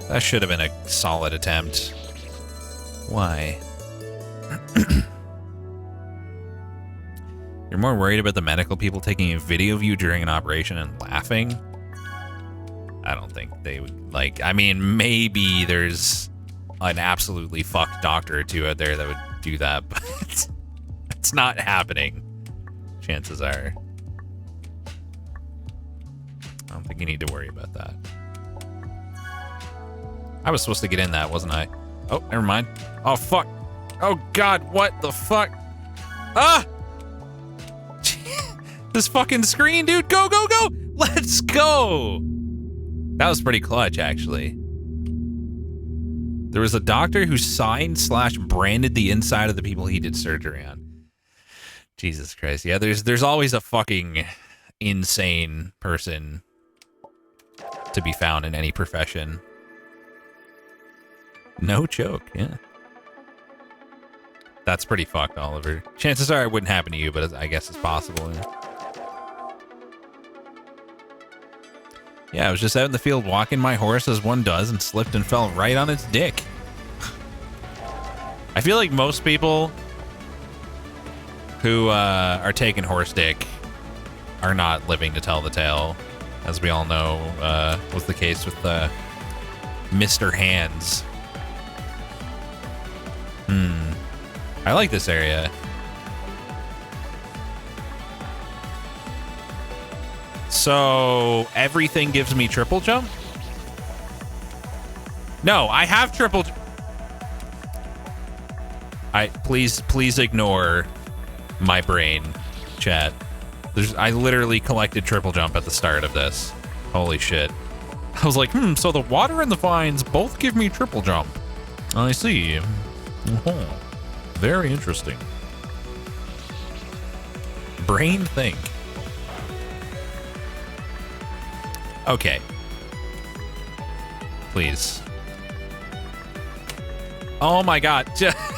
That should have been a solid attempt. Why? You're more worried about the medical people taking a video of you during an operation and laughing? I don't think they would, like, I mean, maybe there's an absolutely fucked doctor or 2 out there that would do that, but it's not happening. Chances are. I don't think you need to worry about that. I was supposed to get in that, wasn't I? Oh, never mind. Oh, fuck. Oh, God, what the fuck? Ah! This fucking screen, dude. Go, go, go! Let's go! That was pretty clutch, actually. There was a doctor who signed / branded the inside of the people he did surgery on. Jesus Christ. Yeah, there's always a fucking insane person to be found in any profession. No joke, yeah. That's pretty fucked, Oliver. Chances are it wouldn't happen to you, but I guess it's possible. Yeah, I was just out in the field walking my horse as one does and slipped and fell right on its dick. I feel like most people who are taking horse dick are not living to tell the tale. As we all know, was the case with Mr. Hands. I like this area. So everything gives me triple jump? No, I have triple. Please ignore my brain, chat. I literally collected triple jump at the start of this. Holy shit. I was like, so the water and the vines both give me triple jump. I see. Very interesting. Brain think. Okay. Please. Oh my god.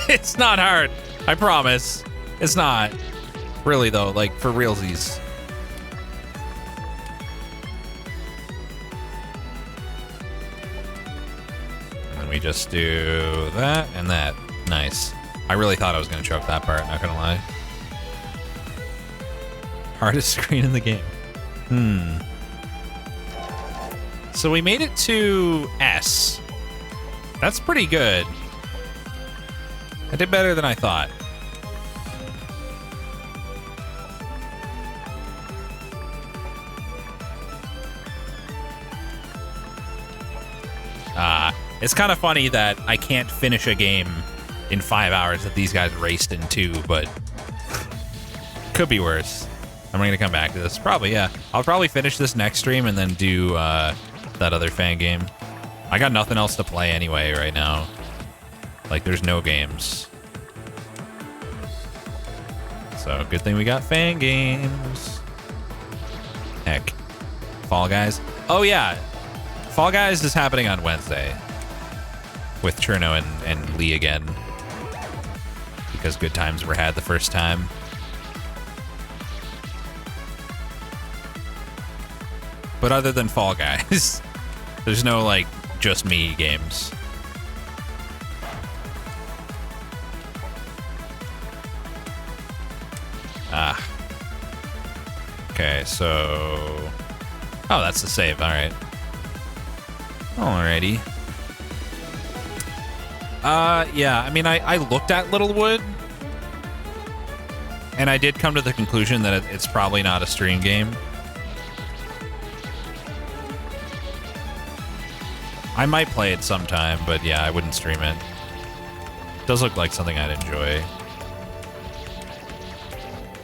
It's not hard. I promise. It's not. Really though, like for realsies. And then we just do that and that. Nice. I really thought I was going to choke that part, not going to lie. Hardest screen in the game. So we made it to S. That's pretty good. I did better than I thought. It's kind of funny that I can't finish a game in 5 hours that these guys raced in 2, but could be worse. I'm going to come back to this. Probably, yeah. I'll probably finish this next stream and then do that other Fangame. I got nothing else to play anyway right now. Like, there's no games. So, good thing we got Fangames. Heck. Fall Guys. Oh, yeah. Fall Guys is happening on Wednesday. With Cherno and Lee again. Because good times were had the first time. But other than Fall Guys, there's no, like, just me games. Okay, so... Oh, that's the save, alright. Alrighty. Yeah, I mean, I looked at Littlewood, and I did come to the conclusion that it's probably not a stream game. I might play it sometime, but yeah, I wouldn't stream it. It does look like something I'd enjoy.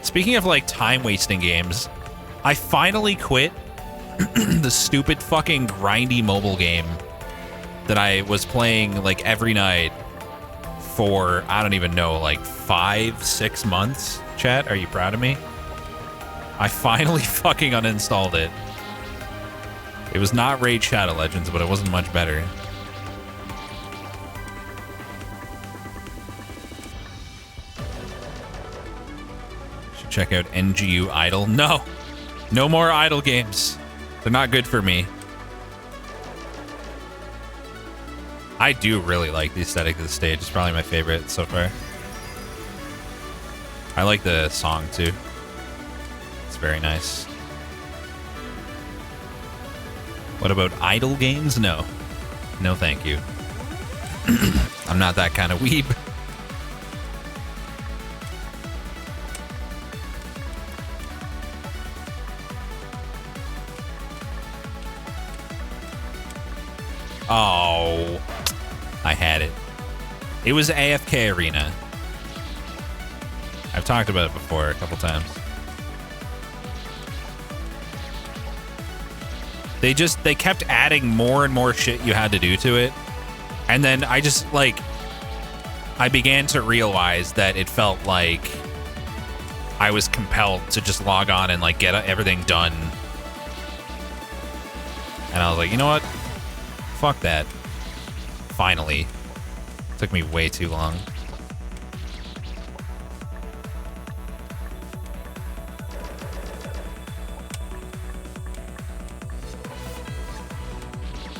Speaking of, like, time-wasting games, I finally quit the stupid fucking grindy mobile game that I was playing, like, every night for, I don't even know, like, 5-6 months. Chat, are you proud of me? I finally fucking uninstalled it. It was not Raid Shadow Legends, but it wasn't much better. Should check out NGU Idle. No! No more idle games. They're not good for me. I do really like the aesthetic of the stage. It's probably my favorite so far. I like the song too. It's very nice. What about idle games? No. No, thank you. I'm not that kind of weeb. Oh, I had it. It was AFK Arena. I've talked about it before a couple times. They kept adding more and more shit you had to do to it. And then I just, like, I began to realize that it felt like I was compelled to just log on and, like, get everything done. And I was like, you know what? Fuck that. Finally. Took me way too long.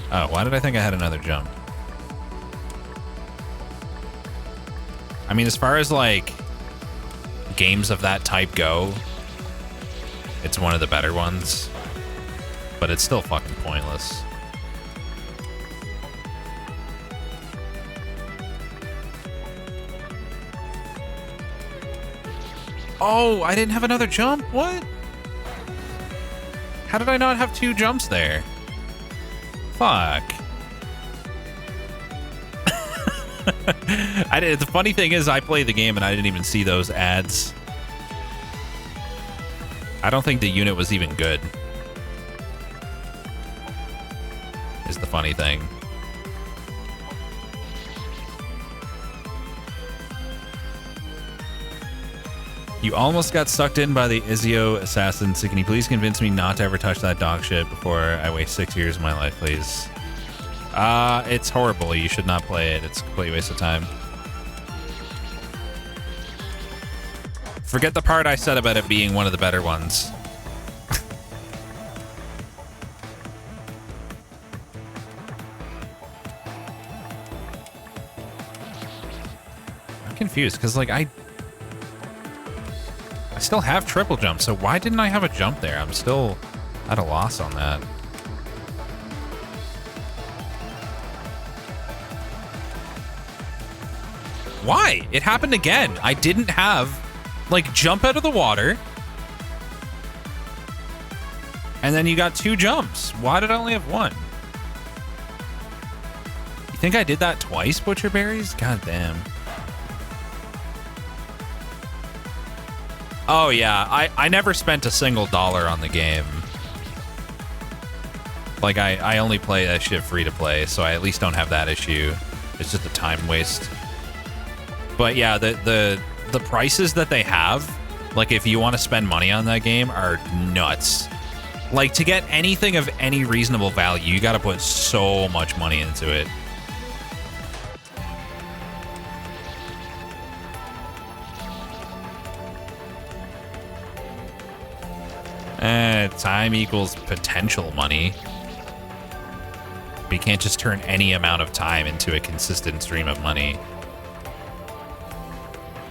Oh, why did I think I had another jump? I mean, as far as, like, games of that type go, it's one of the better ones. But it's still fucking pointless. Oh, I didn't have another jump? What? How did I not have 2 jumps there? Fuck. The funny thing is, I played the game and I didn't even see those ads. I don't think the unit was even good. Is the funny thing. You almost got sucked in by the Izio assassins. Can you please convince me not to ever touch that dog shit before I waste 6 years of my life, please? It's horrible. You should not play it. It's a complete waste of time. Forget the part I said about it being one of the better ones. I'm confused because, like, I still have triple jump, so why didn't I have a jump there? I'm still at a loss on that. Why? It happened again. I didn't have, like, jump out of the water. And then you got 2 jumps. Why did I only have 1? You think I did that twice, Butcherberries? God damn. Oh, yeah. I never spent a single dollar on the game. Like, I only play that shit free to play, so I at least don't have that issue. It's just a time waste. But yeah, the prices that they have, like, if you want to spend money on that game, are nuts. Like, to get anything of any reasonable value, you got to put so much money into it. Time equals potential money. But you can't just turn any amount of time into a consistent stream of money.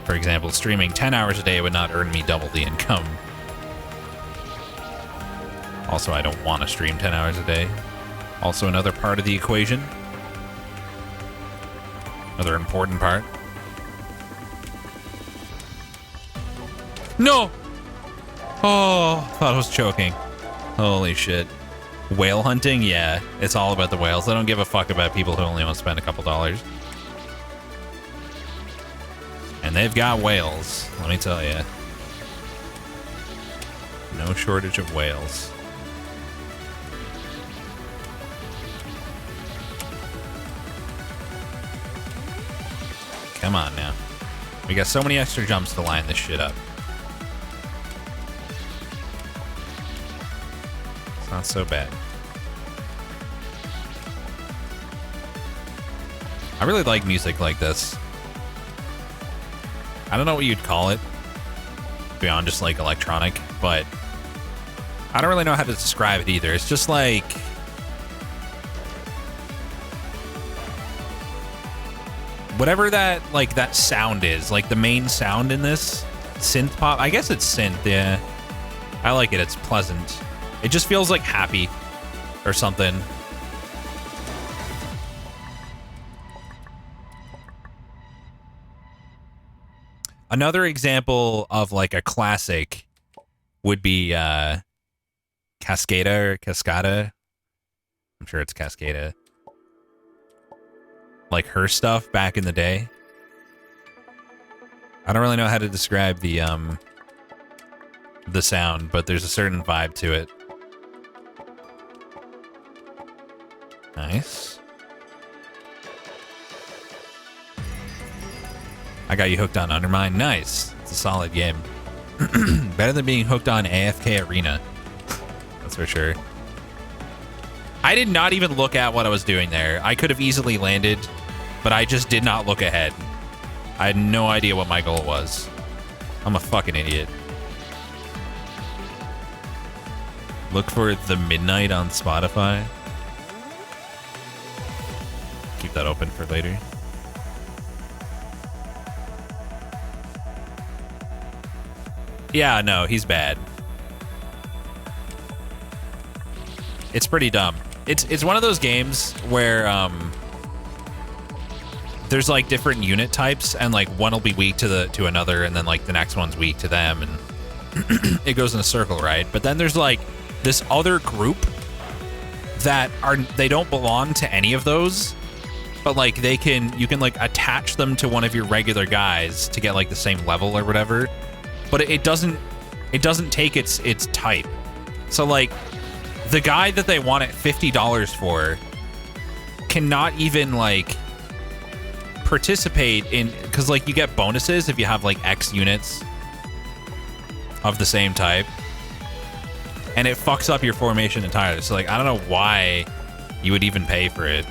For example, streaming 10 hours a day would not earn me double the income. Also, I don't want to stream 10 hours a day. Also, another part of the equation. Another important part. No! Oh, thought I was choking. Holy shit. Whale hunting? Yeah, it's all about the whales. I don't give a fuck about people who only want to spend a couple dollars. And they've got whales, let me tell you. No shortage of whales. Come on now. We got so many extra jumps to line this shit up. It's not so bad. I really like music like this. I don't know what you'd call it beyond just like electronic, but I don't really know how to describe it either. It's just like whatever that that sound is, like the main sound in this synth pop. I guess it's synth, yeah. I like it. It's pleasant. It just feels like happy or something. Another example of like a classic would be Cascada or Cascada. I'm sure it's Cascada. Like her stuff back in the day. I don't really know how to describe the sound, but there's a certain vibe to it. Nice. I got you hooked on Undermine. Nice. It's a solid game. Better than being hooked on AFK Arena. That's for sure. I did not even look at what I was doing there. I could have easily landed, but I just did not look ahead. I had no idea what my goal was. I'm a fucking idiot. Look for The Midnight on Spotify. Keep that open for later. Yeah, no, he's bad. It's pretty dumb. It's one of those games where there's like different unit types, and like one will be weak to another, and then like the next one's weak to them, and it goes in a circle, right? But then there's like this other group that they don't belong to any of those, but like you can like attach them to one of your regular guys to get like the same level or whatever. But it doesn't It doesn't take its type. So like the guy that they want it $50 for cannot even like participate in, because like you get bonuses if you have like X units of the same type, and it fucks up your formation entirely. So like I don't know why you would even pay for it.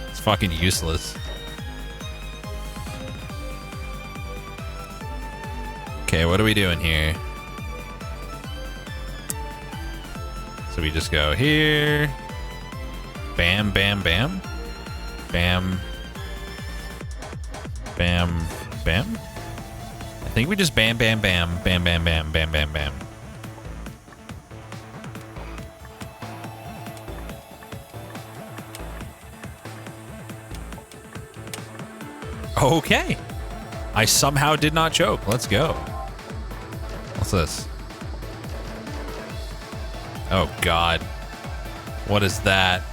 It's fucking useless. Okay, what are we doing here? So we just go here. Bam, bam, bam. Bam. Bam, bam. I think we just bam, bam, bam, bam, bam, bam, bam, bam, bam. Okay. I somehow did not choke. Let's go. What's this? Oh, God. What is that?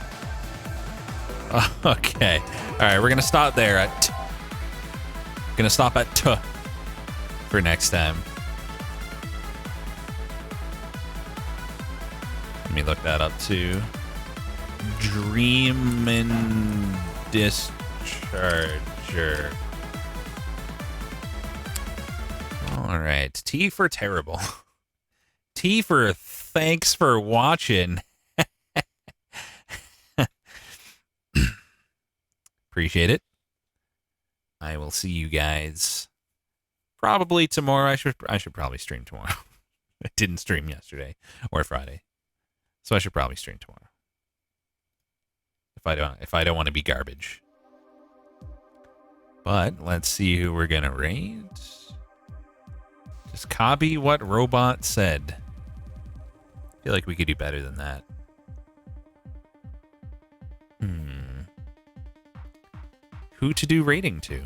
Okay. All right, we're going to stop there at T. Going to stop at T for next time. Let me look that up, too. Dreamin' Discharger. All right. T for terrible. T for thanks for watching. Appreciate it. I will see you guys probably tomorrow. I should probably stream tomorrow. I didn't stream yesterday or Friday, so I should probably stream tomorrow. If I don't want to be garbage. But let's see who we're gonna raid. Just copy what Robot said. I feel like we could do better than that. Who to do raiding to?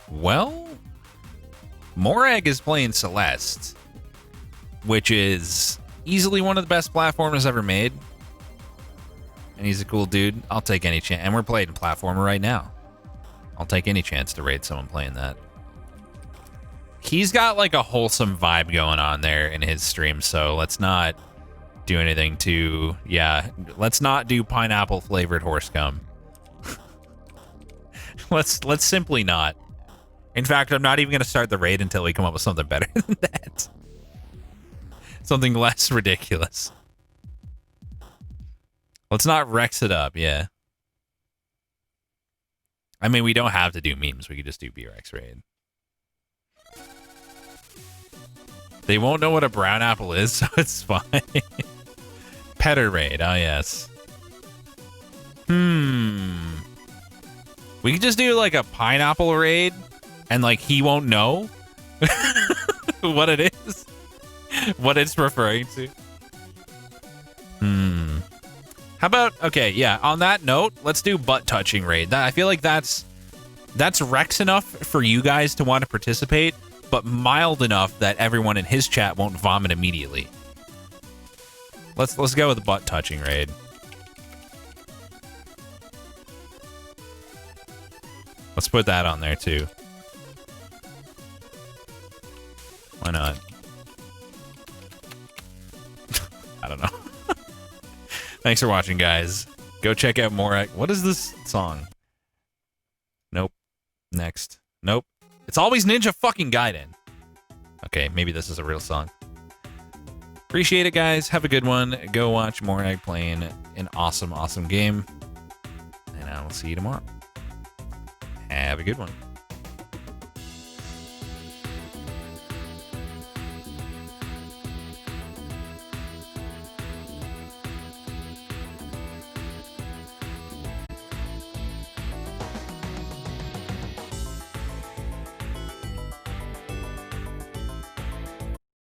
Well, Morag is playing Celeste, which is easily one of the best platformers ever made. And he's a cool dude. I'll take any chance. And we're playing platformer right now. I'll take any chance to raid someone playing that. He's got like a wholesome vibe going on there in his stream, so let's not do anything too... Yeah, let's not do pineapple flavored horse cum. Let's simply not. In fact, I'm not even going to start the raid until we come up with something better than that. Something less ridiculous. Let's not Rex it up, yeah. I mean, we don't have to do memes. We could just do B-Rex raid. They won't know what a brown apple is, so it's fine. Petter raid, oh yes. We could just do like a pineapple raid, and like he won't know what it is, what it's referring to. How about, okay, yeah, on that note, let's do butt touching raid. I feel like that's Rex enough for you guys to want to participate, but mild enough that everyone in his chat won't vomit immediately. Let's go with the butt touching raid. Let's put that on there too. Why not? I don't know. Thanks for watching, guys. Go check out more. What is this song? Nope. Next. Nope. It's always Ninja fucking Gaiden. Okay, maybe this is a real song. Appreciate it, guys. Have a good one. Go watch Morag playing an awesome, awesome game. And I will see you tomorrow. Have a good one.